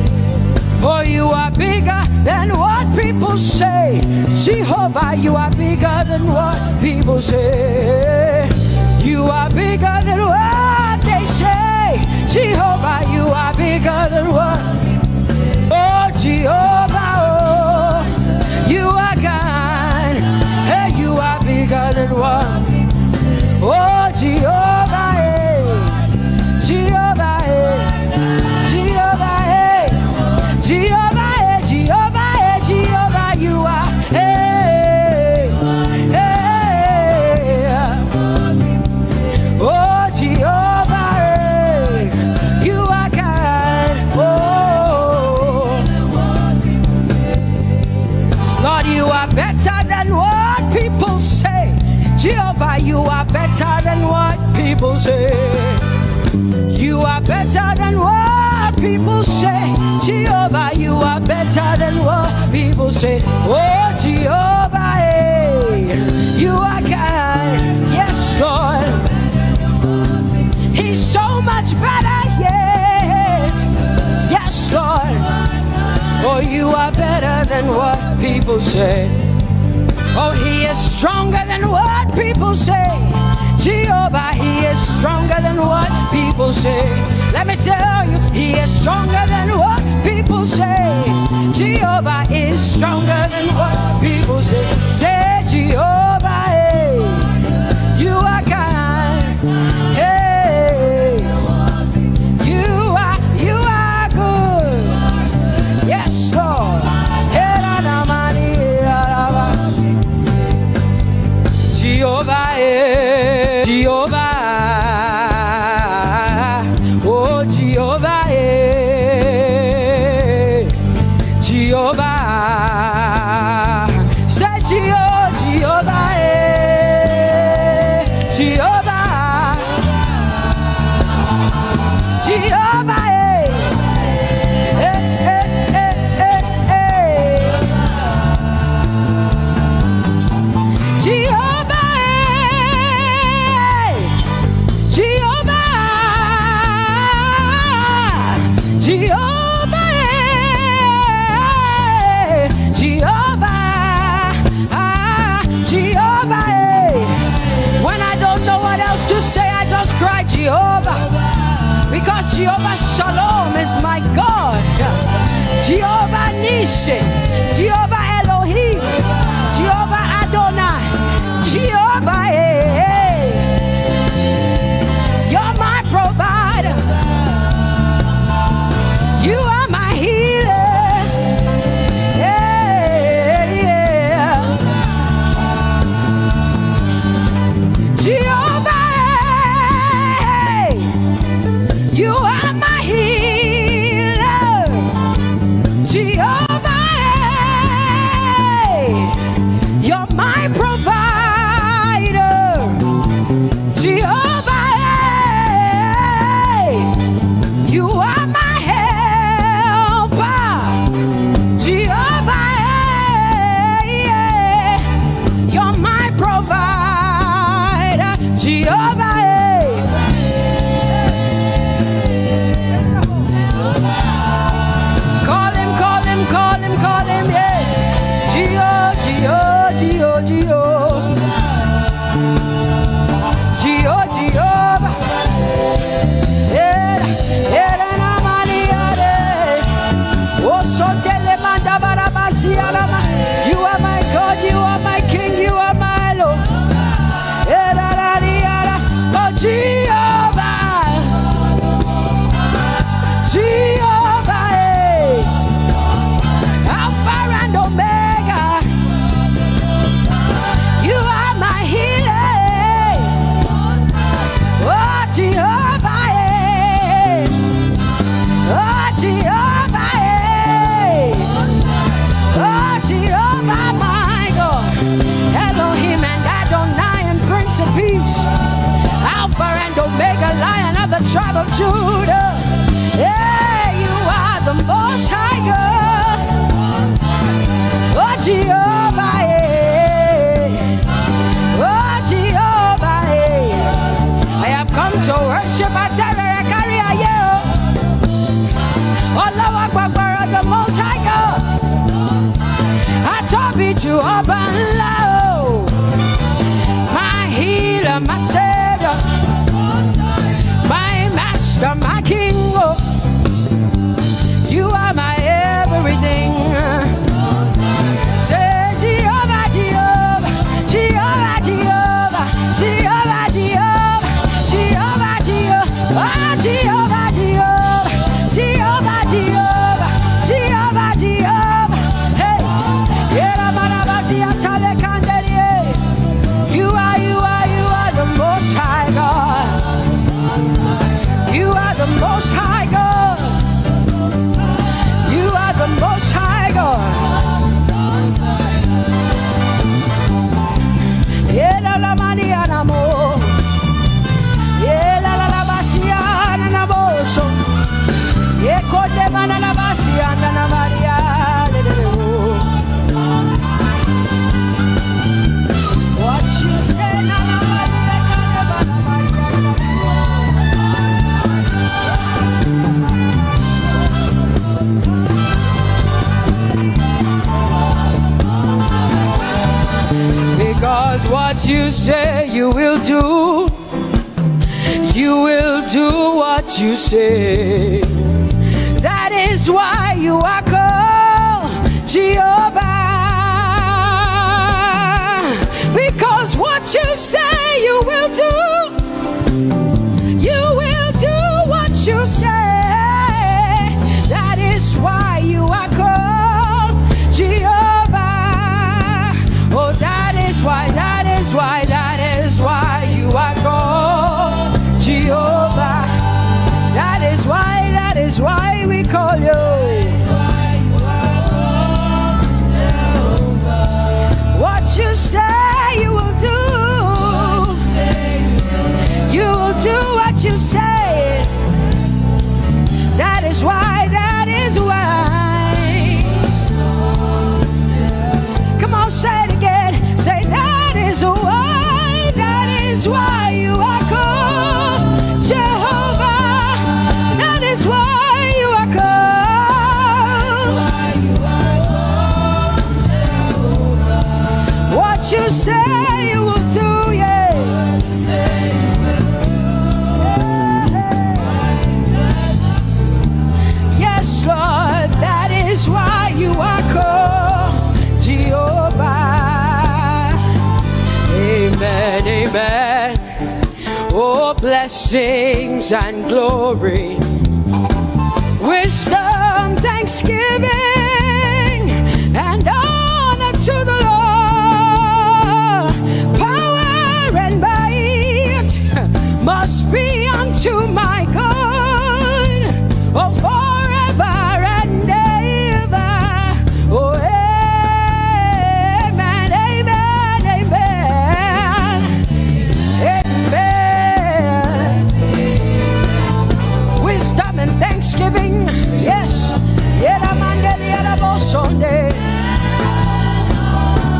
Oh, you are bigger than what people say. Jehovah, you are bigger than what people say. You are bigger than what they say. Jehovah, you are bigger than what. Oh, Jehovah, oh, you are kind. Hey, you are bigger than what. Oh, Jehovah, hey. Jehovah, hey. Jehovah, hey. Jehovah, hey. Jehovah, hey. Jehovah, you are. Hey, hey. Oh, Jehovah, hey. You are kind. Oh, Lord, you are better than what people say. Jehovah, you are better than what people say. You are better than what people say. Jehovah, you are better than what people say. Oh, Jehovah, hey, you are kind. Yes, Lord. He's so much better, yeah. Yes, Lord. Oh, you are better than what people say. Oh, he is stronger than what people say. Jehovah, he is stronger than what people say. Let me tell you, he is stronger than what people say. Jehovah is stronger than what people say. Say, Jehovah, hey, you are kind. Hey, you are good. Yes, Lord. Jehovah, eh, Jehovah, oh Jehovah, eh, Jehovah, say Jehovah, eh, Jehovah, Jehovah, cry Jehovah, because Jehovah Shalom is my God. Jehovah Nissi, Jehovah Elohim, Jehovah Adonai, Jehovah, hey, you're my provider. You are my healer. Yeah, yeah. Jehovah, you are my healer, Jehovah. Judah. Yeah, you are the Most High God. Oh, Jehovah, oh, Jehovah, I have come to worship at Terekaria. Oh, Lord, the Most High God. I Tope Jehovah, my healer, my savior, my master, my king. Oh, you are my everything. Say Jehovah, Jehovah, Jehovah, Jehovah, Jehovah, Jehovah, Jehovah, Jehovah, oh, Jehovah, Jehovah, Jehovah, Jehovah, Jehovah, Jehovah. Hey, you are the Most High God. You are the Most High God. You are the Most High God. Yeah, la la maniana mo. Yeah, la la la basiana na boso. Yeah, kote mana la basiana na Maria. What you say na na Maria na Maria. Because what you say you will do. You will do what you say. That is why you are called Jehovah. Because what you say you will do. You will do what you say. That is why you are called Jehovah. Oh, that is why you are called Jehovah. That is why we call you. What you say you will do. You will do what you say. That is why. Come on, say it again. Say that is why you are called Jehovah. That is why you are called. What you say you will do, yeah. Yes, Lord, that is why you are called Jehovah. Amen, amen. Oh, blessings and glory, wisdom, thanksgiving, and honor to the Lord. Power and might must be unto my God. Oh, forever and ever. Oh, amen, amen, amen. Amen. Wisdom and thanksgiving, yes.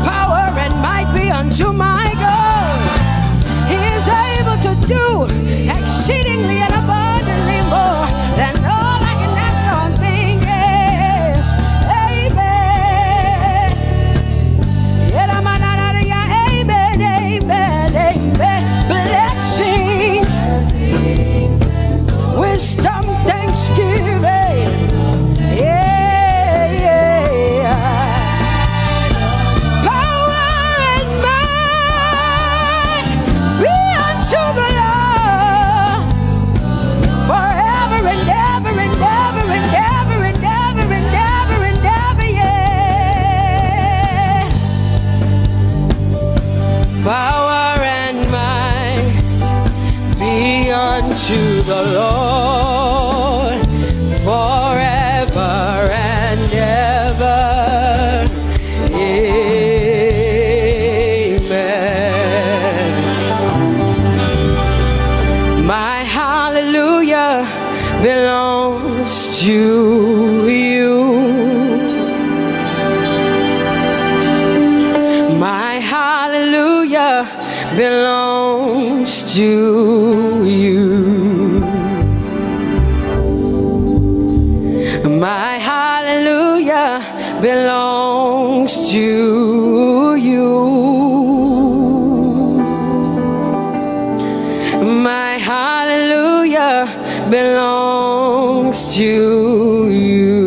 Power and might be unto my God. He is able to do exceedingly and abundantly more than all I can ask or think. Yes. Amen. Amen, amen, amen. Blessings, wisdom, thanksgiving. Yeah, yeah. Power and might. belongs to you. My hallelujah belongs to you. My hallelujah belongs to you. My hallelujah belongs to you.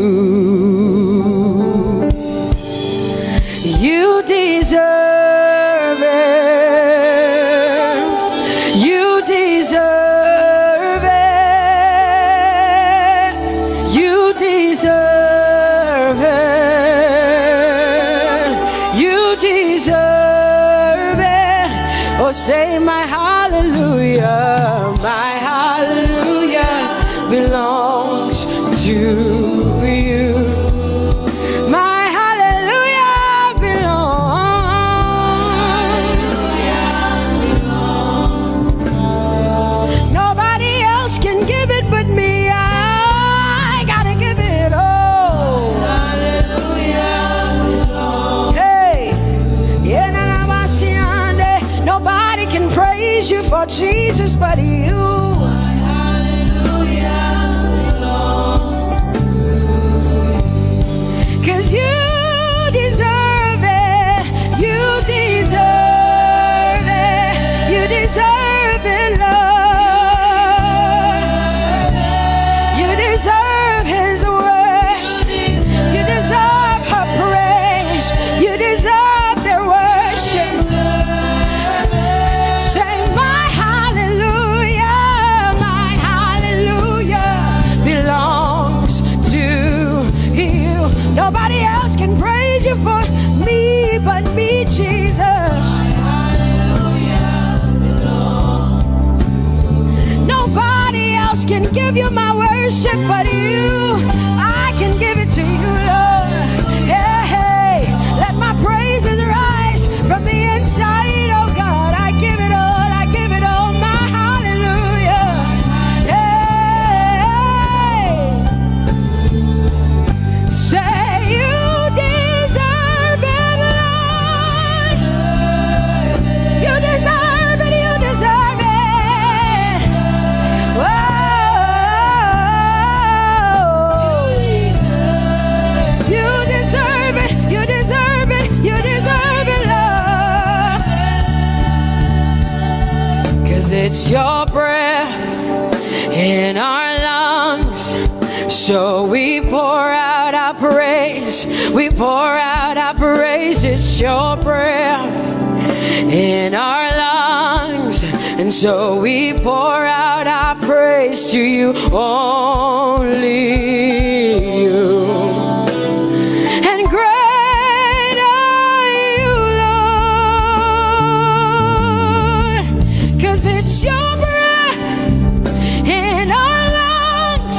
You deserve it. You deserve it. You deserve it. You deserve it. Oh, say my hallelujah. My hallelujah belongs to you. My hallelujah belongs. Nobody else can give it but me. I gotta give it all. Hey, nobody can praise you for Jesus but you. Cause you deserve it. You deserve it. You deserve it, Lord. You deserve His worship. You deserve her praise. You deserve their worship. Say my hallelujah. My hallelujah belongs to you. Nobody else can praise you for me but me, Jesus. Nobody else can give you my worship but you. I can give it to you, Lord. Hey, hey, let my praises rise from the inside, oh God. I give it all, I give it all, my hallelujah. Hey, say you deserve it, Lord. You deserve it, you deserve it. Whoa. You deserve it, you deserve it, you deserve it, Lord. Cause it's your breath in our lungs. So we pour out our praise. We pour out our praise. It's your breath in our lungs. And so we pour out our praise to you, only you. And great are you, Lord. Cause it's your breath in our lungs.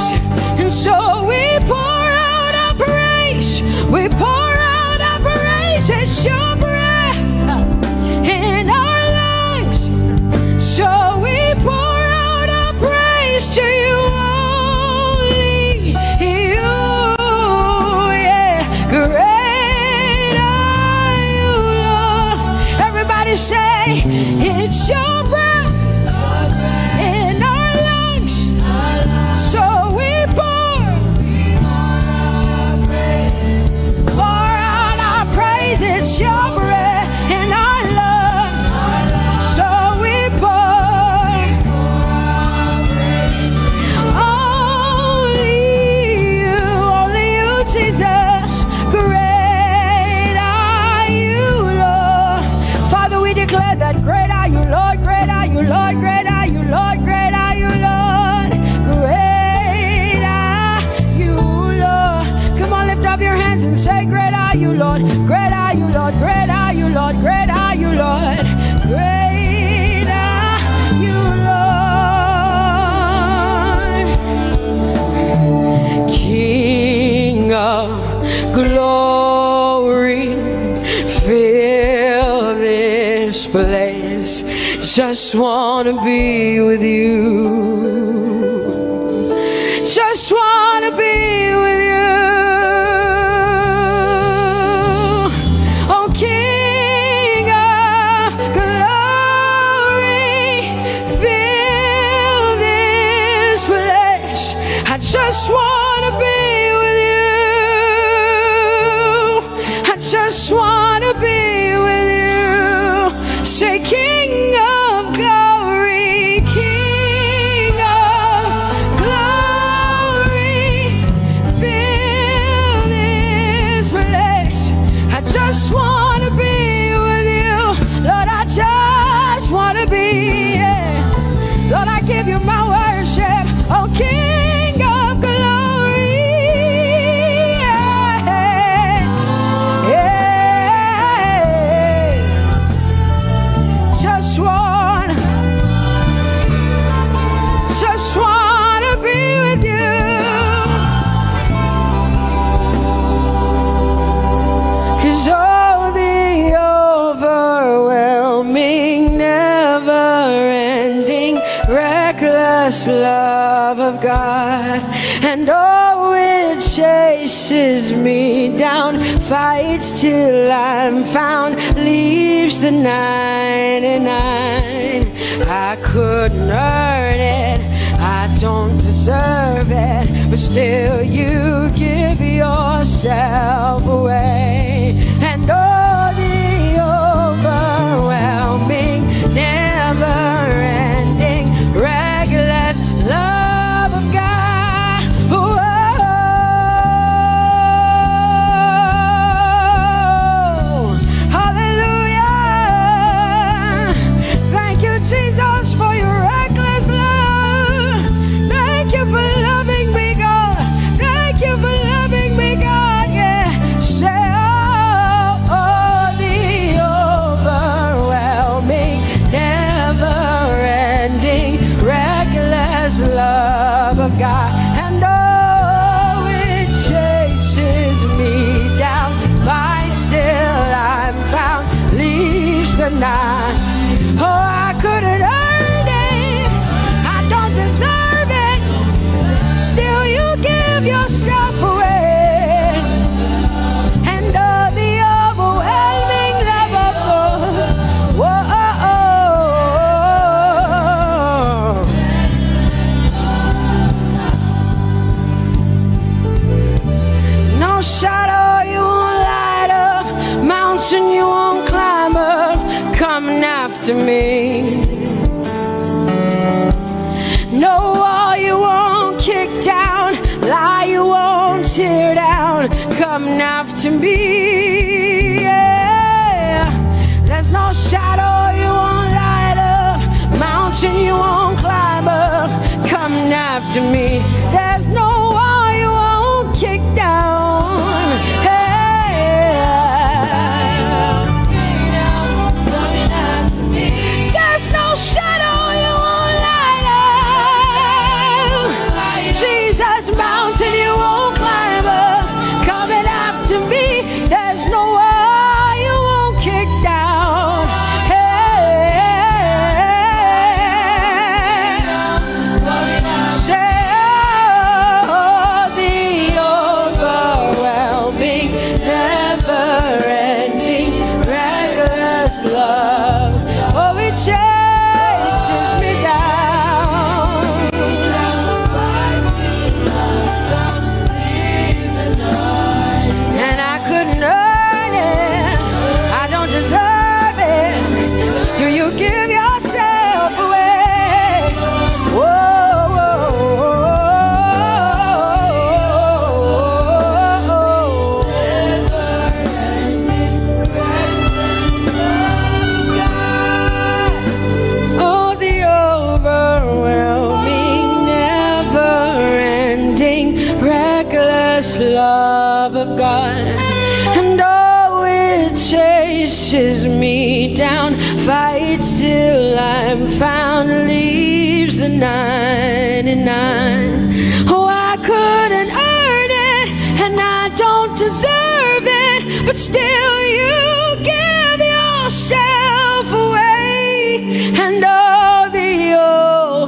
And so we pour out our praise. We pour out our praise. It's your breath in our lungs. So we pour out our praise to you, only you. Yeah, great are you, Lord. Everybody say, it's your breath in our lungs. So we pour out our praise. It's your breath in our lungs. So we pour only you, Jesus. Great are you, Lord. Father, we declare that great are you, Lord. Great are you, Lord. Great are you, Lord. Great are you, Lord. Great are you, Lord. Come on, lift up your hands and say, great are you, Lord. Great are you, Lord. Great are you, Lord. Great are you, Lord. Great are you, Lord. King of glory, fill this place. Just wanna be with you. just want to be with you. I just want to be with you. Say, King of glory, King of glory, fill this place. I just want to be with you. Lord, I just want to be. Yeah. Lord, I give you my worship. Oh, King of glory. Yeah. Yeah. Just want to be with you. 'Cause oh, the overwhelming, never-ending, reckless love of God, and oh, it chases me down, fights till I'm found, leaves the 99. I couldn't earn it, I don't deserve it, but still you give yourself away. And oh, the overwhelming, never-ending, reckless love of God. Whoa. Hallelujah. Thank you, Jesus, for your reckless love. Thank you for loving me, God. Thank you for loving me, God. Yeah. Say, oh, the overwhelming, never-ending, reckless love of God, and oh, it chases me down, by still I'm found, leaves the 9. Oh, I couldn't earn it, I don't deserve it, still you give yourself away. And oh, the overwhelming love of God. Whoa. No shadow you won't light up, mountain you won't climb up, coming after me. No wall you won't kick down, lie you won't tear down, coming after me. Yeah. There's no shadow you won't light up, mountain you won't climb up, coming after me. There's no wall you won't kick down. Hey. There's no shadow you won't light up. Jesus, mountain you won't climb up, coming after me. There's no wall you won't kick down. Hey. Say, oh, the overwhelming, never-ending, reckless love. Oh, it chases me down. And I couldn't earn it, I don't deserve it, still you give yourself away. Whoa, whoa, oh, the overwhelming, never-ending, reckless love of God, and oh, it chases me down, fights till I'm found, leaves the 99. Oh, I couldn't earn it, and I don't deserve it, but still you give yourself away. And oh, the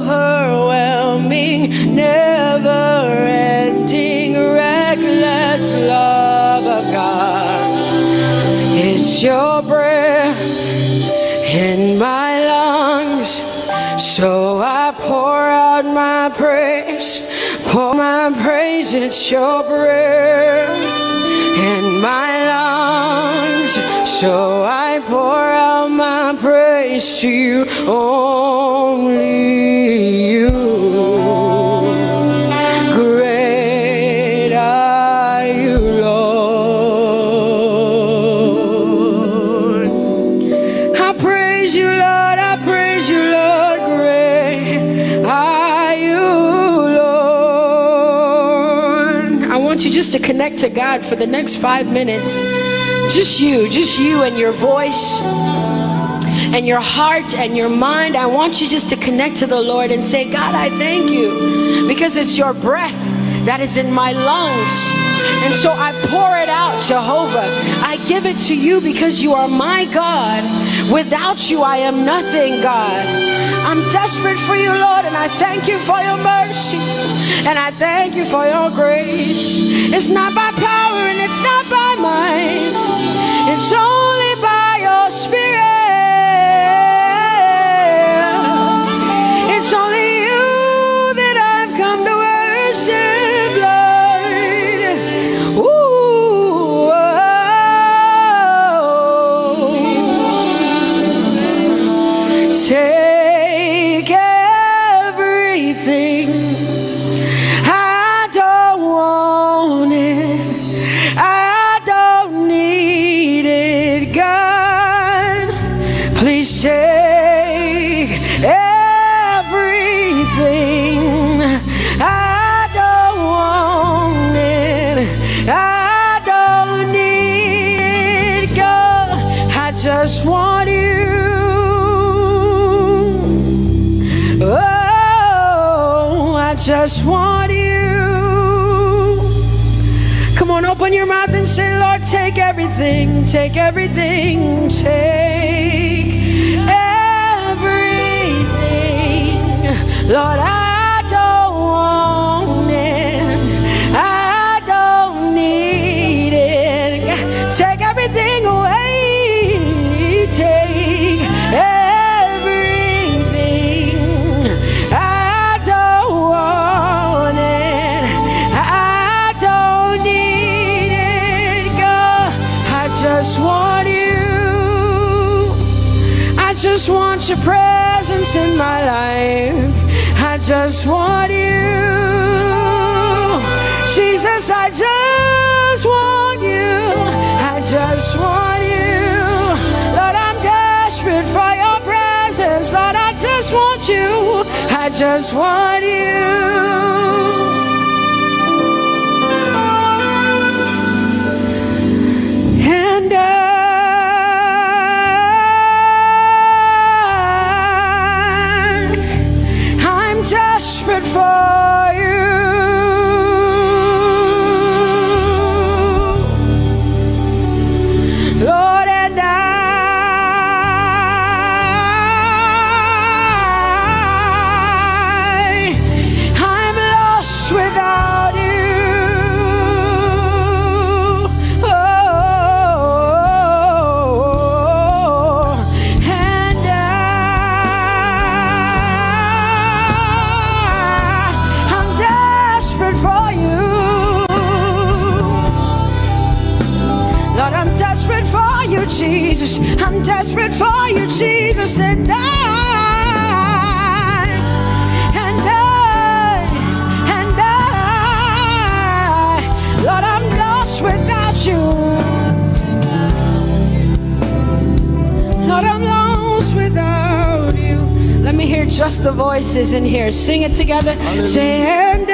overwhelming, never-ending, reckless love of God. It's your breath in my lungs, so I pour out my praise, Oh, my praise, it's your breath in my lungs. So I pour out my praise to you, only you. Great are you, Lord. I praise you, Lord. I praise you, Lord. Great are you, Lord. I want you just to connect to God for the next 5 minutes. Just you and your voice and your heart and your mind. I want you just to connect to the Lord and say, God, I thank you because it's your breath that is in my lungs. And so I pour it out, Jehovah. I give it to you because you are my God. Without you, I am nothing, God. I'm desperate for you, Lord, and I thank you for your mercy. And I thank you for your grace. It's not by power and it's not by might. It's only by your Spirit. It's only you that I've come to worship, Lord. Ooh, oh. Take everything. I don't want it. I don't need it, God. Please take everything. I don't want it. I don't need it, God. I just want you. Oh, I just want you. Come on, open your mouth and say, Lord, take everything, take everything, take everything. Lord, I don't want it. I don't need it. Take everything away. Take everything. I don't want it. I don't need it, God. I just want you. I just want your presence in my life. I just want you. Jesus, I just want you. I just want you. Lord, I'm desperate for your presence. Lord, I just want you. I just want you. And I'm desperate for you. Lord, and I'm lost without you. Oh, and I'm desperate for you. Lord, I'm desperate for you, Jesus. I'm desperate for you, Jesus. And Lord, I'm lost without you. Lord, I'm lost without you. Let me hear just the voices in here. Sing it together. Say, and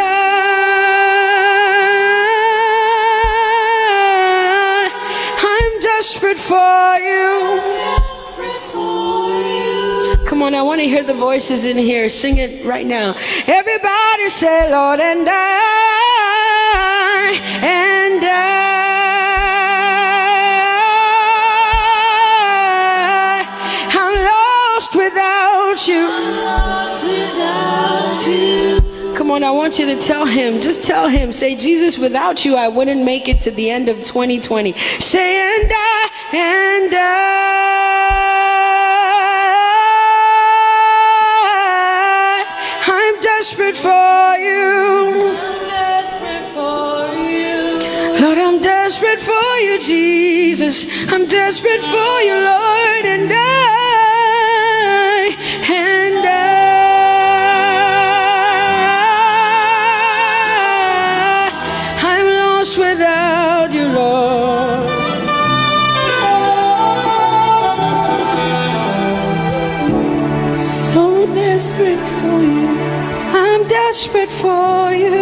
I'm desperate for you. Come on, I want to hear the voices in here. Sing it right now. Everybody say, Lord, and I'm lost without you. Come on, I want you to tell him. Just tell him. Say, Jesus, without you, I wouldn't make it to the end of 2020. Say, and I'm desperate for you. Lord, I'm desperate for you, Jesus. I'm desperate for you, Lord, and I'm lost without you, Lord. So desperate for you. I'm desperate for you.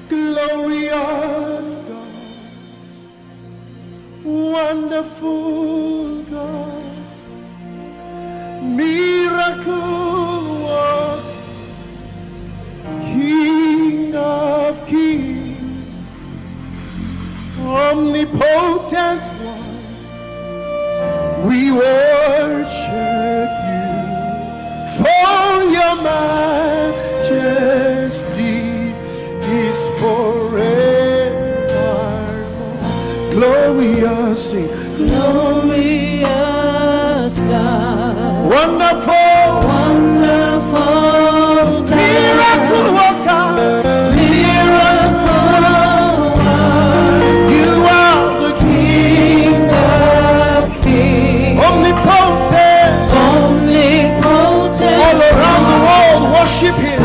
Glorious God, wonderful God, miracle worker, King of kings, omnipotent one, we worship you for your majesty is forevermore. Glorious, sing. Glorious God, wonderful, wonderful God, miracle worker, miracle worker. You are the King of kings, omnipotent, omnipotent. All around the world, worship Him.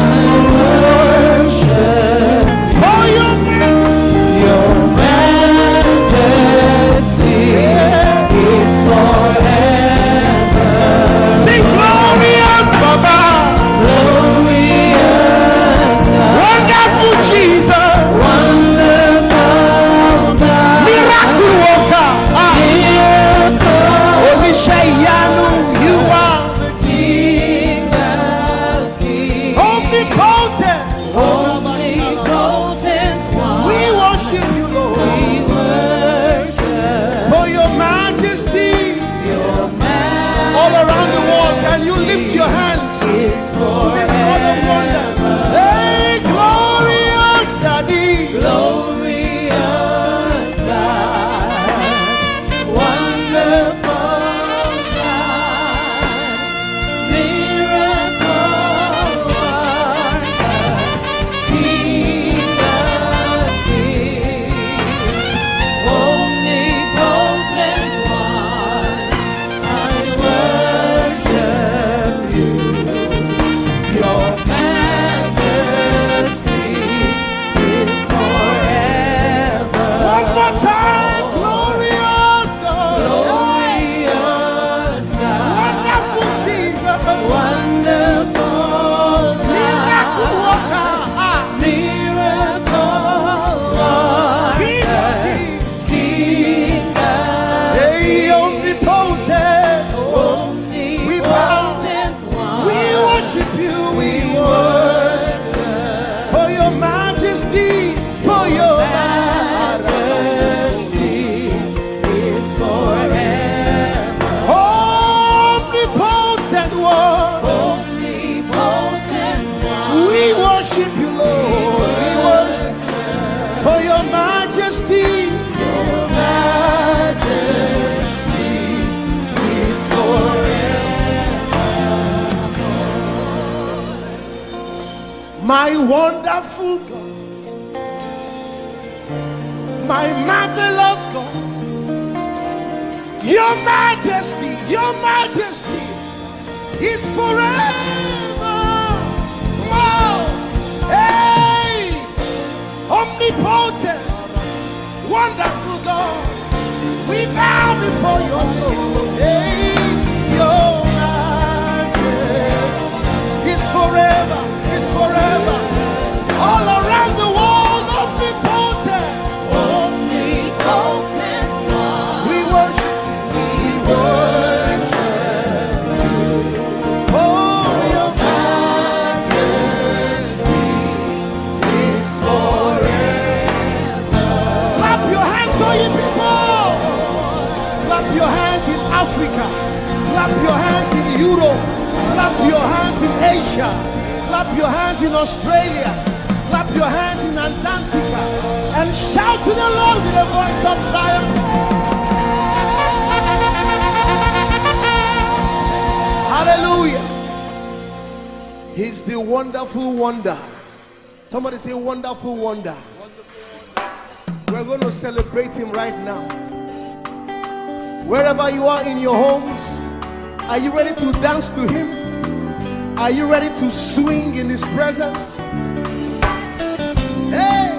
My wonderful God, my marvelous God, your majesty is forever. Wow. Hey, omnipotent, wonderful God, we bow before your throne. Hey, your majesty is forever. Forever, all around the world, omnipotent one. We worship you, for your majesty is forever. Clap your hands, all you people. Clap your hands in Africa. Clap your hands in Europe. Clap your hands in Asia. Clap your hands in Australia. Clap your hands in Antarctica. And shout to the Lord with a voice of triumph. Hallelujah. He's the wonderful wonder. Somebody say wonderful wonder. We're going to celebrate him right now. Wherever you are in your homes, are you ready to dance to him? Are you ready to swing in his presence? Hey!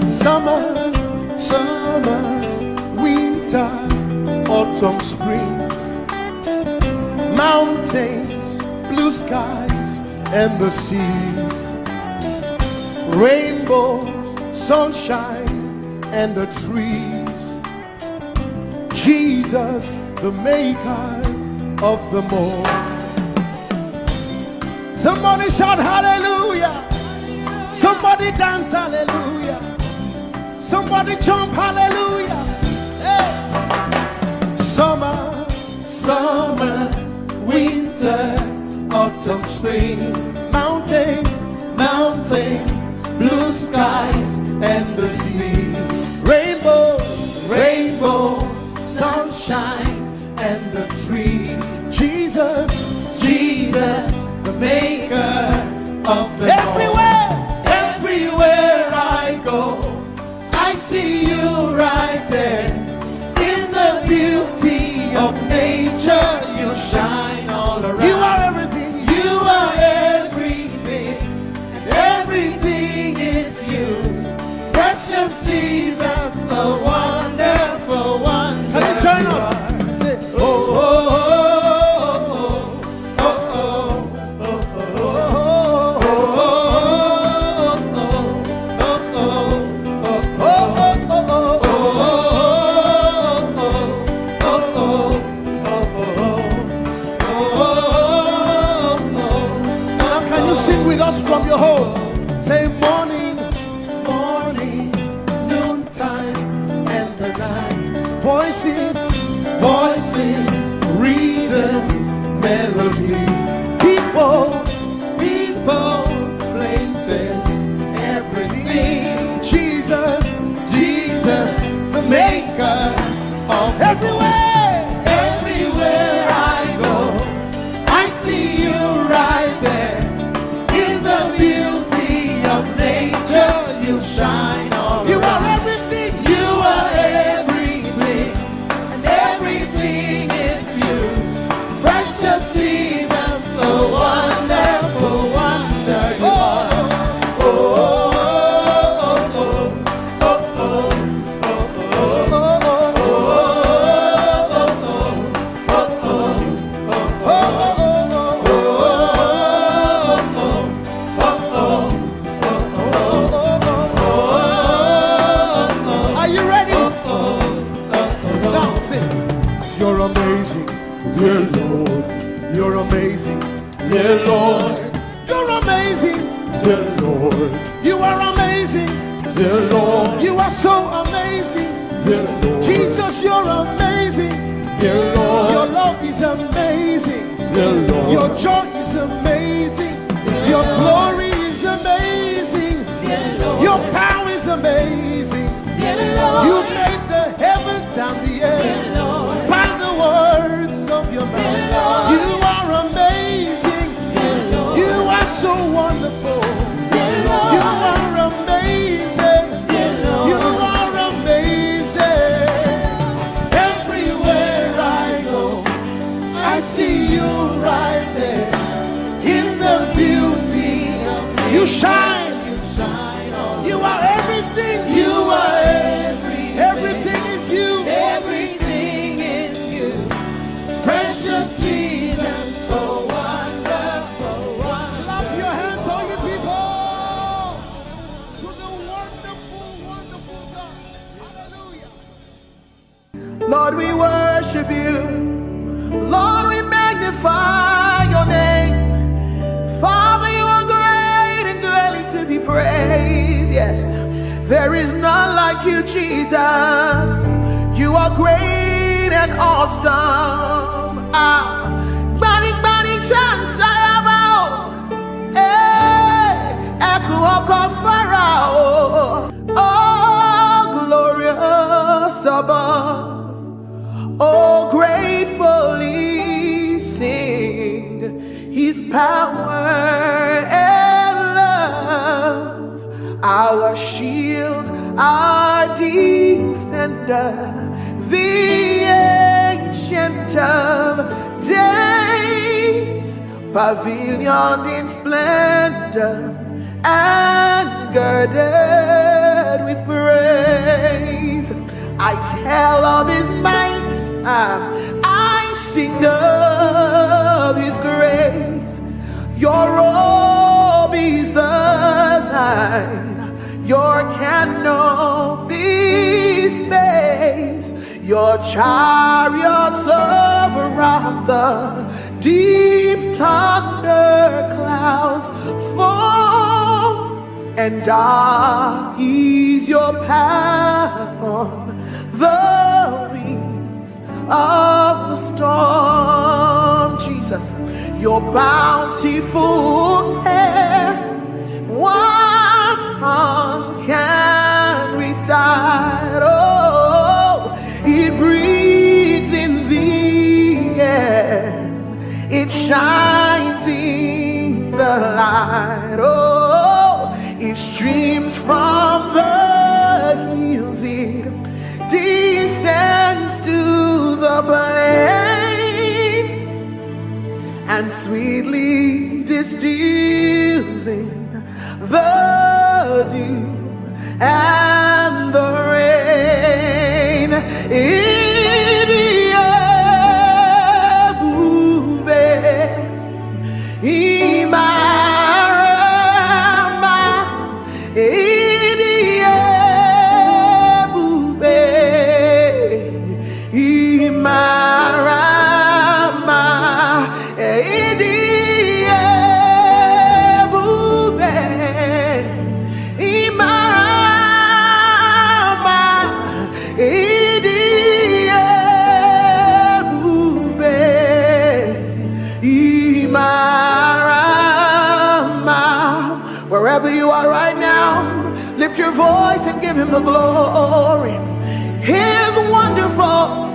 Summer, summer, winter, autumn, springs, mountains, blue skies, and the seas, rainbows, sunshine, and the trees. Jesus, the maker of them all. Somebody shout hallelujah. Somebody dance hallelujah. Somebody jump hallelujah. Hey. Summer, summer, winter, autumn, spring, mountains, mountains, blue skies, and the seas, rainbows, rainbows, sunshine, and the trees. Jesus, Jesus, the maker of the everywhere, everywhere I go, I see you right there. In the beauty of nature, you shine all around. You are everything. You are everything, and everything is you. Precious Jesus, the wonderful wonder. Can you join us? Say, oh, oh, oh, oh, oh, oh, now can you sing with us from your home? Say morning, morning, noontime, and the night. Voices, voices, rhythm, melodies. People, people, places, everything. Jesus, Jesus, the maker of everywhere, everywhere I go, I see you right there. In the beauty of nature, you shine all around. You are everything. You are everything, and everything is you. Precious Jesus, the wonderful wonder you are. Oh, oh, oh, oh, oh, oh, are you ready? Now sing. You're amazing, dear Lord. You're amazing, dear Lord. You're amazing, dear Lord. You are amazing, dear Lord. You are so amazing, dear Lord. Jesus, you're amazing, dear Lord. Your love is amazing, dear Lord. Your joy is amazing, your glory is amazing, dear Lord. Your power is amazing, dear Lord. You made the heavens and the earth by the words of your mouth. You are amazing, dear Lord. You are so wonderful, dear Lord. You are amazing, dear Lord. You are amazing. Everywhere I go, I see you right there. In the beauty of you shine, you shine all. You are everything. You are everything. Everything is you. Everything is you. Precious Jesus, so wonderful, wonderful. Clap your hands, all you people, to the wonderful, wonderful God. Hallelujah. Lord, we worship you. Lord, we magnify your name. Father, you are great and greatly to be praised. Yes. There is none like you, Jesus. You are great and awesome. Bani chance Pharaoh. Oh, glorious above. Oh, gratefully sing his power and love. Our shield, our defender, the ancient of days, pavilion in splendor and girded with praise. I tell of his might, I sing of his grace. Your robe is the light, your canopy's base, your chariots over the deep thunder clouds fall, and dark is your path on the wings of the storm. Jesus, your bountiful care, what tongue can recite? Oh, it breathes in the air, it shines in the light. Oh, it streams from the hills, it descends to the plain, and sweetly distills in the dew and the rain. Wherever you are right now, lift your voice and give him the glory. He is wonderful,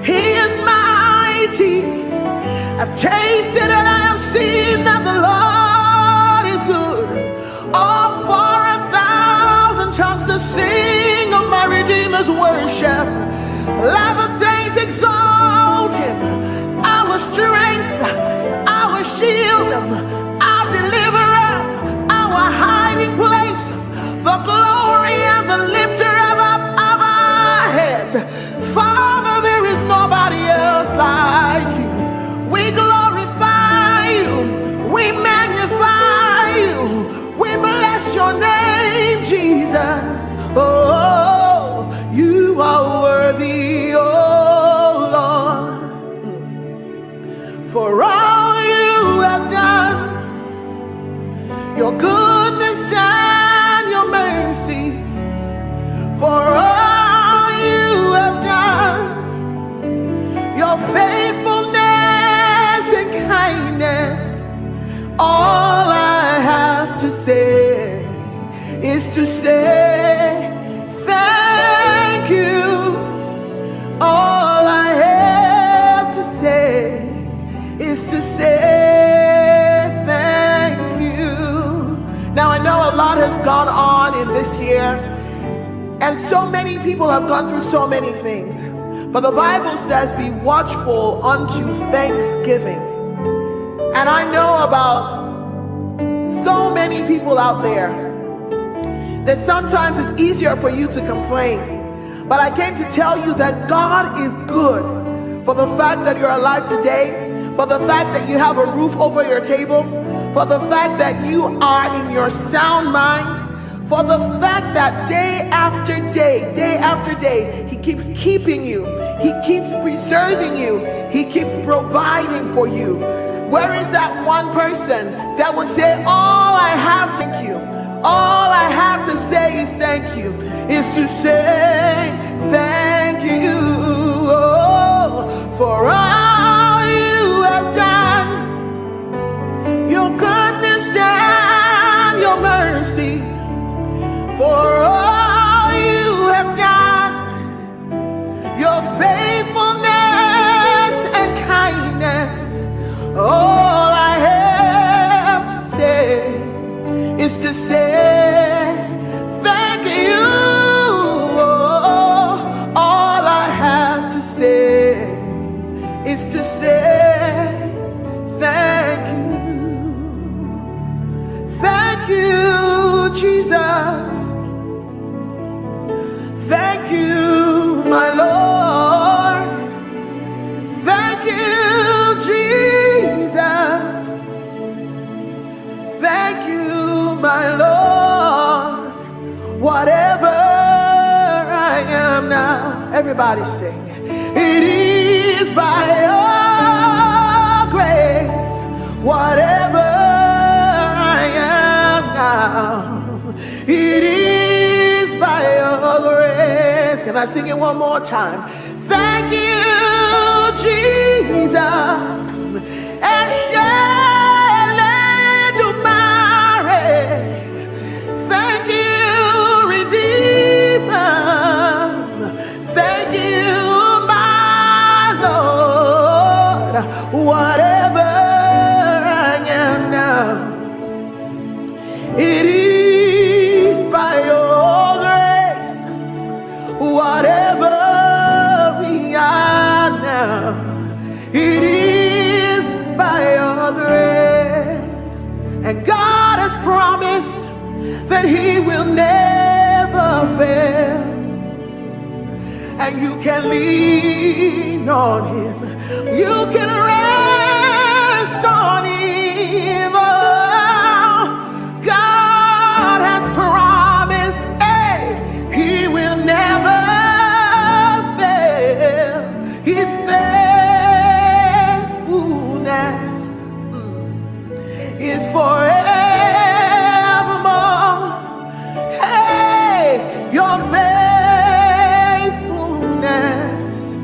he is mighty. I've tasted and I have seen that the Lord is good. All for 1,000 tongues to sing of my Redeemer's worship. Let the saints exalt him, our strength, our shield, our deliverer, our hiding place, the glory and the lifter of our heads. Father, there is nobody else like you. We glorify you, we magnify you, we bless your name, Jesus. Oh, you are worthy, oh Lord, for all you have done, your goodness and your mercy, for all you have done, your faithfulness and kindness. All I have to say is to say thank you. All I have to say is to say thank you. Now I know a lot has gone on in this year, and so many people have gone through so many things. But the Bible says, be watchful unto thanksgiving. And I know about so many people out there that sometimes it's easier for you to complain. But I came to tell you that God is good for the fact that you're alive today, for the fact that you have a roof over your table, for the fact that you are in your sound mind, for the fact that day after day, he keeps keeping you, he keeps preserving you, he keeps providing for you. Where is that one person that would say, all I have, thank you, All I have to say is thank you, is to say thank you, oh, for all you have done, your goodness and your mercy, for all you have done, your faithfulness and kindness. All I have to say is to say thank you. All I have to say is to say thank you. Thank you, Jesus. Thank you, my Lord. Thank you, Jesus. Thank you, my Lord. Whatever I am now, everybody sing. It is by your grace. Whatever I am now, it is by your grace. Can I sing it one more time? Thank you, Jesus. And thank you, Redeemer. Thank you, my Lord. Whatever I am now, it is by your grace. Whatever we are now, it is by your grace. And God has promised that he will never fail, and you can lean on him, you can rest on him. Oh, God has promised, hey, he will never fail. His faithfulness is forever. Your faithfulness,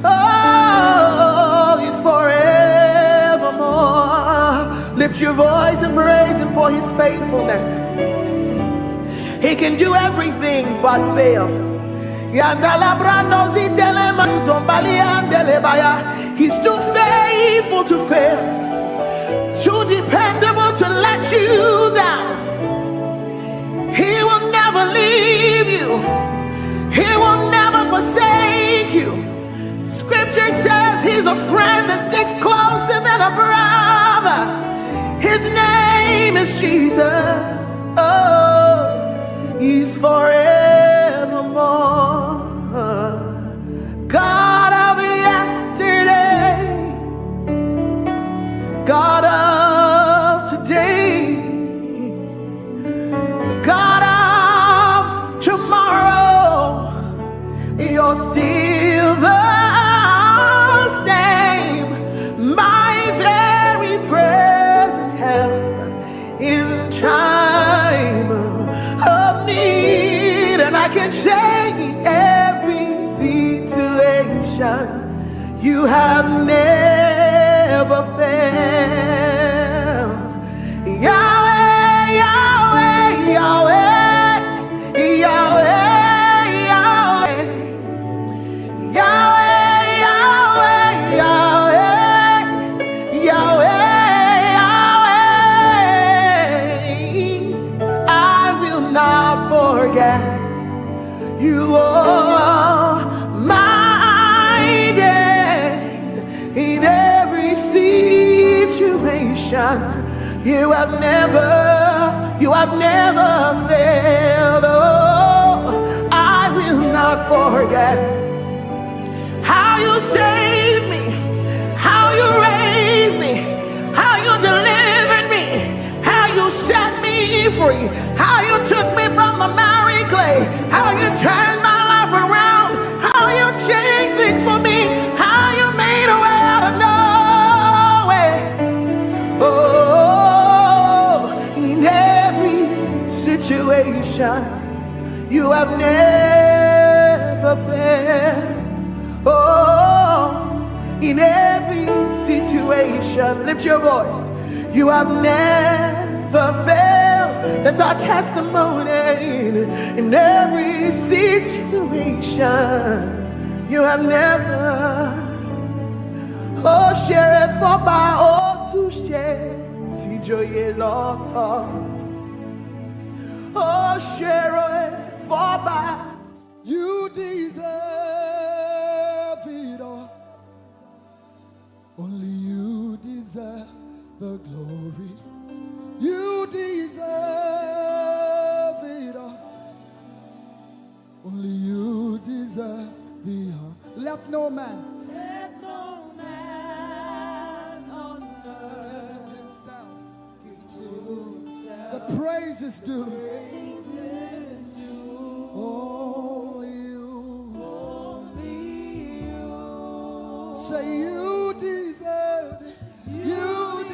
oh, is forevermore. Lift your voice and praise him for his faithfulness. He can do everything but fail. He's too faithful to fail, too dependable to let you down. He will never leave you. He will never forsake you. Scripture says he's a friend that sticks closer than a brother. His name is Jesus. Oh, he's forevermore. God of yesterday, God of today, God of tomorrow, you're still the same, my very present help in time of need. And I can say every situation, you have never failed. Yahweh, Yahweh, Yahweh, Yahweh, Yahweh, Yahweh, Yahweh, Yahweh, Yahweh. I will not forget you all my days. In every situation, you have never failed. Oh, I will not forget how you saved me, how you raised me, how you delivered me, how you set me free, how you took me from the miry clay, how you turned my life around, how you changed things for me, how you made a way out of no way. Oh, in every situation, You have never failed. Oh, in every situation, lift your voice. You have never failed. That's our testimony. In every situation, you have never. Oh, share it for my oh to share. Si joye lota. Oh, share it for my. You deserve it all. Only you deserve the glory. You deserve it all. Only you deserve the honor. Let no man. Let no man on earth Give to himself. give to himself. The praise is due. Praises due. Only you. Only you. Say you deserve it. You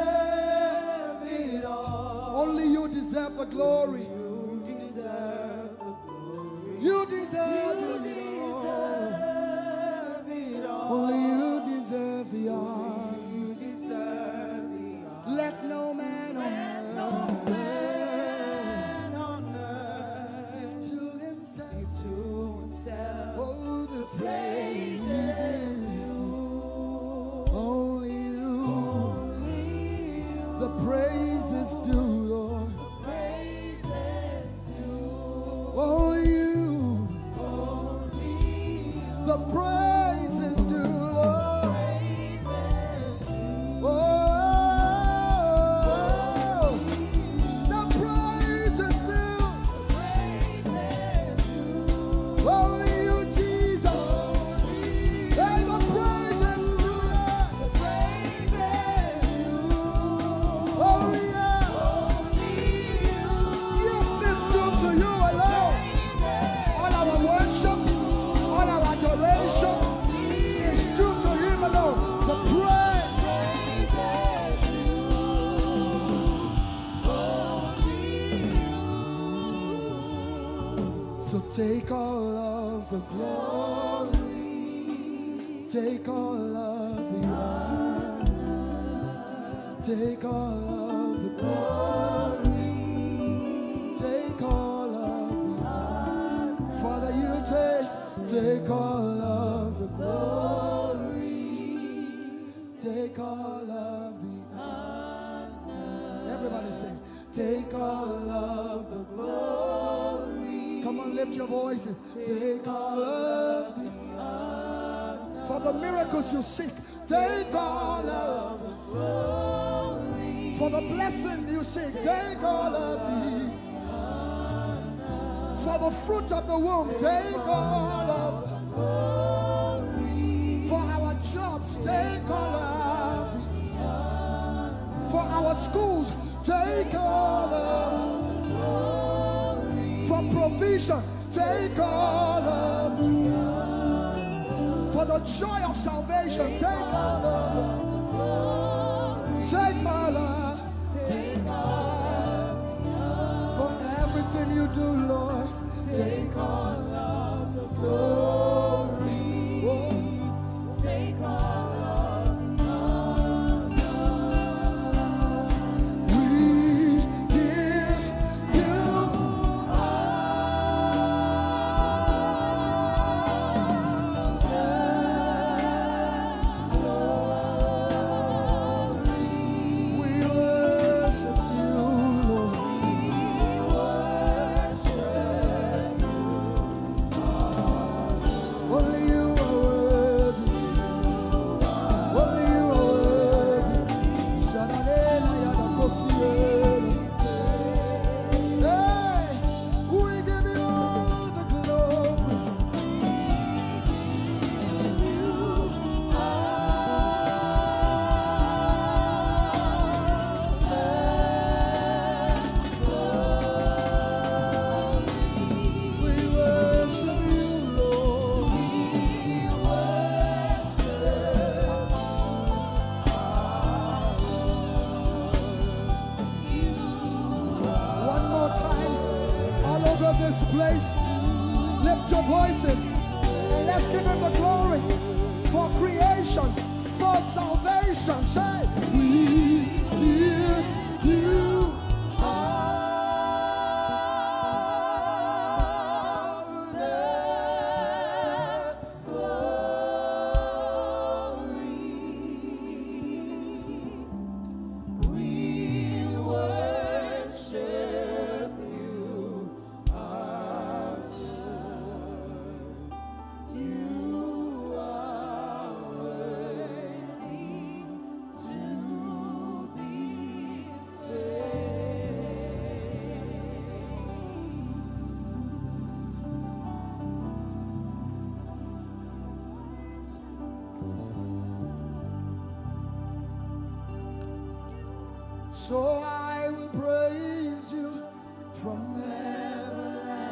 deserve it all. Only you deserve the glory. You deserve the glory. You deserve it all. Deserve it all. Only you deserve the honor. You deserve the honor. Let no man on earth Man on earth give to himself. to himself. Oh, the praise is due. Only you. The praise is due, Lord. Only you. The praise is due, Lord. Oh, the praise is due. Only you, Jesus. Hey, the praise is due. Only you. Yes, it's due to you alone. All our worship, all our adoration is due to him alone. The praise. So take all of the glory, take all of the honor, take all of the glory, take all of the honor. Father, you take all of the glory, take all of the honor. Everybody say, take all of the glory. Come on, lift your voices. Take all of the honor. For the miracles you seek, take all of the glory. For the blessing you seek, take all of the honor. For the fruit of the womb, take all of the glory. For our jobs, take all of the honor. For our schools, take all of the glory. For provision, take all of the honor. For the joy of salvation, take all of the glory. Take all of, take all. For everything you do, Lord, take all of the glory. Oh. Take all of the honor. We give you we worship you, Lord. Lift your voices and let's give him the glory for creation, for salvation. Say, we give you so I will praise you from everlasting,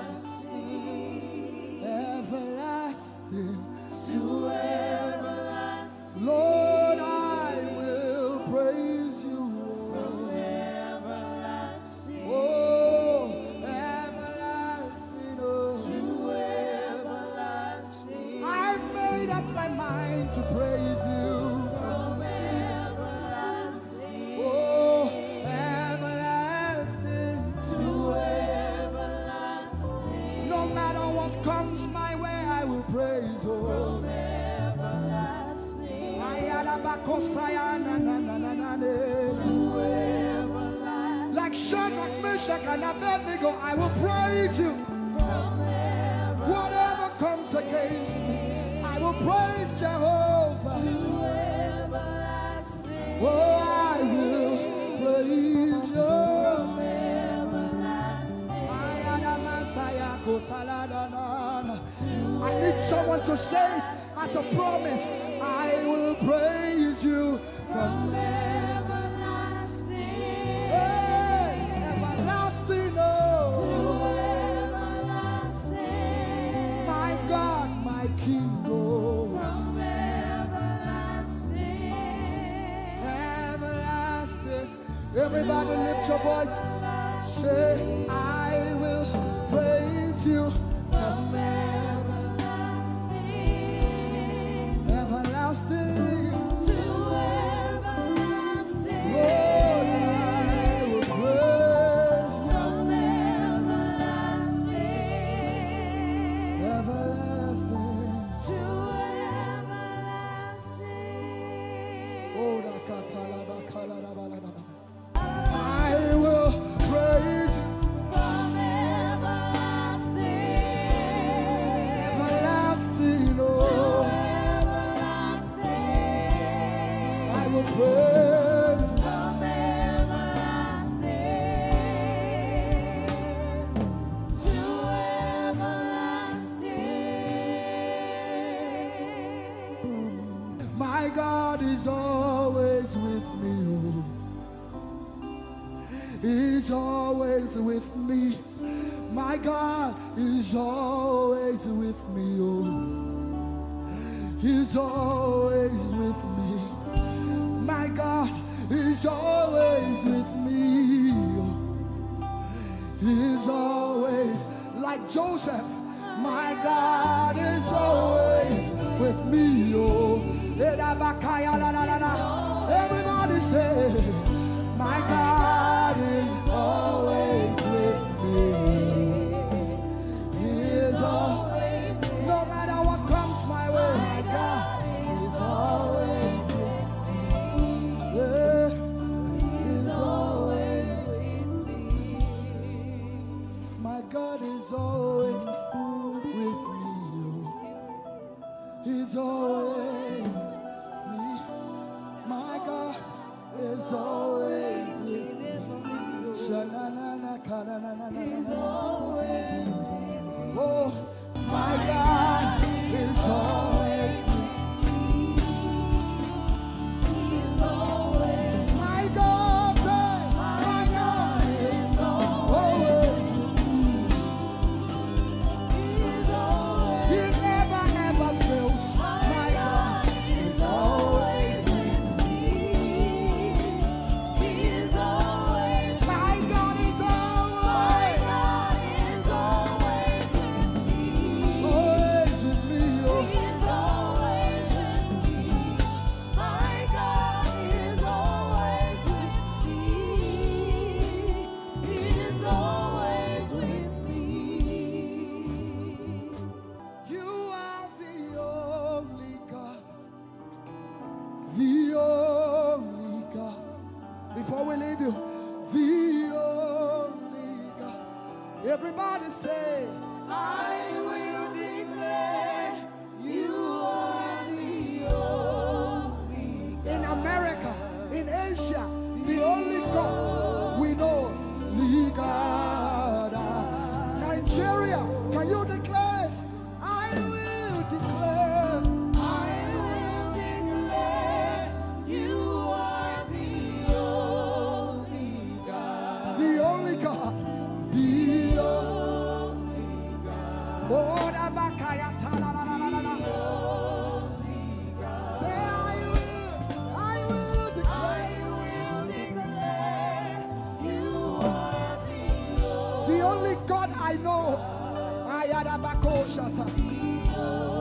everlasting to everlasting. Lord, I will praise you from everlasting, oh, everlasting, oh, to everlasting. I've made up my mind to praise you. Comes my way, I will praise you from everlasting, to everlasting. Like Shadrach, Meshach, and Abednego, I will praise you from everlasting. Whatever comes against me, I will praise Jehovah to everlasting. Oh, I will praise you. I need someone to say as a promise, I will praise you from everlasting, hey, everlasting, oh, to everlasting. My God, my King, oh, from everlasting, everlasting. Everybody lift your voice, say, I will praise you from everlasting, everlasting to everlasting. Lord, I will praise you from everlasting, everlasting to everlasting. Oh, I will praise you from everlasting, everlasting, oh, to everlasting. I will praise you from everlasting to everlasting. My God is always with me, oh. He's always with me. My God is always with me, oh. He's always with me. My God is always with me, oh. He's always like Joseph. My God is always with me, oh. Everybody say, my God is always with me. He is always, no matter what comes my way, my God is always with me. Yeah, He's always with me. My God is always with me. He's always me. My God is always with me. He's always with me. Oh, my God is always with me. He's always. My God, my God is always with me. He's always. He never fails. My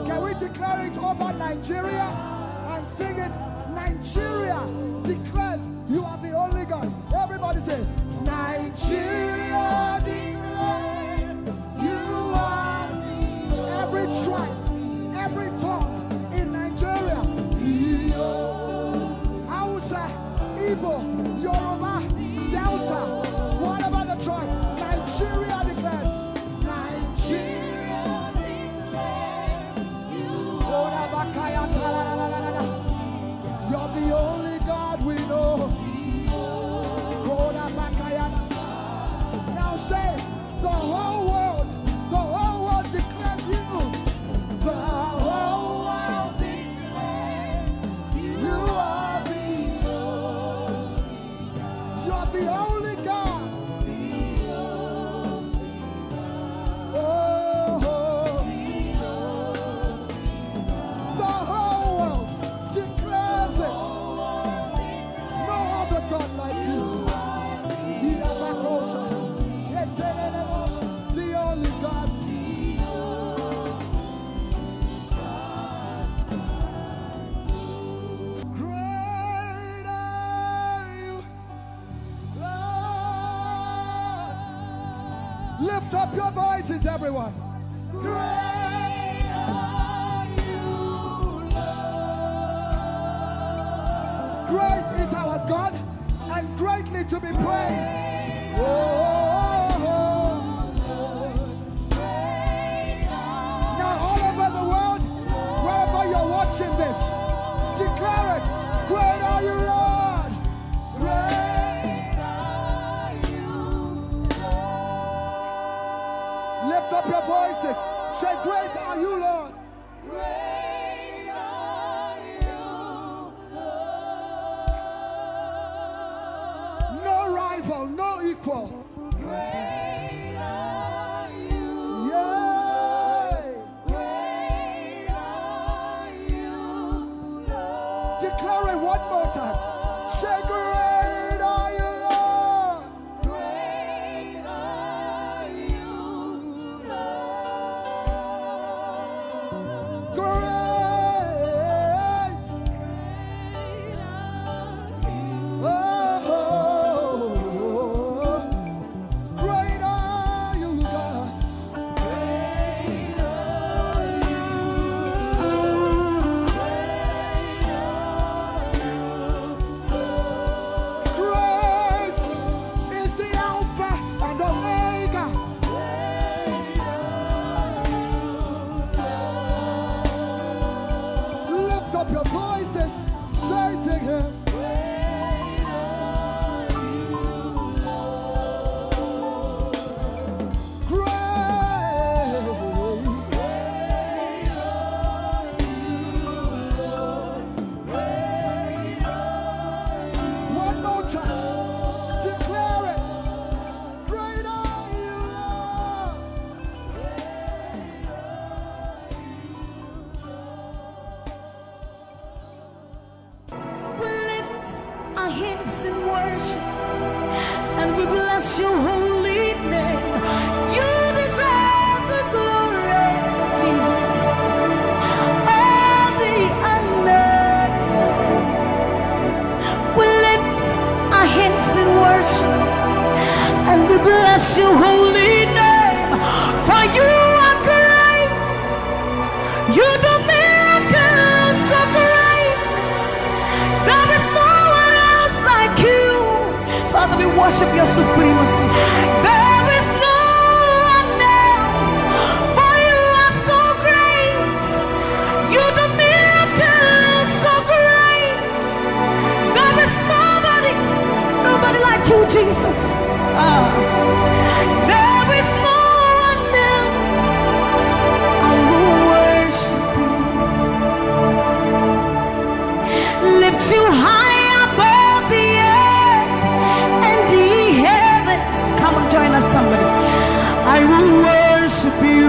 Can we declare it over Nigeria and sing it? Nigeria declares you are the only God. Everybody say, Nigeria declares you are every tribe, every tongue in Nigeria. Hausa, Igbo, Yoruba, Delta, whatever the tribe, Nigeria declares. You're the only God we know. Now say, the whole world declares you. The whole world declares you are the only. You're the only God. Lift up your voices, everyone. Great are you, Lord. Great is our God and greatly to be praised. Now all over the world, wherever you're watching this, declare it. Great are you, Lord. Great. Lift up your voices. Say, great are you, Lord. Great are you, Lord. No rival, no equal. Great are you. Yeah. Great are you, Lord. Declare it one more time. Say, great are you, Lord. Great are you. Bless your holy name, for you are great. You do miracles so great. There is no one else like you. Father, we worship your supremacy. There is no one else, for you are so great. You do miracles so great. There is nobody like you, Jesus. There is no one else. I will worship you. Lift you high above the earth and the heavens. Come and join us, somebody. I will worship you.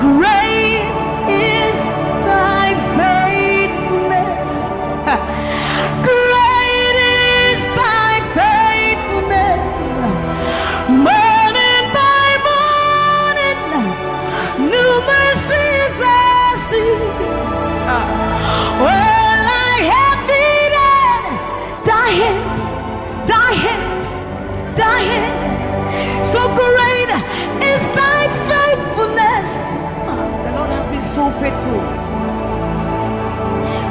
great is thy faithfulness. Great is thy faithfulness. Morning by morning, new mercies I see. Well, I have needed thy hand, thy hand, thy hand. So great is thy faithfulness. The Lord has been so faithful.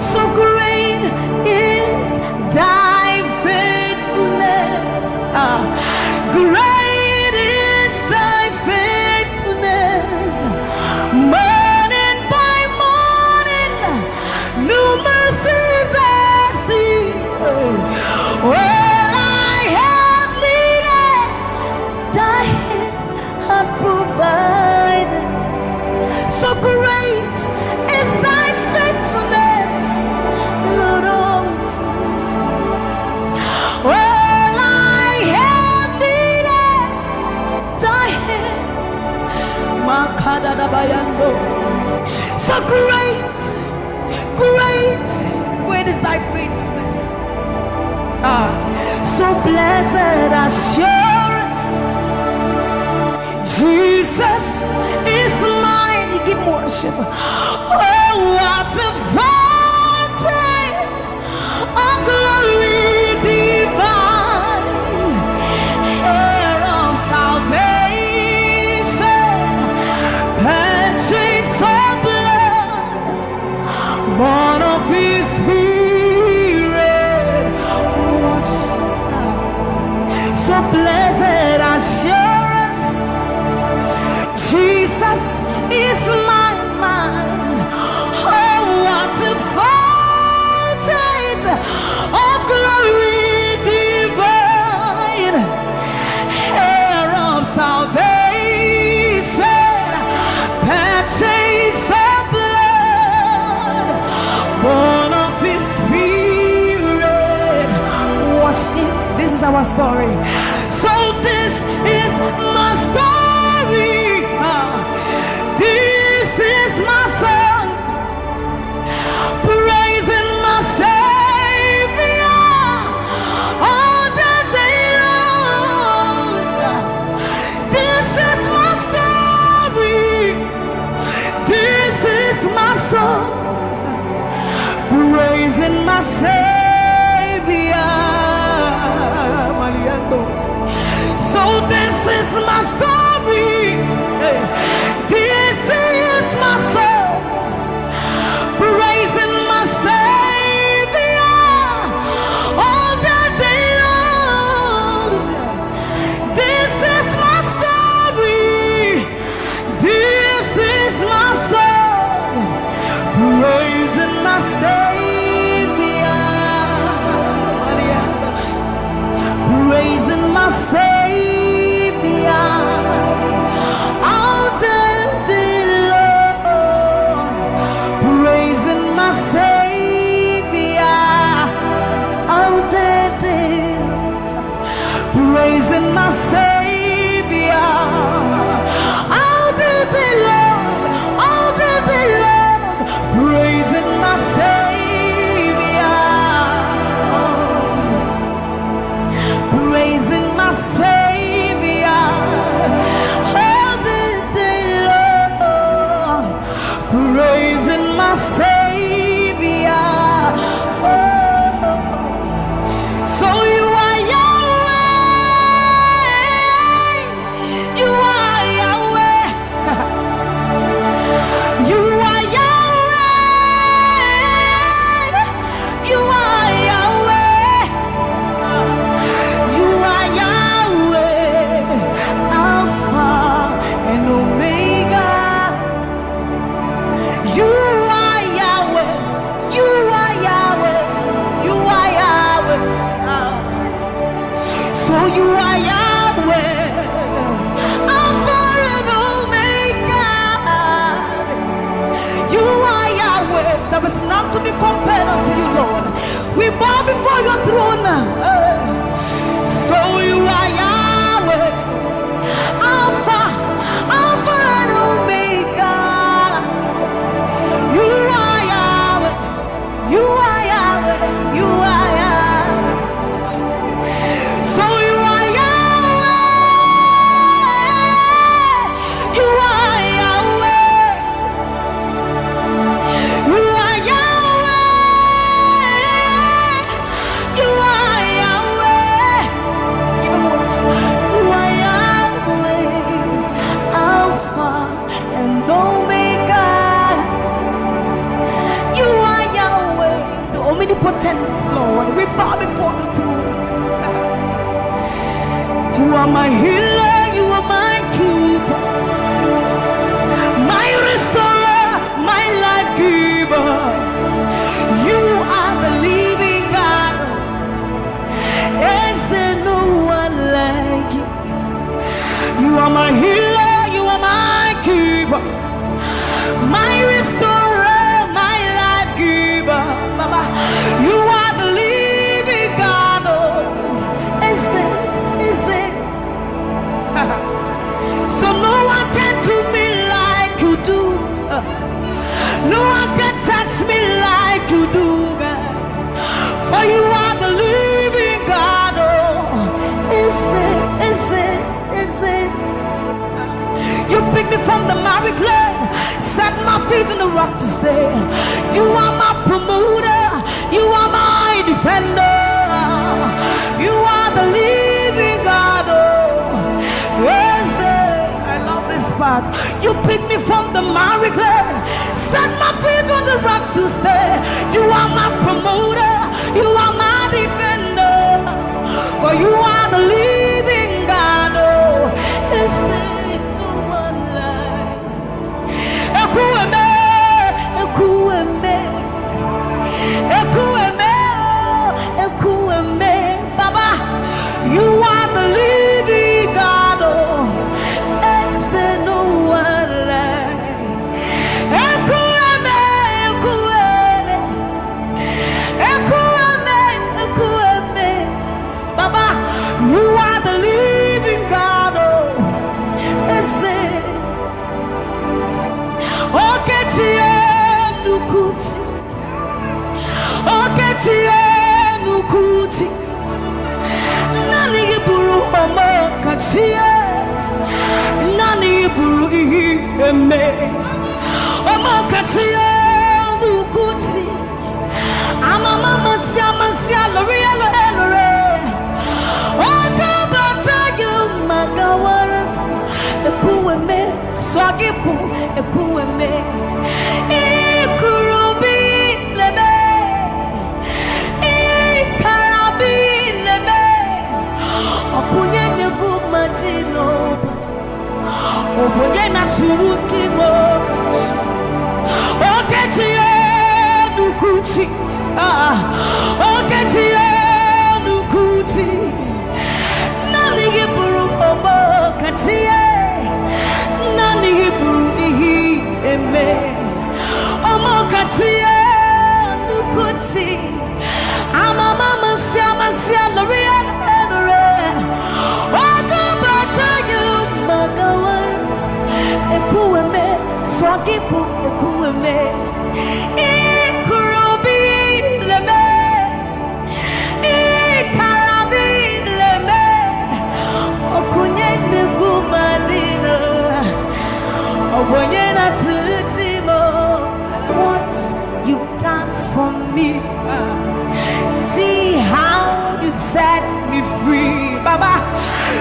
So great is thy faithfulness. Great is thy faithfulness. Morning by morning, new mercies I see. Well, I have needed thy hand had provided. So great is thy faithfulness, Lord, unto me. Well, I have needed thy hand. So great, great, great is thy faithfulness. So blessed assurance, Jesus is mine. Give worship. Oh, what a fountain of glory divine, heir of salvation, purchase of blood, born of his spirit. So blessed assurance, Jesus is my mind. Oh, what a fountain of glory divine, heir of salvation, purchase of blood, born of his spirit. Wash it. This is our story. So this is my story. This is my song, praising my Savior all the day long. This is my story. This is my song, praising my Savior. So this is my story. This is my song, praising my Savior all the day long. This is my story. This is my song, praising my Savior, praising my Savior. Praising my Savior all the day long, all the day long, praising my Savior, praising my Savior all the day long, praising my Savior. So you are Yahweh, you are Yahweh, you are Yahweh, you are Yahweh, you are Yahweh, Alpha and Omega. You are Yahweh, you are Yahweh, you are Yahweh. So you are Yahweh, Alpha and Omega. You are Yahweh. There is none to be compared unto you, Lord. We bow before your throne. So you are Yahweh, Alpha and Omega. omnipotent Lord, we bow before the throne. You are my healer, you are my keeper, my restorer, my life giver. You are the living God. Is there no one like you? You are my healer, you are my keeper, my restorer, my life giver. Baba, you are the living God. Is it? So no one can do me like you do. No one can touch me like you do, God. For you are the living God. Is it? You picked me from the miry clay, set my feet on the rock to stay. You are my promoter, you are my defender. You are the living God. Yes, I love this part. You picked me from the miry clay, set my feet on the rock to stay. You are my promoter, you are my defender. For you are the living God. Yes, no one like Baba, you are the living God. It's no one like Baba, you are the living God. It's Nukuchi Nani buru omo kachie Nani buru eme Omo kachie Nukuchi Ama mama sia lore Oka bata you magawaras Ekueme Swagifu Ekueme Ikurubi leme Opunye negu majino Opunye na turukimo Oketiye nukuchi Oketiye nukuchi Nani giburu omo katiye Nani giburu ihi eme Omo katiye nukuchi Ama mama sia lore Ekueme, Swagifu, Ekueme, Ikurubi leme, Ikarabi leme, Okunye Nugumadino, Obonye Naturutimo. What you've done for me, see how you set me free, Baba.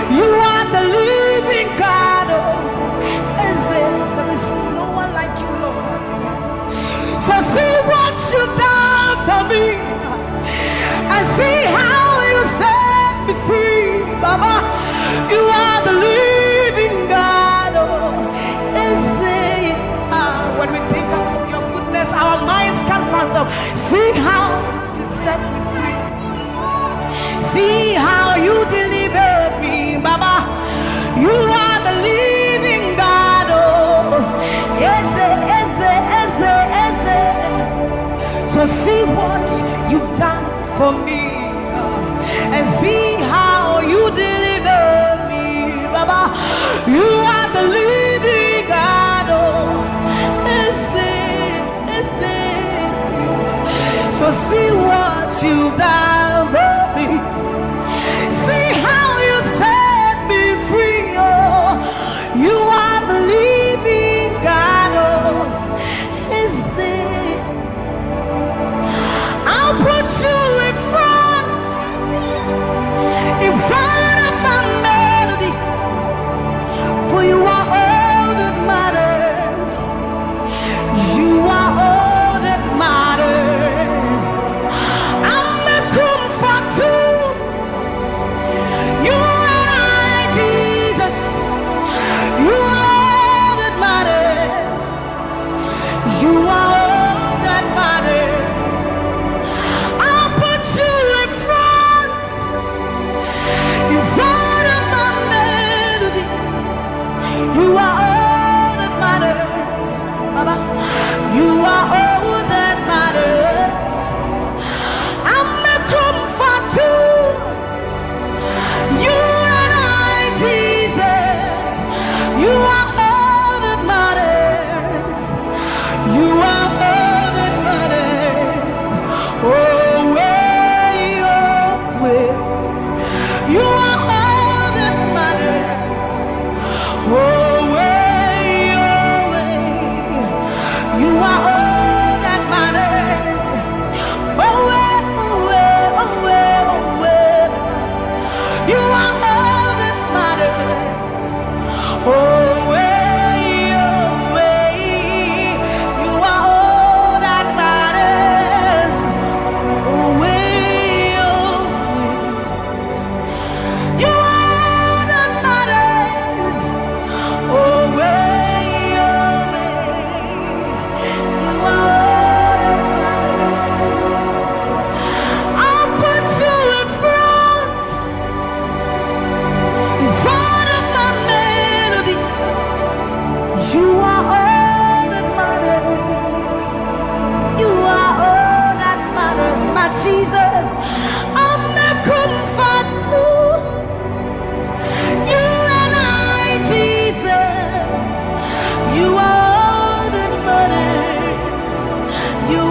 You are the living God. There is no one like you, Lord. So see what you've done for me, and see how you set me free, Baba. You are the living God. When we think of your goodness, our minds can't fathom. See how you set me free. See how you delivered me, Baba. You are the living God. Yes. So see what you've done for me, and see how you delivered me, Baba. You are the living God. Yes. So see what you've done for me. See how you set me free. You are the living God. I'll put you in front of my melody, for you are all that matters. You are all that matters.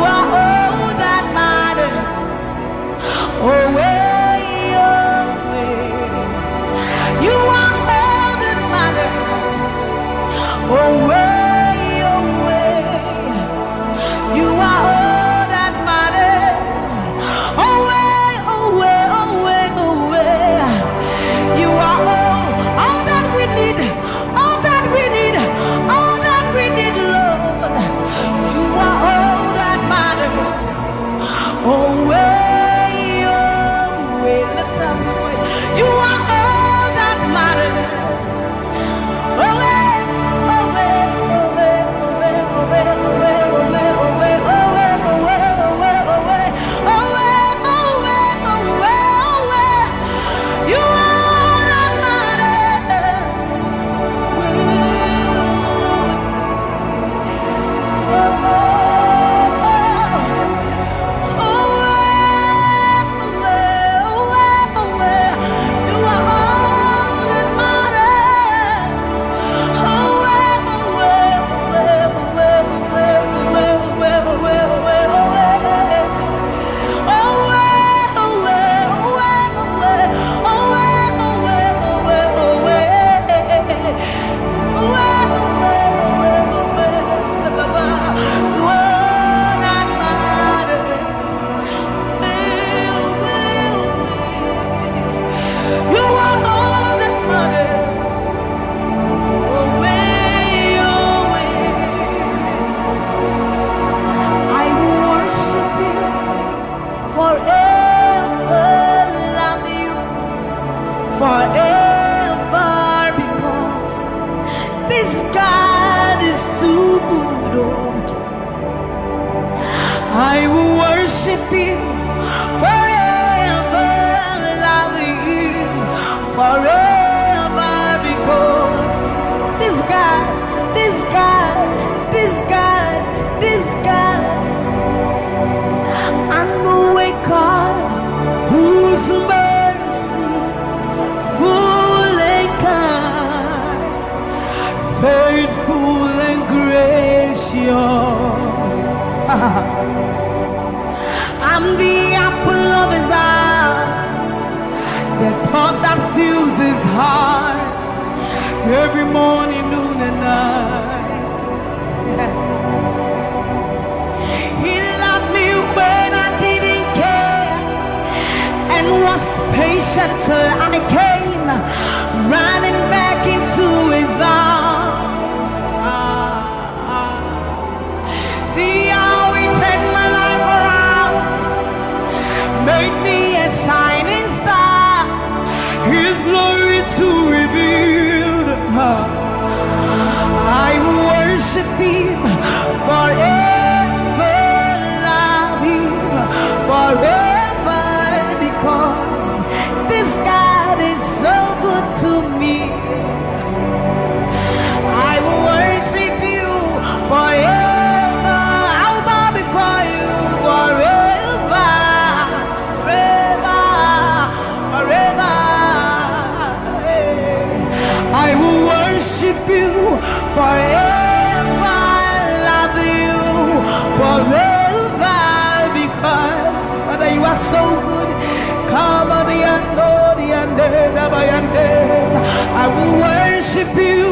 are all that matters. Oh, way, oh, way. You are all that matters. Oh, way, oh, way. You are all that matters. Oh, way, oh, way, oh, way, oh, way. You are all that we need, all that we need, all that we need, Lord. You are all that matters. Oh, way, oh, way. Let's have the voice. You are all that matters. Oh, way, oh, way, oh, way, oh, way, oh, way, oh, way, oh, way, oh, way, oh, way, oh, way, oh, way, oh, way, oh, way, oh, way, oh, way, oh, way. You are all that matters. Forever, because this God is too good. I will worship you forever, love you forever, because this God, this God, this God, this God, I know a God whose mercy full and kind, faithful and gracious. I'm the apple of his eyes, the thought that fills his heart every morning, noon and night. He loved me when I didn't care, and was patient till I came running back into his arms. See how he turned my life around, made me a shining star, his glory to reveal. I will worship him forever, love him forever, because this God is so good to me. I will worship you forever. I'll bow before you forever, forever, forever. I will worship you forever, love you forever, because Father, you are so good. I will worship you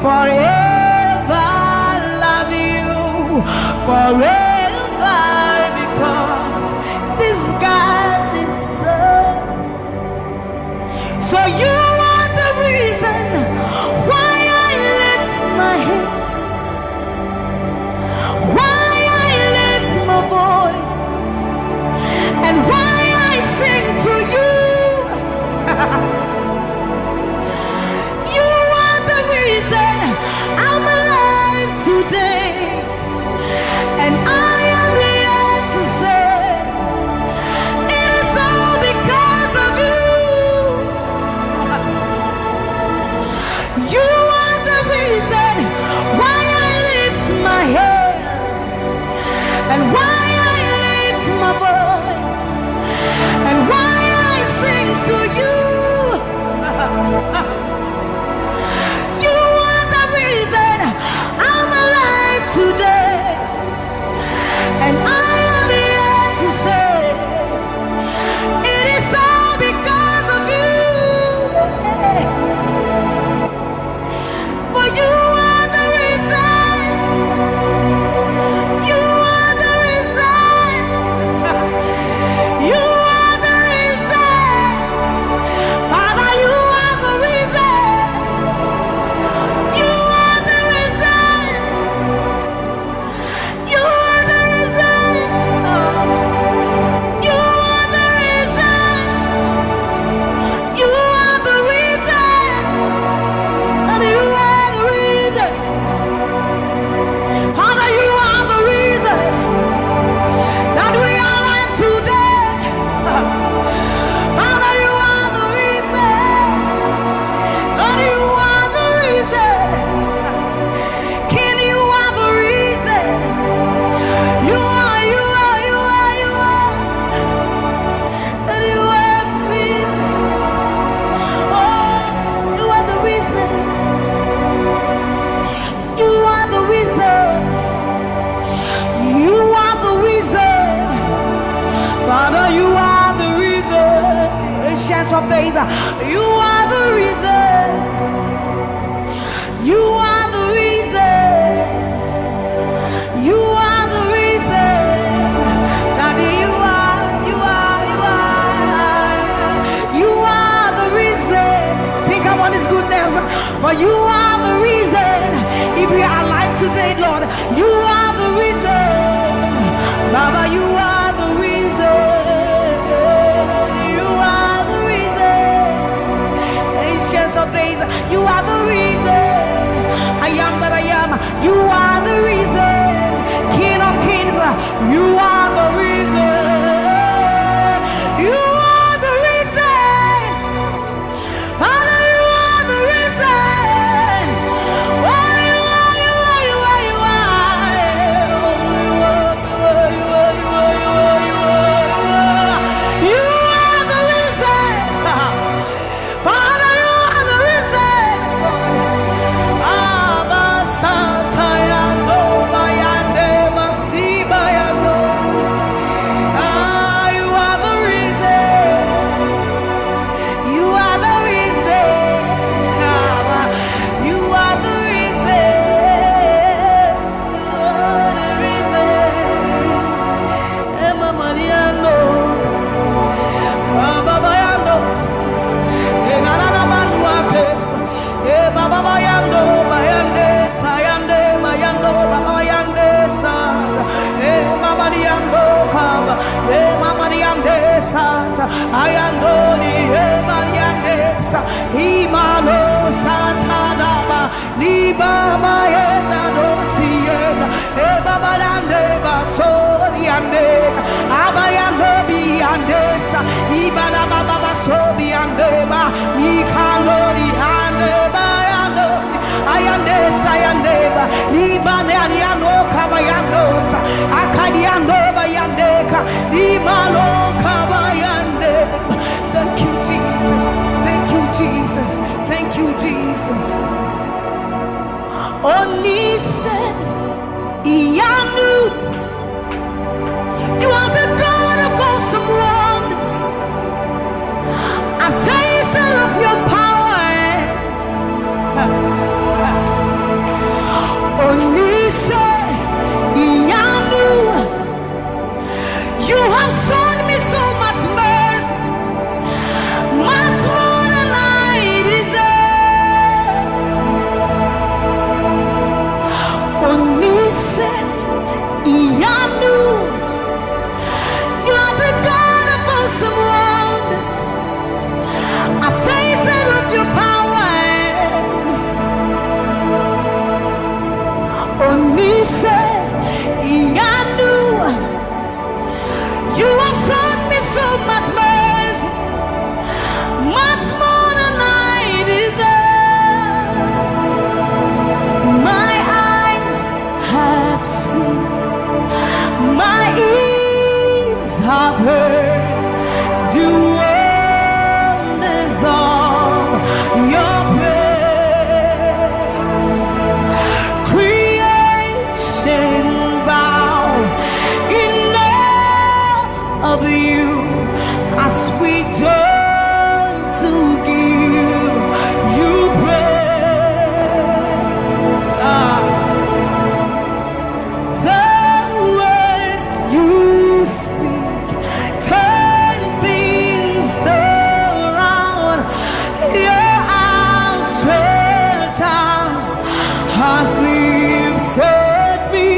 forever, love you forever, because this God is so you are the reason why I lift my hands, why I lift my voice, and why I sing to you. You are the reason I'm alive today, and I of days. You are the reason. You are the reason. You are the reason. Daddy, you are the reason. Think about His goodness. For you are the reason. If we are alive today, Lord, you are the reason. Baba, you are the reason. You are the reason. Ancients of days, you are the reason. I am that I am. You are the reason. King of kings, you are the reason. You are the reason. Father, you are the reason. Oh, you are, you are, you are, you are. You are the reason. Father, you are the reason. Abba, Satayano, Bayande, Masibayanos. You are the reason. You are the reason. You are the reason. You are the reason. Emma Mariano, Baba Bayanos, Enana Manuake, Baba Bayando, Bayande, Sayande, Mayando, Baba Bayande, Sa, Mama Diando, Kaba, Mama Diande, Sa, Ayando, Mariande, Sa, Imano, Satadaba, Niba, Mayenda, Dosiena, Baba Dande, Basoriande, Abayando, Biandesa, Ibana Baba Sobiandeba, Mikandori, Andeba, Ayandesa, Ayandeba, Nibane, Ariano, Kabayandosa, Akadiando, Bayandeka, Nimano, Kabayandeba. Thank you, Jesus. Thank you, Jesus. Thank you, Jesus. Onise, Iyanu, you are the God of awesome wonders. I've tasted of your power. Onise, Iyanu, you have shown me so much mercy, much more than I deserve. Onise, Iyanu, you are the God of awesome wonders. I've tasted of your power. Onise, Iyanu, you have shown me so much mercy, much more than I deserve. My eyes have seen, my ears have heard the wonders of your praise. Creation bow in awe of you as we turn to give you praise. The words you speak turn things around. Your outstretched arms has lifted me.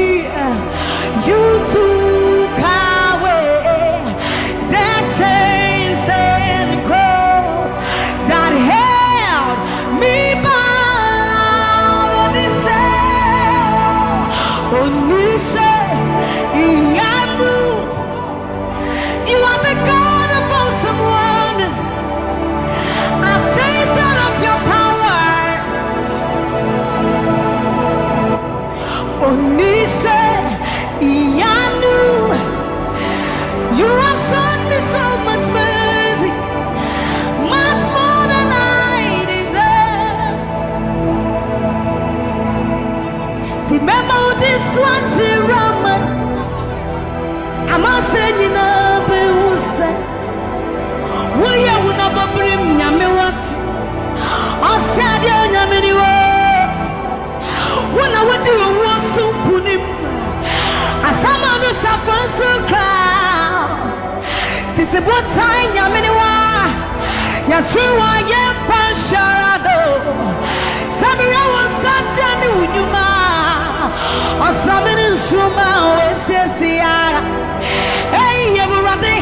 You took away the chains and cords that held me bound. Onise, Iyanu, you are the God of awesome wonders. I've tasted of your power. Onise, Iyanu, you have shown me so much mercy, much more than I deserve. Remember this one, Raman. I'm not saying you know, but who said, will you not brim nyame what osadia nyame ni wo wona wodi wo so punim asama no safonso kra tise botai nyame ni wa ya truwa ye pasharado sabira wo satia ni wunyuma osamini suma wesesiara hey everybody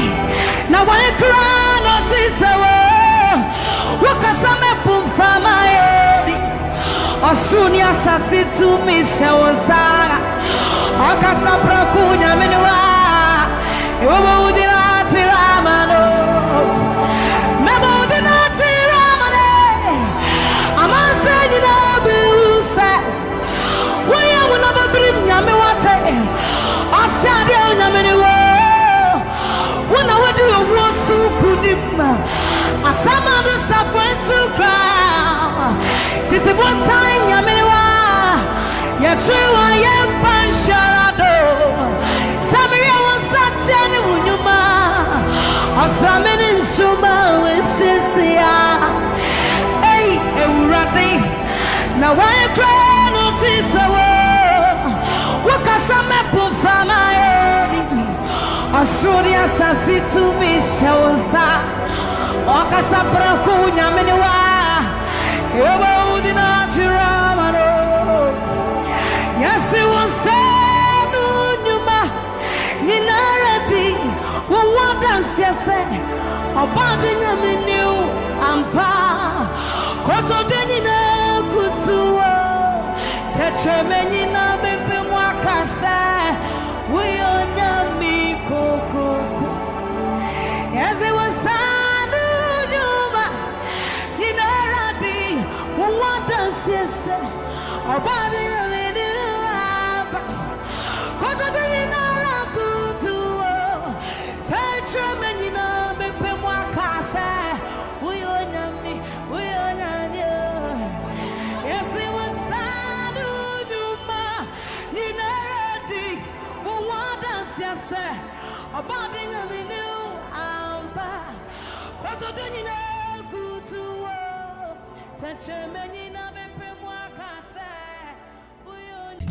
na wa kra no tisewo wakasame pumfama edi osuni asasi tu mishawozara akasapra kunya menwa ewo udira tiramano memo udira tiramane amanse ni na biuse waya wona babrim nyame wate asade nyame ni wo wona wadi wo supunim asama do safonsu kra titi botai nyame ni wa ya trewa ye pansharado samira wasatia ni wunyuma asamene nsuma wesisia ei ewurade na wa kra no tisawo wakasame pufama edi asuri asasi tu mishawosa wakasapra kunya meniwa ewa udina chiramano yasi wasenu nyuma ninaradi wadansi ase obadi nyameniu ampa koto denina kutuwa tetremeni na bebe mwakase uyonyami kokoko yasi wasenu nyuma ninaradi wadansi ase obadi nyameniu ampa koto denina kutuwa tetremeni na bebe mwakase uyonyami uyonyami yasi wasenu nyuma ninaradi wadansi ase obadi nyameniu ampa koto denina kutuwa tetremeni na bebe mwakase.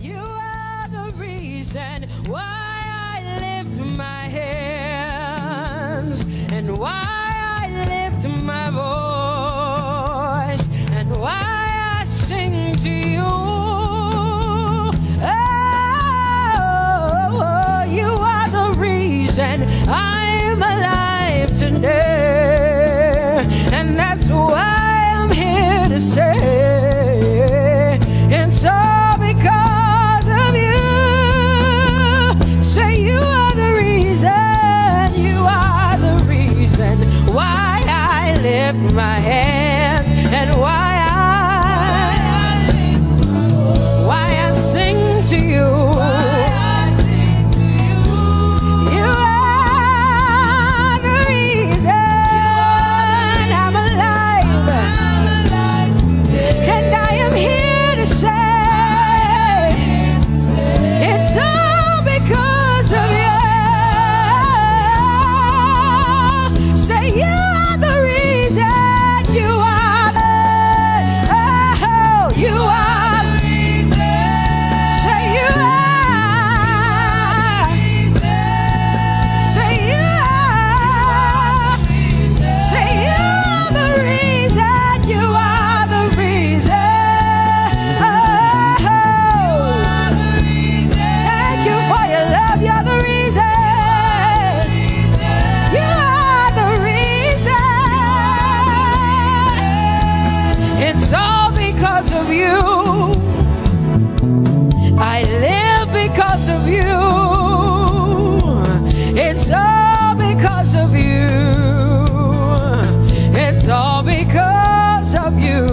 You are the reason why I lift my hands and why I lift my voice and why I sing to you. Oh, you are the reason I'm alive today, and that's why I'm here to say it's all because of you. Say you are the reason, you are the reason why I lift my hands and why I sing to you. You are the reason I'm alive, and I am here to say it's all because of you. Say you are the reason, you are the, oh, you are the reason. Say you are, say you are, say you are the reason, you are the reason. Oh, thank you for your love, you're the reason. You are the reason. It's all because of you. I live because of you. It's all because of you. It's all because of you.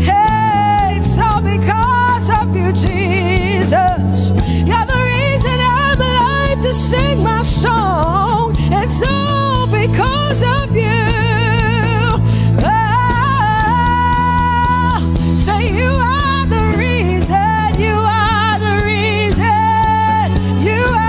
Hey, it's all because of you, Jesus. You're the reason I'm alive to sing my song. It's all because of you. Oh, say you are the reason, you are the reason, you are.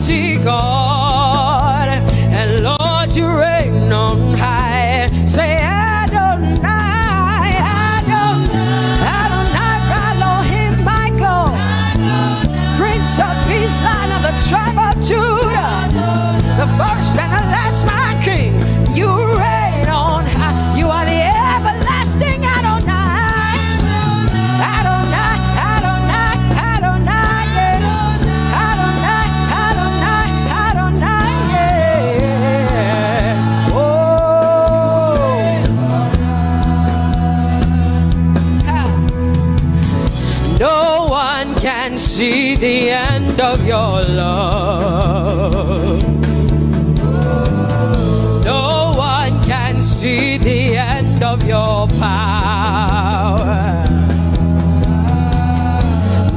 mighty God, and Lord, you reign on high. Say Adonai, Adonai, Adonai, Elohim, my God, Prince of Peace, Lion of the tribe of Judah, the first and the last, my King. You reign on high. You are the everlasting Adonai, Adonai, Adonai, Adonai, yeah. Adonai, Adonai, Adonai, yeah. Oh, no one can see the end of your love. No one can see the end of your power.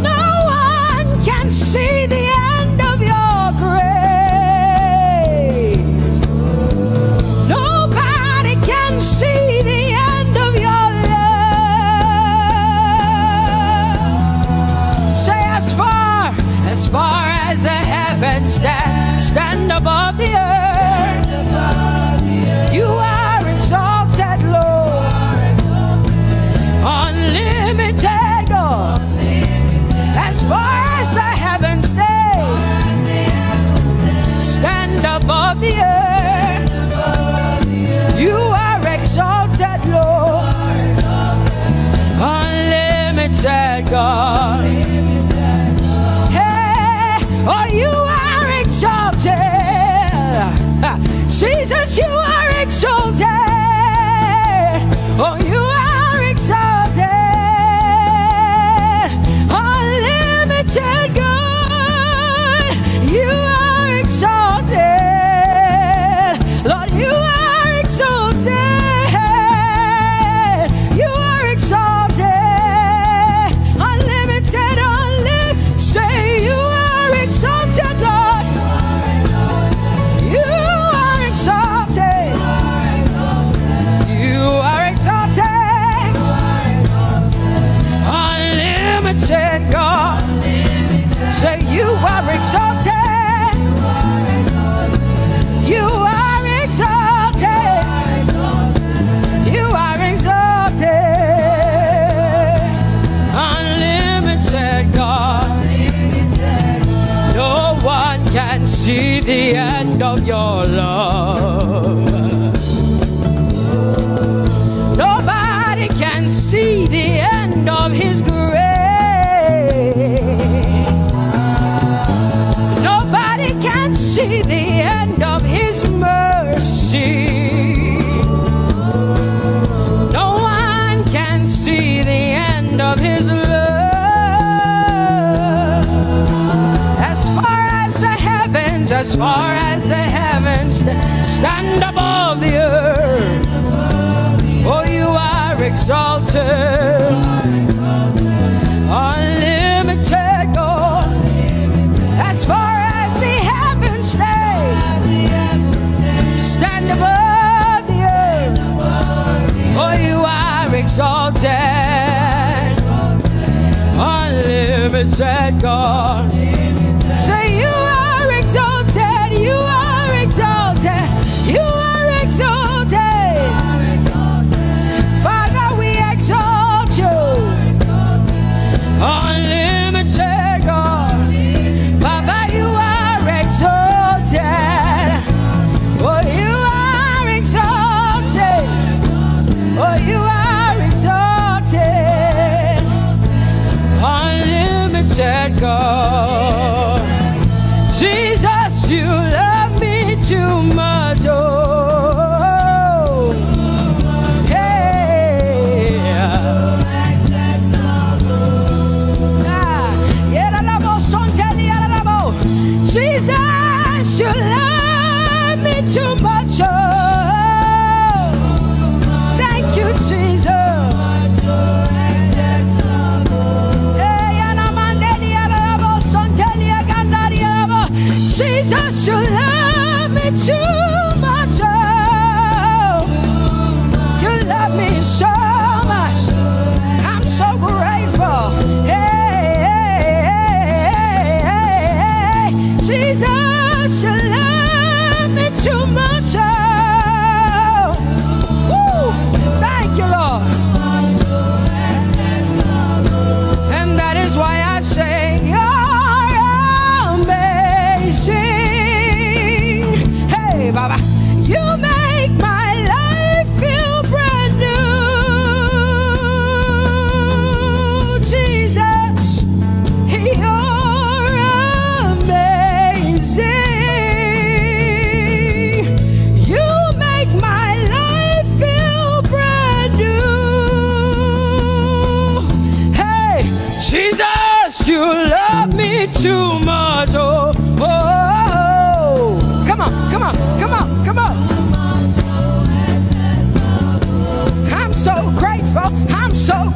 No one can see the end of your grace. Nobody can see the end of your love. Say as far as the heavens stand above the earth, you are exalted, Lord, unlimited God. As far as the heavens stand above the earth, you are exalted, Lord, unlimited God. Hey, oh, you are exalted. Jesus, you are exalted. Oh, you are exalted. Unlimited God, you are exalted. Lord, you are exalted. You are exalted. Unlimited, unlimited. Say you are exalted, Lord. You are exalted. You are exalted. Unlimited God. Say you are exalted. You are exalted. You are exalted. Unlimited God. No one can see the end of your love. Nobody can see the end of his grace. Nobody can see the end of his mercy. No one can see the end of his love. As far as the heavens stand above the earth, oh, you are exalted. Unlimited God. As far as the heavens stand above the earth, oh, you are exalted. Unlimited God. Say you are exalted. You are exalted. You are exalted. Father, we exalt you. Unlimited God. Papa, you are exalted. Oh, you are exalted. Oh, you are exalted. Unlimited God. Jesus, you love me too much. Oh, hey. Jesus, you love me too much. Oh, thank you, Jesus. Jesus, you love me too much. Oh, you love me so much. I'm so grateful. Hey, hey, hey, hey, hey. Jesus. Come on, come on, come on. I'm so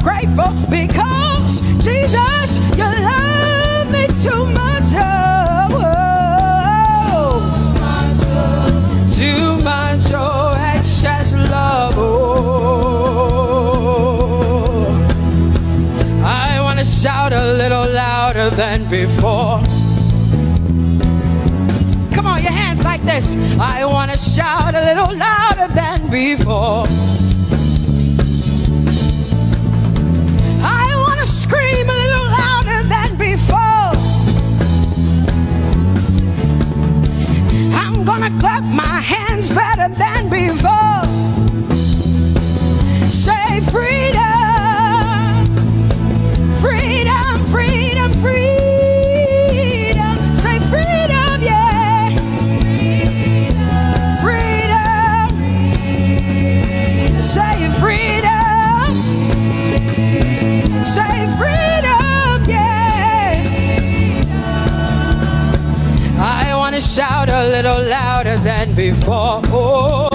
grateful because Jesus, you love me too much. Oh, too much, oh, excess love. Oh, I want to shout a little louder than before. Come on, your hands like this. I want to shout a little louder than before. I want to scream a little louder than before. I'm gonna clap my hands better than before. Say freedom, freedom, freedom, freedom. Say freedom, yeah. Freedom. Say freedom. Say freedom, yeah. I want to shout a little louder than before. Oh,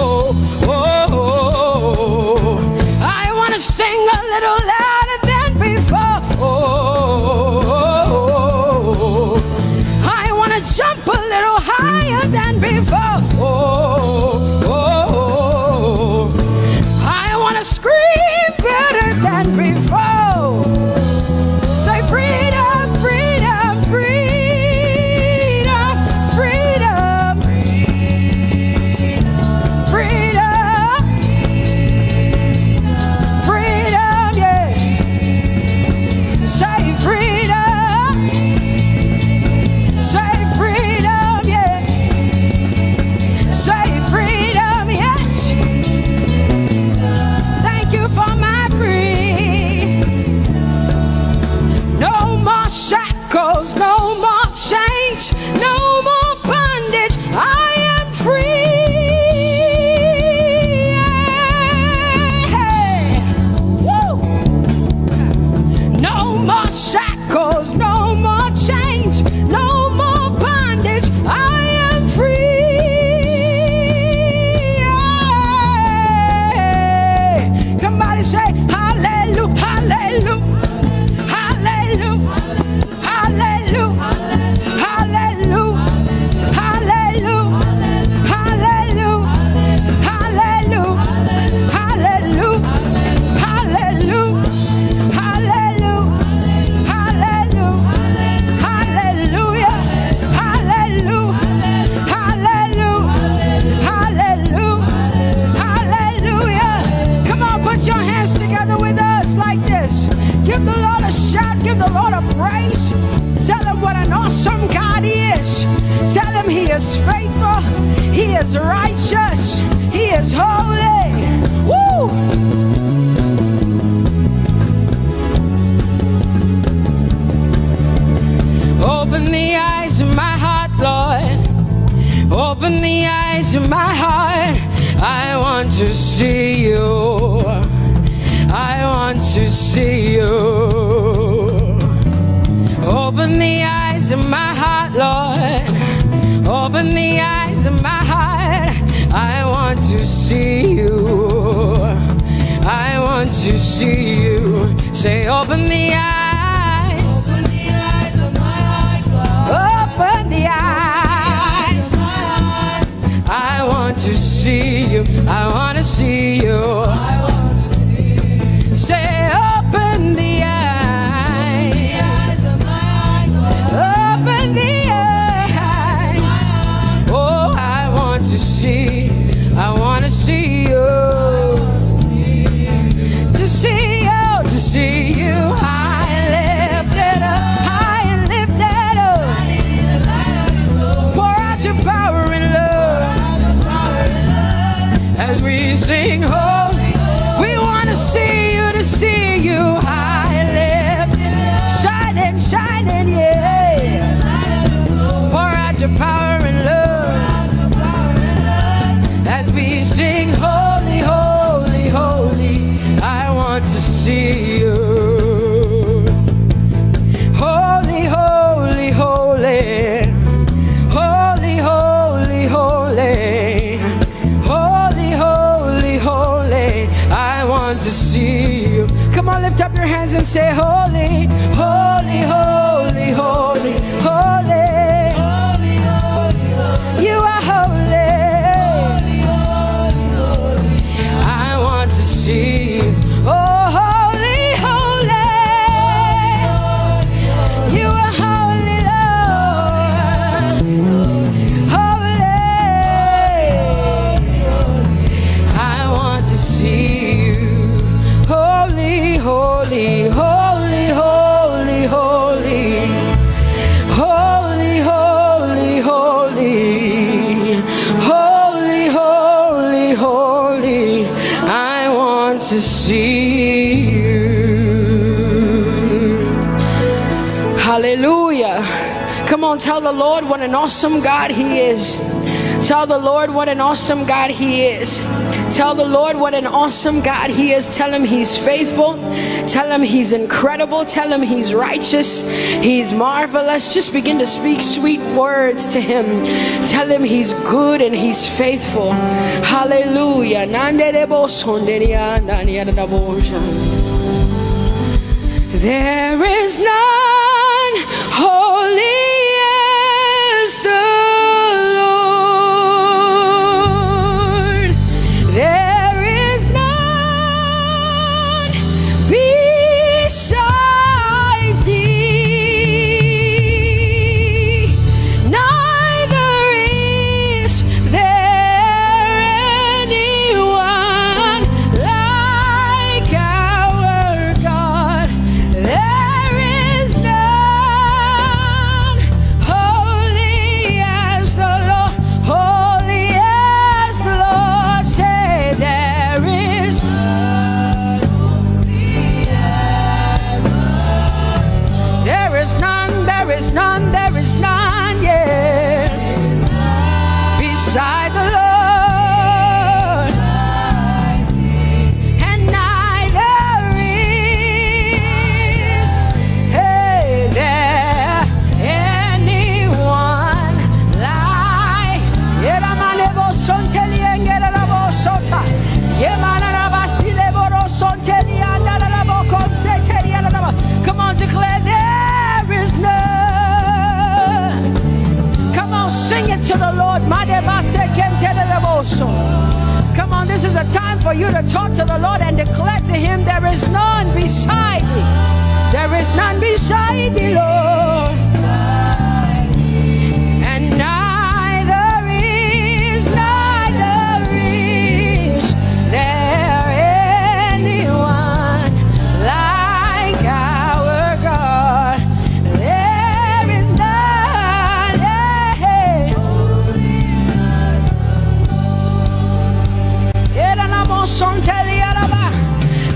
oh, oh. I want to sing a little louder than before. Oh, I want to jump a little higher than before. Oh, I want to scream better than before. Say freedom, freedom, freedom, freedom, freedom, freedom, yeah. Say freedom, say freedom, yeah. Say freedom, yes. Thank you for my freedom. No more shackles, no more chains, no more bondage. I am free. Woo. No more shackles, no more chains, no more bondage. I am free. Somebody say hallelujah, hallelujah. Hallelujah, hallelujah, hallelujah, hallelujah, hallelujah, hallelujah, hallelujah, hallelujah, hallelujah, hallelujah, hallelujah, hallelujah, hallelujah, hallelujah. Come on, put your hands together with us like this. Give the Lord a shout, give the Lord a praise. Tell him what an awesome God he is. Tell him he is faithful, he is righteous, he is holy. Woo! Open the eyes of my heart, Lord. Open the eyes of my heart. I want to see you. I want to see you. Open the eyes of my heart, Lord. Open the eyes of my heart. I want to see you. I want to see you. Say, open the eyes. Open the eyes of my heart, Lord. Open the eyes of my heart. I want to see you. I want to see you. Say, open the eyes. Open the eyes. Oh, I want to see. I want to see you. To see you, to see you. High and lifted up, high and lifted up. Pour out your power and love as we sing holy. We want to see you, to see you high and lifted, shining, shining, yeah. Pour out your power and love as we sing holy, holy, holy. I want to see you. Holy, holy, holy. Holy, holy, holy. lift up your hands and say, holy, holy, holy, holy, holy. You are holy. I want to see you. Oh, holy, holy. You are holy, Lord. Holy. I want to see you. Holy, holy, holy, holy, holy. Holy, holy, holy. Holy, holy, holy. I want to see you. Hallelujah. Come on, tell the Lord what an awesome God He is. Tell the Lord what an awesome God He is. Tell the Lord what an awesome God He is. Tell Him He's faithful. Tell Him He's incredible. Tell Him He's righteous. He's marvelous. Just begin to speak sweet words to Him. Tell Him He's good and He's faithful. Hallelujah. There is none holy as the Lord. There is none besides thee. Neither is there anyone like our God. There is none holy as the Lord, holy as the Lord. Say there is none, there is none, there is none, yeah, beside the Lord, and neither is there anyone like Come on, declare there is none. Come on, sing it to the Lord. Come on, this is a time for you to talk to the Lord and declare to Him there is none beside thee. There is none beside thee, Lord. And neither is there anyone like our God. There is none.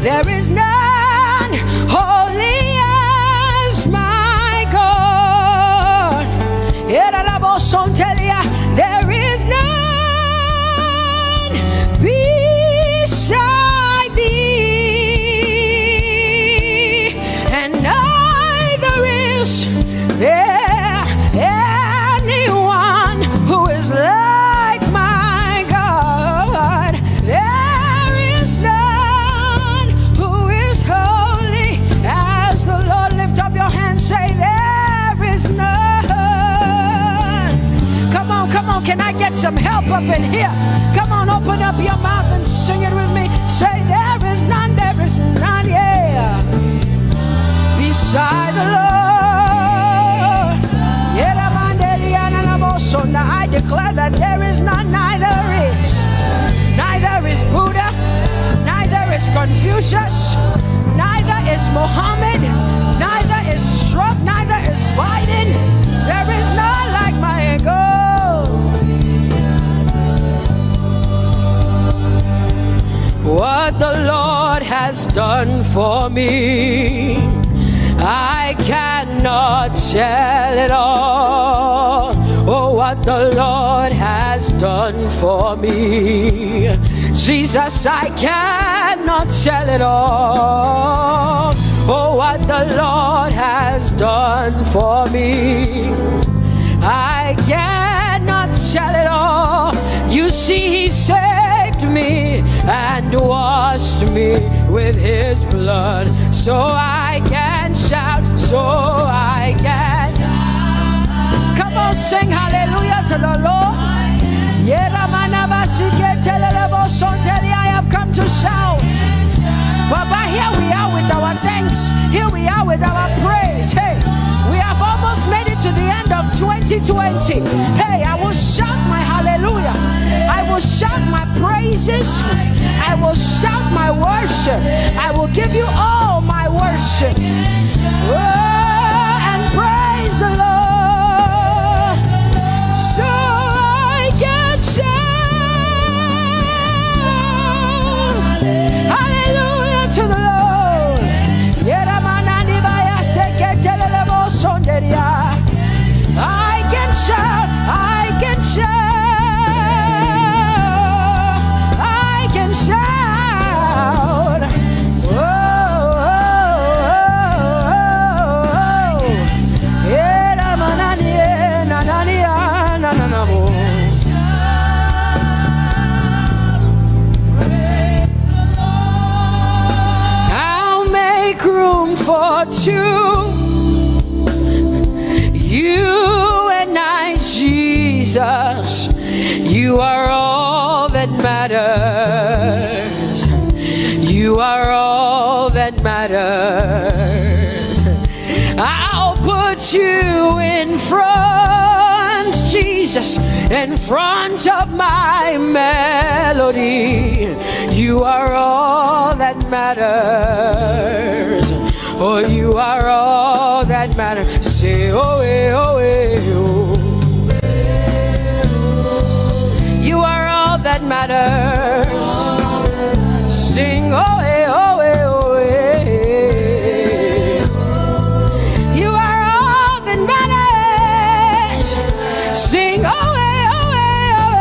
There is none holy as my God. There is none beside thee, and neither is there anyone who is like my God. There is none who is holy as the Lord. Lift up your hands, say there is none. Come on, can I get some help up in here? Come on, open up your mouth and sing it with me. Say there is none, yeah, beside the Lord. So now I declare that there is none, neither is Buddha, neither is Confucius, neither is Muhammad, neither is Trump, neither is Biden. There is none like my God. What the Lord has done for me, I cannot tell it all. Oh, what the Lord has done for me, Jesus, I cannot tell it all. Oh, what the Lord has done for me, I cannot tell it all. You see, He saved me and washed me with his blood, so I can shout, so I can. Come on, sing hallelujah to the Lord. I have come to shout. Baba, here we are with our thanks. Here we are with our praise. Hey, we have almost made it to the end of 2020. Hey, I will shout my hallelujah. I will shout my praises. I will shout my worship. I will give you all my worship. Oh, and praise the Lord. So I can shout. Hallelujah to the Lord. I can shout, I can shout, I can shout. Oh, I'll make room for two. You and I, Jesus, you are all that matters. You are all that matters. I'll put you in front, Jesus, in front of my melody. You are all that matters. Oh, you are all that matters. Say, oh, eh, oh, eh, oh. You are all that matters. Sing, oh, eh, oh, eh, oh, eh. You are all that matters. Sing, oh, eh, oh, eh, oh,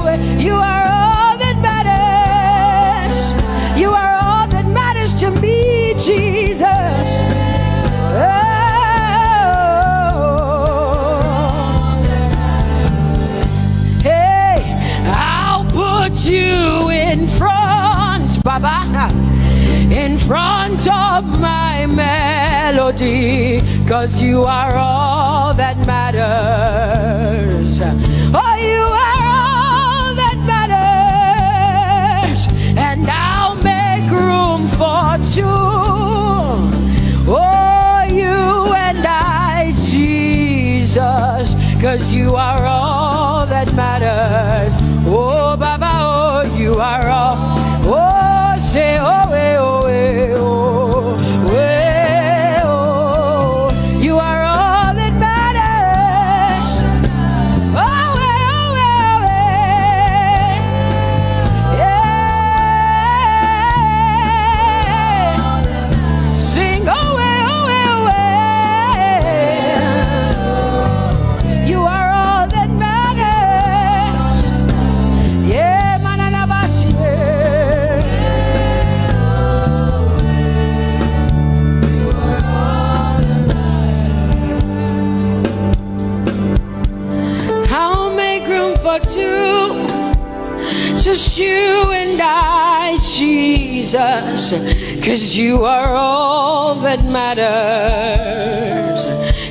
eh. Oh, you are all that matters. You are all that matters to me, Jesus. Oh. Hey, I'll put you in front, Baba, in front of my melody, 'cause you are all that matters. Oh, you are all that matters. And I'll make room for two. Oh, you and I, Jesus, 'cause you are all that matters. Oh, Baba, oh, you are all. Oh, say, oh, eh, oh, eh, oh, eh, oh. You are all that matters. Oh, eh, oh, eh, yeah. Sing, oh, eh, oh, eh. You are all that matters. Yeah, manana basi. I'll make room for two, just you and I, Jesus, 'cause you are all that matters.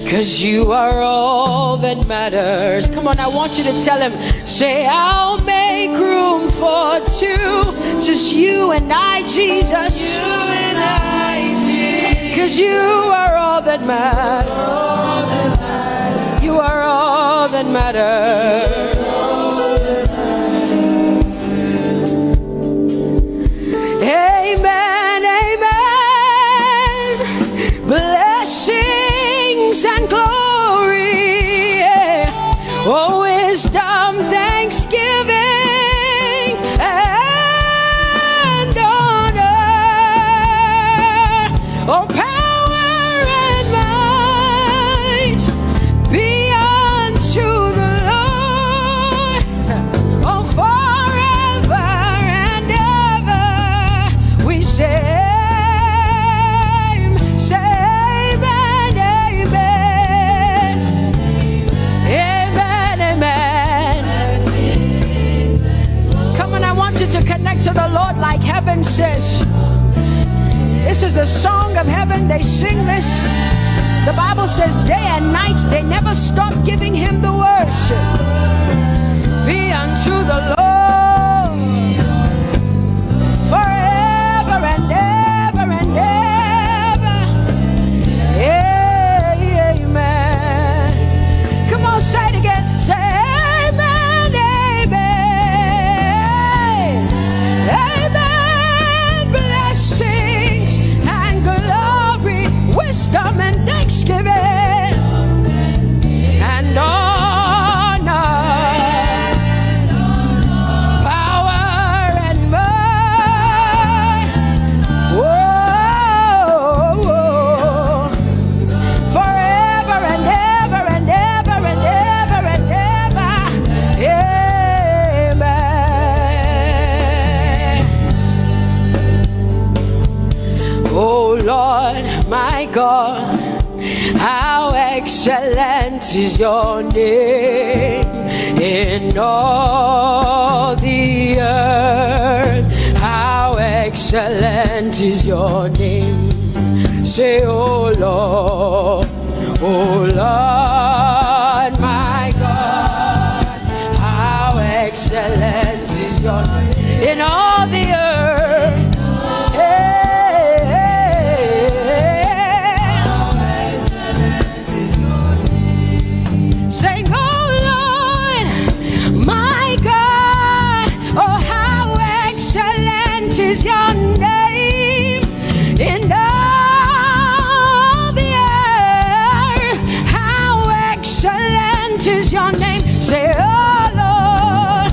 'Cause you are all that matters. Come on, I want you to tell him, say, I'll make room for two, just you and I, Jesus. You and I, Jesus. 'Cause you are all that matters. You are all that matters. Amen, amen. Blessings and glory, yeah. Oh, wisdom, thanksgiving, and honor. Oh, power and might be unto the Lord. Oh, forever and ever we say, amen, amen. Amen, is the song of heaven. They sing this. The Bible says day and night they never stop giving him the worship. Be unto the Lord forever and ever and ever. Amen. Come on, say it again. Say amen, amen. Amen. Blessings and glory, wisdom and thanksgiving and honor, power and might. Whoa, forever and ever and ever and ever and ever. Amen. Oh Lord, my God, how excellent is your name in all the earth. How excellent is your name. Say, oh Lord, my God, how excellent is your name in all the earth. Is your name in all the earth? How excellent is your name? Say, oh Lord,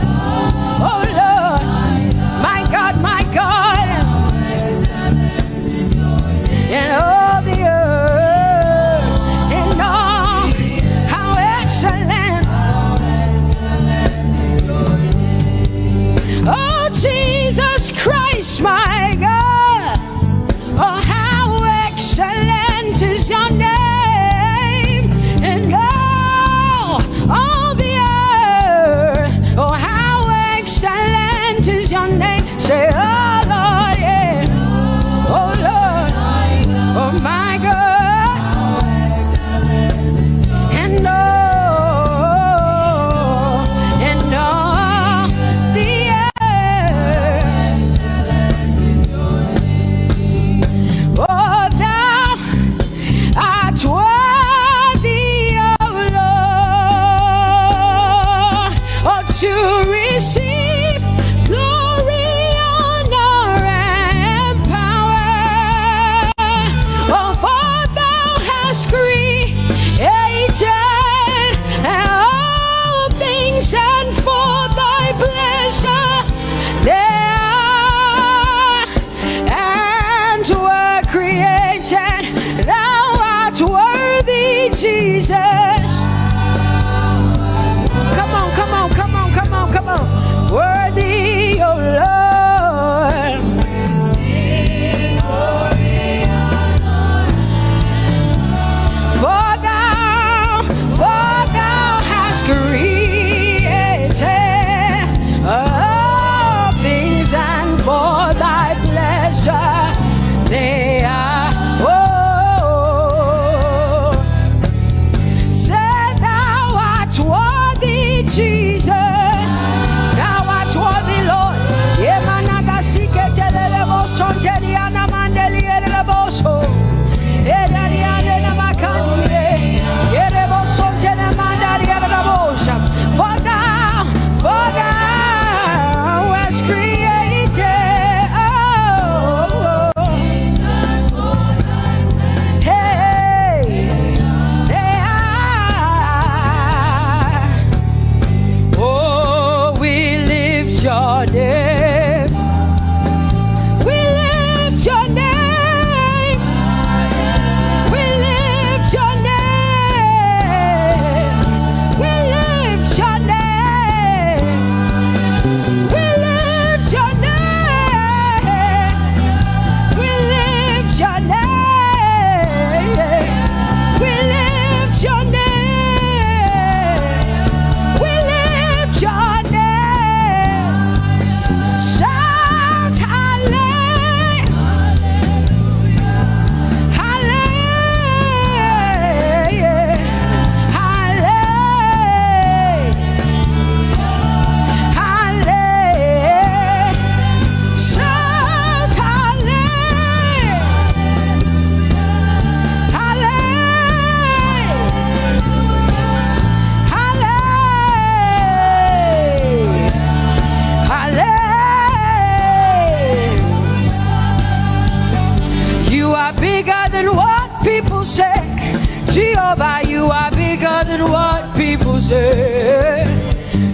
say.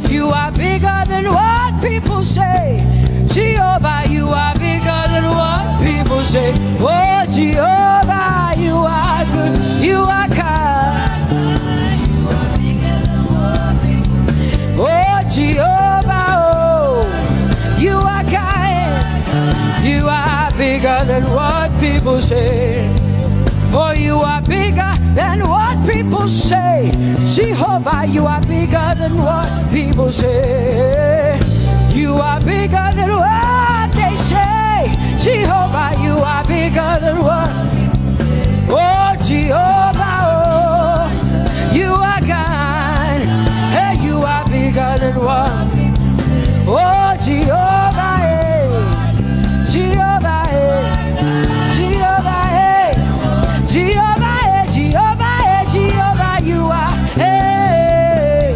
You are bigger than what people say. Jehovah, you are bigger than what people say. Oh, Jehovah, you are good. You are kind. Oh, Jehovah, oh, you are kind. You are bigger than what people say. Oh, you are bigger than what people say. Jehovah, you are bigger than what people say. You are bigger than what they say. Jehovah, you are bigger than what. Oh, Jehovah, oh, you are kind. Hey, you are bigger than what. Oh, Jehovah, hey. Jehovah, hey. Jehovah, hey. Jehovah, hey. Jehovah, hey. Jehovah, you are. Hey,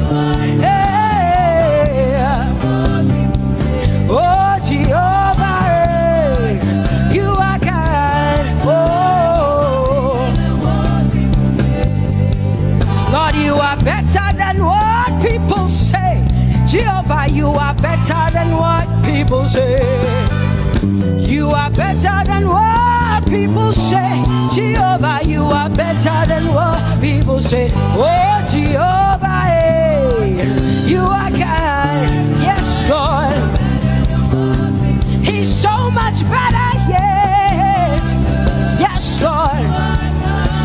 hey. Oh, Jehovah, hey. You are kind. Oh, Lord, you are better than what people say. Jehovah, you are better than what people say. You are better than what people say. Jehovah, you are better than what people say. Oh, Jehovah, hey, you are kind. Yes, Lord. He's so much better, yeah. Yes, Lord.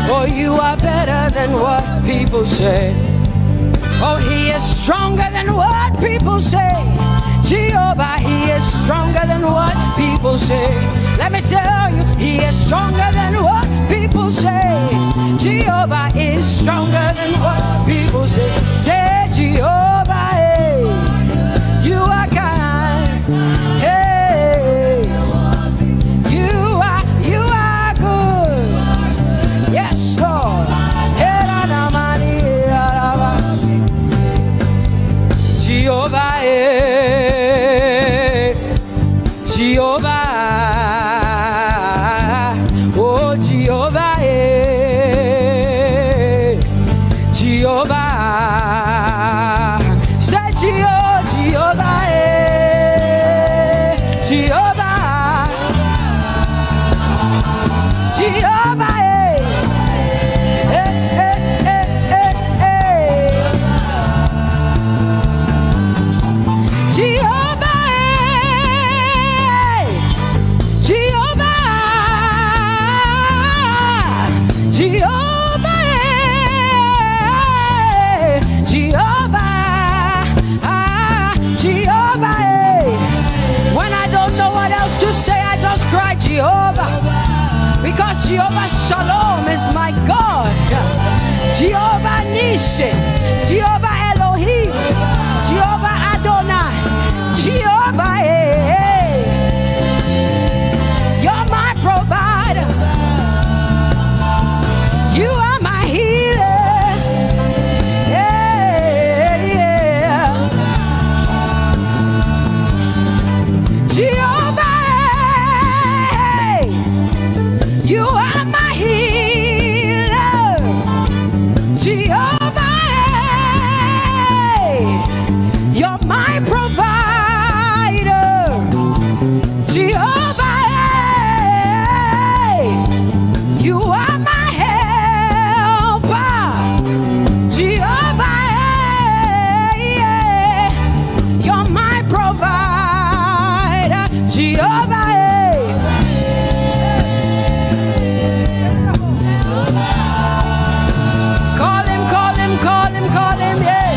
Oh, you are better than what people say. Oh, he is stronger than what people say. Jehovah, he is stronger than what people say. Let me tell you, he is stronger than what people say. Jehovah is stronger than what people say. Say, Jehovah, hey, you are kind. Hey, you are good. Yes, Lord. Jehovah, Jehovah, oh Jehovah, Jehovah, say Jehovah, Jehovah, Jehovah, Jehovah, because Jehovah Shalom is my God. Jehovah Nissi, Jehovah Elohim, Jehovah Adonai, Jehovah, hey, you're my provider. You are my healer. Yeah, yeah. Jehovah, you are my healer, Jehovah, you're my provider, Jehovah, you are my helper, Jehovah, you're my provider, Jehovah. Call him, yeah.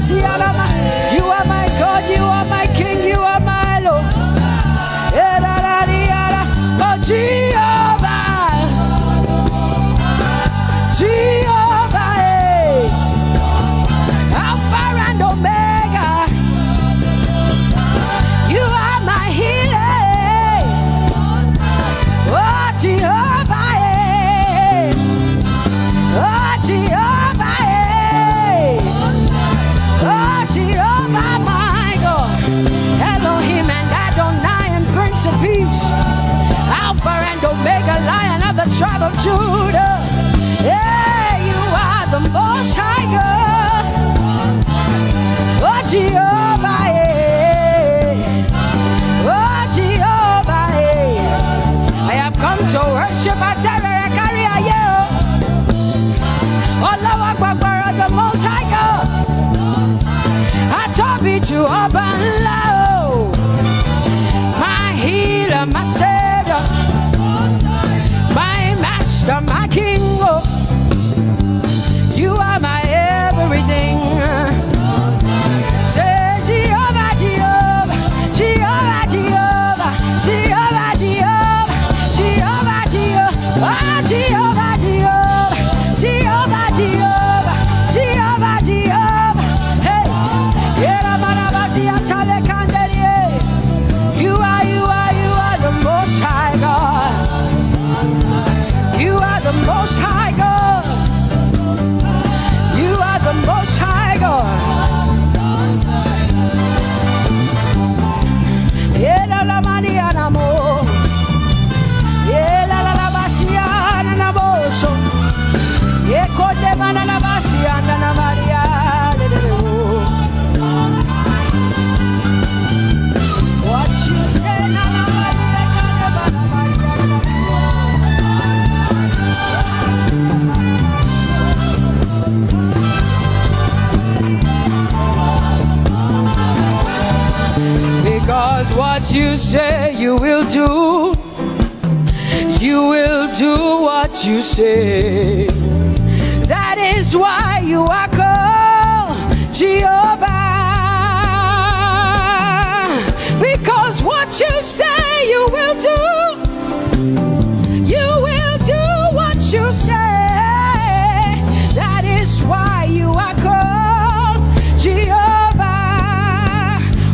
Jehovah, you are my God, you are my King, you are my Lord. Oh, Jehovah, Jehovah, Alpha and Omega. Judah. Yeah, you are the Most High God. Oh, Jehovah, yeah. Oh, Jehovah, yeah. I have come to worship at Terekaria. Oh, Lord, the Most High God. I Tope Jehovah, my healer, my savior, my master, my king. Oh, you are my everything. Say Jehovah, Jehovah, Jehovah, Jehovah, Jehovah, Jehovah, Jehovah, Jehovah, oh, Jehovah, Jehovah, Jehovah, Jehovah, Jehovah, Jehovah. Hey, you are the Most High God. You are the Most High God. You are the Most High God. Yeah, la Maria mo. Yeah, la Basia na boso. Yeah, kote mana la Basia na Maria. What you say na because what you say you will do. You will do what you say. That is why you are called Jehovah. Because what you say you will do. You will do what you say. That is why you are called Jehovah.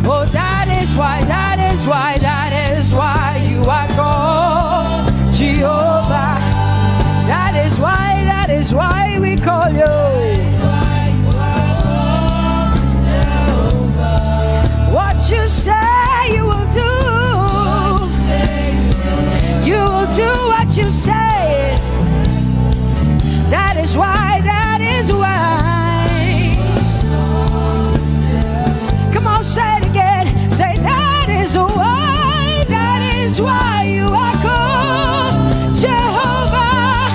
Oh, that is why you are called Jehovah. That is why we call you. What you say you will do. You will do what you say. That is why. Come on, say it again. Say that is why you are called Jehovah.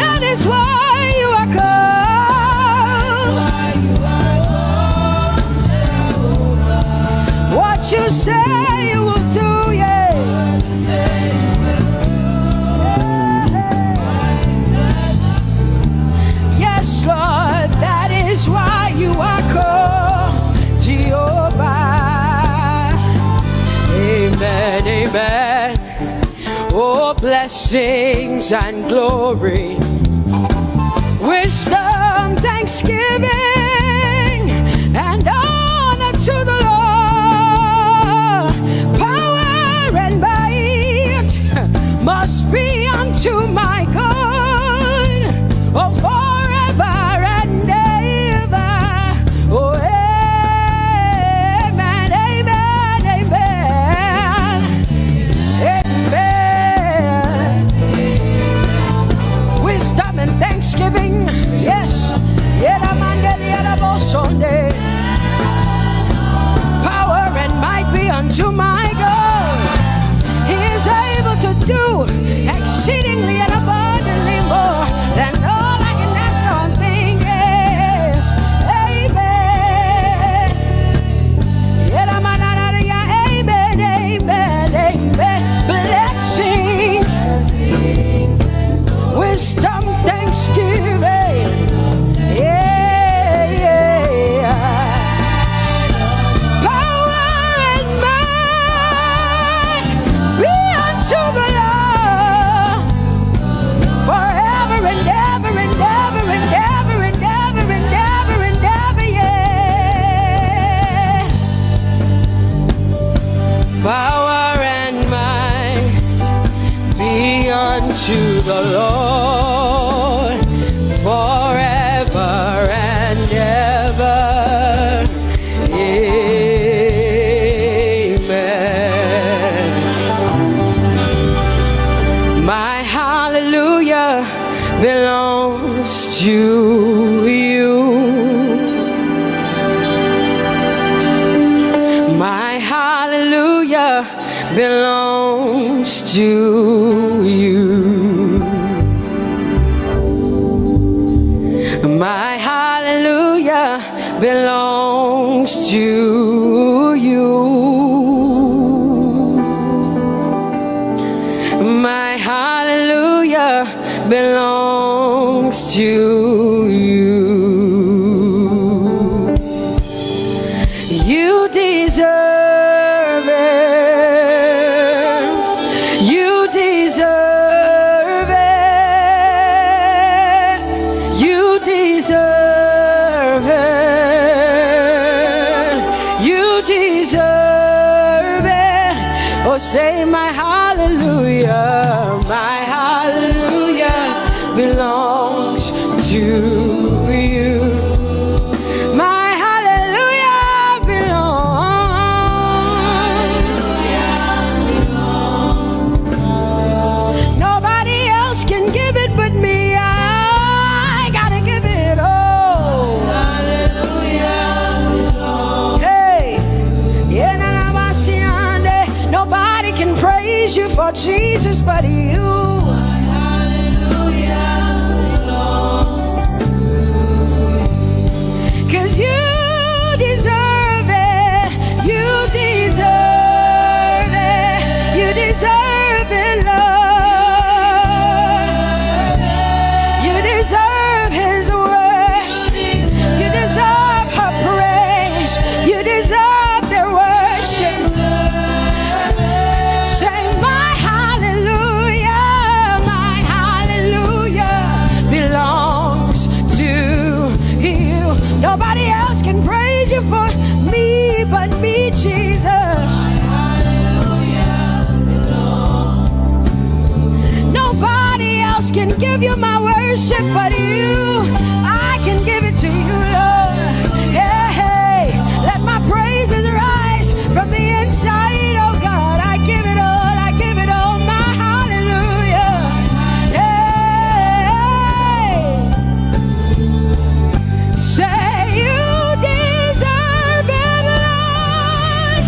That is why you are called. What you say you will do, yeah. Yes, Lord, that is why you are called Jehovah. Amen, amen. Oh, blessings and glory, wisdom, thanksgiving, and honor to the Lord. Power and might must be unto my God. Oh, forever and ever. Oh, amen, amen, amen. Amen. Wisdom and thanksgiving, yes. Power and might be unto my God. He is able to do exceedingly and abundantly more than all I can ask or think. Yes. Amen. Amen, amen, amen. Blessings, wisdom, thanksgiving. Yeah. Power and might be unto the Lord forever and ever and ever and ever and ever and ever and ever, yeah. Power and might be unto the Lord forever and ever. Amen. My hallelujah belongs to you. My hallelujah belongs to you. My hallelujah belongs to you. You deserve it. You deserve it. You deserve it. You deserve it. Oh, say my hallelujah. My hallelujah belongs to you. My hallelujah belongs. Nobody else can give it but me. I gotta give it all. Hey, nobody can praise you for Jesus but you. Cause you deserve it. You deserve it. You deserve it, Lord. You deserve His worship. You deserve her praise. You deserve their worship. Say my hallelujah. My hallelujah belongs to you. Nobody else can praise you for me but me, Jesus. Nobody else can give you my worship but you. I can give it to you, Lord. Hey, hey, let my praises rise from the inside, oh God. I give it all, I give it all, my hallelujah. Hey, say you deserve it, Lord.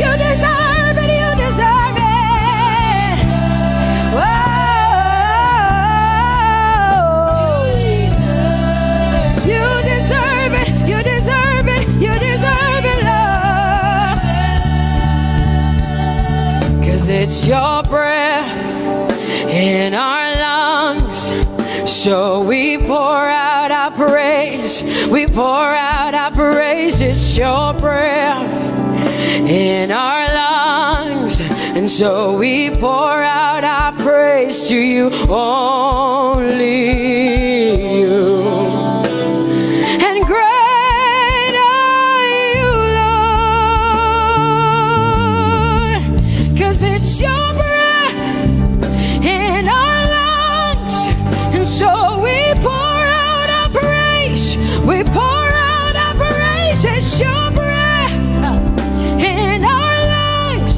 You deserve it, you deserve it. Whoa. You deserve it, you deserve it, you deserve it, Lord. Cause it's your breath in our lungs. So we pour out our praise. We pour out our praise. It's your breath in our lungs. And so we pour out our praise to you, only you. And great are you, Lord. Cause it's your breath in our lungs. And so we pour out our praise. We pour out our praise. It's your breath in our lungs.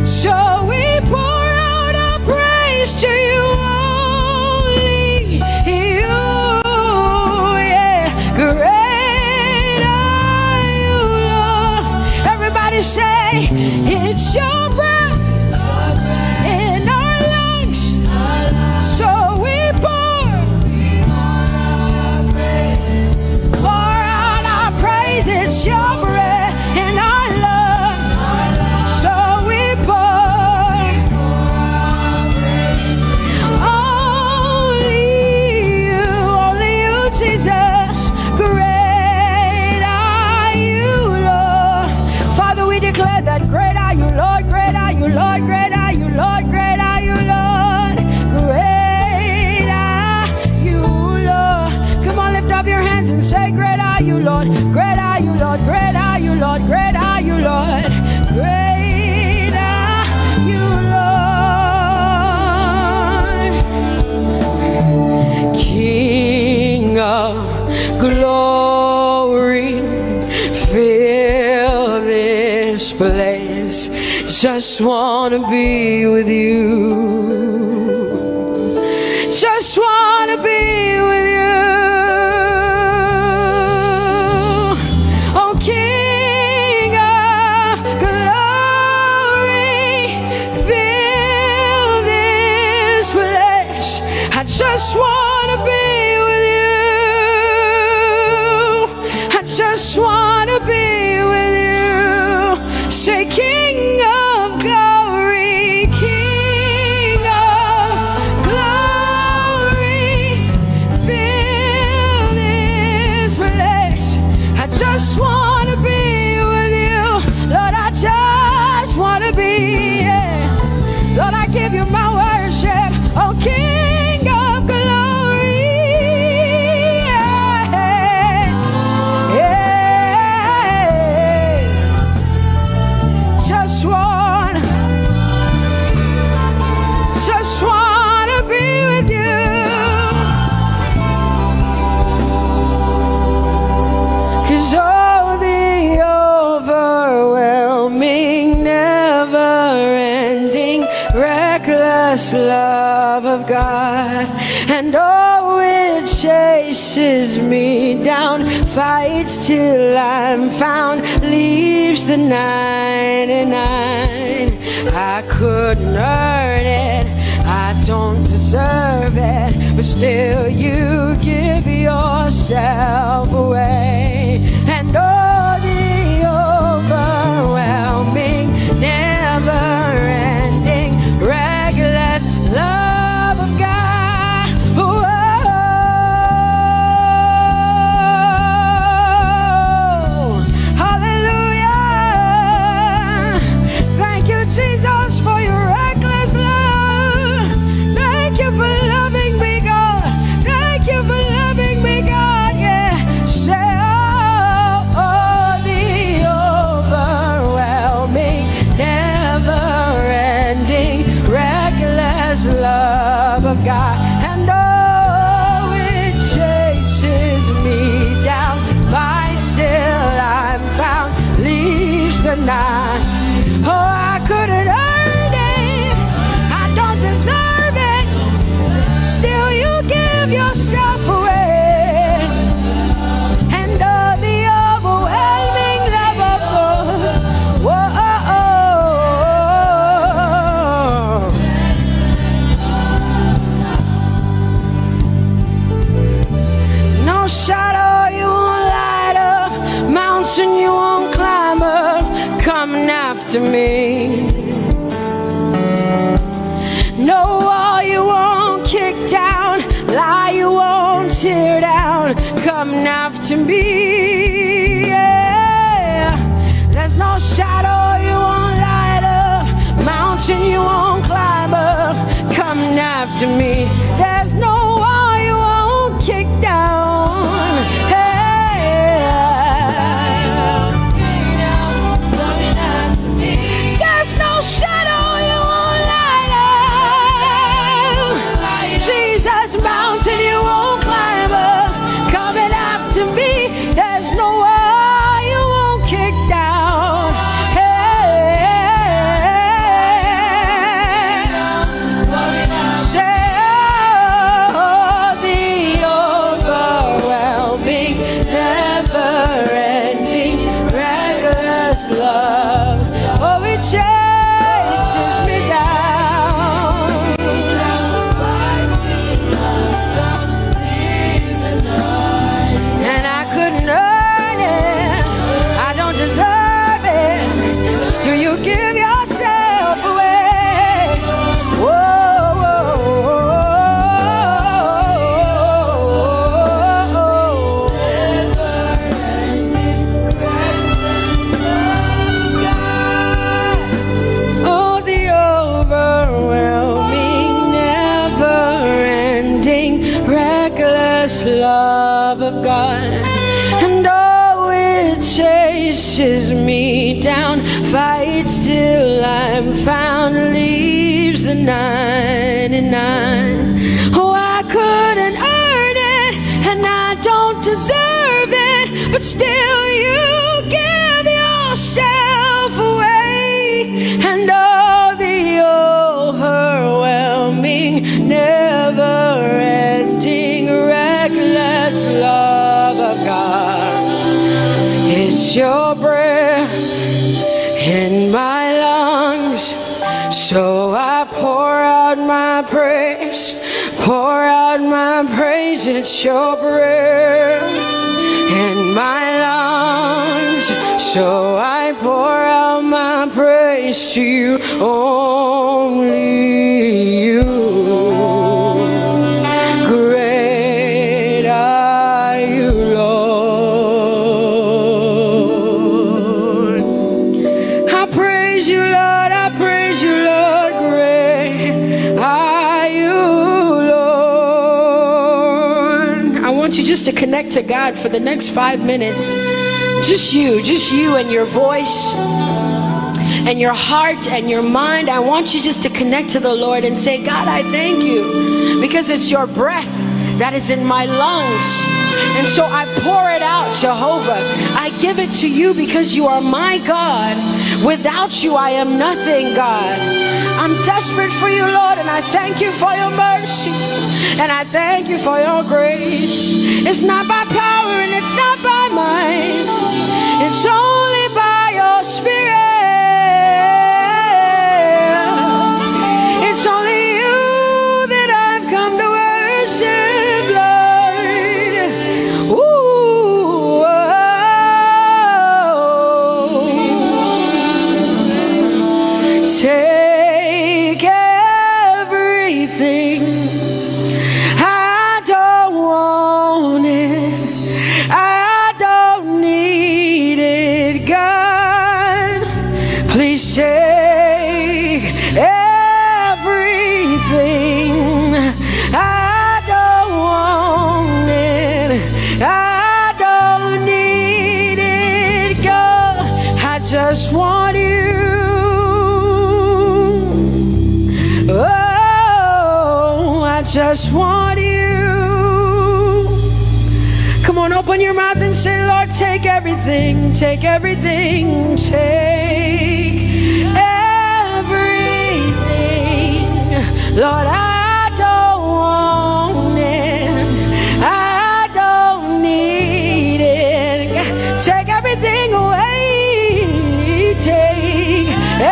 So we pour out our praise to you, only you. Yeah, great are you, Lord. Everybody say, it's your breath in our lungs. So we pour out our praise. It's your breath in our lungs. So we pour only you, Jesus. Great are you, Lord. Father, we declare that great are you, Lord. Great are you, Lord. Great are you, Lord. Great are you, Lord. Great are you, Lord. Come on, lift up your hands and say, great are you, Lord. Great are you, Lord. Great are you, Lord. Great are you, Lord. Great are you, Lord. King of glory, fill this place. Just wanna be with you. Just wanna be with you. Oh, King of glory. and oh, it chases me down, fights till I'm found, leaves the 99. I couldn't earn it, I don't deserve it, but still you give yourself away. And oh, the overwhelming, never-ending, reckless love of God. Whoa. Hallelujah. Thank you, Jesus, for your reckless love. Thank you for loving me, God. Thank you for loving me, God. Yeah. Say, oh, the overwhelming, never-ending, reckless love of God. And oh, it chases me down, by still I'm found, leaves the 9. Oh, I couldn't earn it, I don't deserve it, still you give yourself away. And oh, the overwhelming love of God. Whoa. No shadow you won't light up, mountain you won't climb up, coming after me. No wall you won't kick down, lie you won't tear down, coming after me. Yeah. There's no shadow you won't light up, mountain you won't climb up, coming after me. There's no wall you won't kick down. Hey. There's no shadow you won't light up. Jesus, mountain you won't climb up, coming after me. There's no wall you won't kick down. Hey. Say, oh, the overwhelming, never-ending, reckless love. Oh, it chases me down. And I couldn't earn it, I don't deserve it, still you give yourself away. Whoa, whoa, oh, the overwhelming, never-ending, reckless love of God. And oh, it chases me down, fights till I'm found, leaves the 99. Oh, I couldn't earn it, and I don't deserve it, but still you give yourself away. And oh, the overwhelming, never-ending, reckless love of God. It's your breath in my lungs, so I pour out my praise, pour out my praise. It's your breath in my lungs, so I pour out my praise to you, only you. Great are you, Lord. I praise you, Lord, I praise you, Lord. Great are you, Lord. I want you just to connect to God for the next 5 minutes. Just you and your voice and your heart and your mind. I want you just to connect to the Lord and say, God, I thank you, because it's your breath that is in my lungs. And so I pour it out, Jehovah. I give it to you because you are my God. Without you, I am nothing, God. I'm desperate for you, Lord, and I thank you for your mercy. And I thank you for your grace. It's not by power and it's not by might. It's only by your Spirit. It's only you that I've come to worship, Lord. Ooh, oh. Take everything. I don't want it. I don't need it, God. Please take everything. I don't want it. I don't need it, God. I just want you. Oh, I just want you. Come on, open your mouth and say, Lord, take everything, take everything, take everything. Lord, I don't want it. I don't need it. Take everything away. Take everything.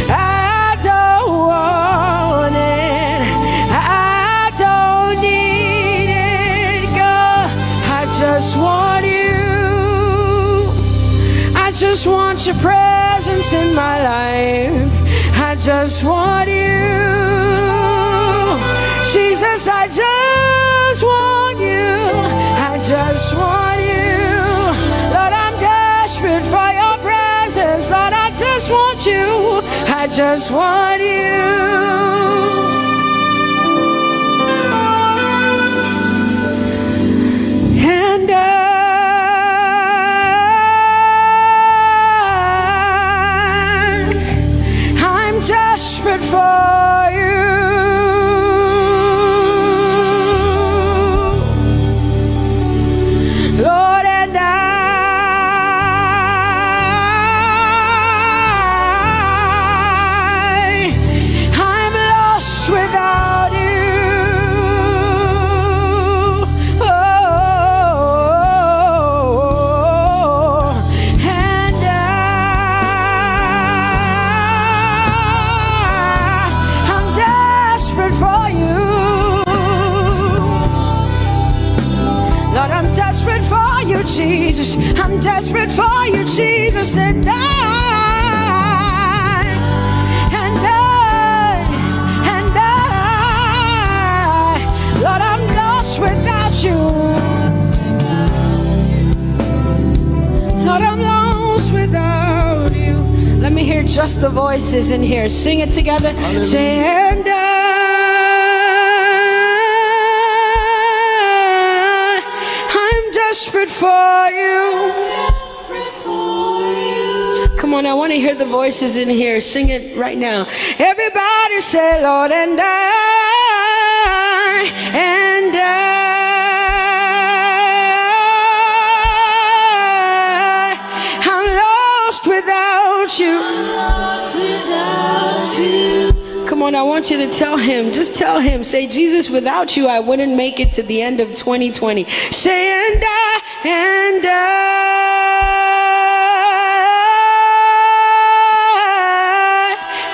I don't want it. I don't need it, God. I just want you. I just want your presence in my life. I just want you. Jesus, I just want you. I just want you. Lord, I'm desperate for your presence. Lord, I just want you. I just want you. And I'm desperate for you. Lord, and I'm lost without you. Oh, and I'm desperate for you. Lord, I'm desperate for you, Jesus. I'm desperate for you, Jesus. And Lord, I'm lost without you. Lord, I'm lost without you. Let me hear just the voices in here. Sing it together. Say, and I'm desperate for you. Come on, I want to hear the voices in here. Sing it right now. Everybody say, Lord, and I'm lost without you. Come on, I want you to tell him. Just tell him. Say, Jesus, without you, I wouldn't make it to the end of 2020. Say, and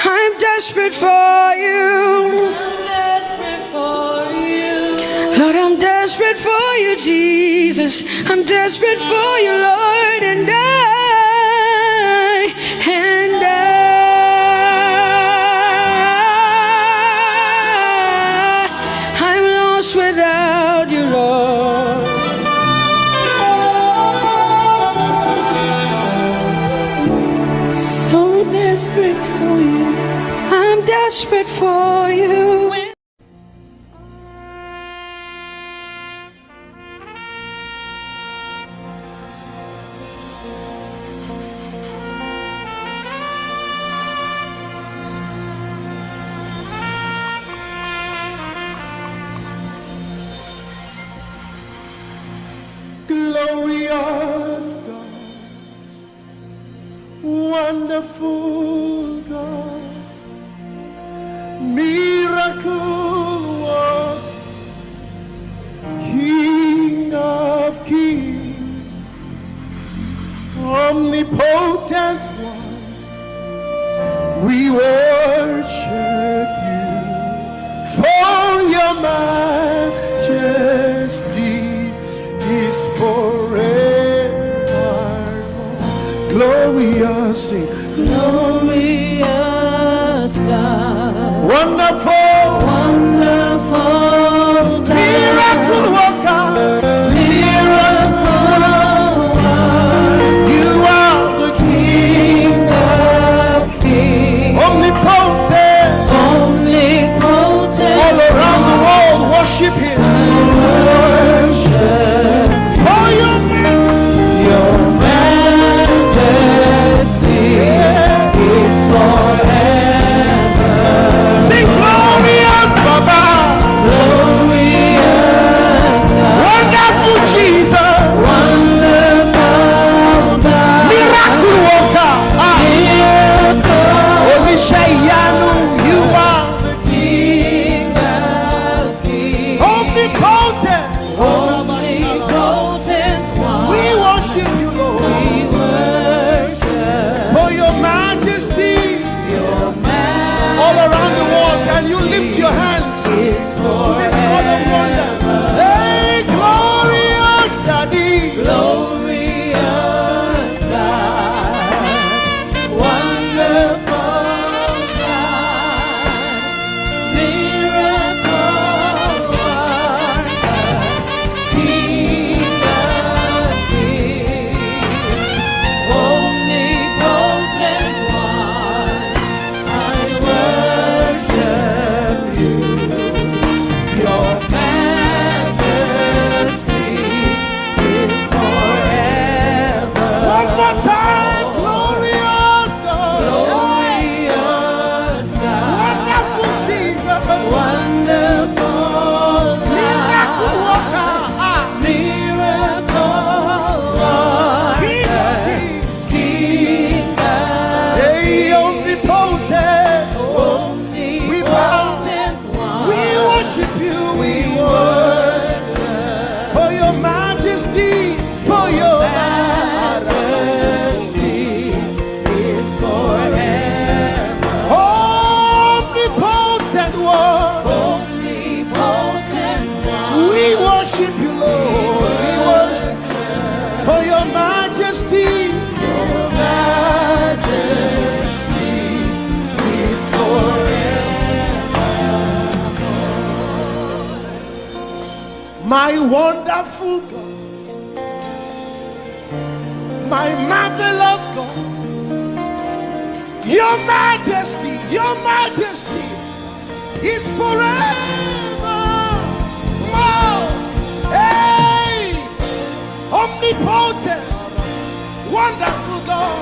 I'm desperate for you. Lord, I'm desperate for you, Jesus. I'm desperate for you, Lord, and I'm lost without you, Lord. So desperate for you. I'm desperate for you. Glorious God, wonderful God, miracle worker, King of kings, omnipotent one, we worship you for your majesty is forevermore. Glorious, glorious God, wonderful, wonderful God, miracle worker, miracle worker. You are the King of kings, omnipotent, omnipotent. All around the world worship him. For your majesty is forever. Sing glorious Baba, glorious God, wonderful Jesus, wonderful God, miracle worker, Olishayanu, you are the King of kings, omnipotent. Omnipotent one. We worship you, Lord. We worship for your majesty. Your majesty. All around the world, can you lift your hands to this God of wonders? Hey, glorious Daddy. Glorious God. Wonderful God. Miracle worker. King of kings, omnipotent one, I worship you. Your majesty is forever. One more time, glorious God, glorious God, wonderful Jesus, wonderful miracle worker, miracle worker, King of hey, omnipotent, omnipotent one. We worship you, we worship for your majesty, for your majesty is forever. Omnipotent one, omnipotent one. We worship you, Lord. We worship for your majesty. Your majesty is forever. My wonderful God, my marvelous God, your majesty is forever. Oh, hey, omnipotent, wonderful God,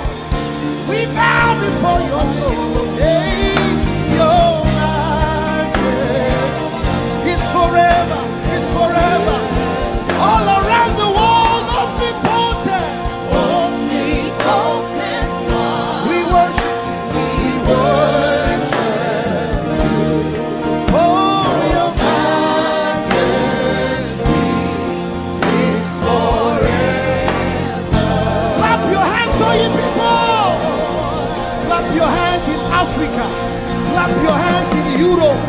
we bow before your throne. Hey, your majesty is forever, all around the world, omnipotent, omnipotent one. We worship you, for your majesty is forever. Clap your hands, all you people. Clap your hands in Africa. Clap your hands in Europe.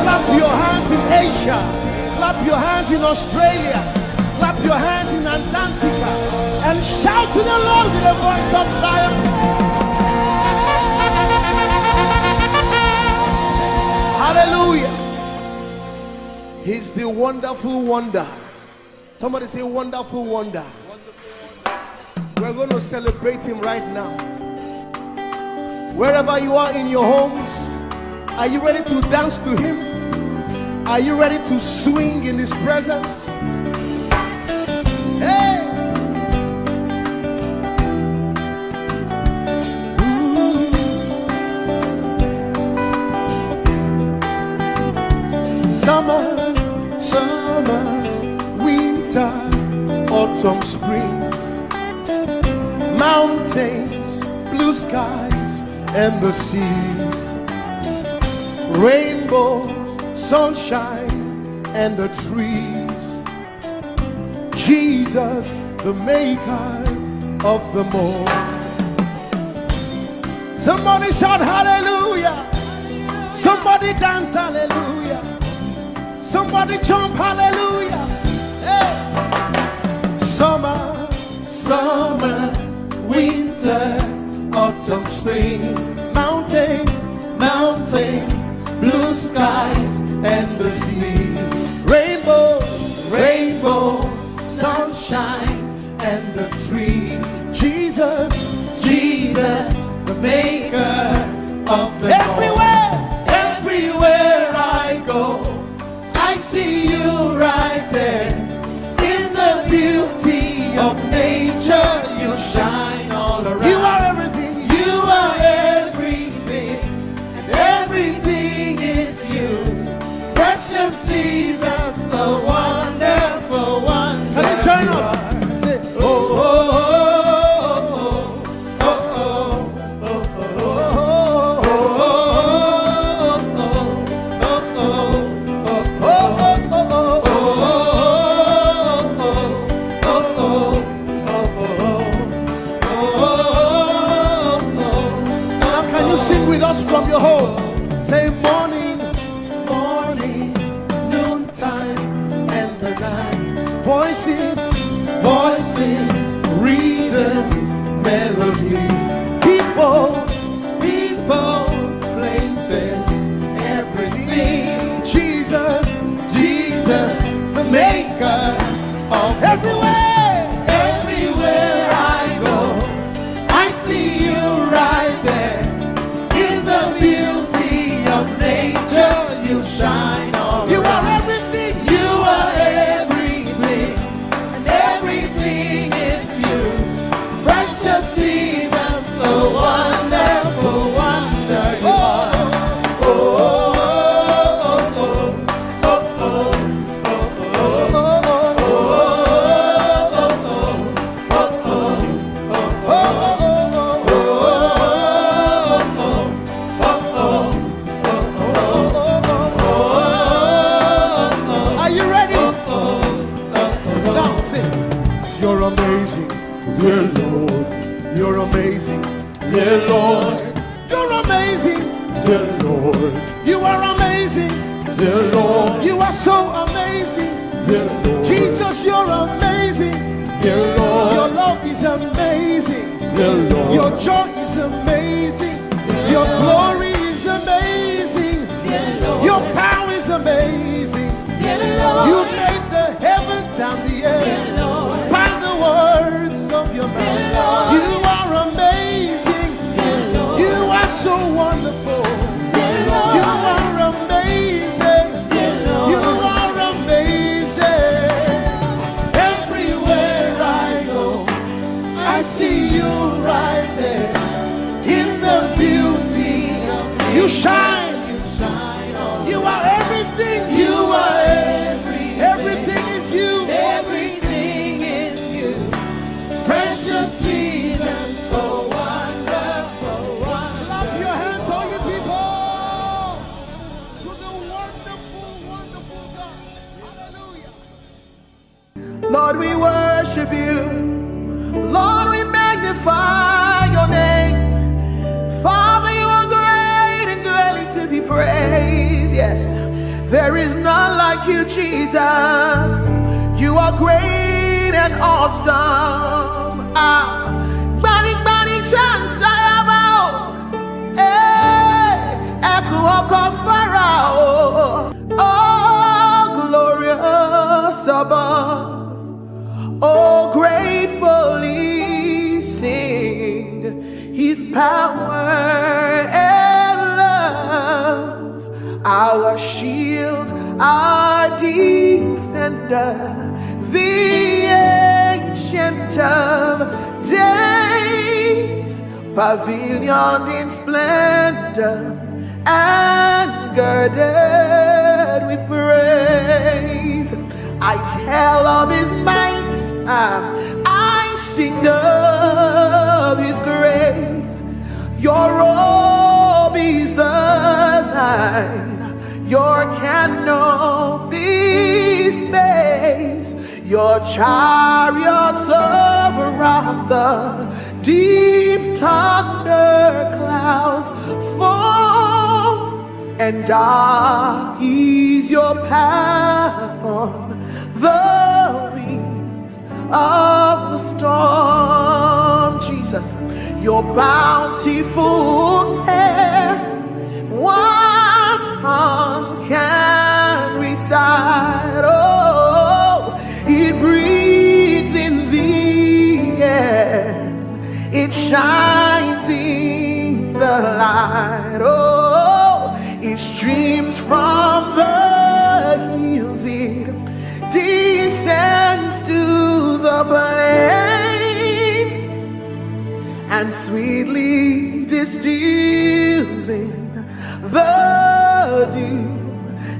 Clap your hands in Asia. Clap your hands in Australia. Clap your hands in Antarctica. And shout to the Lord with a voice of triumph. Hallelujah. He's the wonderful wonder. Somebody say wonderful wonder. We're going to celebrate him right now. Wherever you are in your homes, are you ready to dance to him? Are you ready to swing in his presence? Hey! Summer, winter, autumn, spring. mountains, blue skies, and the seas, rainbows, sunshine, and the trees. Jesus, the maker of the morn. Somebody shout hallelujah. Somebody dance hallelujah. Somebody jump hallelujah. Hey. Summer, summer, winter, autumn, spring, mountains, mountains, blue skies, and the seas, rainbows, rainbows, sunshine, and the trees. Jesus, Jesus, the maker of the everywhere, everywhere I go, I see you right there. In the beauty of nature, you shine all around. You are everything. You are everything, and everything is you. Precious Jesus, the wonderful one. Can you join us? Say, oh, oh, oh, oh, oh, now can you sing with us from your home? Say morning, morning, noontime, and the night. Voices, voices, rhythm, melodies. People, people, places, everything. Jesus, Jesus, the maker of everywhere, everywhere I go, I see you right there. In the beauty of nature, you shine all you around. Are everything. You are everything, and everything is you. Precious Jesus, the wonderful wonder you are. Oh, oh, oh, oh, oh, are you ready? Now sing. You're amazing, dear Lord. You're amazing, dear Lord. You're amazing, dear Lord. You are amazing, dear Lord. You are so amazing, dear Lord. Jesus, you're amazing, dear Lord. Your love is amazing, dear Lord. Your joy is amazing, your glory is amazing, dear Lord. Your power is amazing, dear Lord. You made the heavens and the earth by the words of your mouth. You are amazing, dear Lord. You are so wonderful, dear Lord. You are amazing, dear Lord. You are amazing. Everywhere I go, I see you right there. In the beauty of you shine, you shine all. You are everything. You are everything is you. Everything is you. Precious Jesus, so wonderful, wonderful. Clap your hands, all you people, to the wonderful, wonderful God. Hallelujah. Lord, we worship you. Lord, we magnify your name. Father, you are great and greatly to be praised. Yes, there is none like you, Jesus. You are great and awesome. Bani bani chance I am out. Echo of Pharaoh. Oh, glorious above. Oh, gratefully sing his power and love, our shield, our defender, the ancient of days, pavilion in splendor and girded with praise. I tell of his might, I sing of of His grace. Your robe is the light, your canopy's base, your chariots around the deep thunder clouds fall, and dark is your path on the wings of the storm. Jesus, your bountiful care, one tongue can recite. Oh, it breathes in the air, it shines in the light. Oh, it streams from the hills, it descends to the plain, and sweetly distills in the dew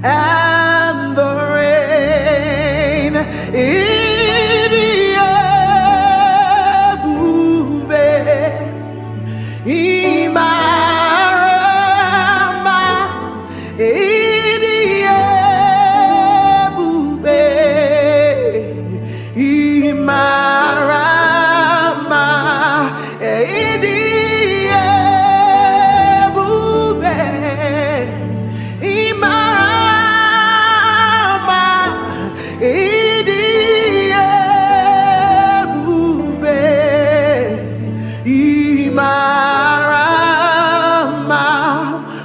and the rain.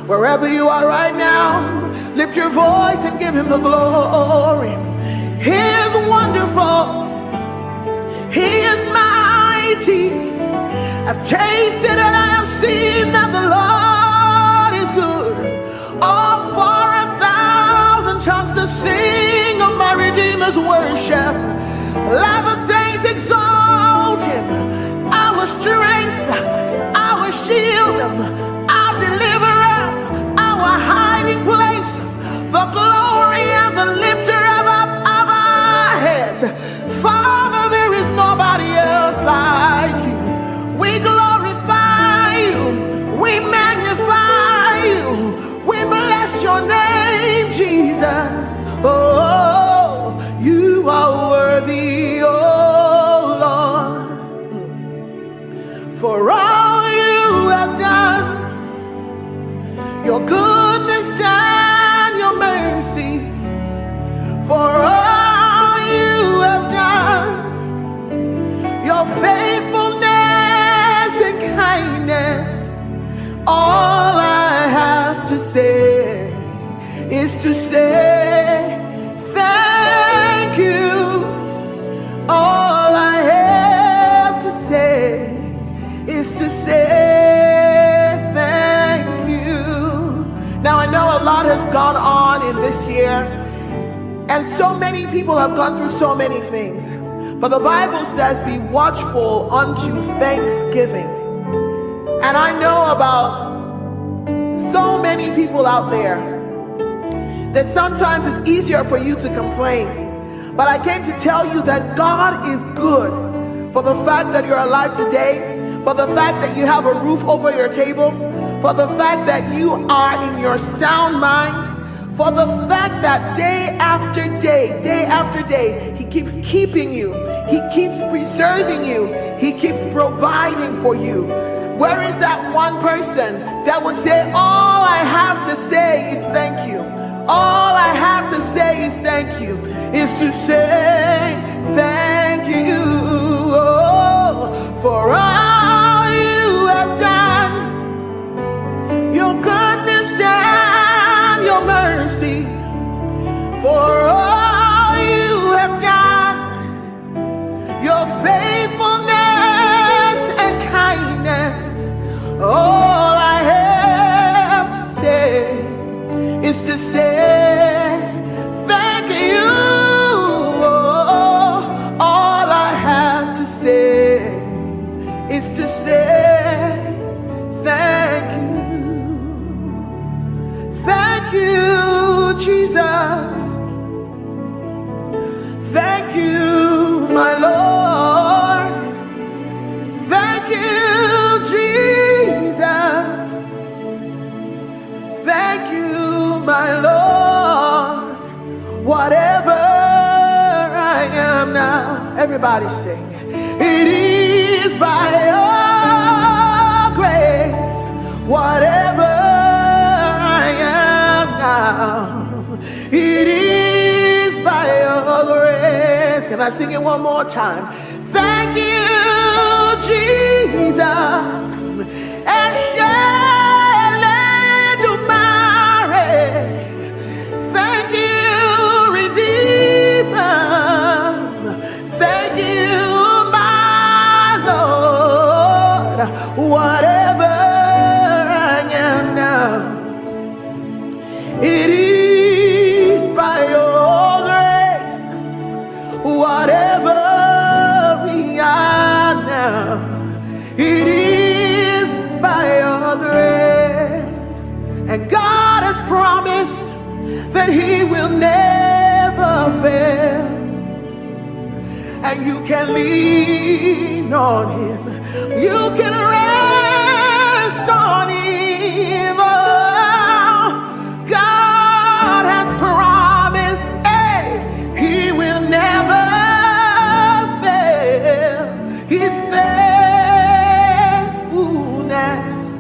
Wherever you are right now, lift your voice and give Him the glory. He is wonderful, He is mighty. I've tasted and I have seen that the Lord is good. Oh, for 1,000 tongues to sing of my Redeemer's worship. Let the saints exalt Him, our strength, our shield, our deliverer, our hiding place, the glory and the lifter of our heads. Father, there is nobody else like You. We glorify You, we magnify You, we bless Your name, Jesus. Oh, You are worthy, oh Lord, for all You have done, Your goodness and Your mercy, for all You have done, Your faithfulness and kindness. All I have to say is to say thank You. All I have to say is to say thank You. Now I know a lot has gone on in this year, and so many people have gone through so many things. But the Bible says, be watchful unto thanksgiving. And I know about so many people out there that sometimes it's easier for you to complain. But I came to tell you that God is good for the fact that you're alive today, for the fact that you have a roof over your table, for the fact that you are in your sound mind, for the fact that day after day, He keeps keeping you, He keeps preserving you, He keeps providing for you. Where is that one person that would say, all I have to say is thank You? All I have to say is thank You, is to say thank You, oh, for all You have done, Your goodness and Your mercy, for all You have done, Your faithfulness and kindness. All I have to say is to say thank You. All my Lord, whatever I am now. Everybody sing. It is by your grace, whatever I am now. It is by your grace. Can I sing it one more time? Thank you, Jesus. And thank you, Redeemer. Thank you, my Lord. Whatever I am now, it is by your grace. Whatever we are now, it is by your grace. And God has promised that he will never fail, and you can lean on him, you can rest on him. Oh, God has promised, hey, he will never fail. His faithfulness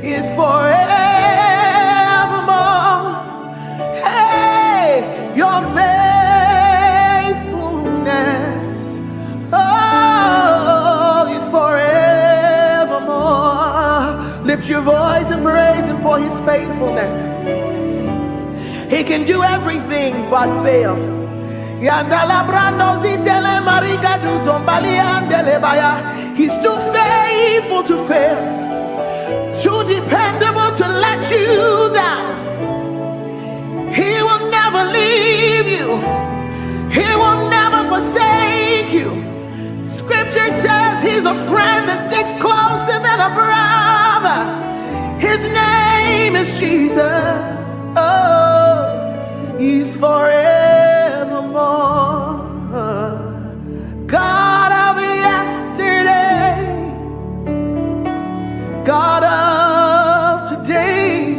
is forever. Your faithfulness, oh, is forevermore. Lift your voice and praise him for his faithfulness. He can do everything but fail. He's too faithful to fail, too dependable to let you down. He will never leave you. He will never forsake you. Scripture says he's a friend that sticks closer than a brother. His name is Jesus. Oh, he's forevermore. God of yesterday, God of today,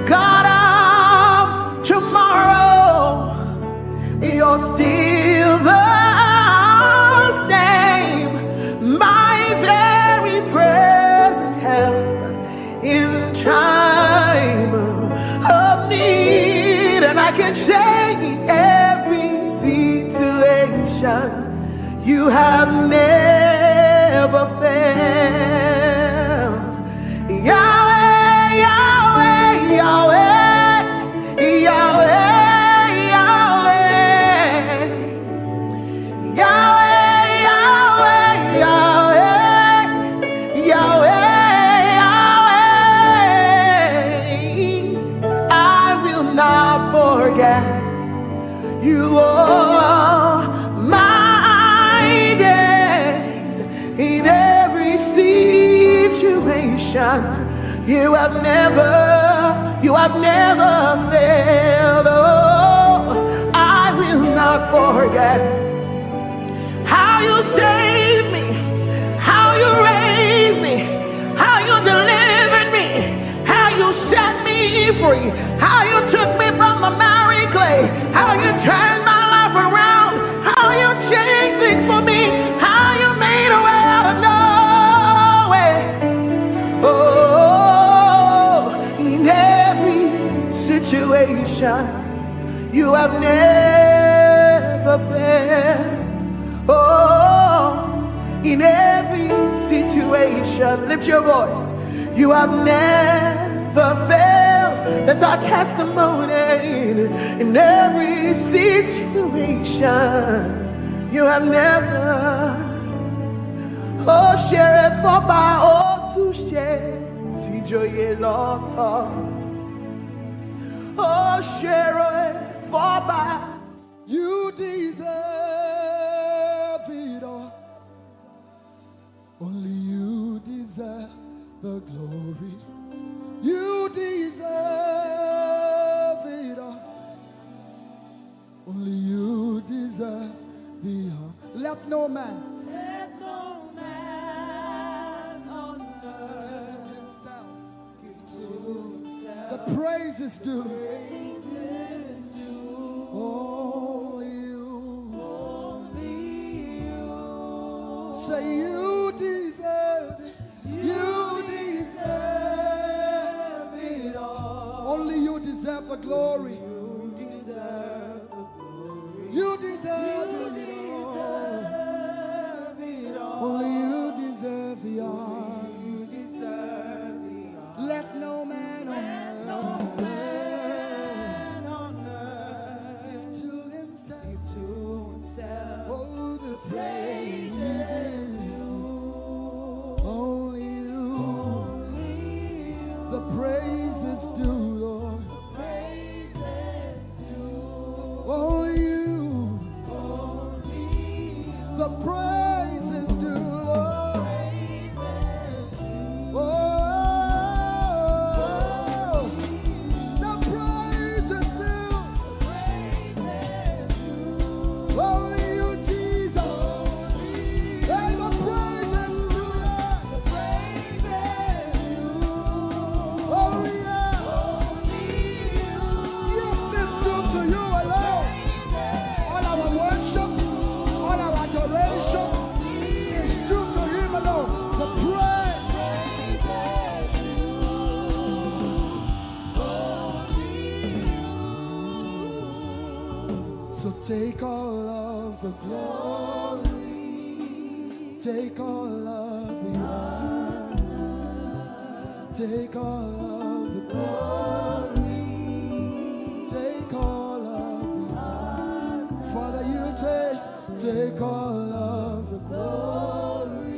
God of tomorrow, you're still the same, my very present help in time of need. And I can say every situation, you have never failed. Yahweh, Yahweh, Yahweh, Yahweh, Yahweh, Yahweh, Yahweh, Yahweh, Yahweh. I will not forget you all my days. In every situation, you have never failed. Oh, I will not forget how you saved me, how you raised me, how you delivered me, how you set me free, how you took me from the miry clay, how you turned my life around, how you changed things for me, how you made a way out of no way. Oh, in every situation, you have never failed. Oh, in every situation, lift your voice. You have never failed. That's our testimony. In every situation, you have never. Oh, share it for by all to share. Tijoye lota. Oh, share it for by. You deserve it all. Only you deserve the glory. You deserve it all. Only you deserve the honor. Let no man on earth give to himself. Give to praise is due. Only you. Say you deserve it. You deserve it all. Only you deserve the glory. You deserve the glory. You deserve it all. Only you deserve the honor. You deserve the honor. Let no man on earth give to himself. Oh, the praises. Only you. The praises due, Lord. Only you. The praises due, Lord. Oh, the praises due. Only you, Jesus. Hey, the praises due. Only you. Yes, it's due to you alone. All our worship, all our adoration is due to him alone. The praise. So take all of the glory, take all of the honor, take all of the glory, take all of the honor. Father, you take all of the glory,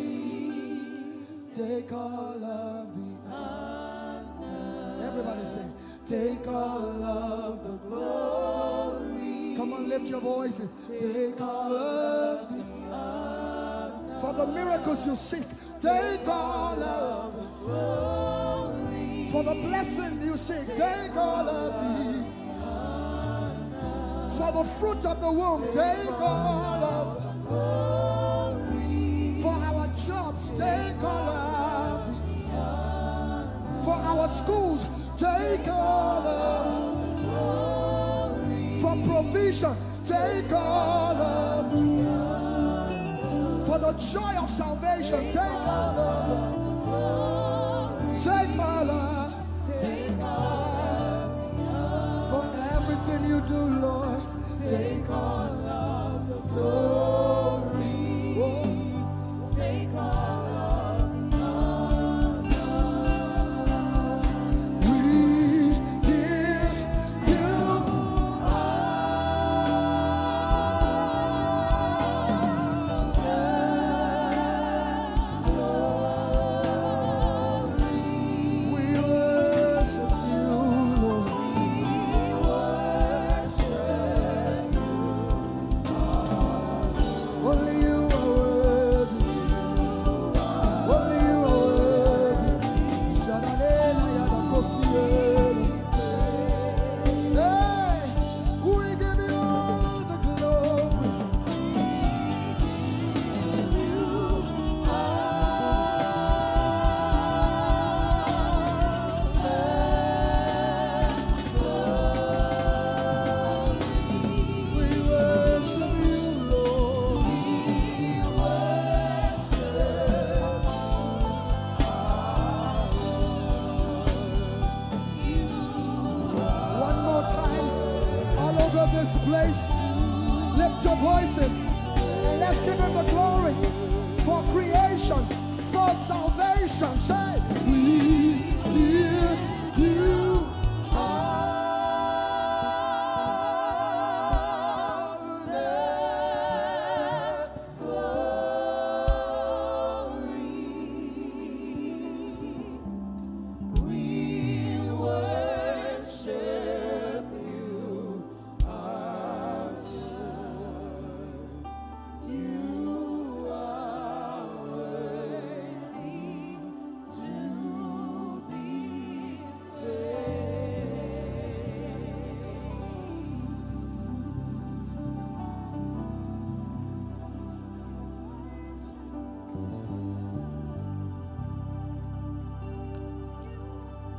take all of the honor. Everybody say, take all of the glory. Come on, lift your voices. Take all of the honor. For the miracles you seek, take all of the glory. For the blessing you seek, take all of the honor. For the fruit of the womb, take all of the glory. For our jobs, take all of the honor. For our schools, take all of the glory. For provision, take all of the honor. For the joy of salvation, take all of the glory. Take all of, take all. For everything you do, Lord, take all of the glory. Oh. Take all of the honor. We give you place. Lift your voices and let's give him the glory for creation, for salvation. Say, we give you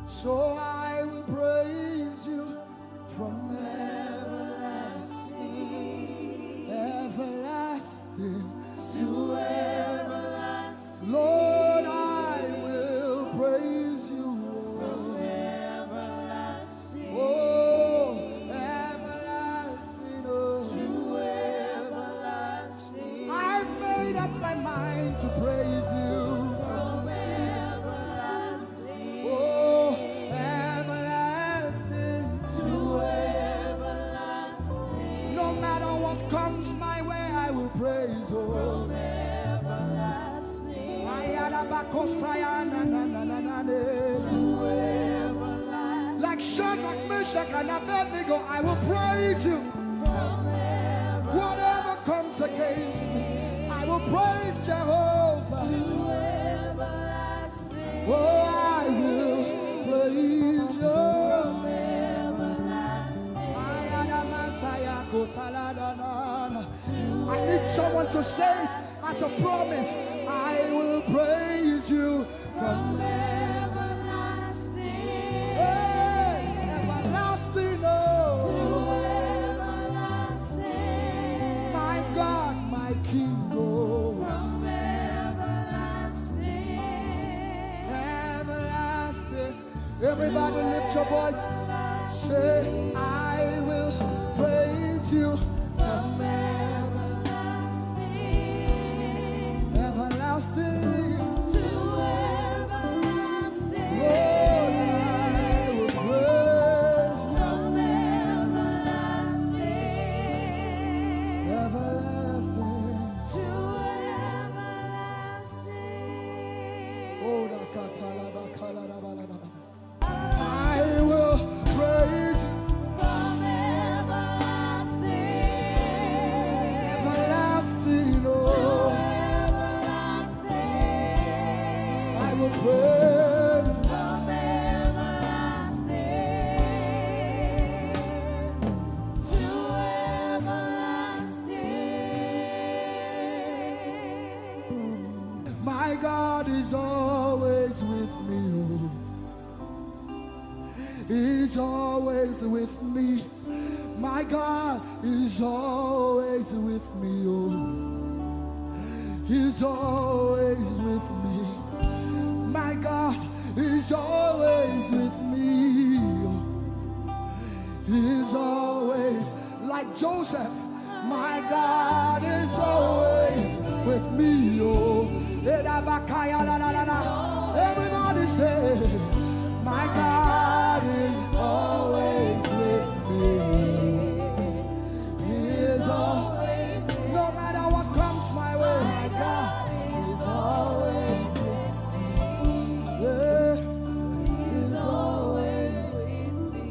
so I will praise you from everlasting, everlasting to everlasting. Lord, I will praise you from everlasting, oh, everlasting, oh, to everlasting. I've made up my mind to praise you. Comes my way, I will praise you from everlasting. To everlasting. Like Shadrach, Meshach, and Abednego, I will praise you from everlasting. Whatever comes against me, I will praise Jehovah. To everlasting. Oh, I will praise you. I need someone to say it as a promise. I will praise you from everlasting, hey, everlasting, oh, to everlasting. My God, my King, oh, from everlasting, everlasting. Everybody lift your voice. Say, I will praise you from everlasting, everlasting to everlasting. Lord, I will praise you from everlasting, everlasting to everlasting. Oh, I will praise you from everlasting, everlasting, oh, to everlasting. I will praise you from everlasting to everlasting. My God is always with me, oh. He's always with me. My God is always with me, oh. He's always with me. My God is always with me, oh. He's always like Joseph. My God is always with me, oh. Everybody say, my God is always with me. He is always, no matter what comes my way, my God is always with me. Yeah, He's always with me.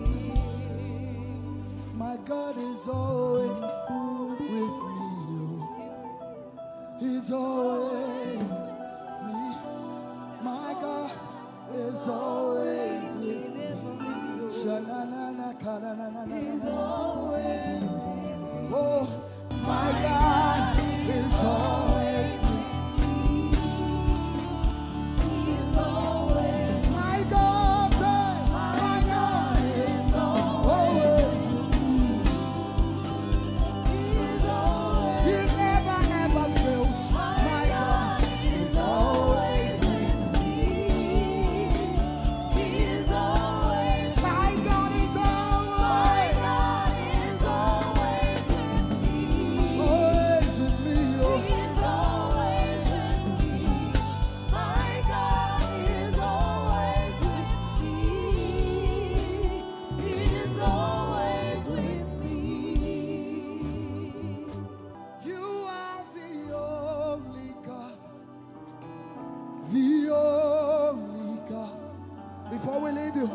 My God is always with me. He's always me. My God is always with me. He's always with me. Oh, my God is always with me. He's always my God, my God is always with me. He's always, He never ever fails. My God is always with me. He's always, my God is always, my God is always with me. Always with me, oh. He's always with me. My God is always with me. He's always with me. You are the only God, the only God. Before we leave you,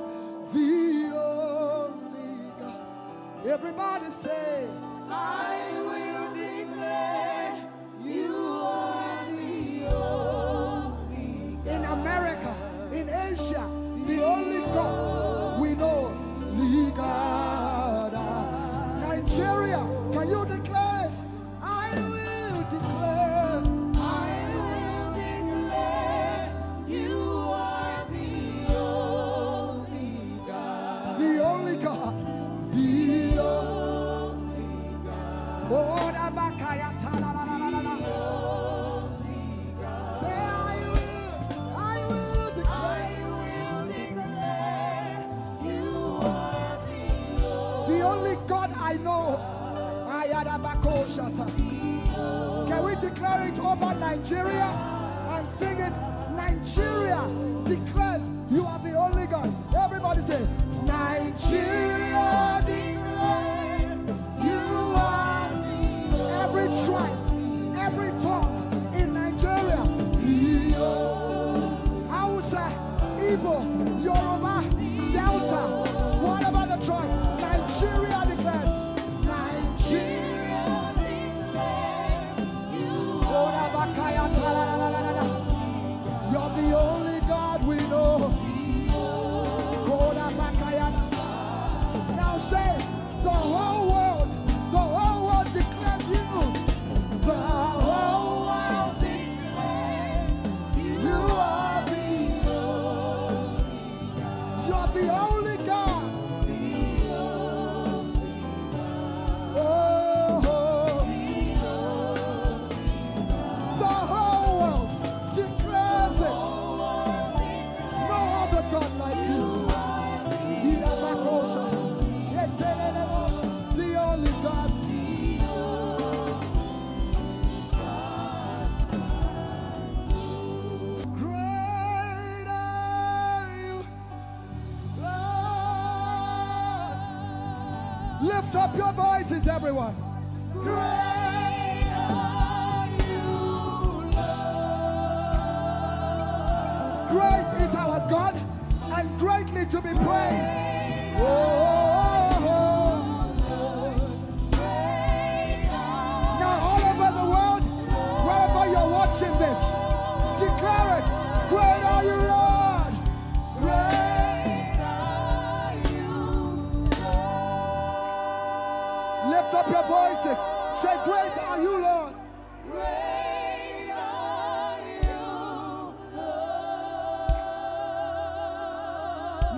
the only God. Everybody say, I will declare you are the only God. In America, in Asia, the only God we know, the God. Nigeria, can you declare it? I will declare you are the only God. Can we declare it over Nigeria and sing it? Nigeria declares you are the only God. Everybody say, Nigeria declares you are every tribe, every tongue in Nigeria. Hausa, Igbo, Yoruba, Delta, whatever the tribe, Nigeria declares. Nigeria declares you're the only God we know. Now say, the whole world declares you. The whole world declares you are the only. You're the only God. The whole world declares it. No other God like you. The only God. Great are you, Lord. Lift up your voices, everyone. Great are you, Lord. Great is our God and greatly to be praised. Now all over the world, wherever you're watching this, declare it. Great are you, Lord. Great are you, Lord. Lift up your voices. Say, great are you, Lord. Great are you, Lord.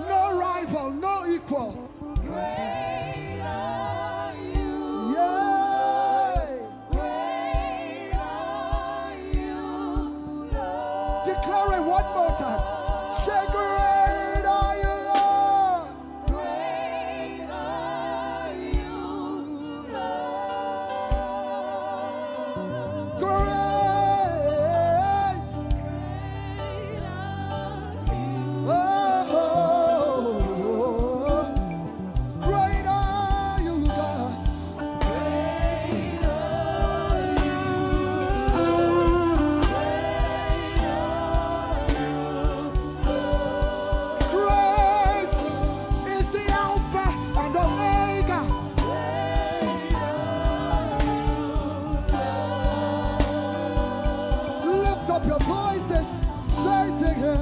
No rival, no equal. Great are you. Yeah. Great are you, Lord. Declare it one more time. Say, great are you, Lord. Great are you, Lord. Great. Oh. Great are you, God. Great are you. Great is the Alpha and Omega. Lift up your voices, say to him.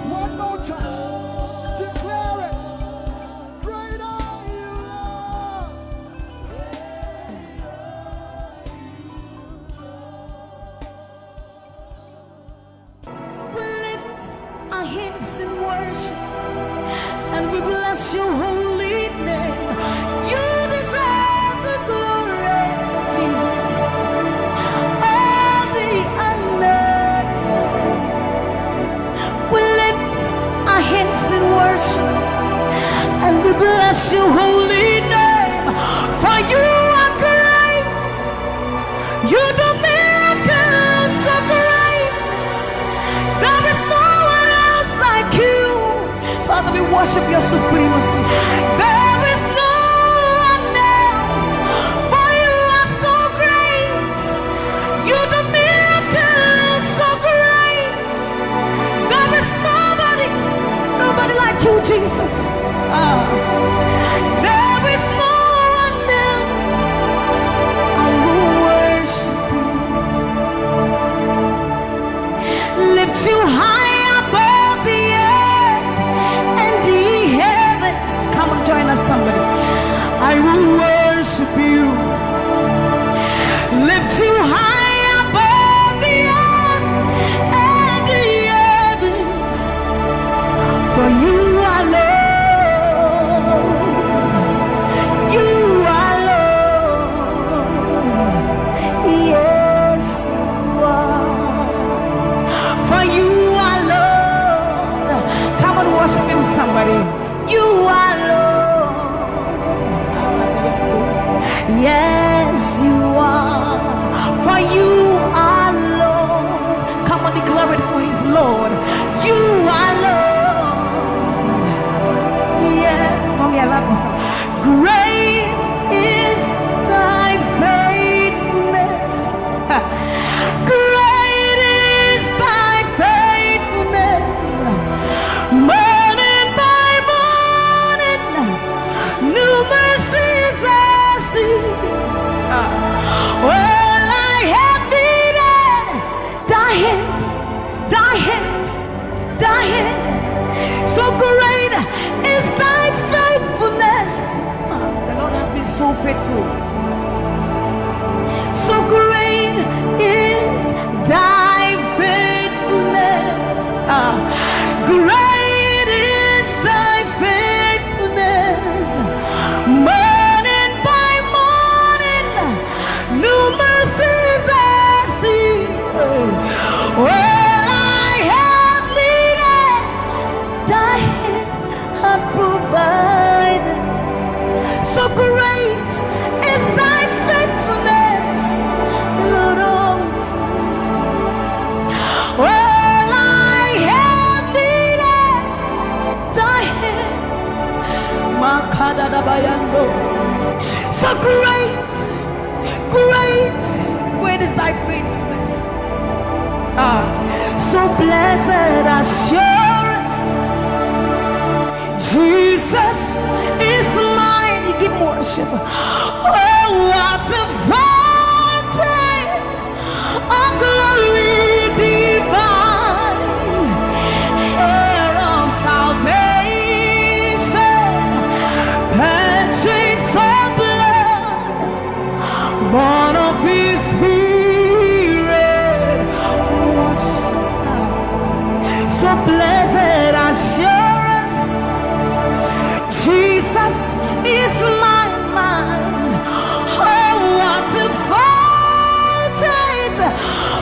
One more time, declare it. Great are you, Lord. We lift our hands in worship and we bless your holy name. You deserve the glory, Jesus. All the honor. We lift our hands in worship and we bless your holy name. For you are great. You do miracles so great. There is no one else like you. Father, we worship your supremacy. There is no one else. For you are so great. You do miracles so great. There is nobody like you, Jesus. There is no one else. I will worship you. Lift you high above the earth and the heavens. Come on, join us, somebody. I will worship you. Lift you high above the earth and the heavens. For you are Lord. somebody. You are Lord. Yes, you are. For you are Lord. Come on, declare it for his Lord. You are Lord. Yes, mommy, I love this song. Great is thy faithfulness. Great is thy faithfulness. Morning by morning, new mercies I see. All I have needed, thy hand, thy hand, thy hand. So great is thy faithfulness. The Lord has been so faithful. So great is thy faithfulness. Great is thy faithfulness. Morning by morning, new mercies I see. All I have needed, thy hand hath provided. So great is thy faithfulness, Lord, unto all I have needed, thy hand. So great, great, great is thy faithfulness. So blessed assurance, Jesus is mine. Give worship. Oh, what a fountain of glory divine, hair of salvation, purchase of blood, born of his spirit. So blessed assurance, Jesus is my mind. Oh, what a fountain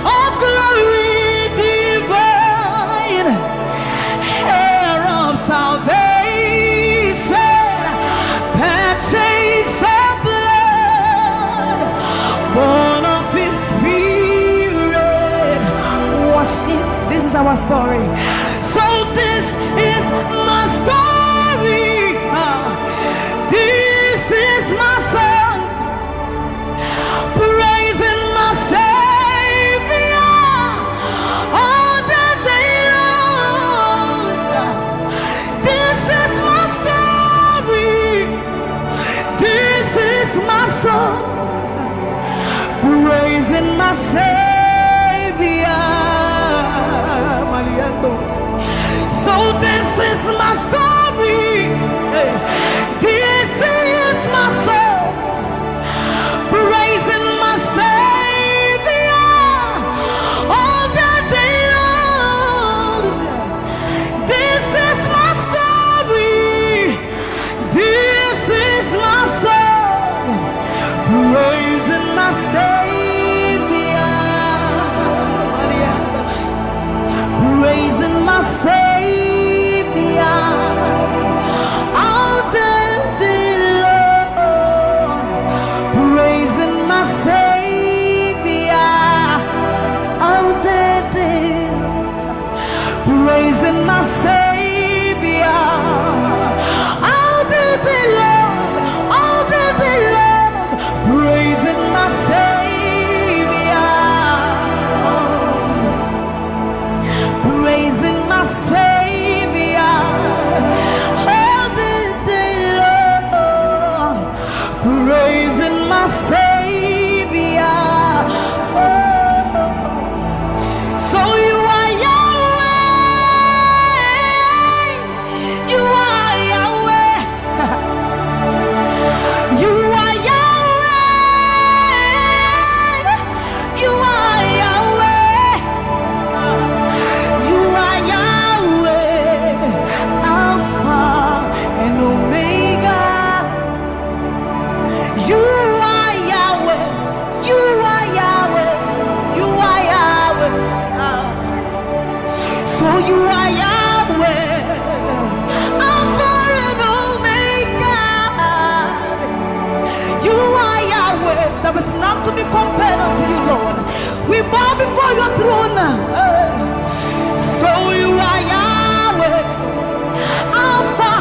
of glory divine, hair of salvation, purchase of blood, born of his spirit. Wash it. This is our story. So this is my story. This is my song, praising my Savior all the day long. This is my story. This is my song, praising my Savior. So this is my story. This is my song, praising my Savior all the day long. This is my story. This is my song, praising my Savior, praising my Savior. Praising my Savior all the day long, all the day long, praising my Savior, praising my Savior all the day long, praising my Savior. So you are So you are Yahweh, There is none to be compared unto you, Lord. We bow before your throne now. So you are Yahweh, Alpha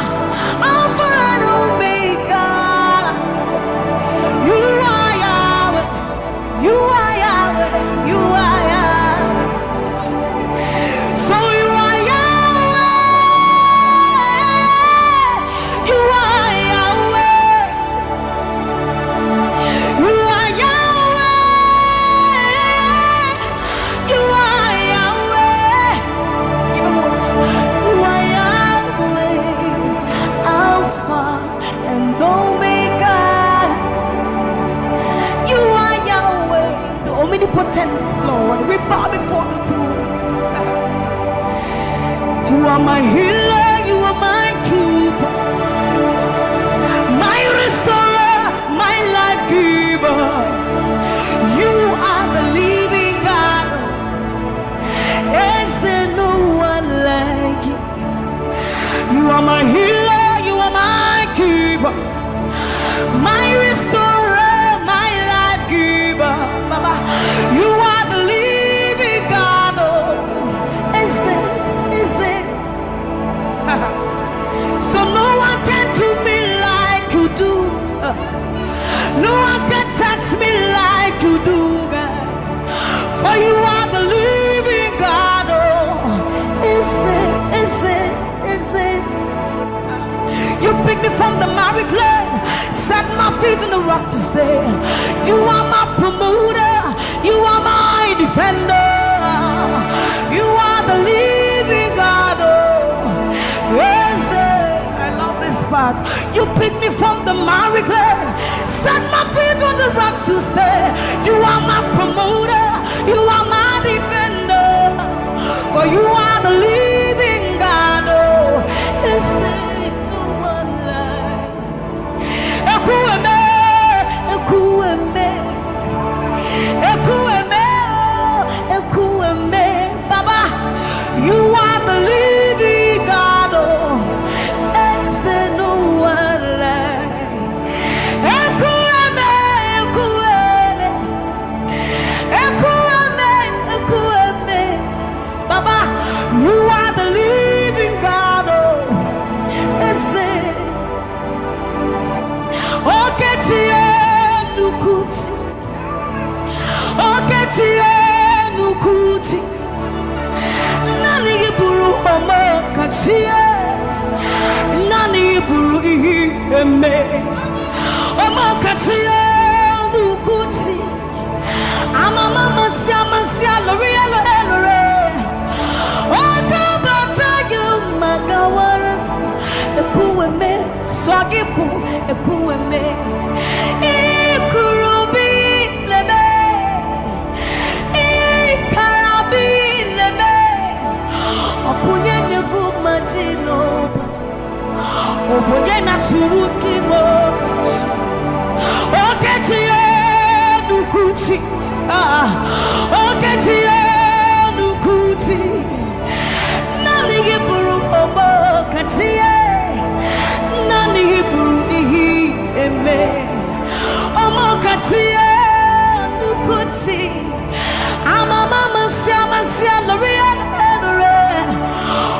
and Omega. You are Yahweh, you are Yahweh, you are Yahweh. So you are Yahweh, you are Yahweh, you are Yahweh, you are Yahweh. Even worse, you are Yahweh, Alpha and Omega. You are Yahweh, the omnipotent Lord. We bow before the throne. You are my healer, you are my keeper, my restorer, my life giver. You are the living God. Is there no one like you? You are my healer, you are my keeper, my restorer, my life giver. Baba, you are the living God. Oh, is it? So no one can do me like you do. No one can touch me like you do, God. For you are the living God. Oh, is it? You pick me from the miry clay, set my feet on the rock to stay. You are my promoter, you are my defender. You are the living God. Oh, yes, I love this part. You pick me from the miry clay, set my feet on the rock to stay. You are my promoter, you are my defender. For you are the living God. Oh, yes, no one like Ekueme, Ekueme, Ekueme, Ekueme. Baba, you are the living God. Oh, it's no one like Ekueme, Ekueme, Ekueme, Ekueme. Baba, you are the living God. Oh, it's Oketie nukuti, Oketie nukuti. Nani iburu omo kachie, nani iburu iheme. Omo kachie nukuti. Amama masia loria lore. Okabata you magawaras. Ekueme swagifu, ekueme. Ikurubi lebe, ikarabi lebe. Opunye nyegu majino, opunye na turuki mo. Oketie nukuti, oketie nukuti. Nani giburu omo katie, nani giburu ihi eme. Omo katie nukuti. Amama masia loria lore.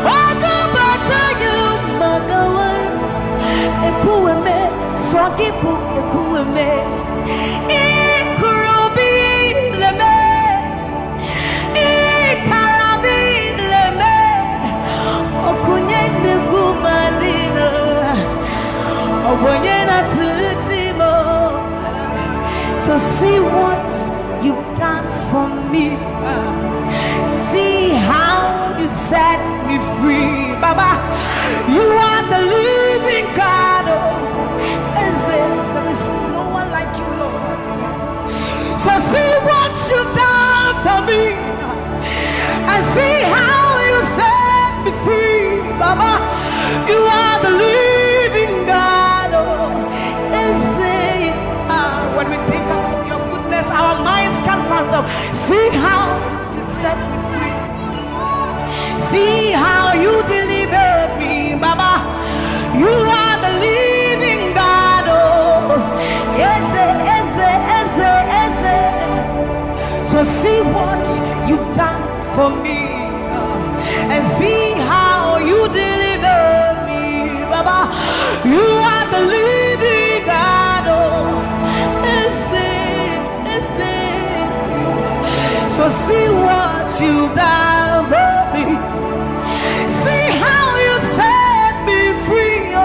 Okabata you magawas. Ekueme swagifu, ekueme. Ikurubi leme, ikarabi leme. Okunye negu majino, obonye na turutimo. So see what you've done for me. See how you set me free. Baba, you are the living God. There is no one like you, Lord. So see what you've done for me, and see how you set me free. Baba, you are the living God. When we think about your goodness, our minds can't fathom. See how you set me free. See how you delivered me, Baba. You are the living God. Oh, yes, yes, yes, yes. you've done for me, and see how you deliver me, Baba. You are the living God. Oh, Ese. So see what you've done for me. See how you set me free. Oh,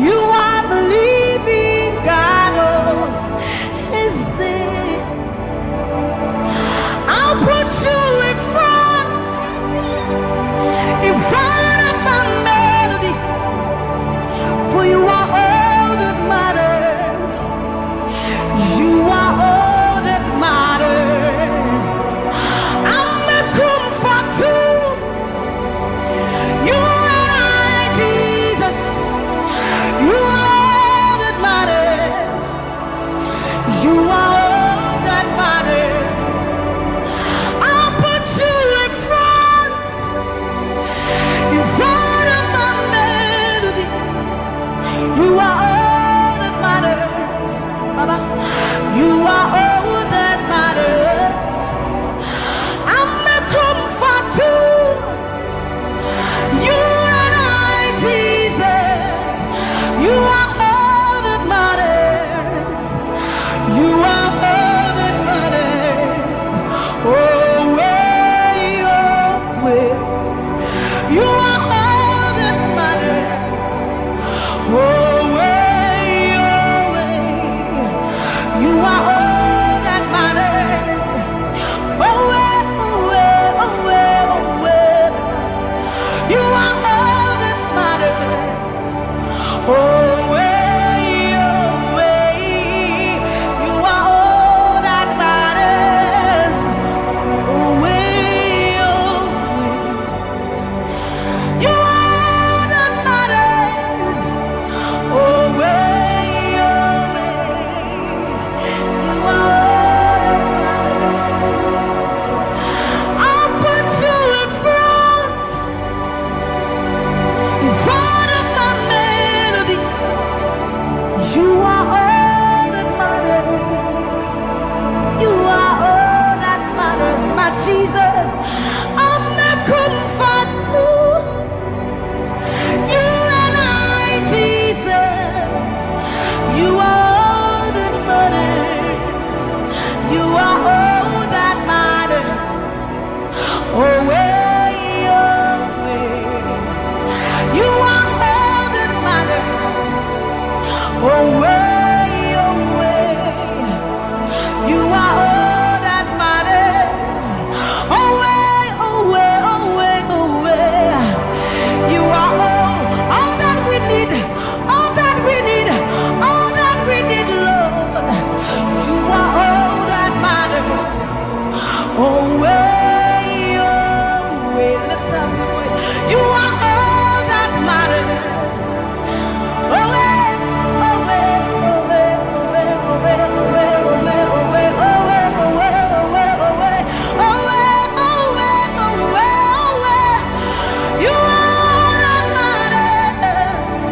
you are the living God. Oh, Ese. I'll put you in front of my melody, for you are all that matters. You are all that matters. I'm a comfort too. You and I, Jesus. You are all that matters. You are all that matters. I'll put you in front of my melody. You are all that matters, Baba. You are all that matters. I'm a comfort too. You and I, Jesus. You are all that matters. You are all that matters. Oh, way, oh, way. You are all that matters. Oh, way, oh, way. You are all that matters. Oh, way, oh, way, oh, way, oh, way. You are all that matters. Oh, way, oh, way. You are all that matters. Oh, way, oh, way. You are all that matters. Oh, way, oh, way. You are all that matters. I'll put you in front of my melody. You are all that matters. You are all that matters, my Jesus. I'm a comfort too. You and I, Jesus. You are all that matters. You are all that matters. Oh, way, oh, way. You are all that matters. Oh, way, oh, way. You are all that matters. Oh, way, oh, way, oh, way, oh, way. You are all that we need, all that we need, all that we need, Lord. You are all that matters. Oh, way, oh, way. Let's have the voice. You are all that matters. Oh, way, oh, way, oh, way, oh, way, oh, way, oh, way, oh, way, oh, way, oh, way, oh, way, oh, way, oh, way, oh, way, oh, way, oh, way, oh, way. You are all that matters.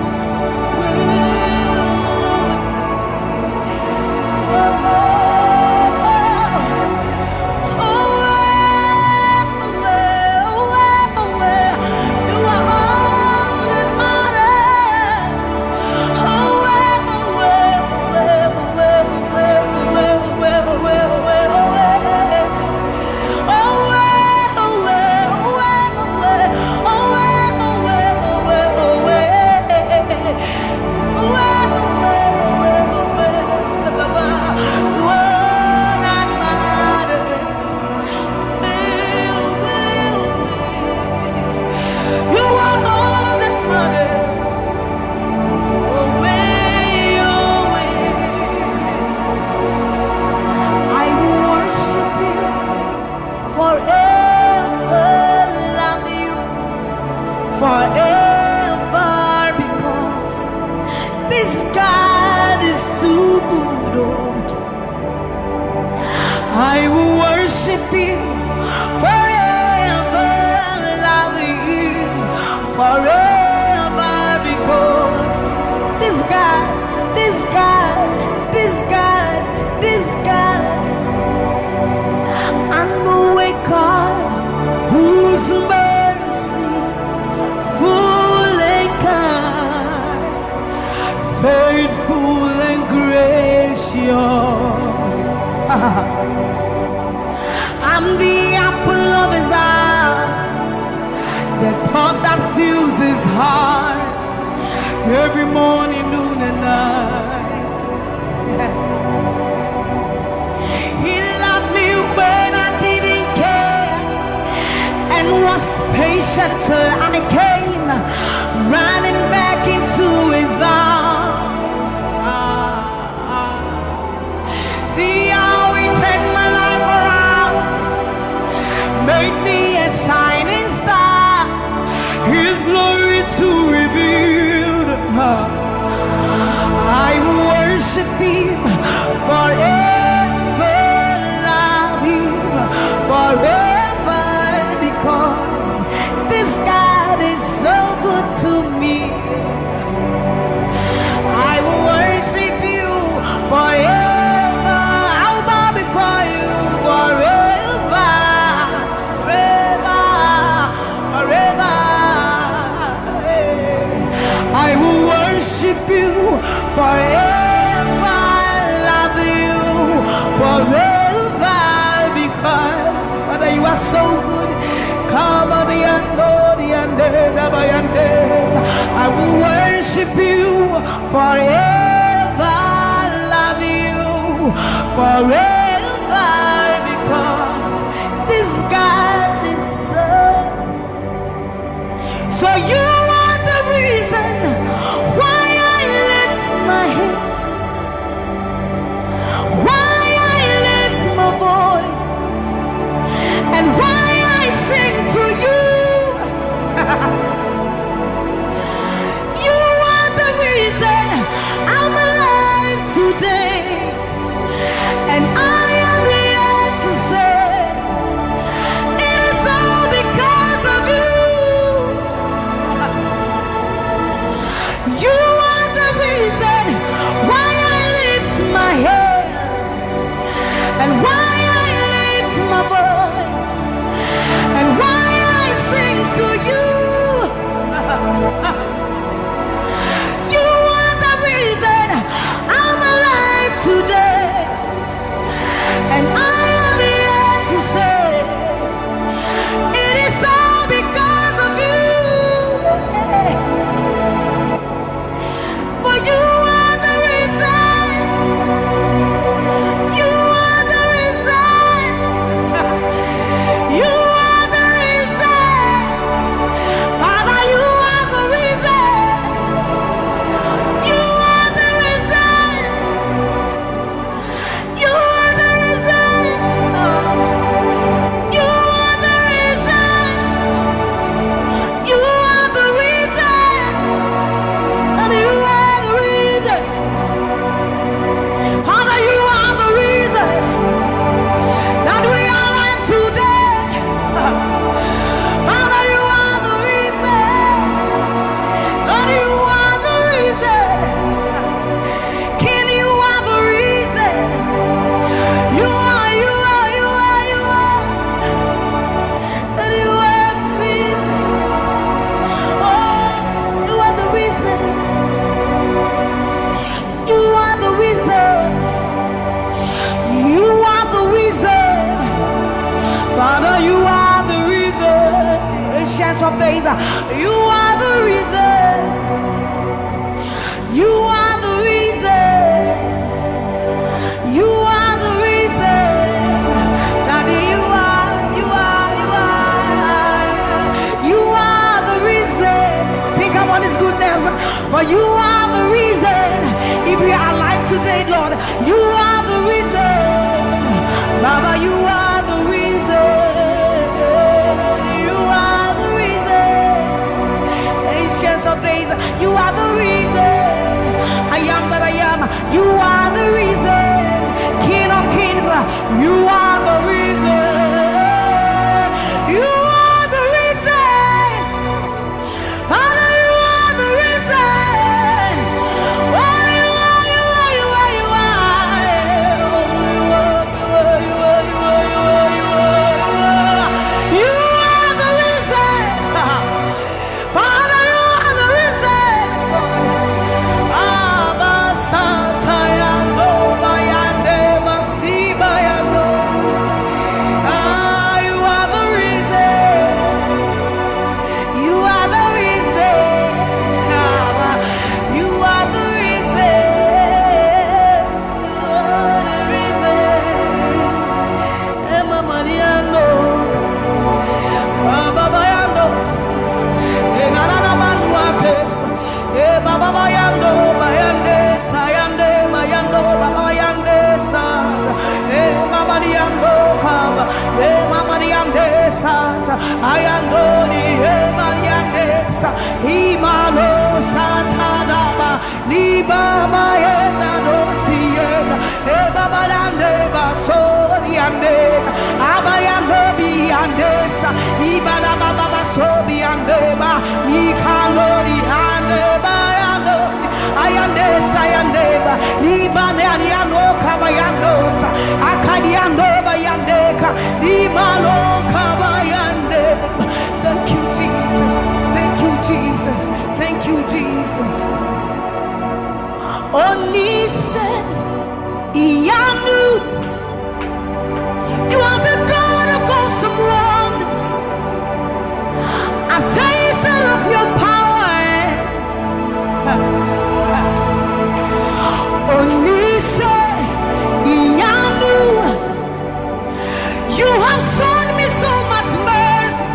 I will worship you forever, love you forever, because this God, this God, I know it and was patient till I came running back into his arms. See how he turned my life around, made me a shining star, his glory to reveal. I will worship him forever, love him forever, because this God is so good to me. I will worship you forever. I'll bow before you forever, forever, forever. I will worship you forever, love you forever, because Father, you are so good. Come on, I will worship you forever, love you forever, because this God is so you are the reason why I lift my hands, why I lift my voice, and why I sing to you. You are the reason I'm alive today, and I am here to say it is all because of you. You are the reason why I lift my hands, and why I lift my voice, and why I sing to you. You are the reason I'm alive today, and I am here to say it is all because of you. For you are the reason. You are the reason. You are the reason. Father, you are the reason. You are the reason. You are the reason. You are the reason. You are the reason. And you are the reason. Father, you are the reason that we are alive today. Father, you are the reason. Lord, you are the reason. King, you are the reason. You are, you are, you are, you are. That you are the reason. Oh, you are the reason. You are the reason. You are the reason. Father, you are the reason. Ancients of days, you are the reason. You are the reason. You are the reason. Daddy, you are, you are, you are. You are the reason. Think about his goodness. For you are the reason. If we are alive today, Lord, you are the reason. Baba, you are the reason. You are the reason. Ancients of days, you are the reason. I am that I am. You are the reason. King of kings, you are the reason. You are the reason. Father, you are the reason. Oh, you are, you are, you are, you are. You are the reason. Father, you are the reason. Abba, Santa, Yando, Bayande, Masiba, Yandos. sata ayandoni emayandesa imalo sata daba liba mayenda dosienda ebaba lande basori ande abayando biandesa ibana baba basobi andeba mikandori andeba yandosi ayandesa ayandeba libane ariano kabayandosa akadiando bayandeka libano kabayandeba. Thank you, Jesus. Thank you, Jesus. Thank you, Jesus. Onise Iyanu, you are the God of awesome wonders. I've tasted of your power. Onise Iyanu, you have shown me so much mercy,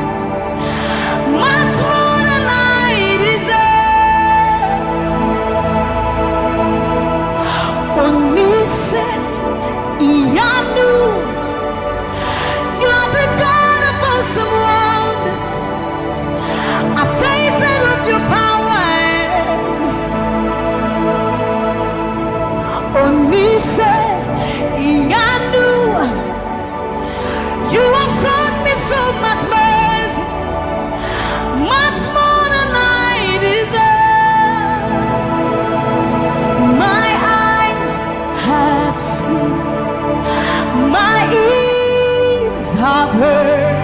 much more than I deserve. Onise Iyanu, you are the God of awesome wonders. I've tasted of your power. Onise Iyanu, you have shown me so much mercy, much more than I deserve. My eyes have seen, my ears have heard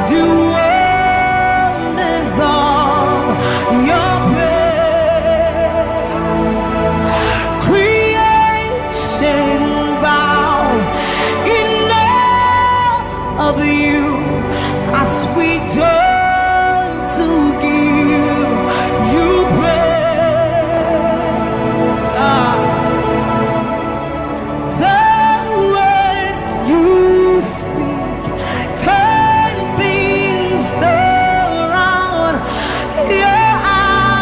the wonders of your praise. Creation bow in awe of you as we turn to give you praise. The words you speak turn things around. Your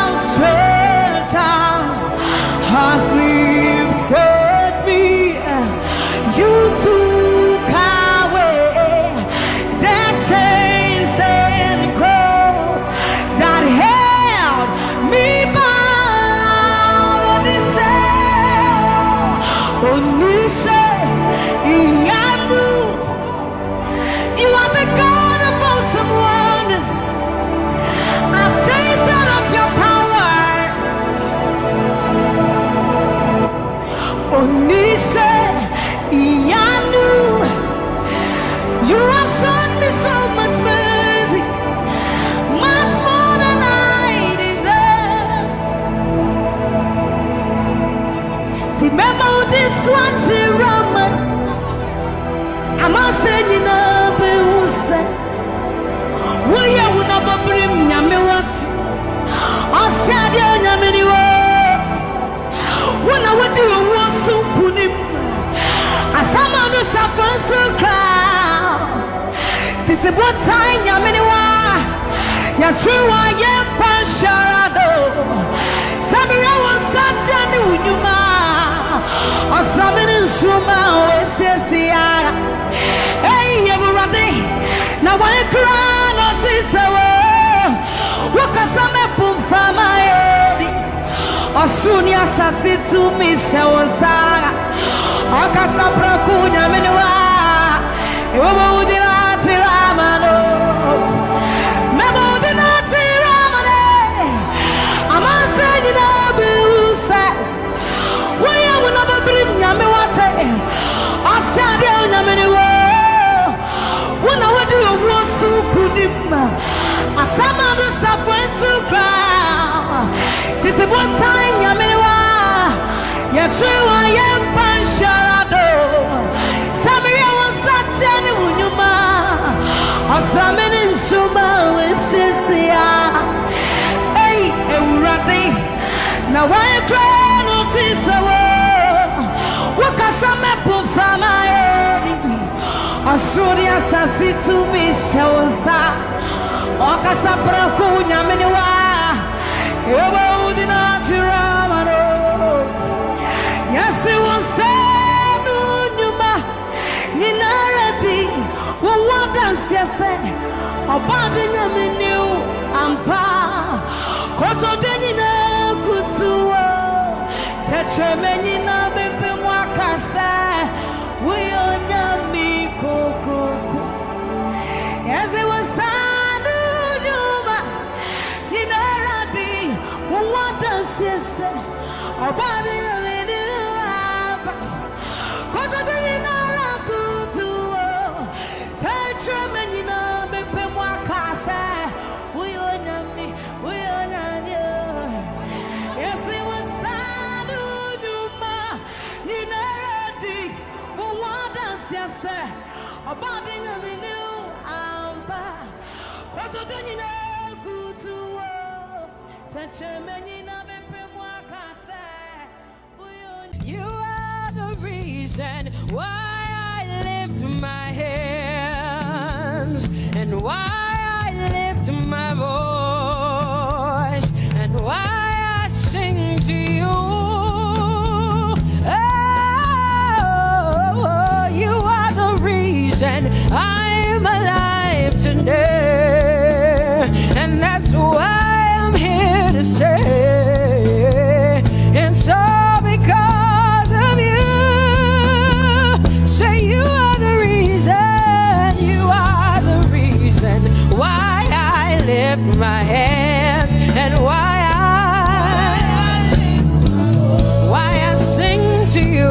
outstretched arms has lifted me. You took away the chains and cords that held me bound. Onise Iyanu, you are the God of awesome wonders. I've tasted of your power. Onise Iyanu, you have shown me so much mercy, much more than I deserve. Remember this one, Raman. I'm not saying you know, but who said, will you never bring me what? I said, you when I would do a war so put him. As some of the suffering so cloud. This is what time Yaminiwa. Yashua Yem Pasharado. Samuel was such a new Yuma. Or something in Shuma or Sesiara. Hey, everybody. Now I cry not this away. What can some put from my head? Osunia sasi tu mishawaza akasapra kunya menwa ewo udina tiramano memo udina tiramane amanse dina busa waya wona babrim nyame wate asade nyame wo wona wadi owosu kunim asama do sapwensu kra. This is what time Yaminiwa Yachua Yem Pansharado Samuel was such an Unyuma or Samin in Suma with Sisia. Hey, Urati. Now I cry notice a word. What can some apple from my head? Or Surya Sassi to me Shawansa or Casapra Kunya Miniwa. About the Naturamano. Yes, it was said, Numa, Ninarati, what was say, Obadi Yaminu, Ampa, Koto Denina, Kutuo, Tetramenina, Bebe Mwakasa, we are Yami Koko. Yes, it was Sanu Yuma, Ninaradi, what does he say? Obadi Yaminu, Ampa, Koto Denina, Kutuo, Tetramenina, Bebe Mwakasa, we are Yami, we are Yami. Yes, it was Sanu Yuma, Ninaradi, what does he say? Obadi Yaminu. You are the reason why I lift my hands and why I lift my voice and why I sing to you. Oh, you are the reason I'm alive today, and that's why I'm here to say, and so because of you, say you are the reason why I lift my hands and why I sing to you.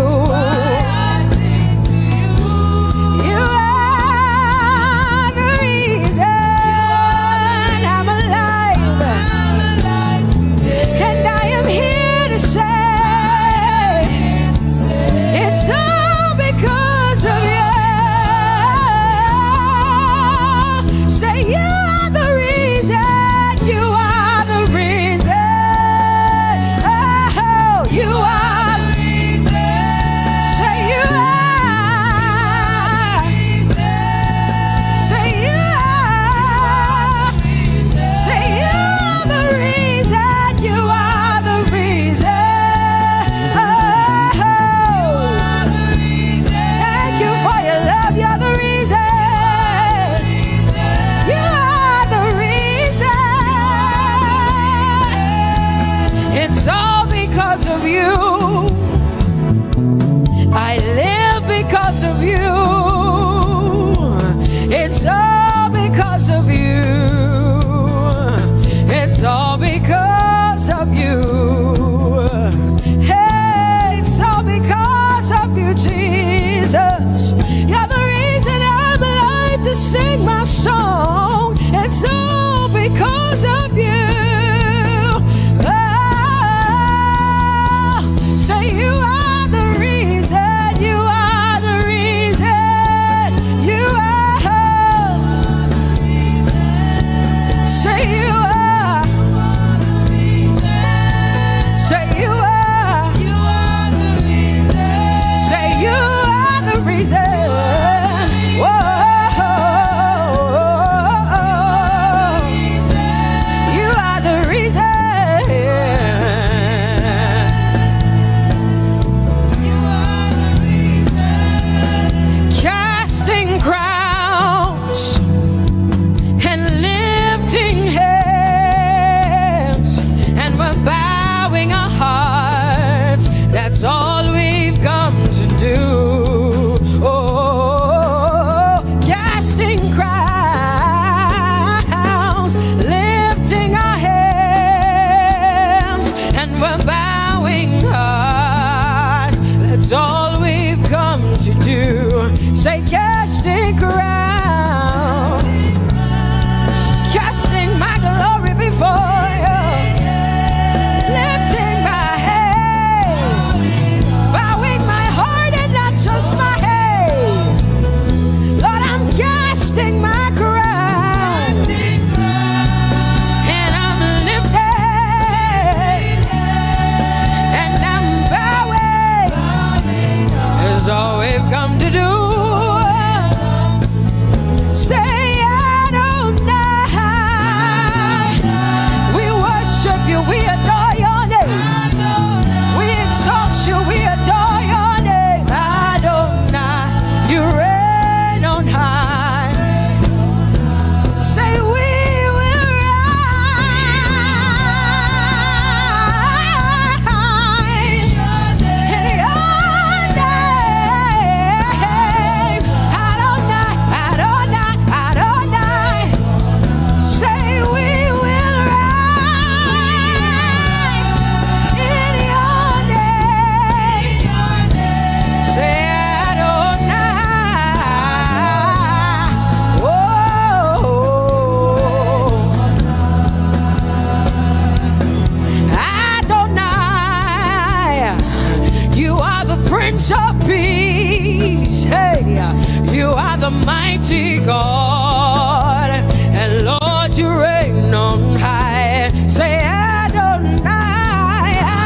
the mighty God, and Lord, you reign on high. Say Adonai,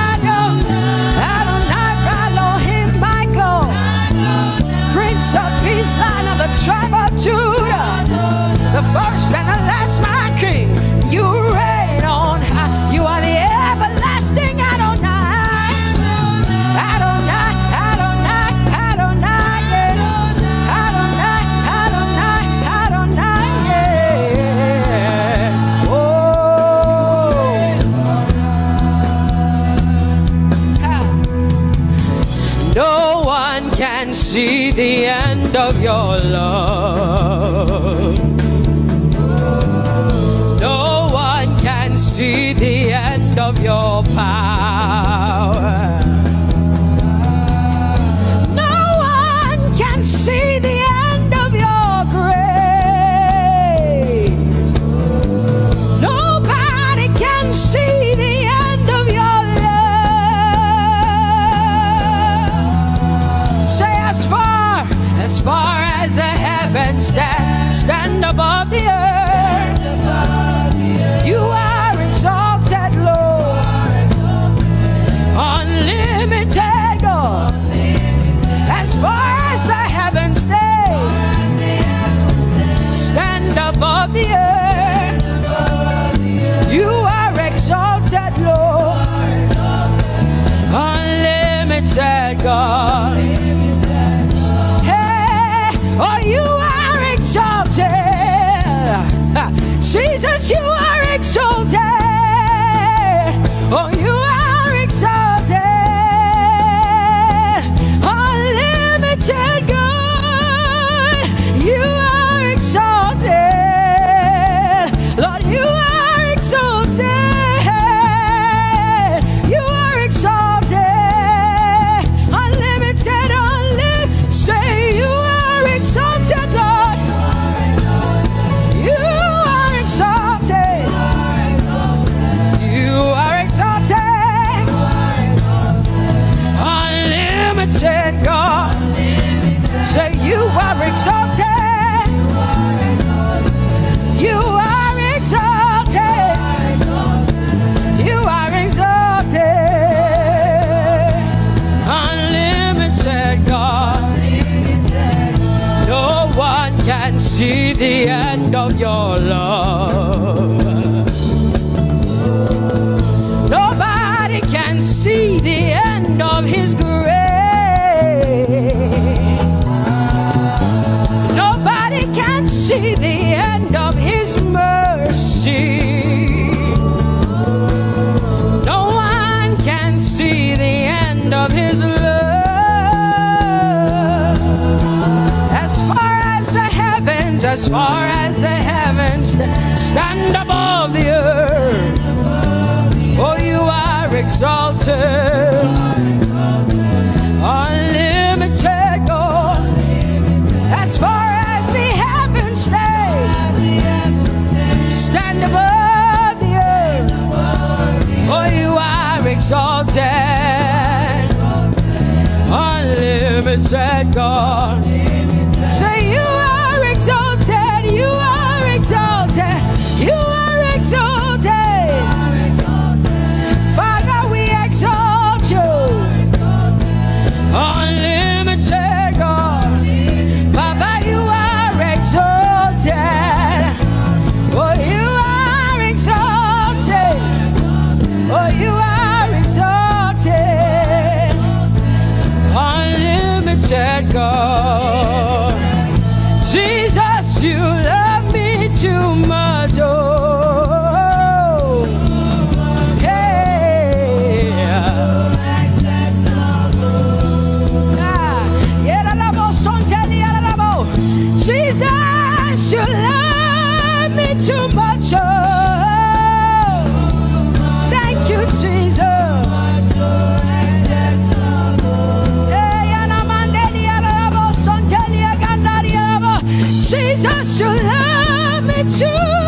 Adonai, Adonai, Elohim, my God, Prince of Peace, Lion of the tribe of Judah, the first and the last, my King. You reign on high. You are the everlasting Adonai, Adonai, Adonai, Adonai, yeah. Adonai, Adonai, Adonai, yeah. Oh, no one can see the end of your love. No one can see the end of your power. No one can see the end of your grace. Nobody can see the end of your love. Say as far as the heavens stand above the earth, you are exalted, Lord, unlimited God. As far as the heavens stand above the earth, you are exalted, Lord, unlimited God. Hey, oh, you are exalted. Jesus, you are exalted. Oh, you are exalted. Unlimited God, you are exalted. Lord, you are exalted. You are exalted. Unlimited, say you are exalted, Lord. You are exalted. You are exalted. Unlimited God. Say you are exalted. You are exalted. You are exalted. Unlimited God. No one can see the end of your love. Nobody can see the end of his grace. Nobody can see the end of his mercy. No one can see the end of his love. As far as the heavens stand above the earth, oh, you are exalted. Unlimited God. As far as the heavens stand above the earth, oh, you are exalted. Unlimited God. Say you are exalted. You are exalted. You are exalted. Father, we exalt you. Unlimited God. Baba, you are exalted. Oh, you are exalted. Oh, you are exalted. Unlimited God. Jesus, you love me too much. Oh, Jesus, you love me too much. Oh, thank you, Jesus. Jesus, you love me too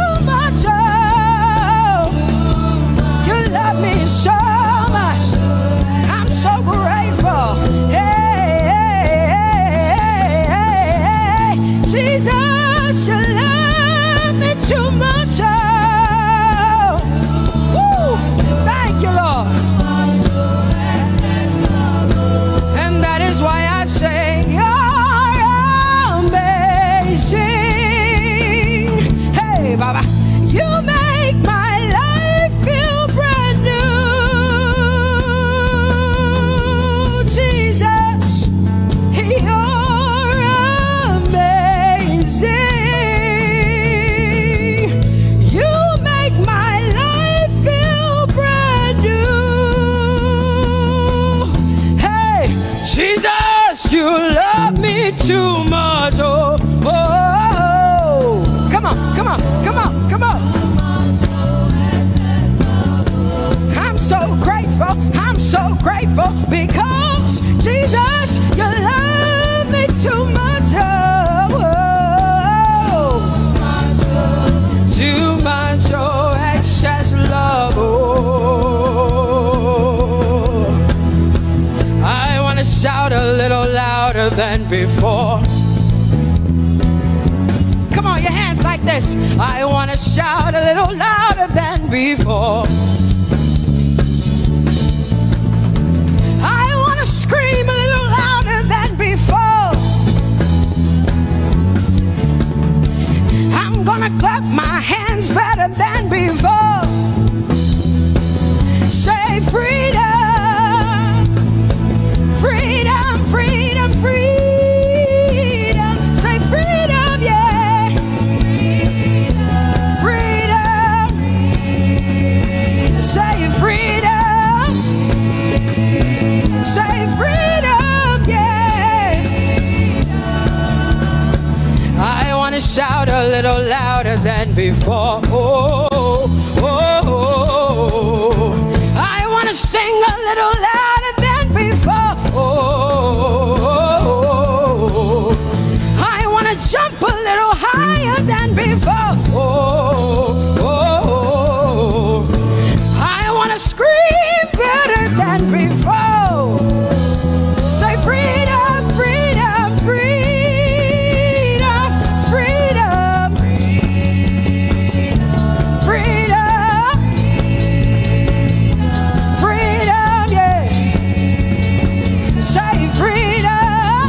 Come on, come on, come on. I'm so grateful because Jesus, you love me too much. Oh, too much, oh, excess love. Oh, I want to shout a little louder than before. Come on, your hands like this. I want to shout a little louder than before. I want to scream a little louder than before. I'm gonna clap my hands better than before. Say freedom, freedom, freedom, freedom. Say freedom, yeah. Freedom. Say freedom. Say freedom, yeah. I want to shout a little louder than before. Oh, oh, oh, oh. I want to sing a little louder than before. Oh, oh, oh. I want to jump a little higher than before. Oh, oh, oh. I want to scream better than before. Say freedom, freedom, freedom, freedom, freedom, freedom, yeah. Say freedom,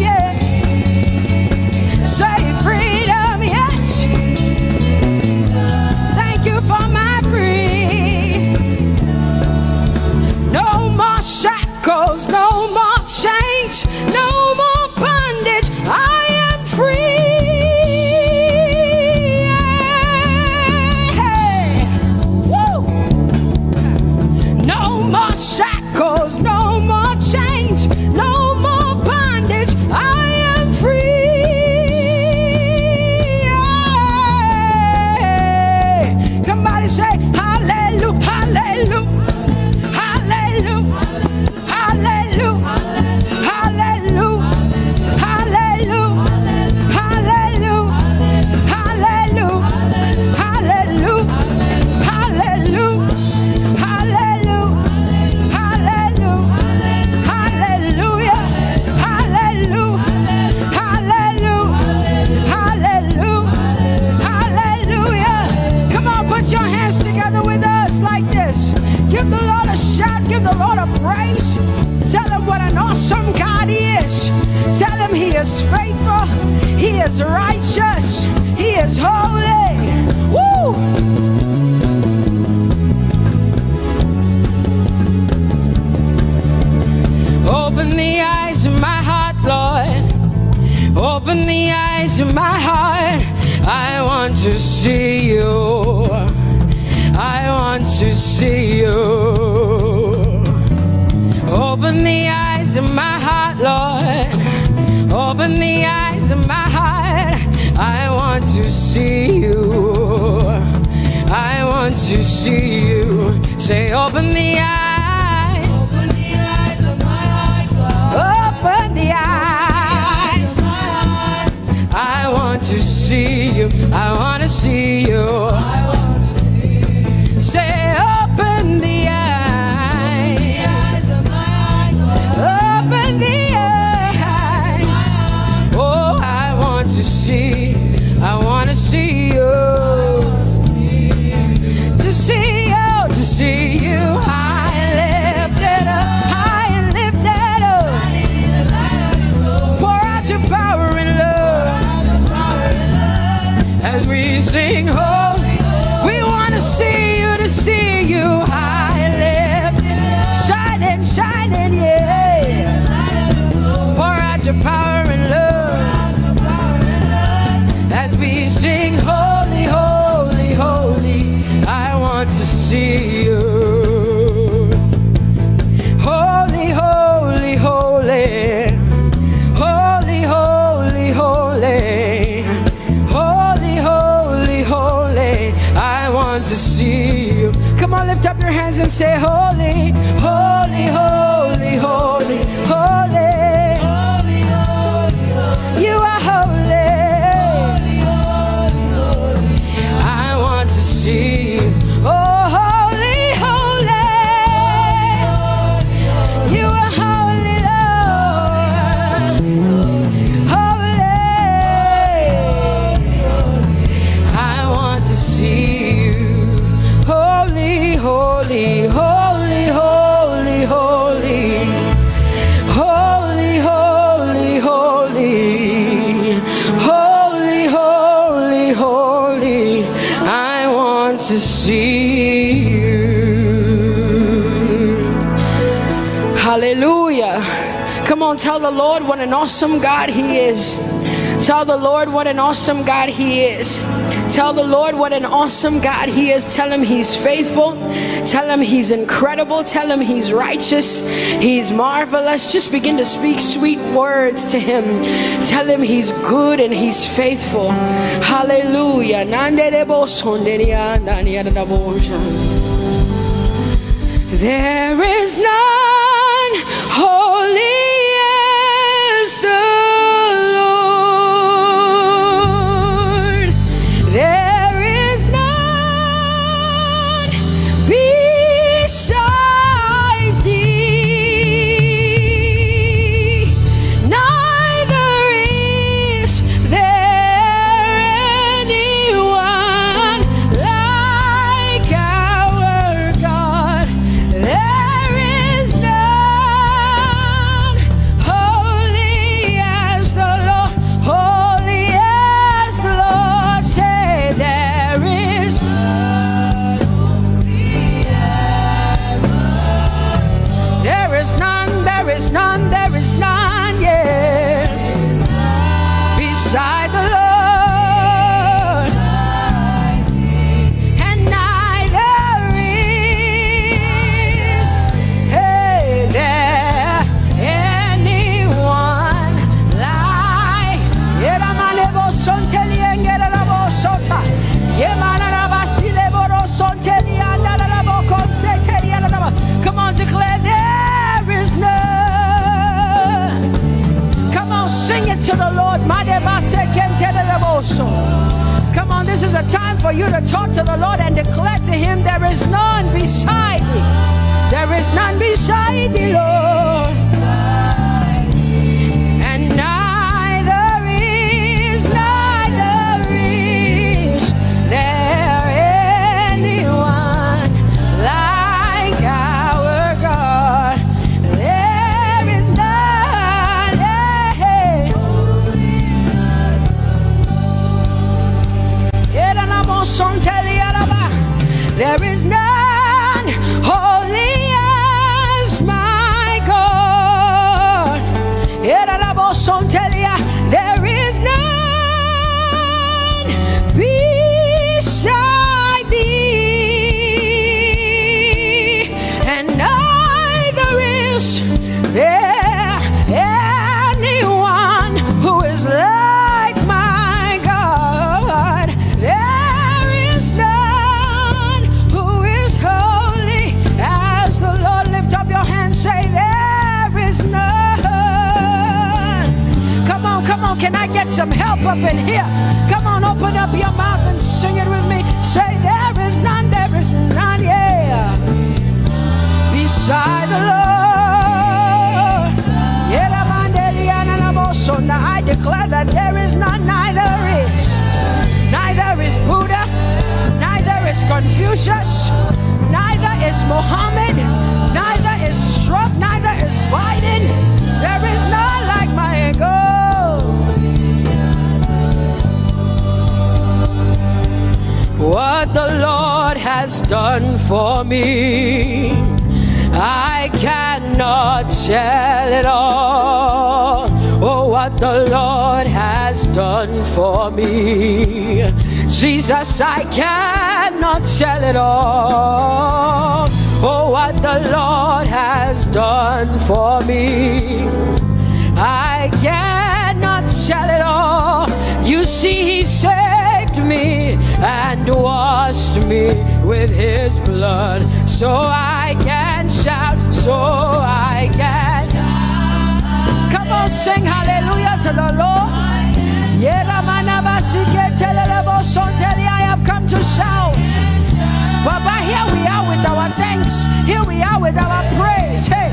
yeah. Say freedom, yes. Thank you for my free. No more shackles, no more chains, no more bondage. I am free. Hey. Woo. No more shackles, no more chains, no more bondage. I am free. Hey. Somebody say hallelujah, hallelujah. Hallelujah, hallelujah, hallelujah, hallelujah, hallelujah, hallelujah, hallelujah, hallelujah, hallelujah, hallelujah, hallelujah, hallelujah, hallelujah, hallelujah. Come on, put your hands together with us like this. Give the Lord a shout, give the Lord a praise. Tell him what an awesome God he is. Tell him he is faithful, he is righteous, he is holy. Woo! Open the eyes of my heart, Lord. Open the eyes of my heart. I want to see you. I want to see you. Open the eyes of my heart, Lord. Open the eyes of my heart. I want to see you. I want to see you. Say, open the eyes. Open the eyes of my heart, Lord. Open the eyes of my heart. I want to see you. I want to see you. Say, open the eyes of my heart. Open the eyes. Oh, I want to see. I want to see you. To see you, to see you. High and lifted up, high and lifted up. Pour out your power and love as we sing holy. We want to see you, to see you high and lifted, shining, shining, yeah. Pour out your power and love as we sing holy, holy, holy. I want to see you. Holy, holy, holy. Holy, holy, holy. say, holy, holy, holy, holy, holy. You are holy. I want to see you. Oh, holy, holy. You are holy, Lord. Holy. I want to see you. Holy, holy, holy, holy, holy. Holy, holy, holy. Holy, holy, holy. I want to see you. Hallelujah. Come on, tell the Lord what an awesome God He is. Tell the Lord what an awesome God He is. Tell the Lord what an awesome God He is. Tell Him He's faithful. Tell Him He's incredible. Tell Him He's righteous. He's marvelous. Just begin to speak sweet words to Him. Tell Him He's good and He's faithful. Hallelujah. There is none holy as the Lord. There is none besides thee. Neither is there anyone like our God. There is none holy as the Lord, holy as the Lord. Say there is none, there is none, there is none, yeah, beside the Lord, and neither is there anyone like. Come on, declare there is none. Come on, sing it to the Lord. Come on, this is a time for you to talk to the Lord and declare to Him there is none beside thee. There is none beside thee, Lord. And neither is there anyone like our God. There is none. There is none holy as my God. There is none beside thee, and neither is there anyone who is like my God. There is none who is holy as the Lord. Lift up your hands, say there is none. Come on, can I get some help up in here? Come on, open up your mouth and sing it with me. Say there is none, yeah, beside the Lord. So now I declare that there is none, neither is Buddha, neither is Confucius, neither is Muhammad, neither is Trump, neither is Biden. There is none like my God. What the Lord has done for me, I cannot tell it all. Oh, what the Lord has done for me, Jesus, I cannot tell it all. Oh, what the Lord has done for me, I cannot tell it all. You see, He saved me and washed me with his blood. So I can shout, so I can. Come on, sing hallelujah to the Lord. I have come to shout. Baba, here we are with our thanks. Here we are with our praise. Hey,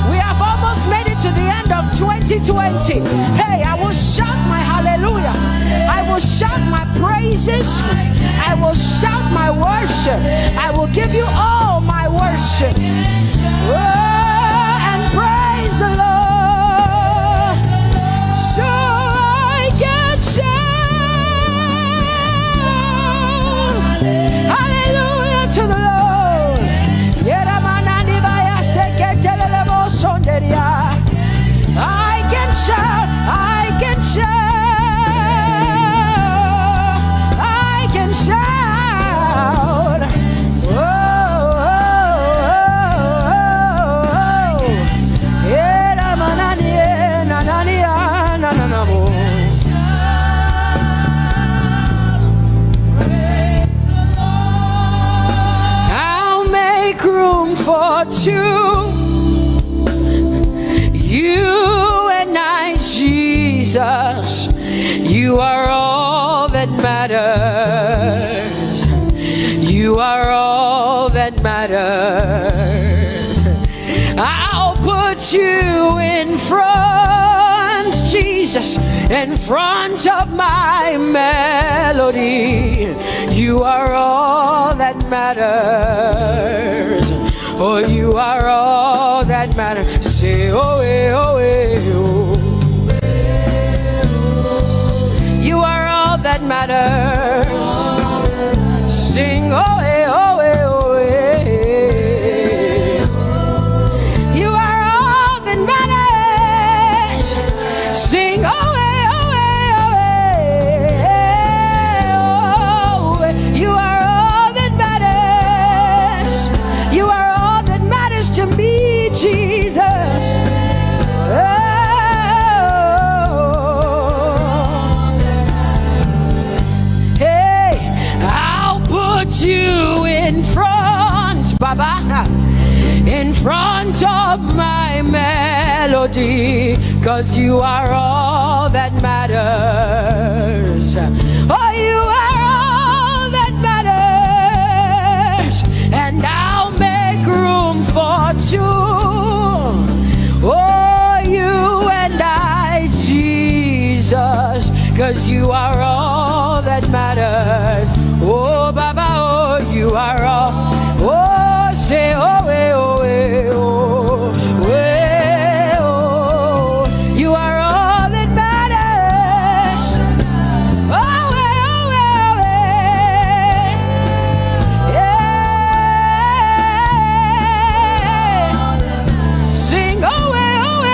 we have almost made it to the end of 2020. Hey, I will shout my hallelujah. I will shout my praises. I will shout my worship. I will give you all my worship. Oh, and praise the Lord. So I can shout hallelujah to the Lord. I can shout, I can shout, I can shout. Oh, I'll make room for two. You and I, Jesus, you are all that matters. You are all that matters. I'll put you in front, Jesus, in front of my melody. You are all that matters. Oh, you are all that matters. Say, oh, eh, oh, eh, oh. You are all that matters. Sing, oh, eh, oh, eh, oh, eh. You are all that matters. Sing, oh, eh, oh, eh, oh, eh. You are all that matters. You are all that matters to me, Jesus. You in front, Baba, in front of my melody, 'cause you are all that matters. Oh, you are all that matters, and I'll make room for two. Oh, you and I, Jesus, 'cause you are all that matters. Oh, Baba, oh, you are all. Oh, say, oh, eh, oh, eh, oh, eh, oh. You are all that matters. Oh, eh, oh, eh, yeah. Sing, oh, eh, oh, eh,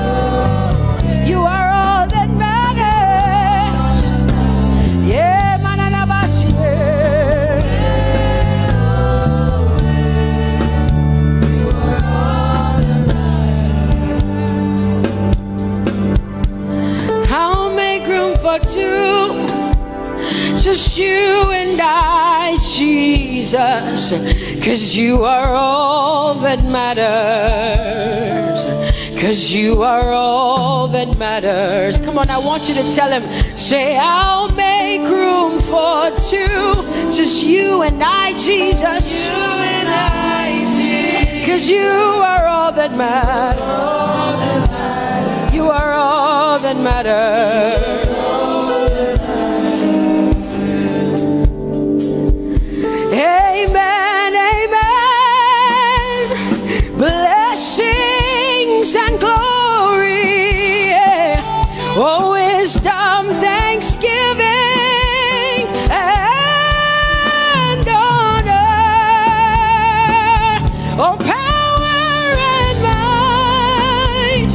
oh. You are all that matters. Yeah, manana bashi. I'll make room for two, just you and I, Jesus, 'cause you are all that matters. 'Cause you are all that matters. Come on, I want you to tell him, say, I'll make room for two, just you and I, Jesus. You and I, Jesus. 'Cause you are all that matters. You are all that matters. Amen, amen. Blessings and glory, yeah. Oh, wisdom, thanksgiving, and honor. Oh, power and might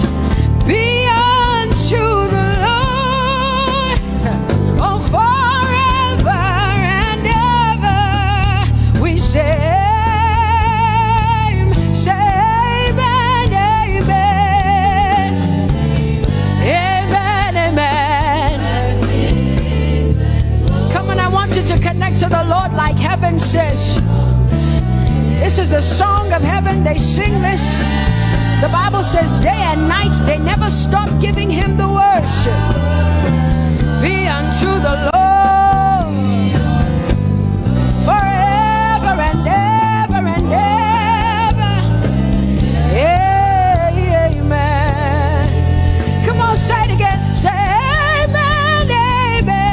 be unto the Lord. Oh, forever and ever we say. says, this is the song of heaven. They sing this. The Bible says day and night they never stop giving him the worship. Be unto the Lord forever and ever and ever. Amen. Come on, say it again. Say amen, amen.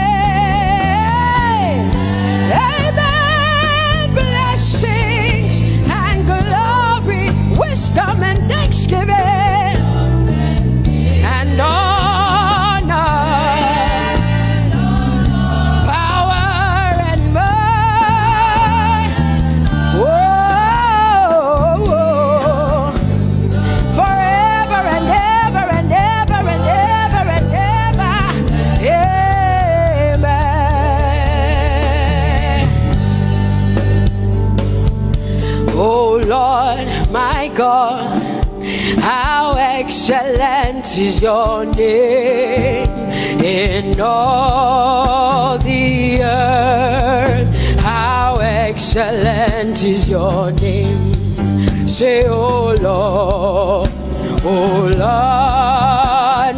Amen. Blessings and glory, wisdom and thanksgiving and honor, power and might. Whoa, whoa. Forever and ever and ever and ever and ever. Amen. Oh Lord, my God, how excellent is your name in all the earth. How excellent is your name. Say, oh Lord,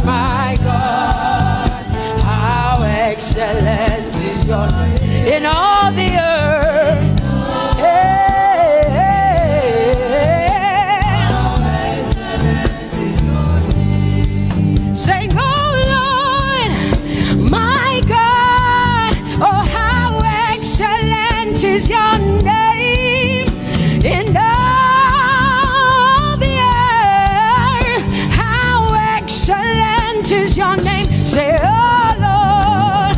my God, how excellent is your name in all the earth. Say, oh Lord, my God, oh how excellent is your name in all the earth. How excellent is your name. Say, oh Lord,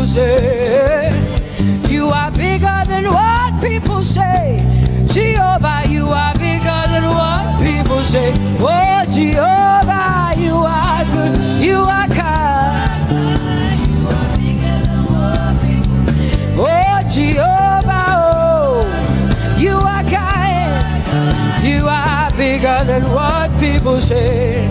people say. You are bigger than what people say. Jehovah, you are bigger than what people say. Oh, Jehovah, you are good. You are kind. Oh, Jehovah, oh, you are kind. You are bigger than what people say.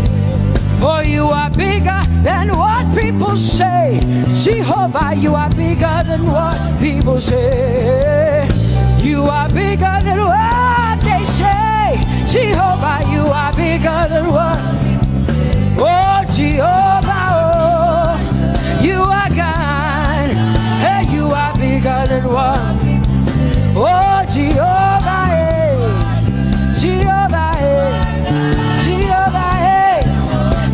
For you are bigger than what people say. Jehovah, you are bigger than what people say. You are bigger than what they say. Jehovah, you are bigger than what. Oh, Jehovah, oh, you are God. Hey, you are bigger than what. Oh, Jehovah, hey, Jehovah, hey, Jehovah, hey,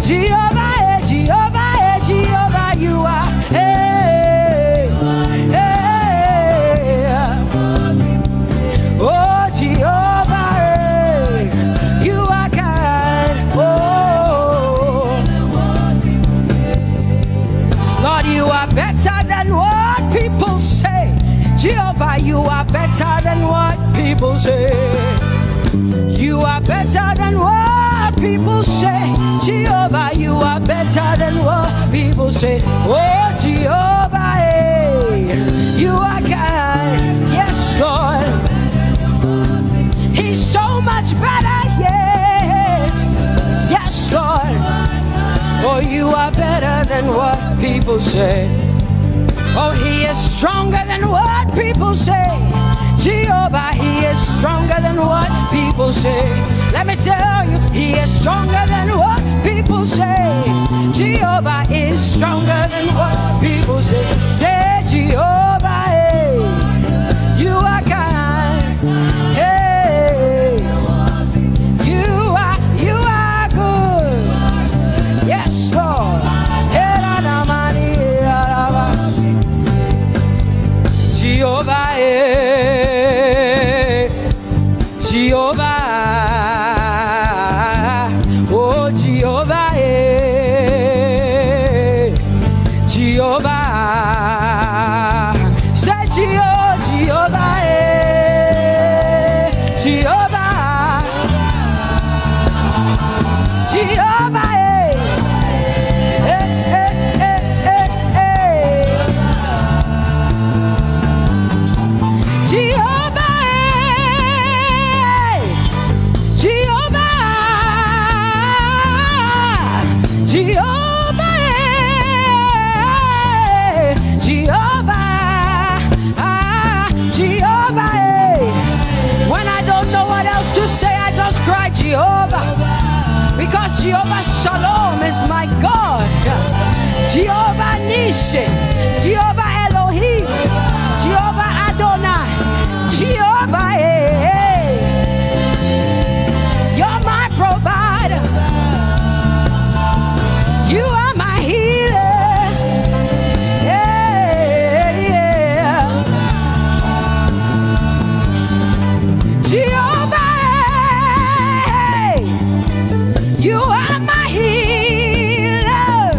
Jehovah, hey, Jehovah, hey, Jehovah, you are, hey, hey, oh, Jehovah, hey, you are kind, oh, Lord, you are better than what people say. Jehovah, you are better than what people say. You are better than what people say. Jehovah, you are better than what people say. Oh, Jehovah, hey, you are kind. Yes, Lord. He's so much better, yeah. Yes, Lord. Oh, you are better than what people say. Oh, he is stronger than what people say. Jehovah, he is stronger than what people say. Let me tell you, he is stronger than what people say. Jehovah is stronger than what people say. Say, Jehovah, hey, you are kind. Hey, you are good. Yes, Lord. Jehovah, Jehovah, oh Jehovah, Jehovah, say Jehovah, Jehovah, Jehovah, Jehovah, because Jehovah Shalom is my God. Jehovah Nissi, Jehovah Elohim, Jehovah Adonai, Jehovah, hey, you're my provider. You are my healer. Yeah, yeah. Jehovah, you are my healer,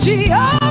Jehovah.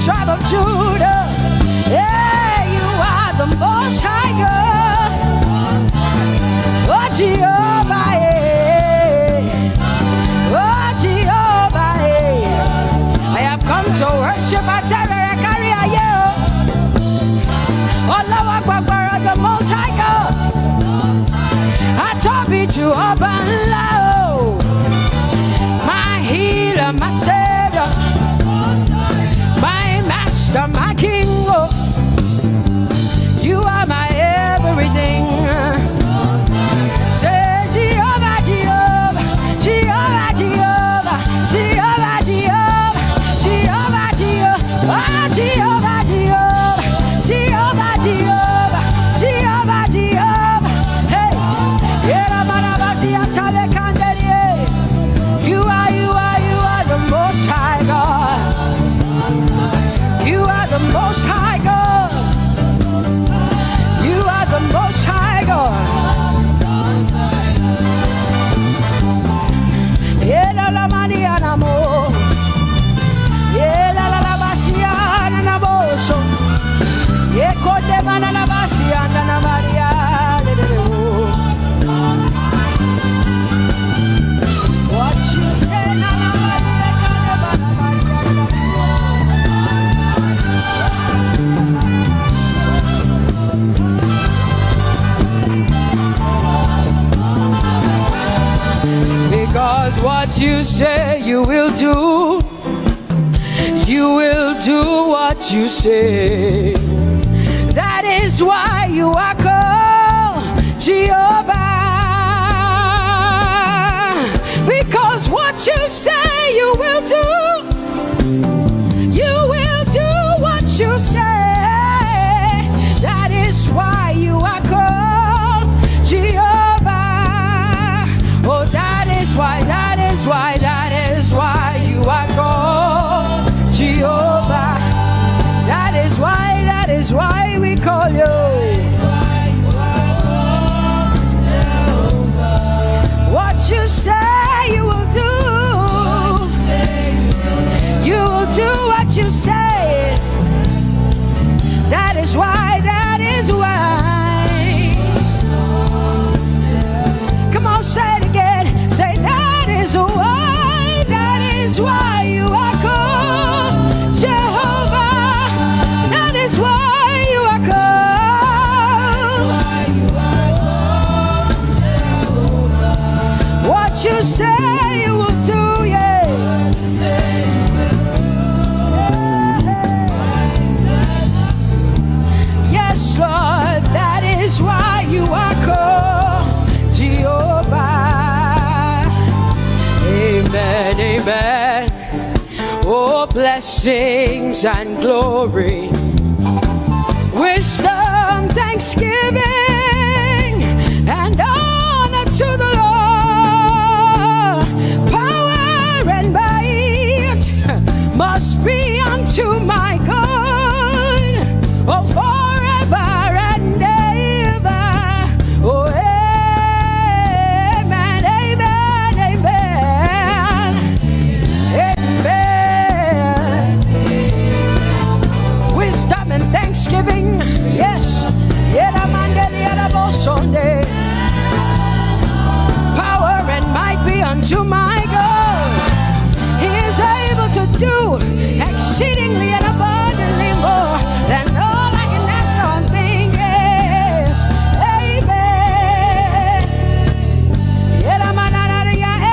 tribe of Judah. Yeah, you are the Most High God. Oh, Jehovah, yeah. Oh, Jehovah, yeah. I have come to worship at Terekaria, yeah. Oh, Lord, the Most High God. I Tope Jehovah, my healer, my savior, my master, my king. Oh, you are my everything. Say Jehovah, Jehovah, Jehovah, Jehovah, Jehovah, Jehovah, Jehovah, Jehovah, Jehovah, Jehovah, Jehovah, Jehovah, Jehovah, Jehovah. Hey, you are the Most High God. You are the Most High God. You are the Most High God. Yela la Mariana mo. Yela la Bassiana na boso. Yeko de mana la Bassiana na Maria. What you say na Maria na because what you say you will do. You will do what you say. That is why you are called Jehovah. Because what you say you will do. You will do what you say. That is why you are called Jehovah. Oh, that is why you are called Jehovah. That is why we call you. What you say you will do. You will do what you say. That is why. Come on, say it again. Say that is why you are called Jehovah. That is why you are called. What you say you will do, yeah. Yes, Lord, that is why you are called Jehovah. Amen, amen. Oh, blessings and glory, wisdom, thanksgiving, and honor to the Lord. Power and might must be unto my God. Oh, forever and ever. Oh, amen, amen, amen, amen. Wisdom and thanksgiving, yes. Power and might be unto my God. He is able to do exceedingly and abundantly more than all I can ask or think. Yes, amen.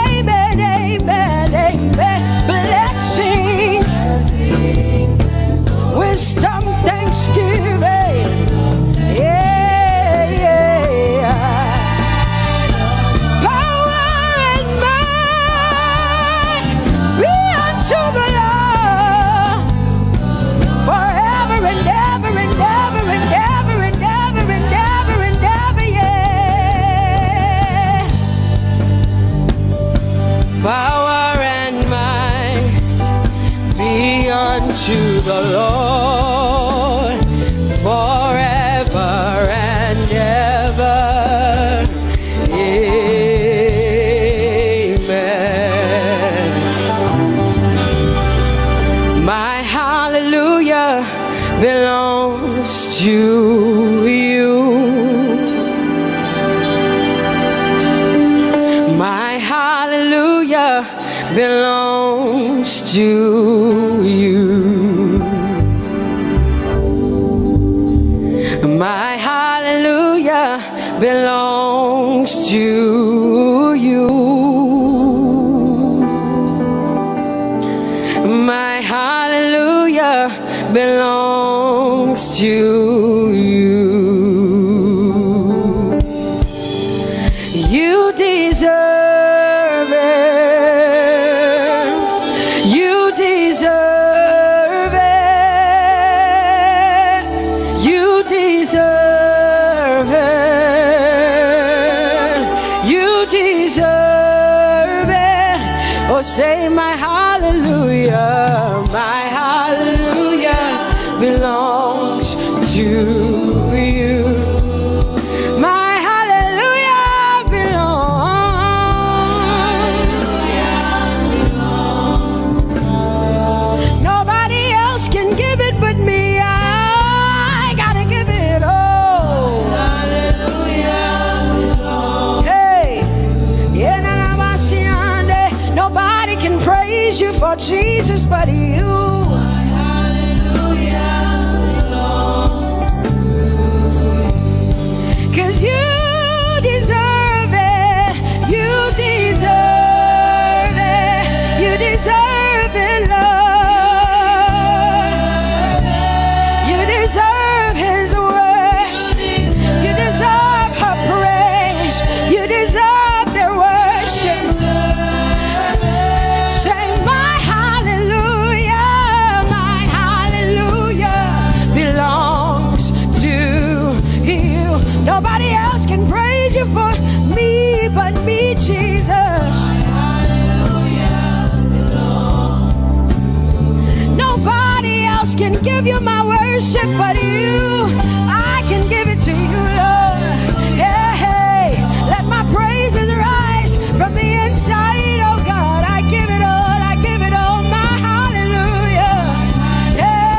Amen, amen, amen. Blessings, wisdom, thanksgiving. Yeah, yeah. Power and might be unto the Lord forever and ever and ever and ever and ever and ever and ever, yeah. Power and might be unto the Lord forever and ever. Amen. My hallelujah belongs to you. My hallelujah belongs to you. My hallelujah belongs to you. You deserve it. You deserve it. You deserve it. You deserve it. Oh, say my hallelujah. My hallelujah belongs to you. My hallelujah belongs. Nobody else can give it but me. I gotta give it all. Hallelujah. Hey, nobody can praise you for Jesus but you. Cause you deserve it, you deserve it, you deserve it, Lord. You deserve His worship, you deserve her praise, you deserve their worship. Say my hallelujah belongs to you. Nobody else can praise you for me but me, Jesus. Nobody else can give you my worship but you. I can give it to you, Lord. Yeah, hey, let my praises rise from the inside, oh God. I give it all, I give it all, my hallelujah. Hey,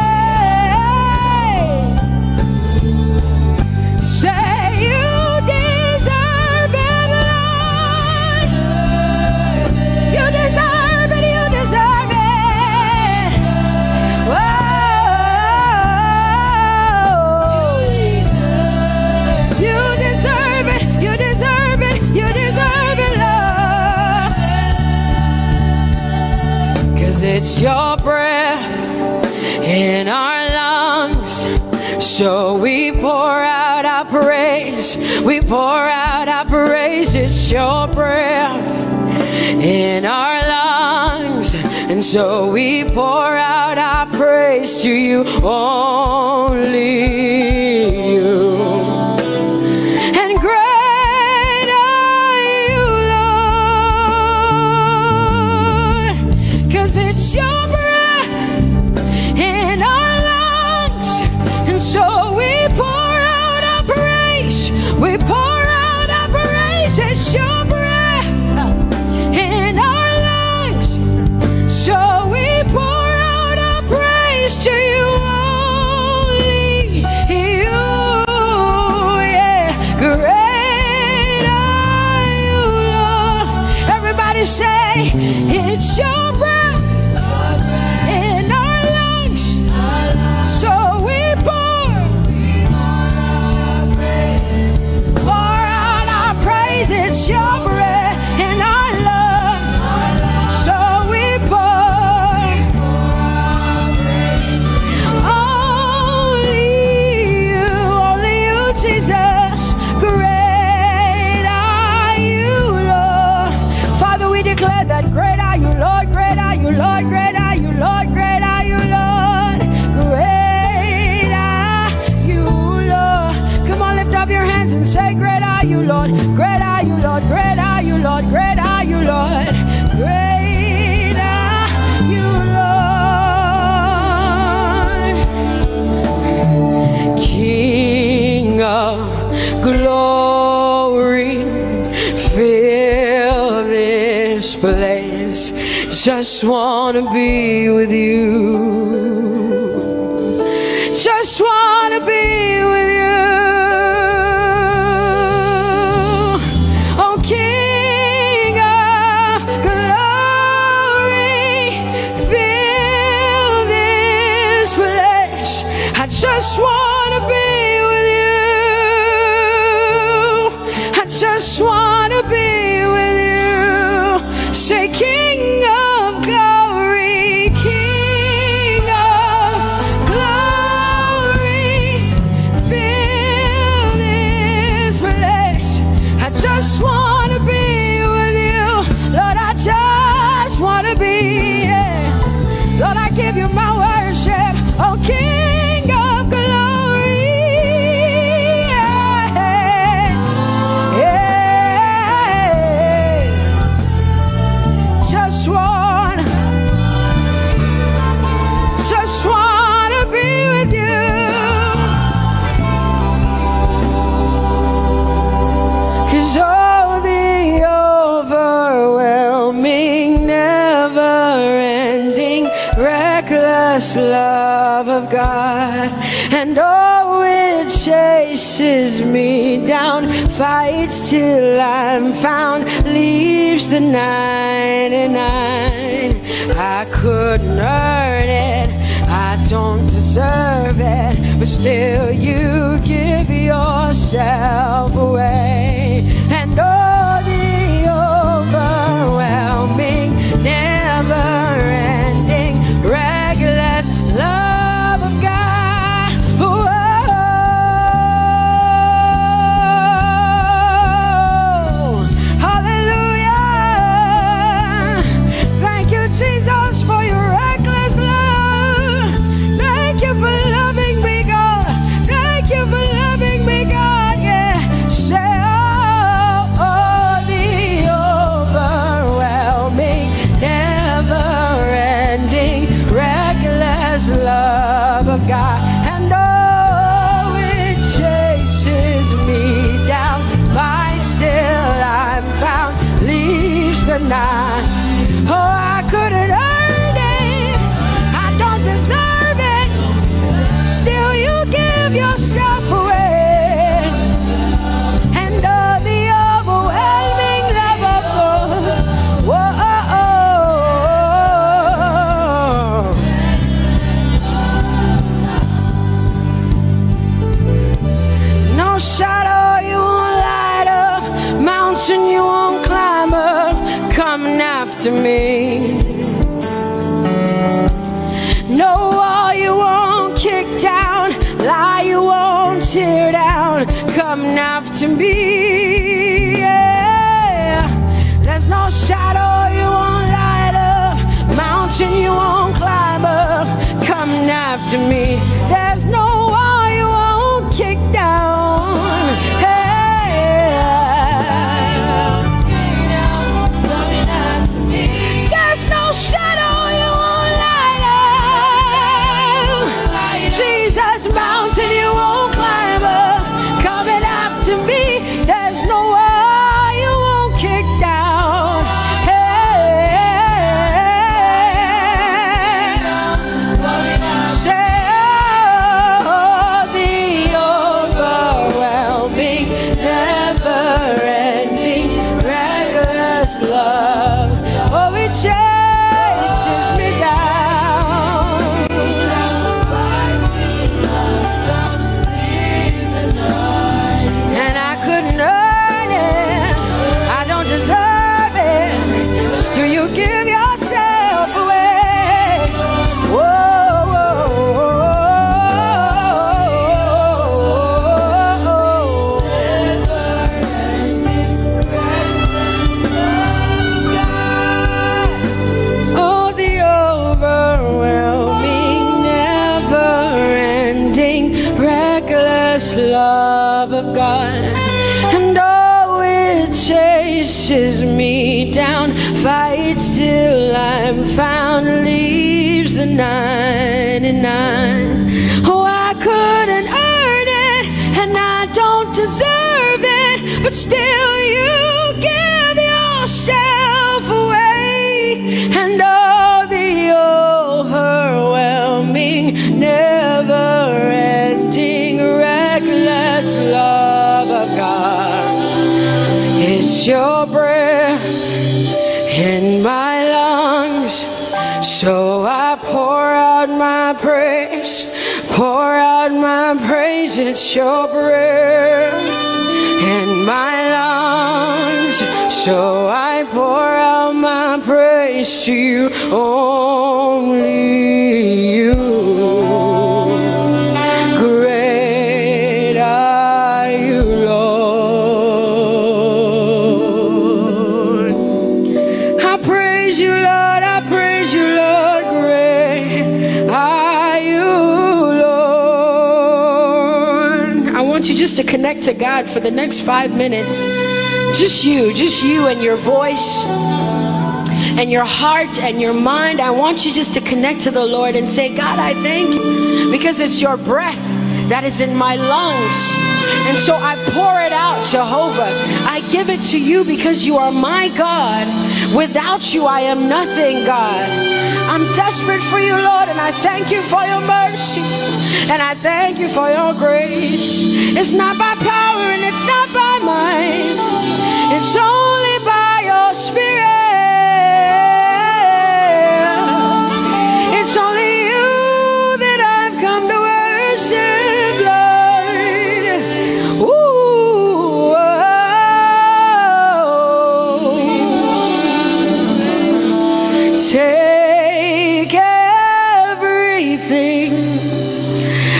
say you deserve it, Lord. You deserve it, you deserve it. Whoa. You deserve it, you deserve it, you deserve it, Lord. Cause it's your breath in our lungs, so we pour out our praise, we pour out our praise. It's your breath in our lungs, and so we pour out our praise to you, only you. And great are you, Lord, 'cause it's your breath in our lungs, and so we pour out our praise, we pour out our praise. It's your breath in our lungs, so we pour out our praise to you, only you. Yeah, great are you, Lord. Everybody say, it's your breath in our lungs, so we pour out our praise. It's your breath in our lungs, so we pour only you, Jesus. Great are you, Lord. Father, we declare that great are you, Lord. Great are you, Lord. Great are you, Lord. Great are you, Lord. Great are you, Lord. Come on, lift up your hands and say, great are you, Lord. Great are you, Lord. Great are you, Lord. Great are you, Lord. Great are you, Lord. King of glory, fill this place. Just wanna be with you. Just wanna be with you. Oh, King of glory. reckless love of God, and oh, it chases me down, fights till I'm found, leaves the 99. I couldn't earn it, I don't deserve it, but still you give yourself away. And oh, the overwhelming, never-ending, reckless love of God. Whoa. Hallelujah. Thank you, Jesus, for your reckless love. Thank you for loving me, God. Thank you for loving me, God. Yeah. Say, oh, the overwhelming, never-ending, reckless love of God. And oh, it chases me down, finds till I'm found, leaves the 9. Oh, I couldn't earn it, I don't deserve it, still you give yourself away. And oh, the overwhelming love of God. Whoa. No shadow you won't light up, mountain you won't climb up, coming after me. No wall you won't kick down, lie you won't tear down, coming after me. Yeah. There's no shadow you won't light up, mountain you won't climb up, coming after me. There's no wall you won't kick down. Hey. There's no shadow you won't light up. Jesus, mountain you won't climb up, coming after me. There's no wall you won't kick down. Hey. Say, oh, the overwhelming, never-ending, reckless love. Oh, it chases me down. And I couldn't earn it, I don't deserve it, still you give yourself away. Whoa, whoa, oh, the overwhelming, never-ending, reckless love of God. And oh, it chases me down, fights till I'm found, leaves the 99. Oh, I couldn't earn it, and I don't deserve it, but still you give yourself away. And oh, the overwhelming, never-ending, reckless love of God. It's your breath in my lungs, so I pour out my praise, pour out my praise. It's your breath in my lungs, so I pour out my praise to you, only you. Great are you, Lord. I praise you, Lord, I praise you, Lord. Great are you, Lord. I want you just to connect to God for the next 5 minutes. Just you and your voice and your heart and your mind. I want you just to connect to the Lord and say, God, I thank you because it's your breath that is in my lungs. And so I pour it out, Jehovah. I give it to you because you are my God. Without you, I am nothing, God. I'm desperate for you, Lord, and I thank you for your mercy. And I thank you for your grace. It's not by power and it's not by might. It's only by your Spirit. It's only you that I've come to worship, Lord. Ooh, oh. Take everything.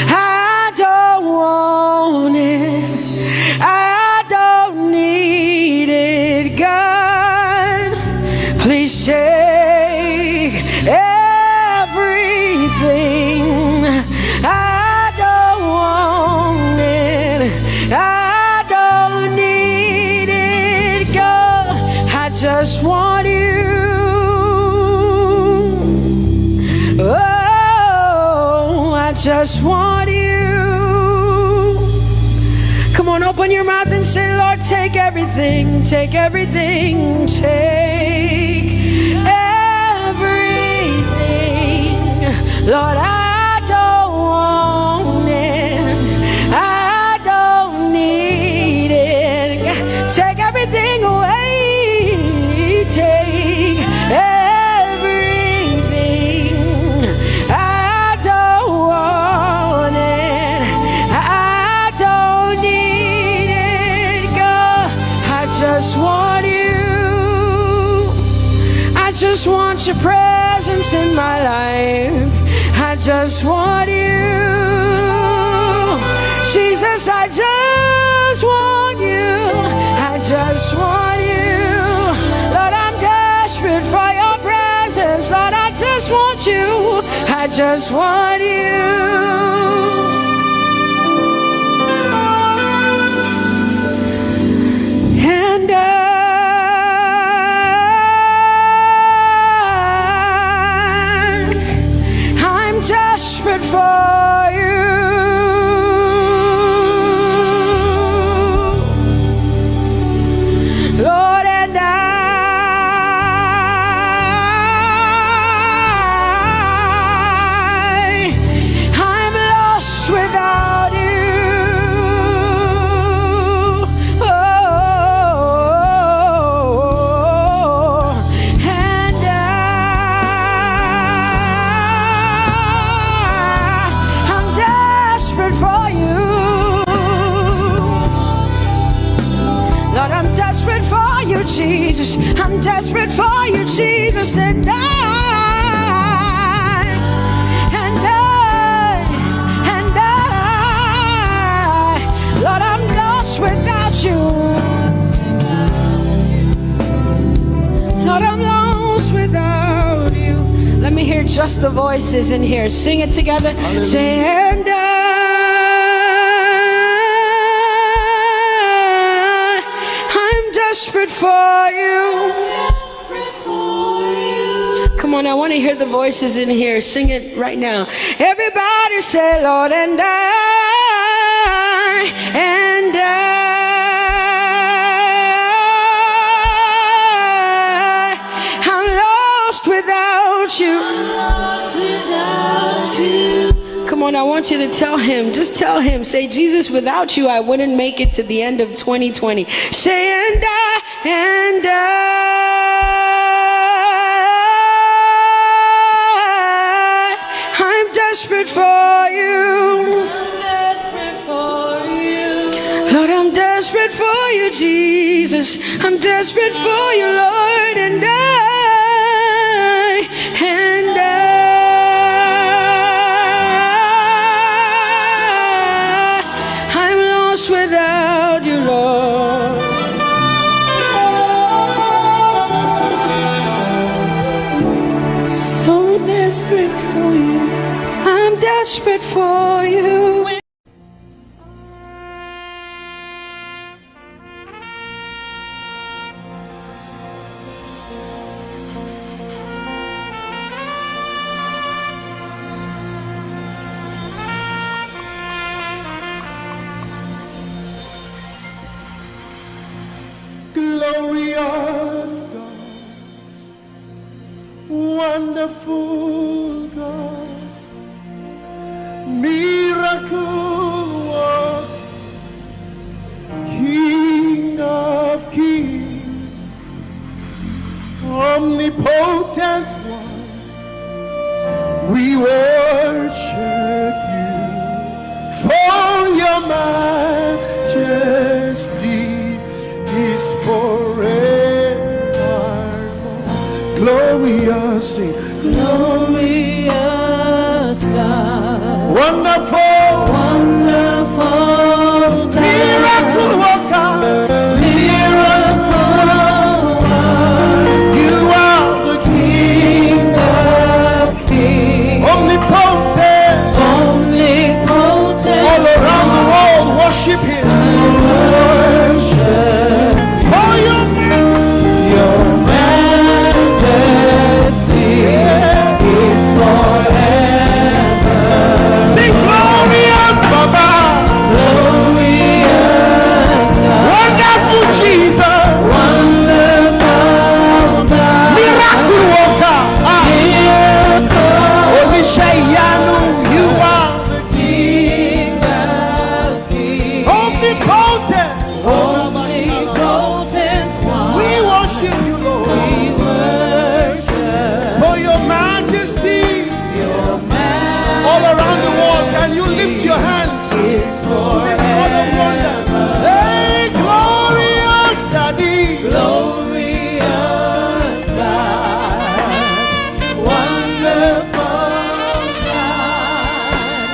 I don't want it. I don't need it, God. Please take everything. I don't want it. I don't need it, God. I just want you. Oh, I just want you. Come on, open your mouth and say, Lord, take everything, take everything, take everything. Lord, I don't want it. I don't need it. Take everything away. Take everything. I don't want it. I don't need it, God. I just want you. I just want your presence in my life. I just want you. Jesus, I just want you. I just want you. Lord, I'm desperate for your presence. Lord, I just want you. I just want you. And I'm desperate for you. Lord, and I'm lost without you. Oh, and I'm desperate for you. Lord, I'm desperate for you, Jesus. I'm desperate for you, Jesus. And Lord, I'm lost without you. Lord, I'm lost without you. Let me hear just the voices in here. Sing it together. Say, and I'm desperate for you. Come on, I want to hear the voices in here. Sing it right now. Everybody say, Lord, and I'm lost without you. Come on, I want you to tell him. Just tell him. Say, Jesus, without you, I wouldn't make it to the end of 2020. Say, and I'm desperate for you. Lord, I'm desperate for you, Jesus. I'm desperate for you, Lord, and I'm lost without you, Lord. So desperate for you. I'm desperate for you. Wonderful God, miracle worker, King of kings, omnipotent one, we worship you for your majesty is forever. Glorious, sing, glorious God, wonderful, wonderful, miracle worker, miracle worker. You are the King of kings, omnipotent, omnipotent. All around the world, worship Him. For your majesty is forever. Sing glorious Baba, glorious God, wonderful Jesus, wonderful God, miracle worker, Holy Shayanu, you are the King of kings, omnipotent, omnipotent one. We worship you, Lord. We worship for your majesty, all around the world. Can you lift your hands to this God of wonders? Hey, glorious Daddy, glorious God, wonderful God,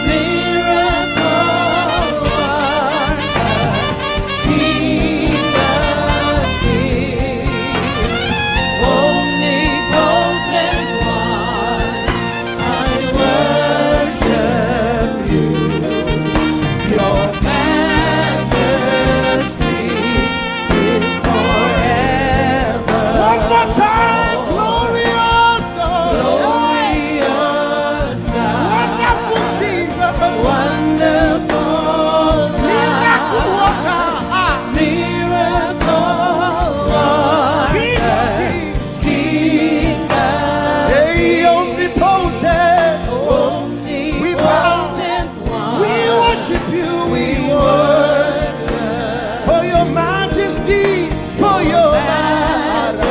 miracle worker, King of kings, omnipotent one, I worship you. Your majesty is forever. One more time, glorious God, glorious God, wonderful Jesus, wonderful miracle worker, miracle worker, King of hey, omnipotent, we bow, we worship you, we worship for your majesty, for your majesty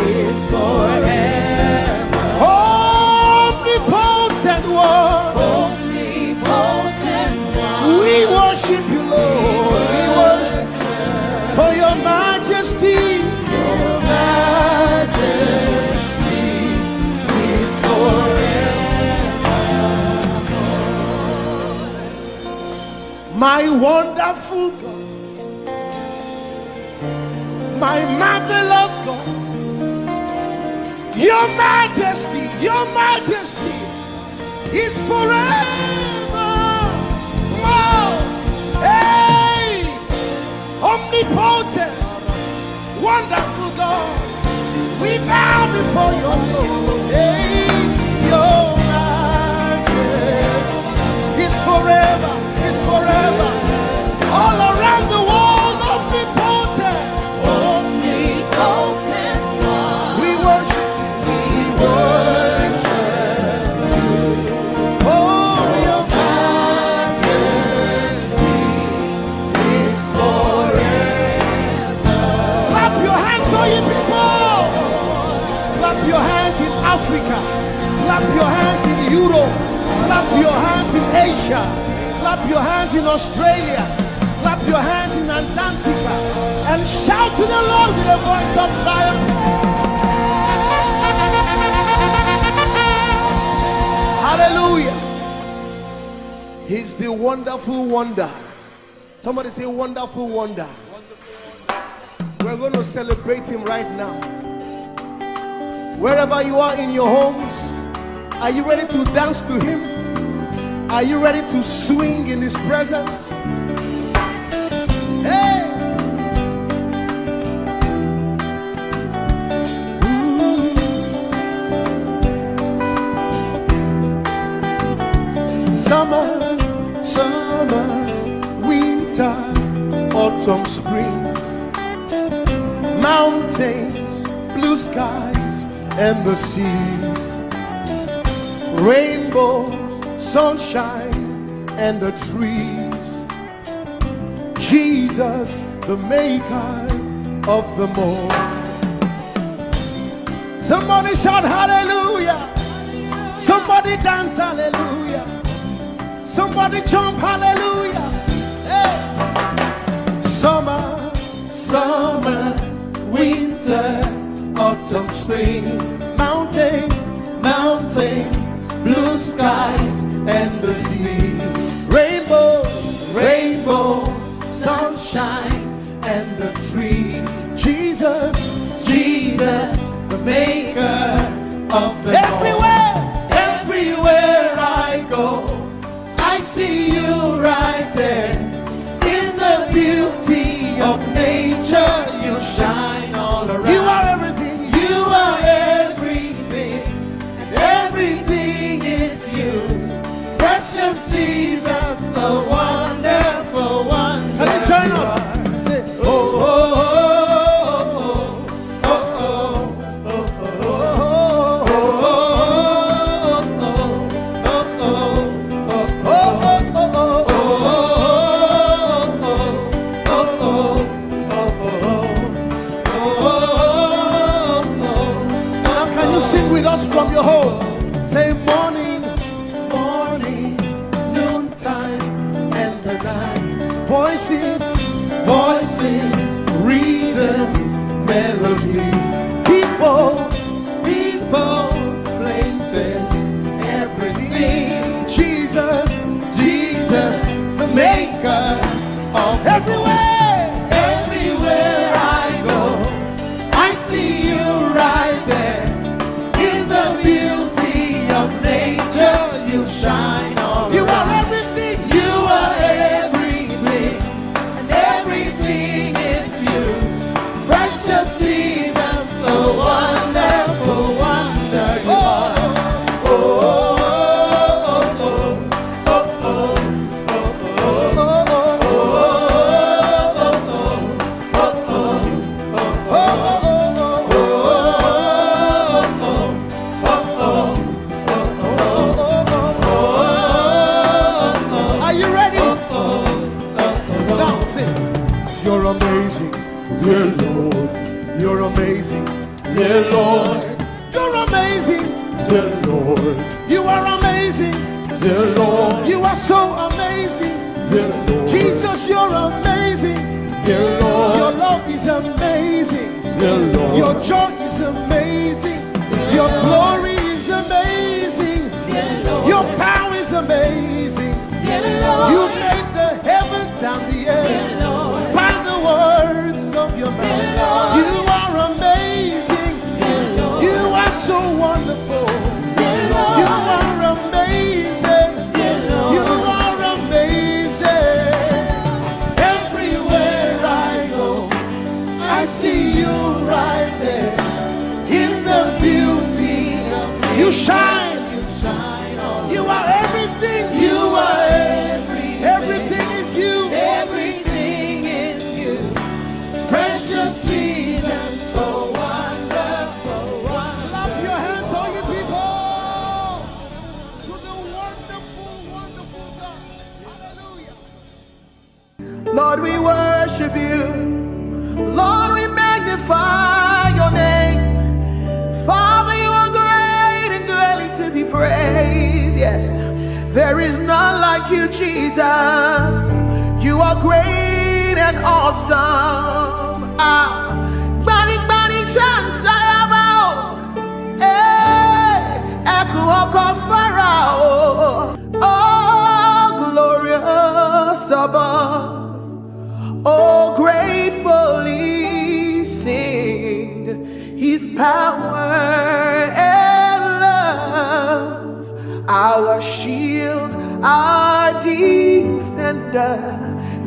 is forever. Omnipotent one, we worship you, Lord, we worship for your majesty, is forever. My wonderful God, my marvelous God, your majesty is forever. Wow. Hey, omnipotent, wonderful God, we bow before your throne. Hey, your majesty is forever, all around the world, omnipotent one. We worship for your majesty is forever. Clap your hands, all you people. Clap your hands in Africa. Clap your hands in Europe. Clap your hands in Asia. Clap your hands in Australia. Clap your hands in Antarctica. And shout to the Lord with a voice of triumph. Hallelujah. He's the wonderful wonder. Somebody say wonderful wonder. We're going to celebrate him right now. Wherever you are in your homes, are you ready to dance to him? Are you ready to swing in his presence? Hey! Summer, winter, autumn, springs, mountains blue skies and the seas, rainbows, sunshine, and the trees. Jesus, the maker of them all. Somebody shout hallelujah. Somebody dance hallelujah. Somebody jump hallelujah. Hey. Summer, summer, winter, autumn, spring, mountains, mountains, blue skies and the seas, rainbows, rainbows, sunshine and the trees. Jesus, Jesus, the maker of the everywhere, everywhere I go, I see you right there. In the beauty of nature, you shine all around. You are everything. You are everything, and everything is you. Precious Jesus, the wonderful one. Can you join us? Say, oh, oh, oh, oh, oh, now can you sing with us from your home? Say morning, morning, noontime, and the night. Voices, voices, rhythm, melodies. People, people, places, everything. Jesus, Jesus, the maker of everywhere, everywhere I go, I see you right there. In the beauty of nature, you shine all you around. Are everything. You are everything, and everything is you. Precious Jesus, the wonderful wonder you are. Oh, oh, oh, oh, oh, you're amazing, dear Lord. You're amazing, dear Lord. You're amazing, dear Lord. You are amazing, dear Lord. You are so amazing, dear Lord. Jesus, you're amazing, dear Lord. Your love is amazing, dear Lord. Your joy is amazing, your glory is amazing, dear Lord. Your power is amazing, dear Lord. You made the heavens and the earth by the words of your mouth. You are amazing. You are so wonderful. You are amazing. You are amazing. Everywhere I go, I see you right there. In the beauty of you shine. You shine. You are everything. You are everything. Everything is you. Everything is you. Precious Jesus, so wonderful. Clap your hands, all you people, to the wonderful, wonderful God. Hallelujah. Lord, we worship you. Lord, we magnify your name. Father, you are great and greatly to be praised. Yes, there is none like you, Jesus. You are great and awesome. Body, body, chance I have out. Echo, Pharaoh. Oh, glorious above. Oh, gratefully sing his power and love. Our shield, our defender,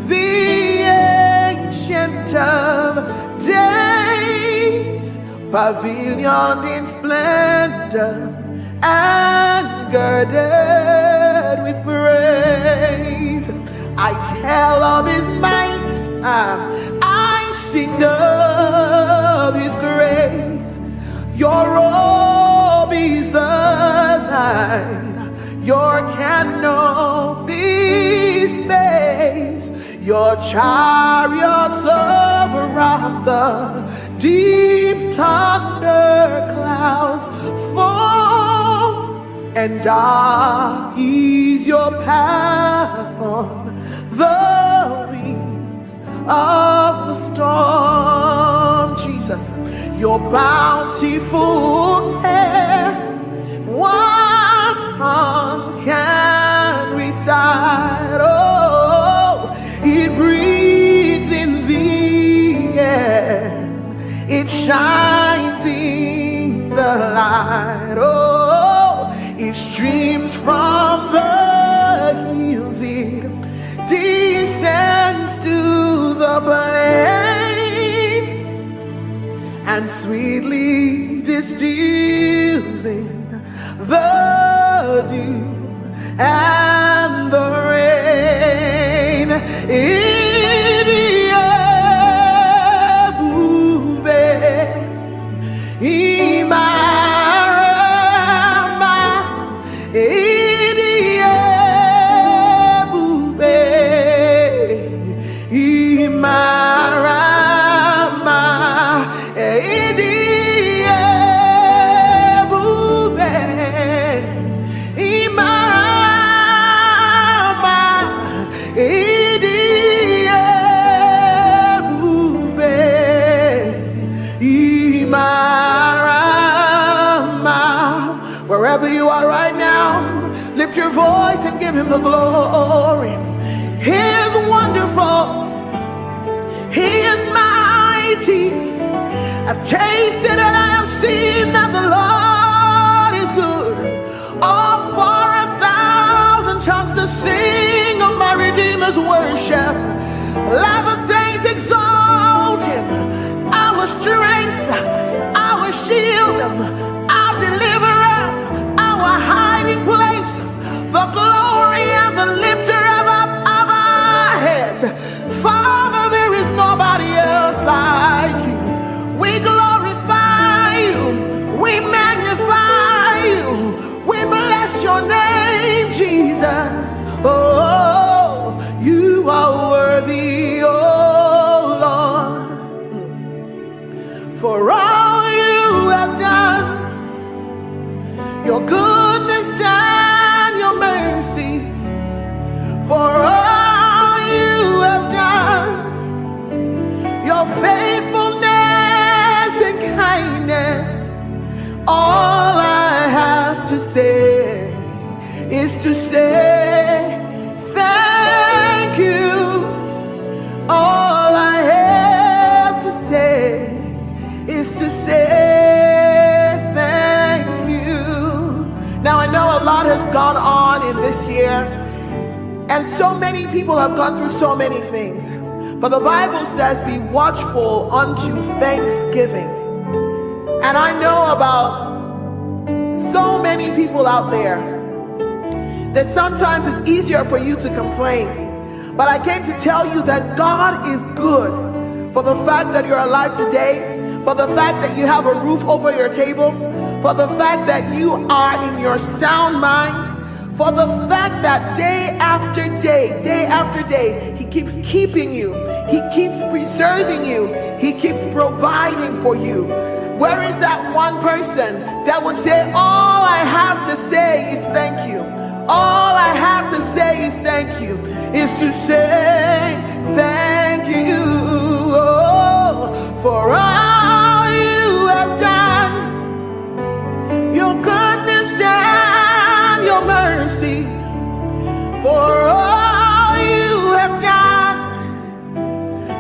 the ancient of days, pavilion in splendor and girded with praise. I tell of his might, I sing of his grace. your canopies base, your chariots over the deep thunder clouds fall, and dark is your path on the wings of the storm. Jesus, your bountiful care, one tongue can recite. Oh, it breathes in the air, it shines in the light. Oh, it streams from the hills, it descends to the plain, and sweetly distills in the dew and the rain. Wherever you are right now, lift your voice and give him the glory. He is wonderful. He is mighty. I've tasted and I have seen that the Lord is good. All for 1,000 tongues to sing of my Redeemer's worship. Let the saints exalt him. Our strength, our shield, our deliverer, our hiding place, the glory and the lifter of our heads. Father, there is nobody else like you. We glorify you, we magnify you, we bless your name, Jesus. Oh, you are worthy, oh Lord, for all you have done, your goodness and your mercy, for all you have done, your faithfulness and kindness. All I have to say is to say thank you. All I have to say is to say thank you. Now I know a lot has gone on in this year, and so many people have gone through so many things. But the Bible says, be watchful unto thanksgiving. And I know about so many people out there that sometimes it's easier for you to complain. But I came to tell you that God is good for the fact that you're alive today, for the fact that you have a roof over your table, for the fact that you are in your sound mind, for the fact that day after day, he keeps keeping you, he keeps preserving you, he keeps providing for you. Where is that one person that would say, all I have to say is thank you? All I have to say is thank you, is to say thank you, oh, for all you have done, your goodness and your mercy, for all you have done,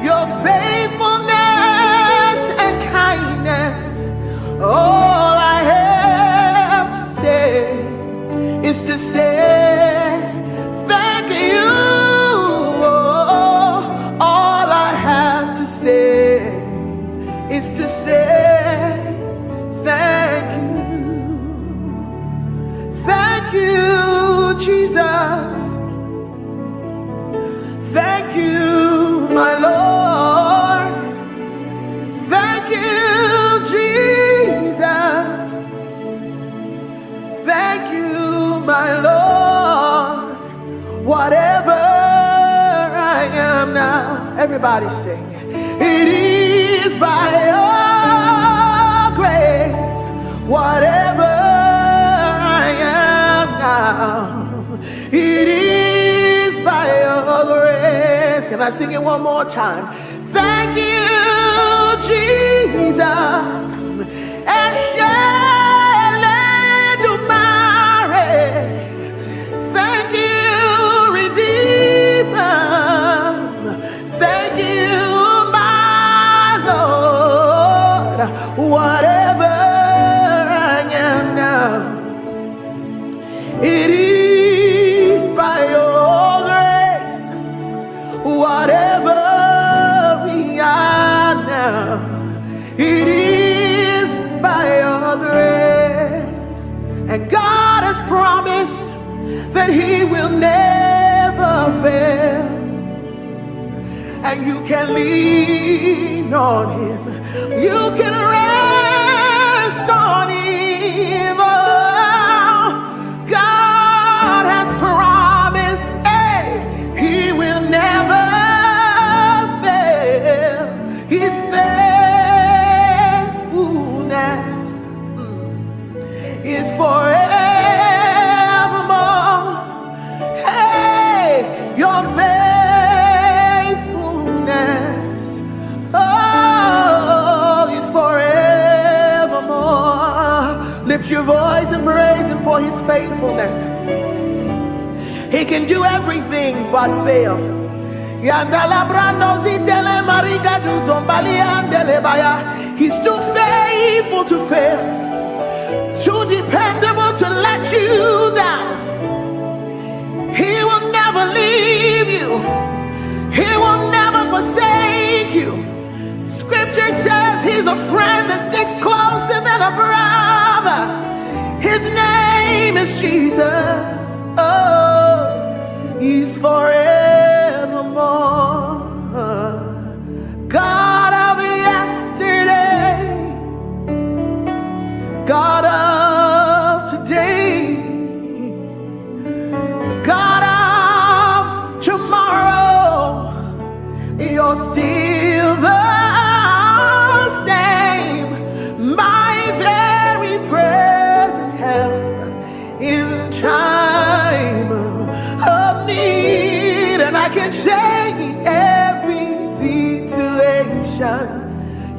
your faithfulness and kindness. All I have to say is to say thank you. All I have to say is to say thank you. Thank you, Jesus. Thank you, my Lord. Thank you, Jesus. Thank you, my Lord. Everybody sing. It is by your grace, whatever I am now. It is by your grace. Can I sing it one more time? Thank you, Jesus. Thank you, Redeemer. Thank you, my Lord. Whatever I am now, it is by your grace. Whatever we are now, it is by your grace. And God has promised that he will never fail. And you can lean on him. You can rest on him. Oh, God has promised, hey, he will never fail. His faithfulness is forevermore. Hey, your faithfulness, oh, is forevermore. Lift your voice and praise him for his faithfulness. He can do everything but fail. He's too faithful to fail, too dependable to let you down. He will never leave you. He will never forsake you. Scripture says he's a friend that sticks closer than a brother. His name is Jesus. Oh, he's forevermore. God of yesterday, God of today, God of tomorrow, you're still the same, my very present help in time of need. And I can say in every situation,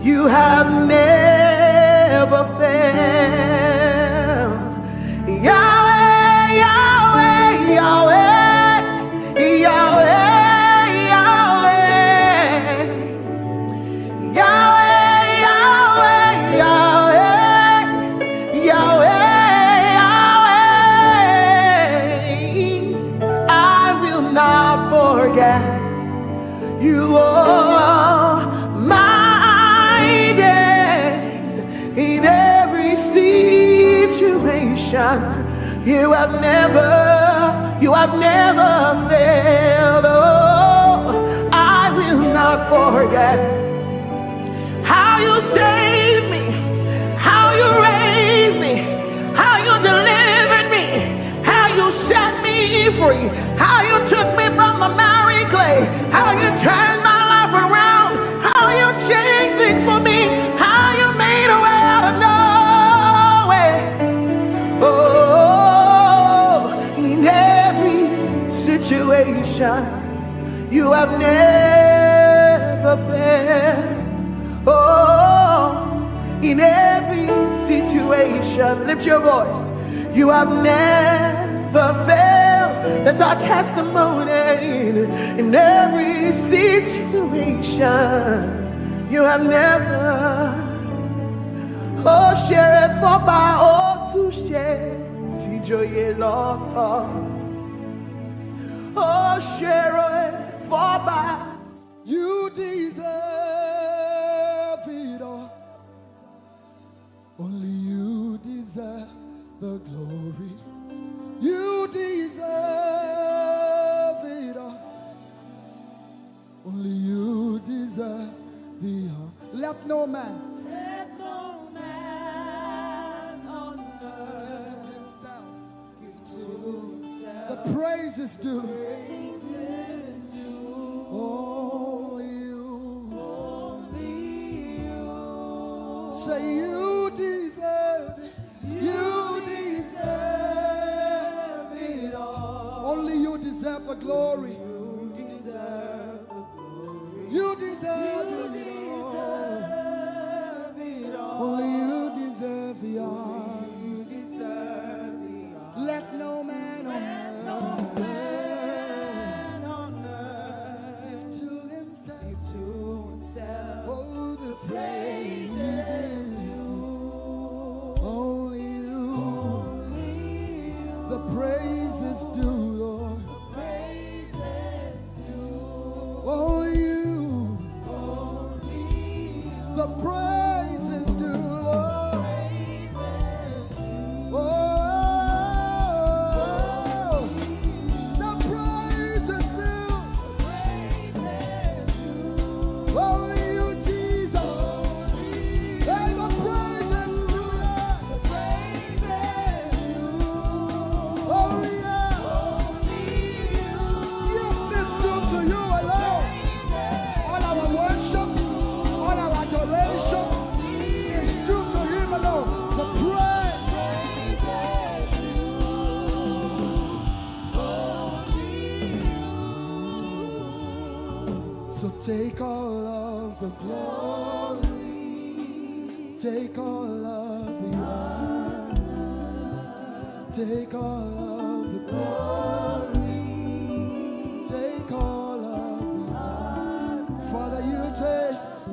you have never failed. Yahweh, Yahweh, Yahweh, Yahweh, Yahweh, Yahweh, Yahweh, Yahweh, Yahweh. I will not forget you all my days. In every situation, you have never failed. Oh, I will not forget how you saved me, how you raised me, how you delivered me, how you set me free, how you took me from the miry clay, how you turned my life around, how you changed things for me, how you made a way out of no way. Oh, in every situation, you have never failed. Oh, in every situation, lift your voice. You have never failed. That's our testimony. In every situation, you have never. Oh, share it for by all to share. Tijoye Lord. Oh, share it for by. You deserve it all. Only you deserve the glory. You deserve it all. Only you deserve the honor. Let no man on earth himself give to himself. The praise is due. Only deserve it. You deserve it all. Only you deserve the glory. You deserve the glory. You deserve it all. Only you deserve the honor. You deserve the honor. Let no man on earth give to himself. Oh, the praise is due. Only you. The praise is due, Lord. Only you. The praise is due, Lord. Oh, the praise is due. Only you, Jesus. Hey, the praise is due. Only you. Yes, it's due to you alone. All our worship, all our adoration is due to him alone. The praise. So take all of the glory, take all of the honor, take all of the glory, take all of the honor. Father, you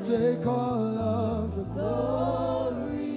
take all of the glory,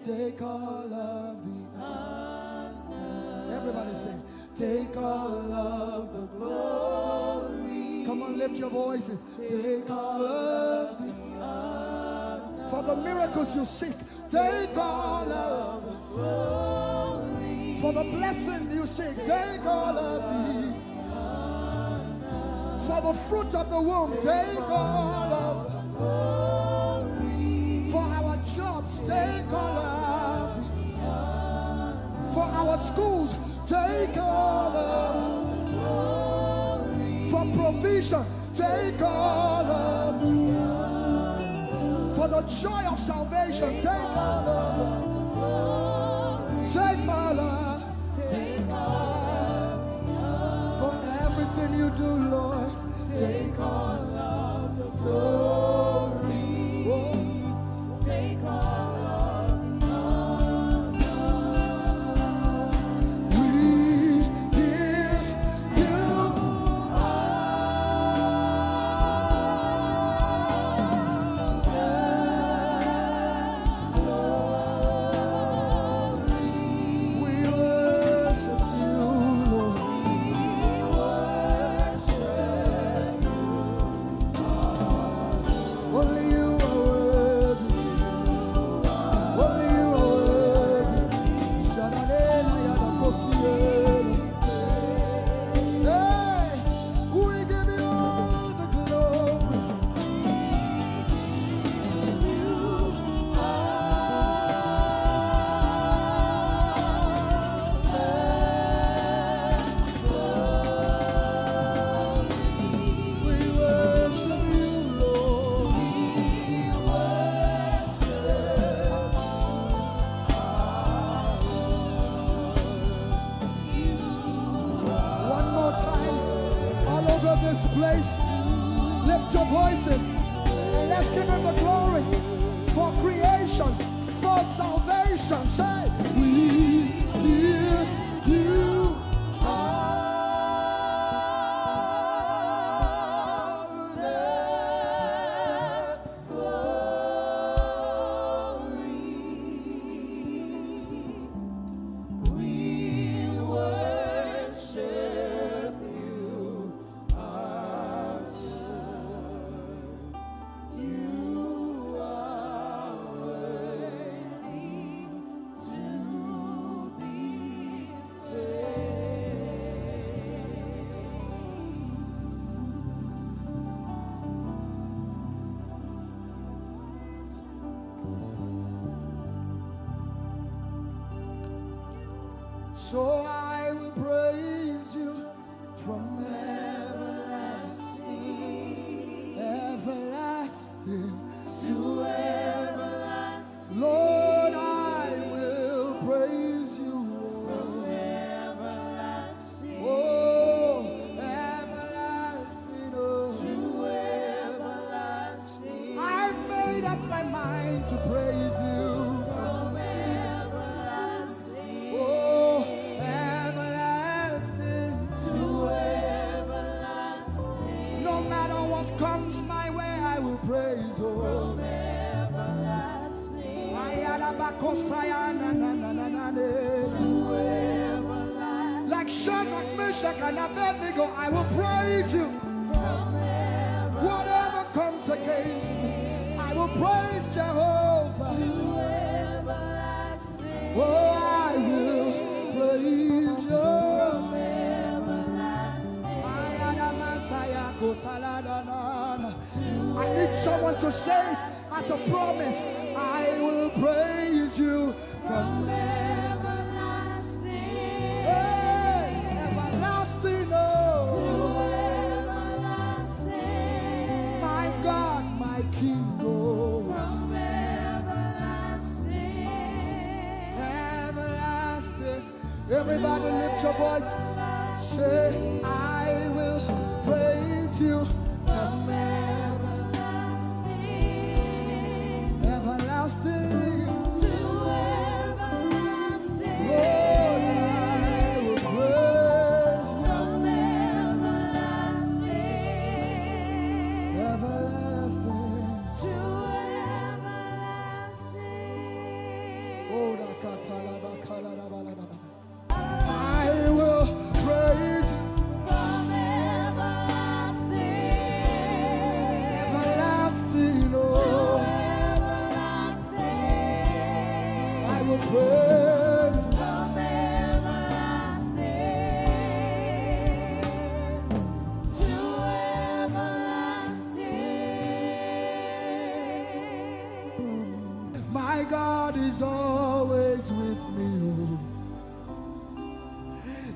take all of the honor. Everybody say, take all of the glory. Come on, lift your voices. Take all of the honor. For the miracles you seek, take all of the glory. For the blessing you seek, take all of the honor. For the fruit of the womb, take all of the glory. For our jobs, take all of the honor. For our schools, take all of the glory. For provision, take all of the honor. For the joy of salvation, take all of the glory. Take all of, take all. For everything you do, Lord, take all of the glory. Oh. Take all of the honor. We give you place. Lift your voices and let's give him the glory for creation, for salvation. Say, we give you all the glory. We worship you. So I will praise you from everlasting, everlasting to everlasting. Like Shadrach, Meshach, and Abednego, I will praise you. Whatever comes against me, I will praise Jehovah. Oh, I will praise you. I need someone to say it as a promise. I will praise you from everlasting. Hey, everlasting, oh. To everlasting. My God, my King, oh. From everlasting. Everlasting. Everybody lift your voice. Say, I will praise you from everlasting. Everlasting. To everlasting. Lord, I will praise you from everlasting. Everlasting. To everlasting. Oh, I will praise you from everlasting. Everlasting, oh. To everlasting. I will praise you from everlasting. To everlasting. My God is always with me, oh.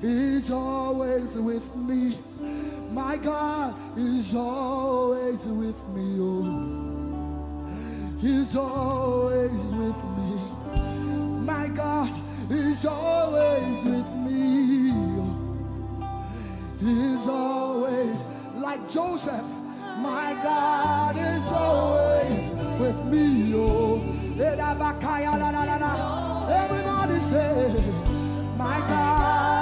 He's always with me. My God is always with me, oh. He's always with me. My God is always with me, oh. He's always like Joseph. My God is always with me, oh. Everybody say, my God